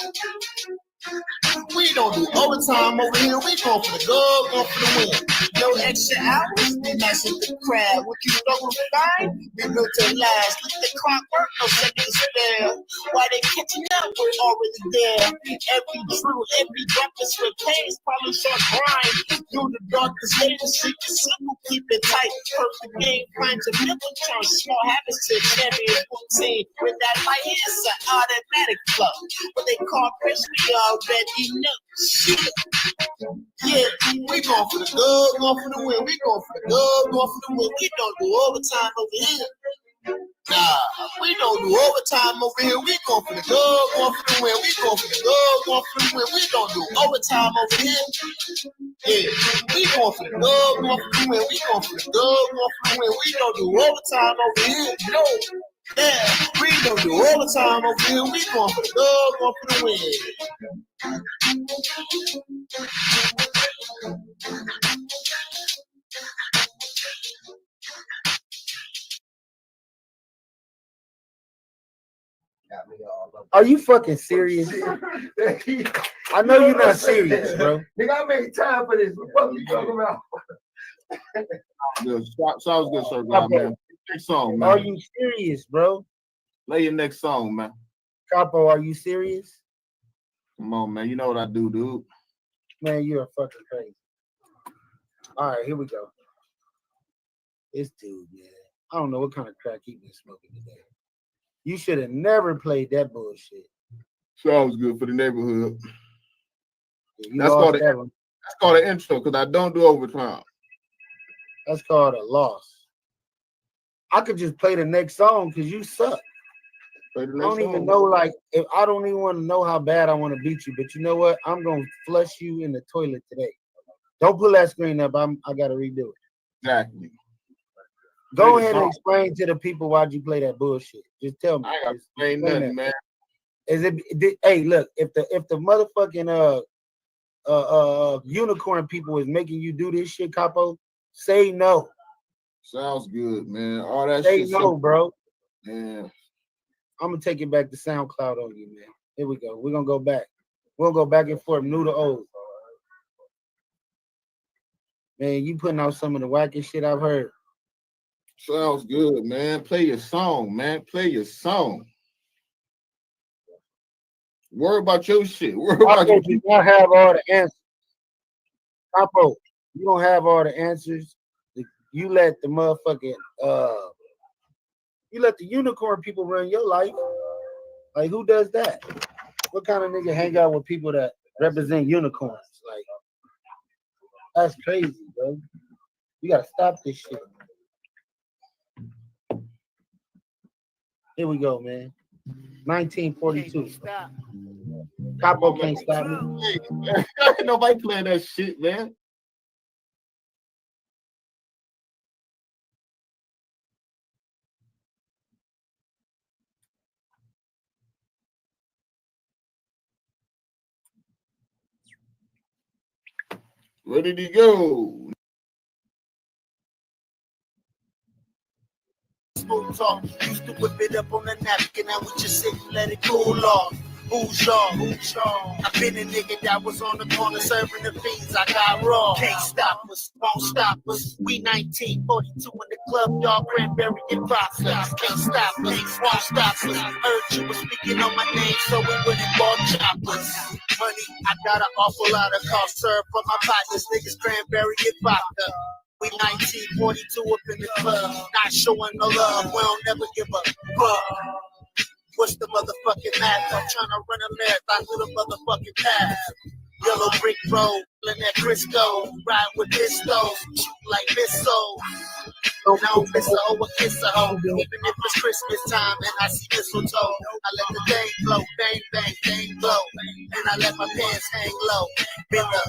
We don't do overtime over here. We going for the dub, going for the win. No extra hours, be nice with the crowd. What you struggle to find, be built to last. Look at the clock work, no seconds spare. Why they catching up, we're already there. Every drill, every breakfast with pains, probably short grind. Through the darkest days, secret simple, keep it tight. Perfect game, plan to never turn small habits to champion routine. With that light, it's an automatic flow. What they call Chris, we already know. Shit. Yeah, we going for the dub, going for the win. We going for the dub, going for the win. We don't do overtime over here. Nah, we don't do overtime over here. We going for the dub, going for the win. We going for the dub, going for the win. We don't do overtime over here. Yeah, we going for the dub, going for the win. We going for the dub, going for the win. We don't do overtime over here. No. Yeah, we don't do overtime over here. We going for the dub, going for the win. Are you fucking serious? I know you're not serious, bro. Nigga, I made time for this. What you talking about? Good. Sounds good, sir. God, man. Next song, man. Are you serious, bro? Play your next song, man. Capo, are you serious? Come on, man. You know what I do, dude. Man, you're fucking crazy. All right, here we go. This dude, man. I don't know what kind of crack he been smoking today. You should have never played that bullshit. Sounds good for the neighborhood. Yeah, That's called an intro because I don't do overtime. That's called a loss. I could just play the next song because you suck. I don't even know, like, if I don't even want to know how bad I want to beat you, but you know what? I'm gonna flush you in the toilet today. Don't pull that screen up. I gotta redo it. Exactly. Go ahead and explain to the people why'd you play that bullshit. Just tell me. I gotta explain nothing, man. Hey, look, if the motherfucking unicorn people is making you do this shit, Capo, say no. Sounds good, man. All that say shit. Say no, bro. Yeah. I'm gonna take it back to SoundCloud on you, man. Here we go. We're gonna go back. We'll go back and forth, new to old. Man, you putting out some of the wackest shit I've heard. Sounds good, man. Play your song, man. Play your song. Worry about your shit. Worry about your you don't have all the answers. Capo, you don't have all the answers. You let the motherfucking you let the unicorn people run your life. Like, who does that? What kind of nigga hang out with people that represent unicorns? Like, that's crazy, bro. You gotta stop this shit. Here we go, man. 1942. Capo can't stop me. Ain't nobody playing that shit, man. Where did he go? Smooth talk, used to whip it up on the napkin. Now we just sit and let it cool off. Who's y'all? I've been a nigga that was on the corner serving the fiends. I got raw. Can't stop us, won't stop us. We 1942 in the club, y'all cranberry and vodka. Can't stop us, won't stop us. Heard you was speaking on my name, so we went and bought choppers. Money, I got an awful lot of cough syrup for my partners. Niggas cranberry and vodka. We 1942 up in the club, not showing no love. We don't never give a fuck. What's the motherfucking math? I'm trying to run a marathon through the motherfucking path. Yellow brick road, in that Crisco, ride with pistols, shoot like missiles. Don't miss a hoe or kiss a hoe, even if it's Christmas time and I see mistletoe. I let the thing blow, bang, bang, bang, blow, and I let my pants hang low. Been a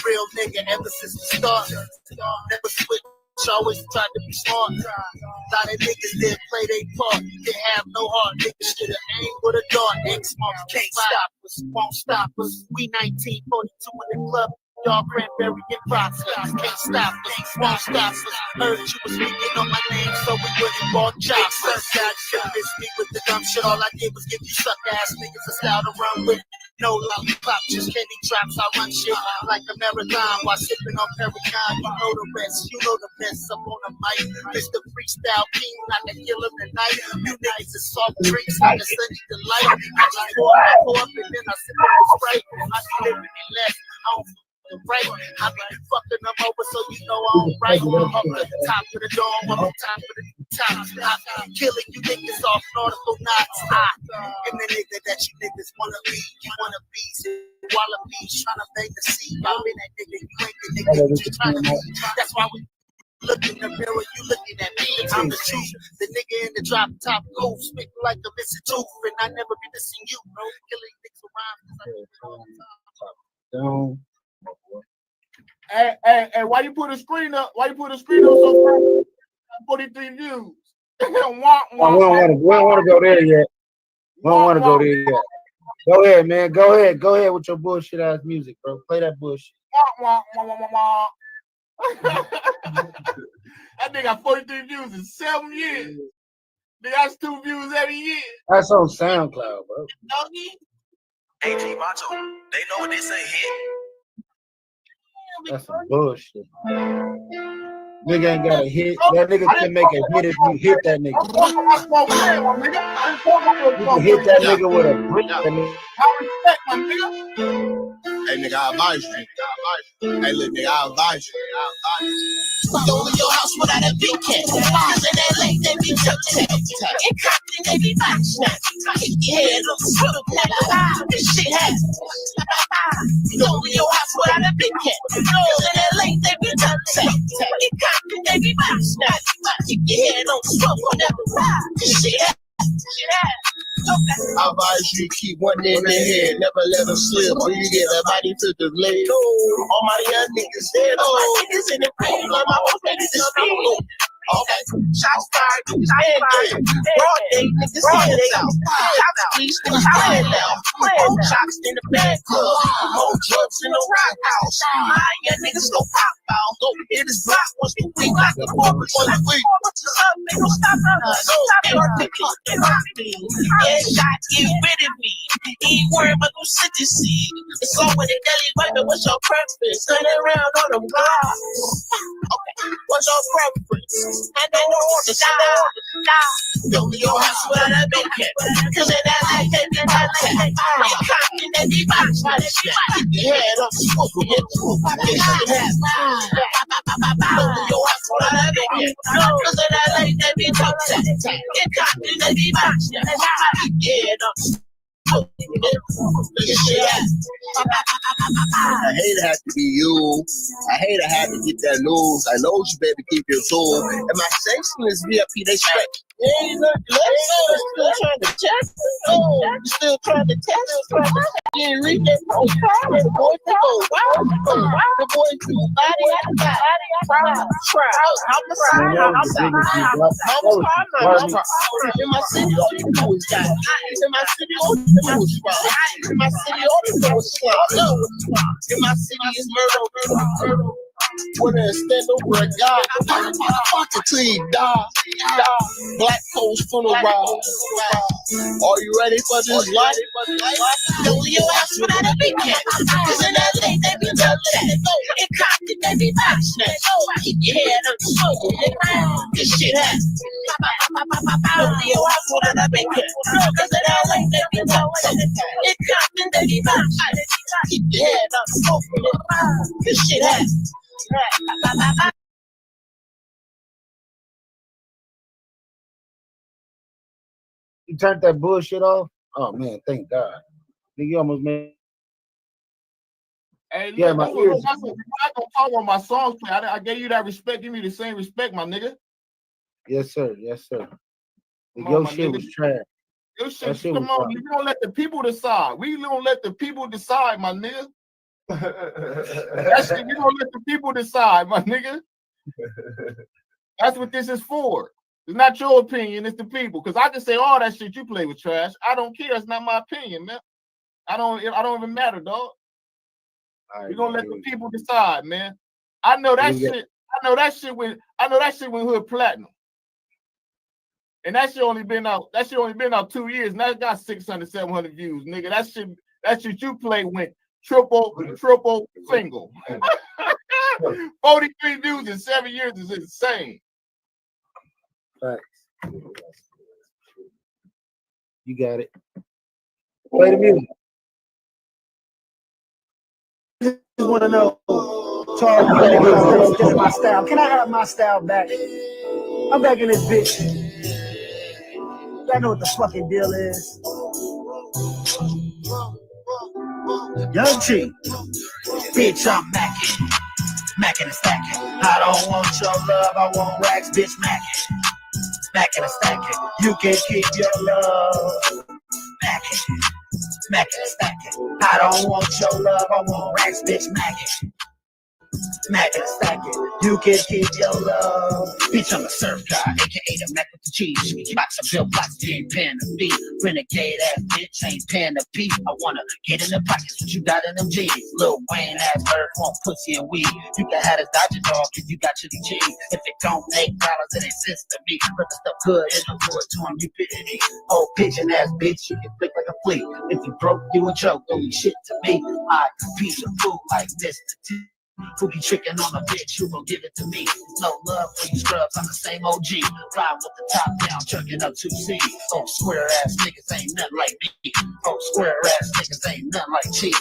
real nigga ever since the start. Never switch, always tried to be smart. Lot of niggas didn't play their part, didn't have no heart. Niggas should've aimed with a dart. X-Marks can't stop us, won't stop us. We 1942 in the club. Y'all cranberry and process. Can't stop us, won't stop us. Heard you was speaking on my name, so we wouldn't walk chops. God should miss me with the dumb shit. All I did was give you suck ass niggas a style to run with. No lollipop, just candy drops. I run shit like a marathon while sipping on Paragon. You know the rest, you know the best. Up on the mic, Mr. Freestyle King, not the killer tonight. You niggas is soft drinks like a sunny delight. I just pour up and then I sip on the Sprite. I be living it less. I don't right. I be fucking them over so you know I'm right. Up to the top of the dome, up the top of the top. I'm killing you niggas off nautical knots. I'm the nigga that you niggas wanna be. You wanna be wallabies trying to make a seat. I'm in that nigga, you ain't the nigga, you just trying to be. That's why we look in the mirror, you looking at me. I'm the truth. The nigga in the drop top cool, spit like a missing tooth, and I never be missing you, bro. Killing niggas around. Hey, why you put a screen up? Why you put a screen up so far? 43 views. We don't want to go there yet. We don't want to go there yet. Go ahead, man. Go ahead with your bullshit ass music, bro. Play that bullshit. That nigga got 43 views in 7 years. They got 2 views every year. That's on SoundCloud, bro. AG Macho, they know what they say hit. That's some bullshit. Nigga ain't got a hit. That nigga can make a hit if you hit that nigga. You can hit that nigga with a brick. Hey, nigga, I advise you. Hey, look, nigga, I advise you. Go in your house without a big cat. Cause in LA, they be tap. In Compton, they be body snap. Keep your head on the swivel. This shit happens. Go in your house without a big cat. Cause in LA, they be tap. In Compton, they be body snap. Keep your head on the swivel. This shit happens. I advise you keep one in the head, never let them slip, or you get a body to the leg. All my young niggas dead, all my niggas in the pain, like my old baby to speed. Okay, shots fired, dead. Broad day, niggas hands out. Shots please, niggas playing now. More shots in the bad club, more drugs in the rock house. My young niggas go pop out, go hit his block once a week, like the corporate once a week. What's up, nigga? Stop yeah, shot, get rid of me. Ain't worried about no citizenship. It's all with the daily right, but what's your preference? Turn around on them guys. Okay, what's your preference? And they don't want to die. Go to your house without a big cat. Cause in that life, they be my life. You Compton, they be my life. Keep your head up, smoke with your tooth. This shit happens. Go to your house without a big cat. Cause in that life, they be my life. You Compton, they be my life. Keep your head up. I hate to have to be you. I hate to have to get that news. I know you better keep your tool. And my sanctionless VIP, they straight. Ain't nothing left. Still trying to test. Still trying to test. You didn't read that post. The boy to go. The boy to body at the back. Try. In my city, all you do is die. In my city, all you do is fight. In my city, all you do is slaughter. In my city is murder. With a stand over a guy, fuck it till he die. Black Coast funeral. Are you ready for this life? Go to your house without a big cat. Cause in LA, they be tough chat. In Compton, they be body snatch. Keep your head up, smoke it. This shit happens. Go to your house without a big cat. Cause in LA, they be tough chat. In Compton, they be body snatch. Keep your head up, smoke it. This shit happens. You turned that bullshit off? Oh man, thank God. Nigga, you almost made. Hey, Yeah, look, my that's what ears. I'm not gonna talk on my songs play. I gave you that respect. Give me the same respect, my nigga. Yes, sir. Yes, sir. Come Your on, my shit nigga. was trash. Your That shit, shit come was on, rough. we don't let the people decide. We don't let the people decide, my nigga. That shit, we don't let the people decide, my nigga. That's what this is for. It's not your opinion, it's the people. Because I can say all that shit you play with trash. I don't care. It's not my opinion, man. I don't even matter, dog. Right, We're gonna let the people decide, man. I know that shit. I know that shit when Hood Platinum. And that shit only been out. That shit only been out 2 years. And that got 600, 700 views, nigga. That shit you play went triple single. 43 views in 7 years is insane. Facts. You got it. Play the music. Just want to know, Charles, still in my style. Can I have my style back? I'm back in this bitch. Y'all know what the fucking deal is. Young G. Bitch, I'm macking and stacking. I don't want your love, I want racks, bitch, macking and stacking. You can keep your love. Macking and stacking. I don't want your love, I want racks, bitch, macking and stacking. You can keep your love. Bitch, I'm a surf guy, aka the Mac with the cheese. Box of bill blocks, you ain't paying the fee. Renegade ass bitch, ain't paying the fee. I wanna get in the pockets, what you got in them jeans. Lil Wayne ass bird, want pussy and weed. You can have this Dodger dog if you got chili cheese. If it don't make dollars, it ain't sense to me. But the stuff good in the wood to him, you pity me. Oh, pigeon ass bitch, you can flick like a flea. If you broke, you a joke, don't be shit to me. I compete with food like Mr. T. Who be tricking on a bitch, who gon' give it to me? No love for you scrubs, I'm the same OG. Ride with the top down, chucking up 2C. Oh, square ass niggas ain't nothing like me. Oh, square ass niggas ain't nothing like cheap.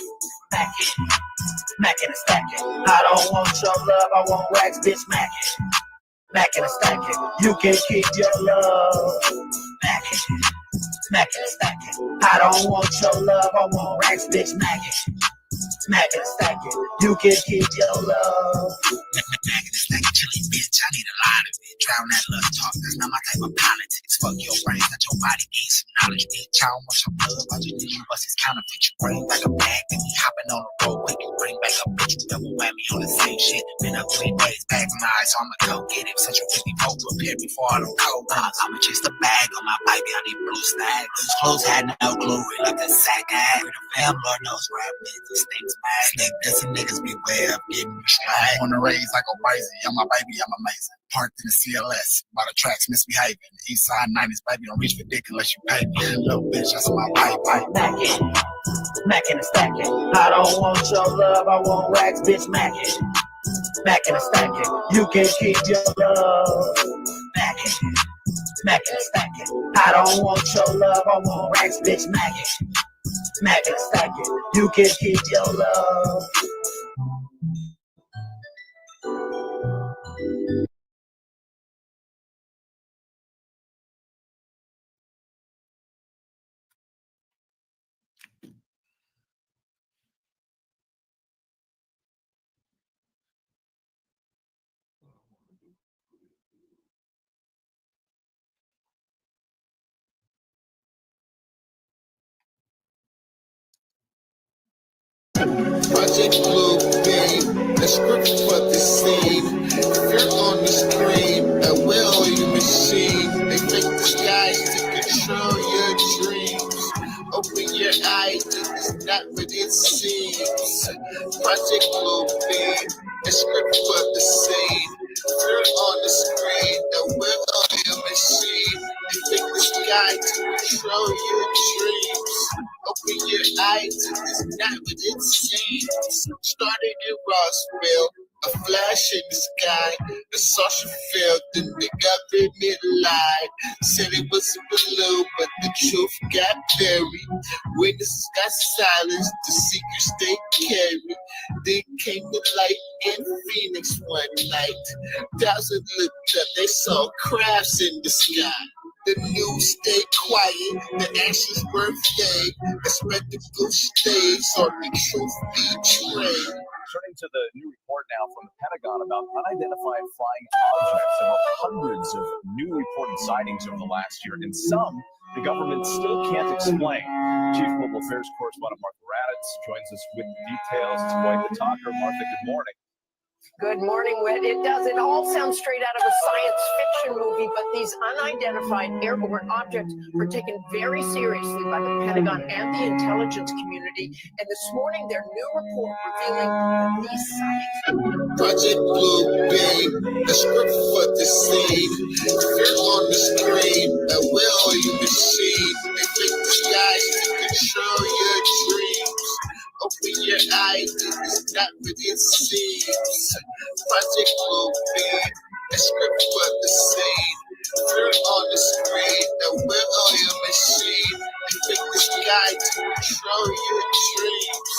Macking and stacking. I don't want your love, I want racks, bitch, macking and stacking. You can keep your love. Macking and stacking. I don't want your love, I want racks, bitch, macking and stacking. You can keep your love. Macking and stacking, chilling bitch. I need a lot of it. Drown that love talk, that's not my type of politics. Fuck your brain, let your body gain some knowledge, bitch. I don't want your blood, I just need you bust his counterfeit. You bring back a bag, then we hopping on the road. Quick, you bring back a bitch, you double whammy on the same shit. Been up 3 days, bags in my eyes, so I'ma go get it. Central 54, prepare me for all them cold. I'ma chase the bag on my bike, I need blue stag. Those clothes had no glue, we left the sack ad. The fam, Lord knows where I've been, the stinks bag. Snake dissing niggas beware of getting you straight. On the raise, I go crazy, I'm my baby, I'm amazing. Parked in the CLS, by the tracks misbehaving. East side 90s, baby, don't reach for dick unless you pay me. Little bitch, that's my pipe. Macking and stacking. I don't want your love, I want racks, bitch, macking and stacking. You can keep your love. Macking and stacking. I don't want your love, I want racks, bitch, macking and stacking. You can keep your love. Project Blue, babe, a script for the scene. Fear on the screen, a well-oiled machine. They make the skies to control your dreams. Open your eyes, it's not what it seems. Project Blue, babe, a script for the scene. Fear on the screen, a well-oiled machine. They make the sky to control your dreams. Open your eyes, it's not what it seems. Started in Roswell, a flash in the sky. The social failed, then the government lied. Said it was a balloon, but the truth got buried. Witnesses got silenced, the secrets they carried. Then came the light in Phoenix one night. Thousands looked up, they saw crafts in the sky. The news stay quiet, the Ash's birthday. The spectacle stays or the truth betrayed. Turning to the new report now from the Pentagon about unidentified flying objects. There were hundreds of new reported sightings over the last year, and some the government still can't explain. Chief Global Affairs correspondent Martha Raddatz joins us with details. It's quite the talker. Martha, good morning. Good morning, Whit. It does. It all sounds straight out of a science fiction movie, but these unidentified airborne objects are taken very seriously by the Pentagon and the intelligence community. And this morning, their new report revealing that these sightings. Project Blue Bay, a script for the scene. Fear on the screen, a well-oiled machine. They think the skies to control your dreams. Open your eyes, it's not what it seems. Project Blue Bay, a script for the scene. Fear on the screen, a well-oiled machine. They think the sky to control your dreams.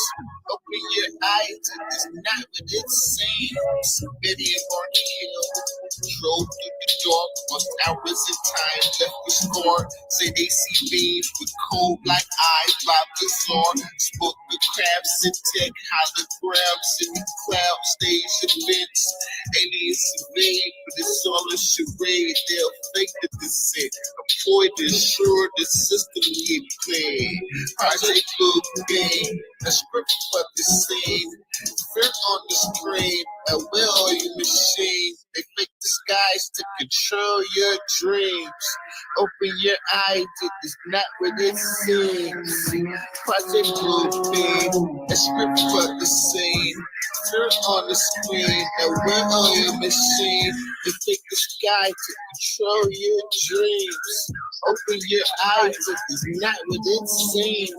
Open your eyes, it's not what it seems. Many are killed, drove through the dark, lost hours in time, left the score. Say they see beams with cold black eyes, Bob Lazar. Spoke with crabs and tech holograms in the cloud stage events. Aliens surveyed, but it's all a charade. They'll fake the descent, employ to ensure the system get played. Project Blue Game, a script for the scene. Fear on the screen, a well-oiled machine. They fake the skies to control your dreams. Open your eyes, it is not what it seems. Project Blue Beam, a script for the scene. Fear on the screen, a well-oiled machine. They fake the sky to control your dreams. Open your eyes, it is not what it seems.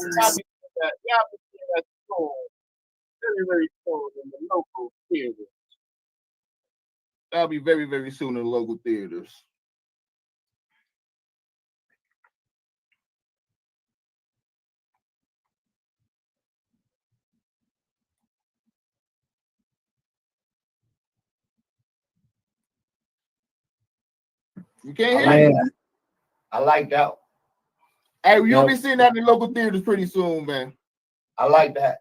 Very, very soon in the local theaters. That'll be very, very soon in the local theaters. You can't hear me. I like that. Hey, you'll be seeing that in the local theaters pretty soon, man. I like that.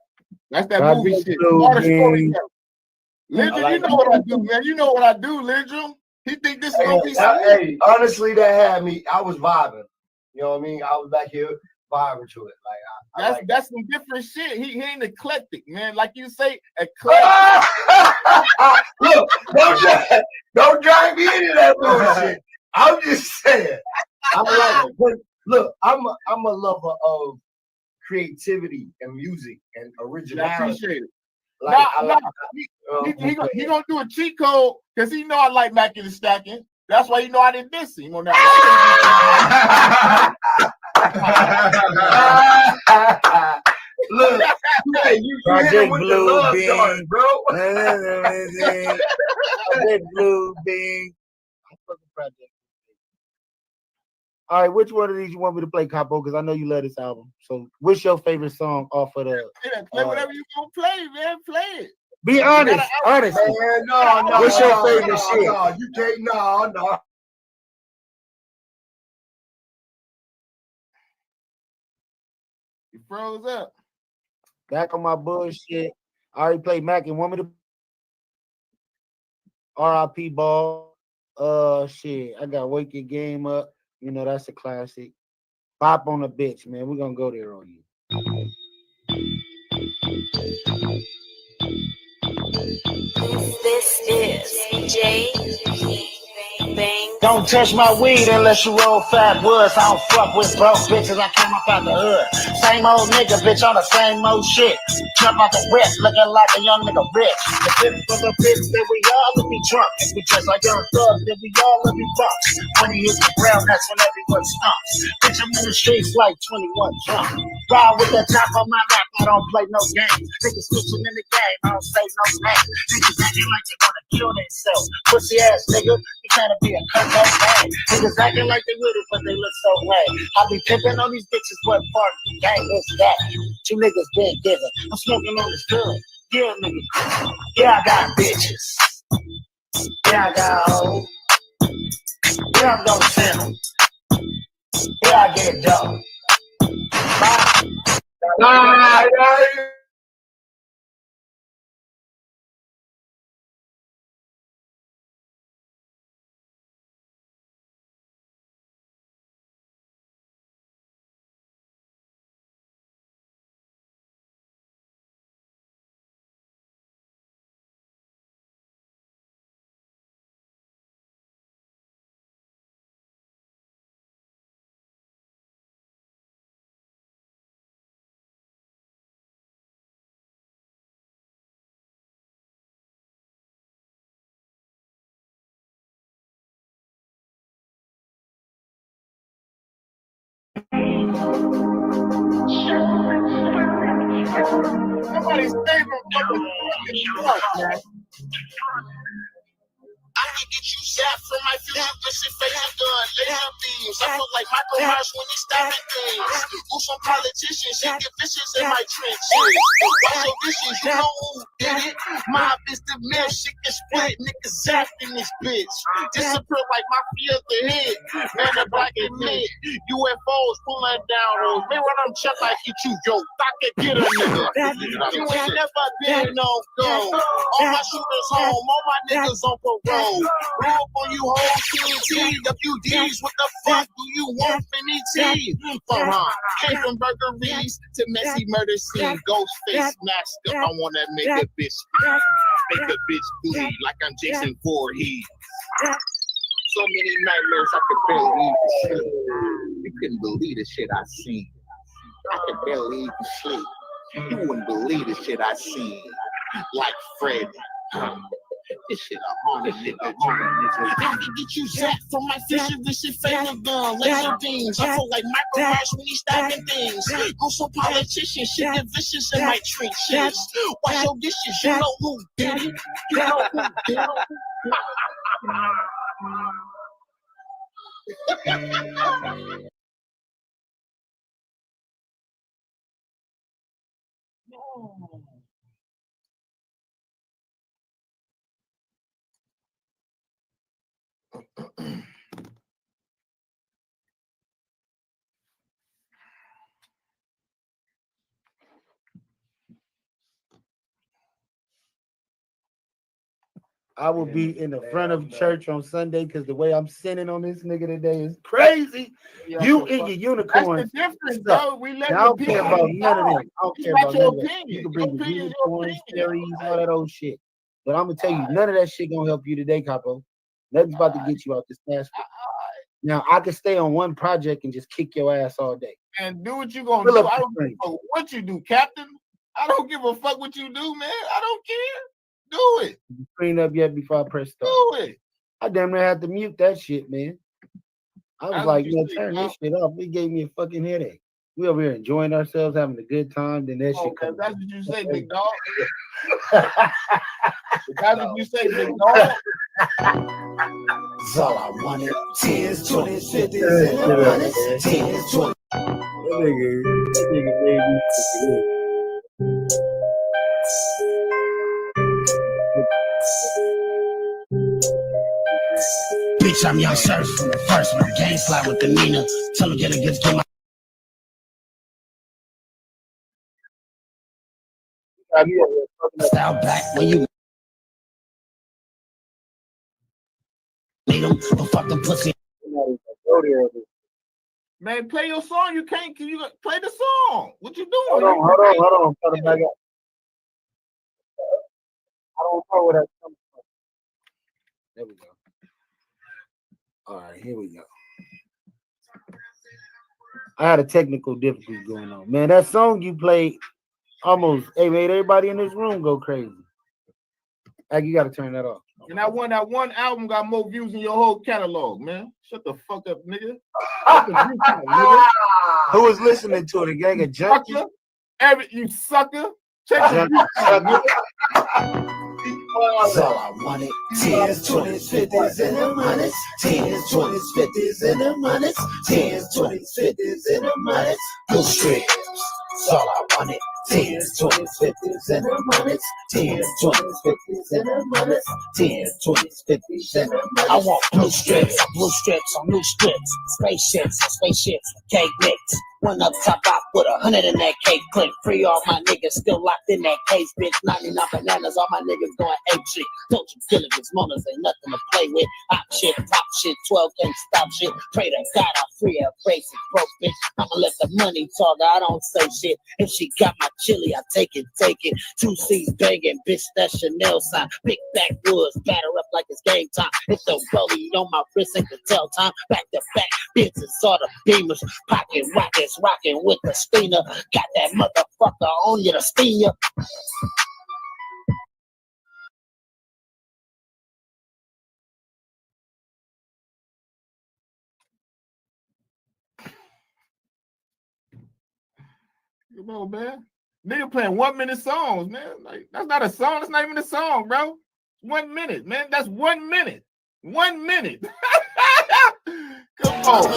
That's that movie shit. Smarter story. Lyndrum, you know what I do, man. You know what I do, Lyndrum. He think this is gonna be hey, honestly, that had me. I was vibing. You know what I mean? I was back here vibing to it. Like that's some different shit. He ain't eclectic, man. Like you say, eclectic. Look, don't drag me into that bullshit. I'm just saying. I like it. But look, I'm a lover of creativity and music and originality. I appreciate it. Like, he gonna do a cheat code because he know I like macking and stacking. That's why you know I didn't diss him on that. Look, you Project Blue Bean, bro. Project Blue Bean. All right, which one of these you want me to play, Capo? Because I know you love this album. So, what's your favorite song off of the? Play whatever you gonna play, man. Play it. Be honest, honest. Man, no. What's your favorite shit? No, you can't. No. You froze up. Back on my bullshit. I already played Mac and want me to RIP ball. Shit. I got Wake Your Game Up. You know, that's a classic. Bop on the bitch, man. We're gonna go there on you. This is J. Bang. Don't touch my weed unless you roll fat woods. I don't fuck with broke bitches. I came up out the hood. Same old nigga, bitch, on the same old shit. Jump out the whip, looking like a young nigga rich. If it was a bitch, then we all would be drunk. If we just like young thugs, then we all would be bucks. When he hits the ground, that's when everyone stomps. Bitch, I'm in the streets like 21 drunk. Ride with that top on my lap, I don't play no games. Niggas switching in the game, I don't say no names. Niggas acting like they wanna kill themselves. Pussy ass nigga, you trying to be a cut that man. Niggas acting like they with it, but they look so lame. I be pimping on these bitches, what part of the game is that? You niggas been giving. I'm smoking on this good. Yeah, nigga. Yeah, I got bitches. Yeah, I got hoes. Yeah, I'm gonna send them. Here I get done. Somebody's favorite fucking truck, man. I can get you zapped from my future, this shit face a gun, laser beams. I feel like Michael Myers when he's stopping things. Who some politicians, shit get vicious in my trenches. Watch your dishes, you know who did it. Mob is the mill, shit get split, niggas zapped in this bitch. Disappear like mafia at the head, man, the black and mid. UFOs pulling down on me when I'm check like hit you, yo, I can get a nigga. You ain't never been on go. All my shooters home, all my niggas on parole. Roll up on you whole TNT, WDs, what the fuck do you want from ET? Came from burglaries to messy murder scene, ghost face mask up, I wanna make a bitch scream. Make a bitch bleed like I'm Jason Voorhees. So many nightmares I could barely even sleep. You couldn't believe the shit I seen. I could barely even sleep. You wouldn't believe the shit I seen. Like Freddy. This shit a haunted nigga. I can get you zapped from my fisher, this shit favorite gun, laser beams. I feel like Michael Myers when he's stopping things. Go some politicians, shit get vicious in my trenches. Wash your dishes, you know who did it. You know who did it. I will be in the front of church on Sunday because the way I'm sinning on this nigga today is crazy. You and your unicorns. That's the difference, bro. We let I the don't care about people none of that. I don't care about none of that. opinion. You can bring Your the opinion is unicorns, your fairies, all that old shit. But I'm gonna tell you, none of that shit gonna help you today, Capo. Nothing's about to get you out this task. Now I can stay on one project and just kick your ass all day. And do what you gonna do. I don't give a fuck what you do, Captain. I don't give a fuck what you do, man. I don't care. Do it. Clean up yet before I press start. Do it. I damn near had to mute that shit, man. I was like, man, turn this shit off. It gave me a fucking headache. We over here enjoying ourselves, having a good time. Then that shit comes. That's what you say, big dog. That's what you say, big dog. That's all I wanted. 10s, 20s, 50s, and 100s. 10s, 20s. That nigga made me forget. Bitch, I'm young surf from the first one. Gang slide with the Nina. Tell him get a gift to my. Style back when you need them. But fuck the pussy. Man, play your song. You can't. Can you play the song? What you doing? Hold on. Cut it back up. I don't know where that's coming from. There we go. All right, here we go. I had a technical difficulty going on. Man, that song you played almost made everybody in this room go crazy. Like, you got to turn that off. And that one album got more views in your whole catalog, man. Shut the fuck up, nigga. Who was listening to it? A gang of junkies? You sucker. Check the That's all I wanted. 10s, 20s, 50s, and them 100s. 10s, 20s, 50s, and them 100s. 10s, 20s, 50s, and them 100s. Go strips. That's all I wanted. 10s, 20s, 50s, and the hundreds. 10s, 20s, 50s, and the hundreds. 10s, 20s, 50s, and the hundreds. I want blue strips on new strips. Spaceships, cake mix. One up top, I put 100 in that cake clip. Free all my niggas still locked in that case, bitch. 99 bananas, all my niggas going ape shit. Don't you feel it? Cause monas ain't nothing to play with. Hot shit, top shit, 12 can't stop shit. Pray to God I free her basic broke bitch. I'ma let the money talk, I don't say shit. If she got my chili, I take it. 2 C's banging, bitch, that Chanel sign. Big backwoods, batter up like it's game time. If the rollie on my wrist ain't the tell time. Back to back, bitches all the beamers. Pocket rockets, rocking with the steamer. Got that motherfucker on you to steam you. Come on, man. Nigga playing 1 minute songs, man. Like, that's not a song. That's not even a song, bro. 1 minute, man. That's 1 minute. 1 minute. Come on.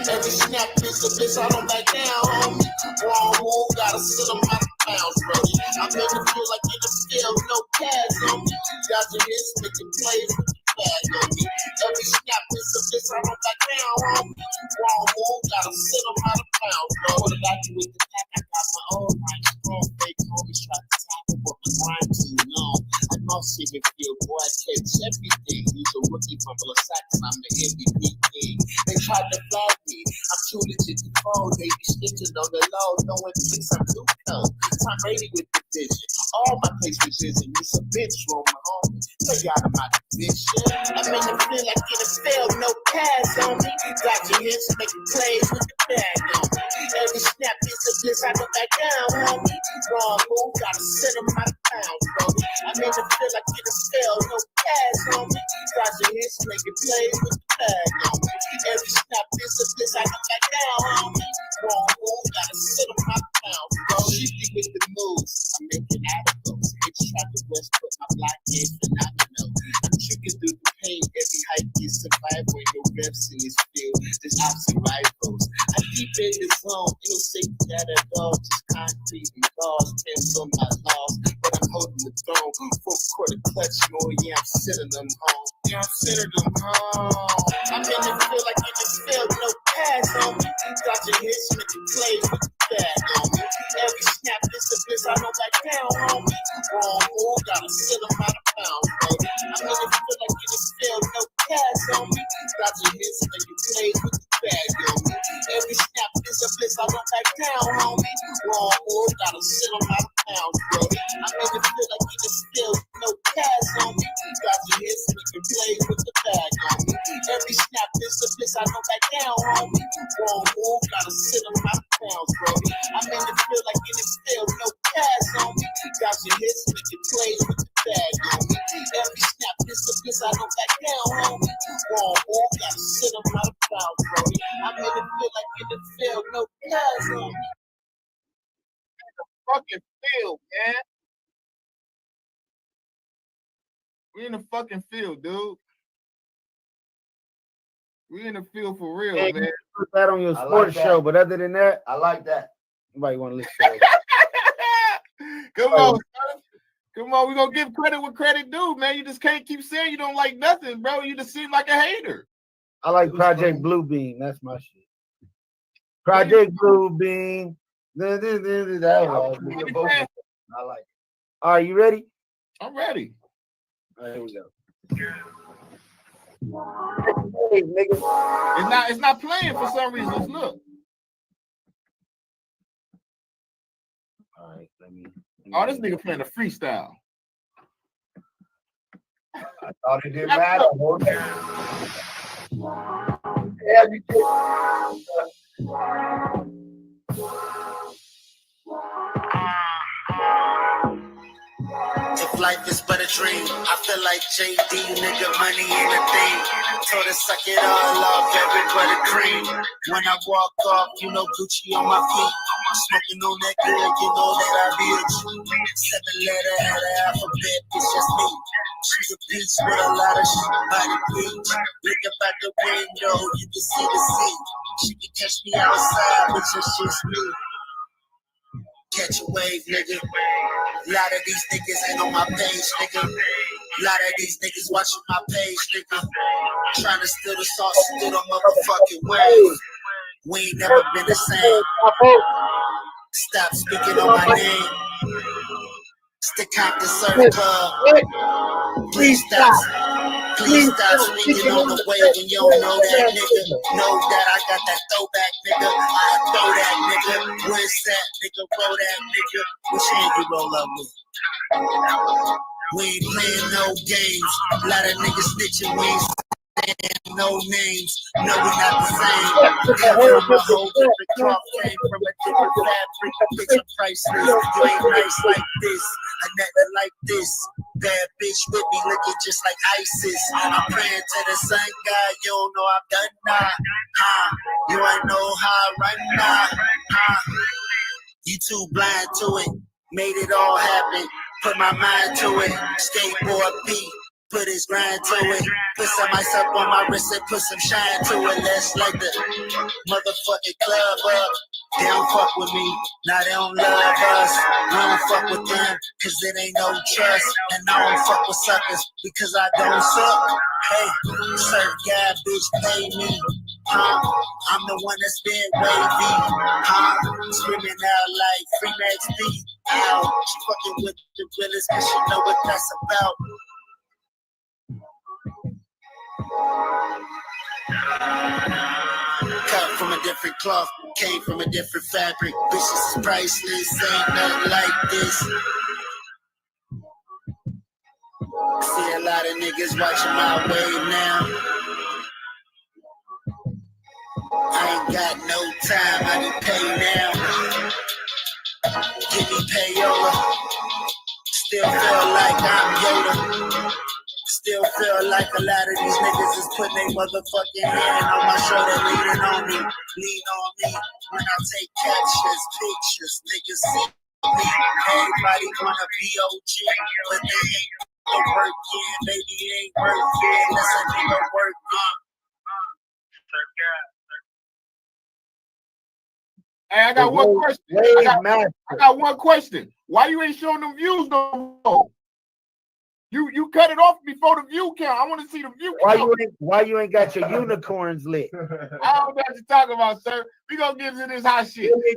Every snap is a bitch, I don't back down, homie. Wrong move, gotta sit them out of bounds, brody. I make it feel like in the field, no cash on me. Got your hits, make it play with the bag on me. Every snap is a bitch, I don't back down, homie. Wrong move, gotta sit them out of bounds, bro. What did I do with the pack? I got my own line, strong fake homies try to tackle, but my grind too long. I know see me feel, boy, I catch everything. He's a rookie from the sacks, and I'm the MVP king. They tried to flag me. I'm too legit to phone. They be snitching on the low. No one thinks I'm too cold. Tom Brady with the vision. All my place was vision. It's a bitch room, my homie. Stay out of my division. I'm in the field like in the field. No pass on me. Got your hips making plays with the bag on me. Every snap is a bliss. I go back down, homie. Wrong move. Gotta send them out of town, bro. I'm in the field like in the field. No pass on me. Got your hips making plays with the bag on me. Every snap is a bliss. I go back down, homie. Wrong move. Gotta send them out of town, bro. Shifty with the moves. I'm making articles. Bitch try to west, but my black is phenomenal. I'm tricking through the pain. Every hype is survival. Ain't no reps in this field. There's ops and rifles. I keep in the zone. Ain't no safety at all. Just concrete and bars. Pins on my laws. But I'm holding the throne. 4th quarter clutch more. Yeah, I'm sending them home. Yeah, I'm sending them home. I'm in the field like in the field. No pass on me. Got your hits, making plays with the bag on me. Every snap is a bliss. I know back down, homie. Wrong move. Gotta sit them out of bounds, bro. I'm in the field like in the field. No pass on me. Got your hits, making plays with the bag on me. Every snap is a bliss. I know back down, homie. Wrong move. Gotta sit them out of bounds, bro. I'm in the field like in the field. No pass on me. Got your hits, making plays with the bag on me. Every snap is a bliss. I know back down, homie. Wrong move. Gotta sit them out of bounds, bro. I'm in the field like in the field. No pass on me. Got your hits, making plays with the bag on me. Every snap is a bliss. I know back down, homie. Wrong move. Gotta sit them out of bounds, bro. I'm in the field like in the field. No pass on me. Fucking field, man. We in the fucking field, dude. We in the field for real, Hey, man. you put that on your I sports like that. show, but other than that, I like that. nobody want to listen to it. Come on, son. Come on, we gonna give credit what credit due, man. You just can't keep saying you don't like nothing, bro. You just seem like a hater. I like Project Bluebeam. That's my shit. Project Bluebeam. That was I like it. all right, you ready? I'm ready. All right, here we go. Hey, nigga. It's not playing for some reason. Let's look. All right, let me Oh, this nigga playing a freestyle. I thought it didn't matter. Yeah, you If life is but a dream. I feel like JD, nigga, money ain't a thing. Told her suck it all off, every but a cream. When I walk off, you know Gucci on my feet. Smoking on that good, you know that I be a G. 7-letter out of alphabet, it's just me. She's a beach with a lot of shit by the beach. Look up out the window, you can see the sea. She can catch me outside, but it's just me. Catch a wave, nigga. A lot of these niggas ain't on my page, nigga. A lot of these niggas watching my page, nigga. Trying to steal the sauce, steal the motherfucking wave. We ain't never been the same. Stop speaking on my name. Stick out the surf club. Please stop. Please stop speaking on the way when you don't know that nigga. Know that I got that throwback nigga. I throw that nigga. Where's that nigga? Roll that nigga. Which hand you roll up with? We ain't playing no games. A lot of niggas snitching. We ain't saying no names. No, we not the same. Came from a whole different cloth. Came from a different fabric. Bitch, I'm priceless. You ain't nice like this. I never like this. Bad bitch with me looking just like ISIS. I'm praying to the sun God. You don't know I'm done now. You ain't know how I run now. You too blind to it. Made it all happen. Put my mind to it. Skateboard beat. Put his grind to it. Put some ice up on my wrist and put some shine to it. Let's light the motherfucking club up. They don't fuck with me. Now they don't love us. I don't fuck with them because it ain't no trust. And I don't fuck with suckers because I don't suck. Hey, surf guy, bitch, pay me. I'm the one that's been wavy. Screaming out like free Max B. Ow, she fucking with the realest because she know what that's about. Cut from a different cloth, came from a different fabric. Bitches is priceless, ain't nothing like this. See a lot of niggas watching my wave now. I ain't got no time, I need pay now. Give me payola. Still feel like I'm Yoda. Still feel like a lot of these niggas is putting their motherfucking hand on my shoulder, leaning on me, lean on me. When I take captions, pictures, niggas see me. Everybody wanna be OG, but they ain't working, baby, ain't working. Let's a nigga work on. Hey, I got one question. I got one question. Why you ain't showing them views no more? You cut it off before the view count. I want to see the view count. Why you ain't got your unicorns lit? I don't know what you're talking about, sir. We gonna get into this hot shit. Hey,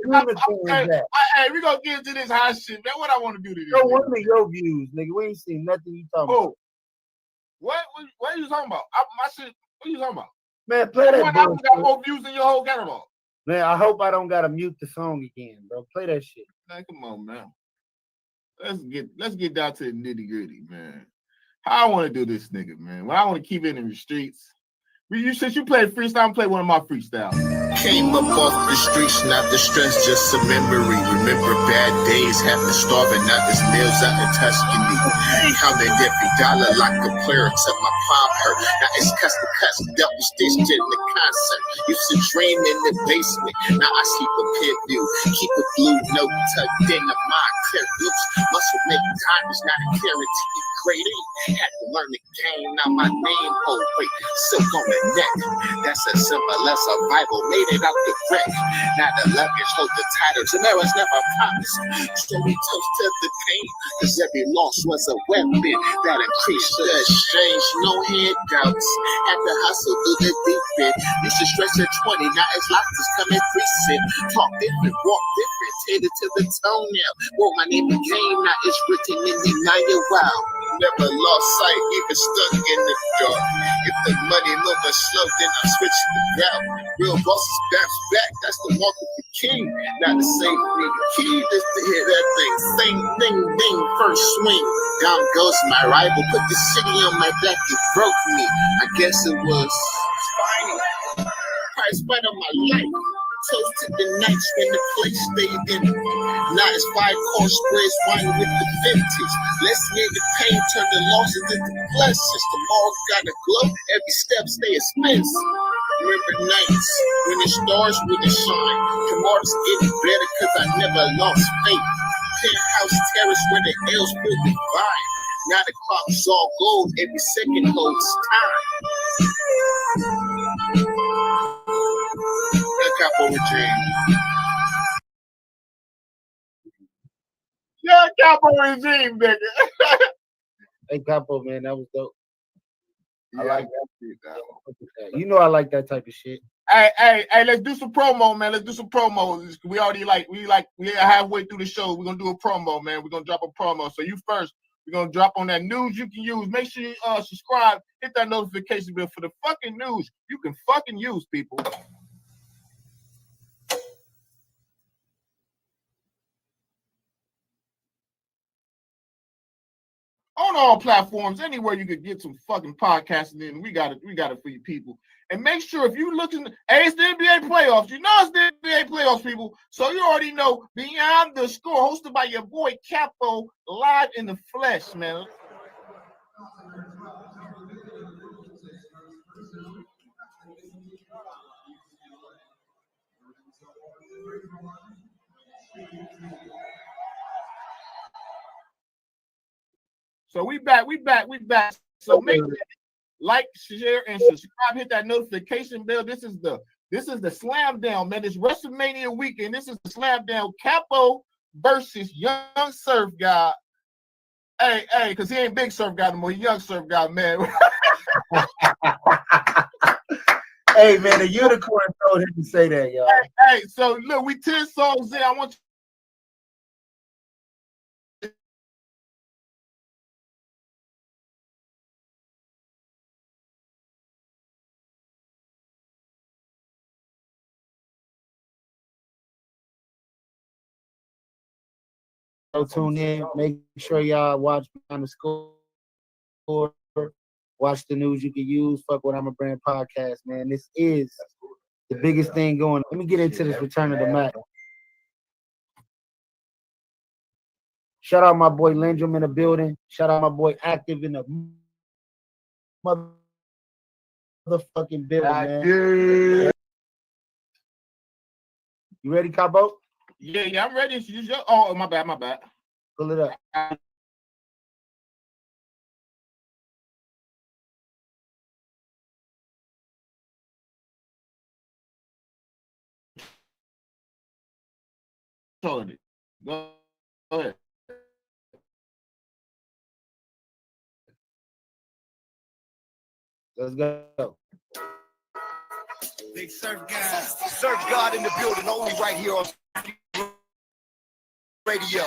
we gonna get into this hot shit, man. What I want to do to this? Show one of your views, nigga. We ain't seen nothing you talking about. What are you talking about? My shit. What are you talking about? Man, play that. One album got more views than your whole catalog. Man, I hope I don't gotta mute the song again, bro. Play that shit. Man, come on, man. Let's get down to the nitty gritty, man. How I want to do this, nigga, man. When I want to keep it in the streets. Since you played freestyle, play one of my freestyles. Came up off the streets, not the stress, just a memory. Remember bad days, having starving, not this meals out in Tuscany. Counting every dollar like a player till my palm hurt. Now it's custom, double stitched in the concert. Used to dream in the basement, now I sleep a pit view. Keep a blue note tucked in the mind, clear loops. Muscle make time is not a guarantee. Great, had to learn the game, now my name, oh wait, silk on the neck. That's as simple as a Bible, made it out the wreck. Now the luggage hold the titles, and there was never promised. Story toast to the pain, cause every loss was a weapon that increased the exchange. No handouts, had to hustle through the deep end. Used to stretch at 20, now it's lobsters coming 3 cents. Talk different, walk different, headed to the toenail. Wrote my name in the game, now it's written in the 90 wow. Never lost sight, even stuck in the dark. If the money moving slow, then I switch the route. Real bosses bounce back, that's the walk of the king. Not the same thing. Key is to hear that thing. Same thing, ding, first swing. Down goes my rival, put the city on my back, it broke me. I guess it was price right on my life. Toast to the nights when the place stayed in. Not as 5-course spreads wine with the vintage. Let's make the pain turn the losses into blessings. The all gotta glow, every step stay expensive. Remember nights when the stars really shine. Tomorrow's getting better cause I never lost faith. Penthouse terrace where the L's feel divine. Now the clock's all gold, every second holds time. That Capo regime. Yeah, Capo regime, nigga. Hey, Capo, man, that was dope. I like that shit, You know I like that type of shit. Hey, let's do some promo, man. Let's do some promos. We already we halfway through the show. We're gonna do a promo, man. We're gonna drop a promo. So you first, we're gonna drop on that news you can use. Make sure you subscribe, hit that notification bell for the fucking news you can fucking use, people. On all platforms, anywhere you could get some fucking podcasting in, we got it for you people. And make sure if you looking, hey, it's the NBA playoffs. You know it's the NBA playoffs, people. So you already know Beyond the Score, hosted by your boy Capo, live in the flesh, man. So we back. So make sure like, share, and subscribe. Hit that notification bell. This is the slam down, man. It's WrestleMania weekend. This is the slam down. Capo versus Young Surf God. Hey, because he ain't Big Surf God no more. He Young Surf God, man. Hey, man, the unicorn told him to say that, y'all. Hey, so look, we 10 songs in. I want So tune in. Make sure y'all watch Beyond the Score. Watch the news you can use. Fuck what I'm a brand podcast, man. This is the biggest thing going. Let me get into this Return of the Mac. Shout out my boy Lyndrum in the building. Shout out my boy Active in the motherfucking building, man. You ready, Cabo? Yeah, I'm ready. Oh, my bad. Pull it up. Go ahead. Let's go. Big Surf God in the building, only right here on radio.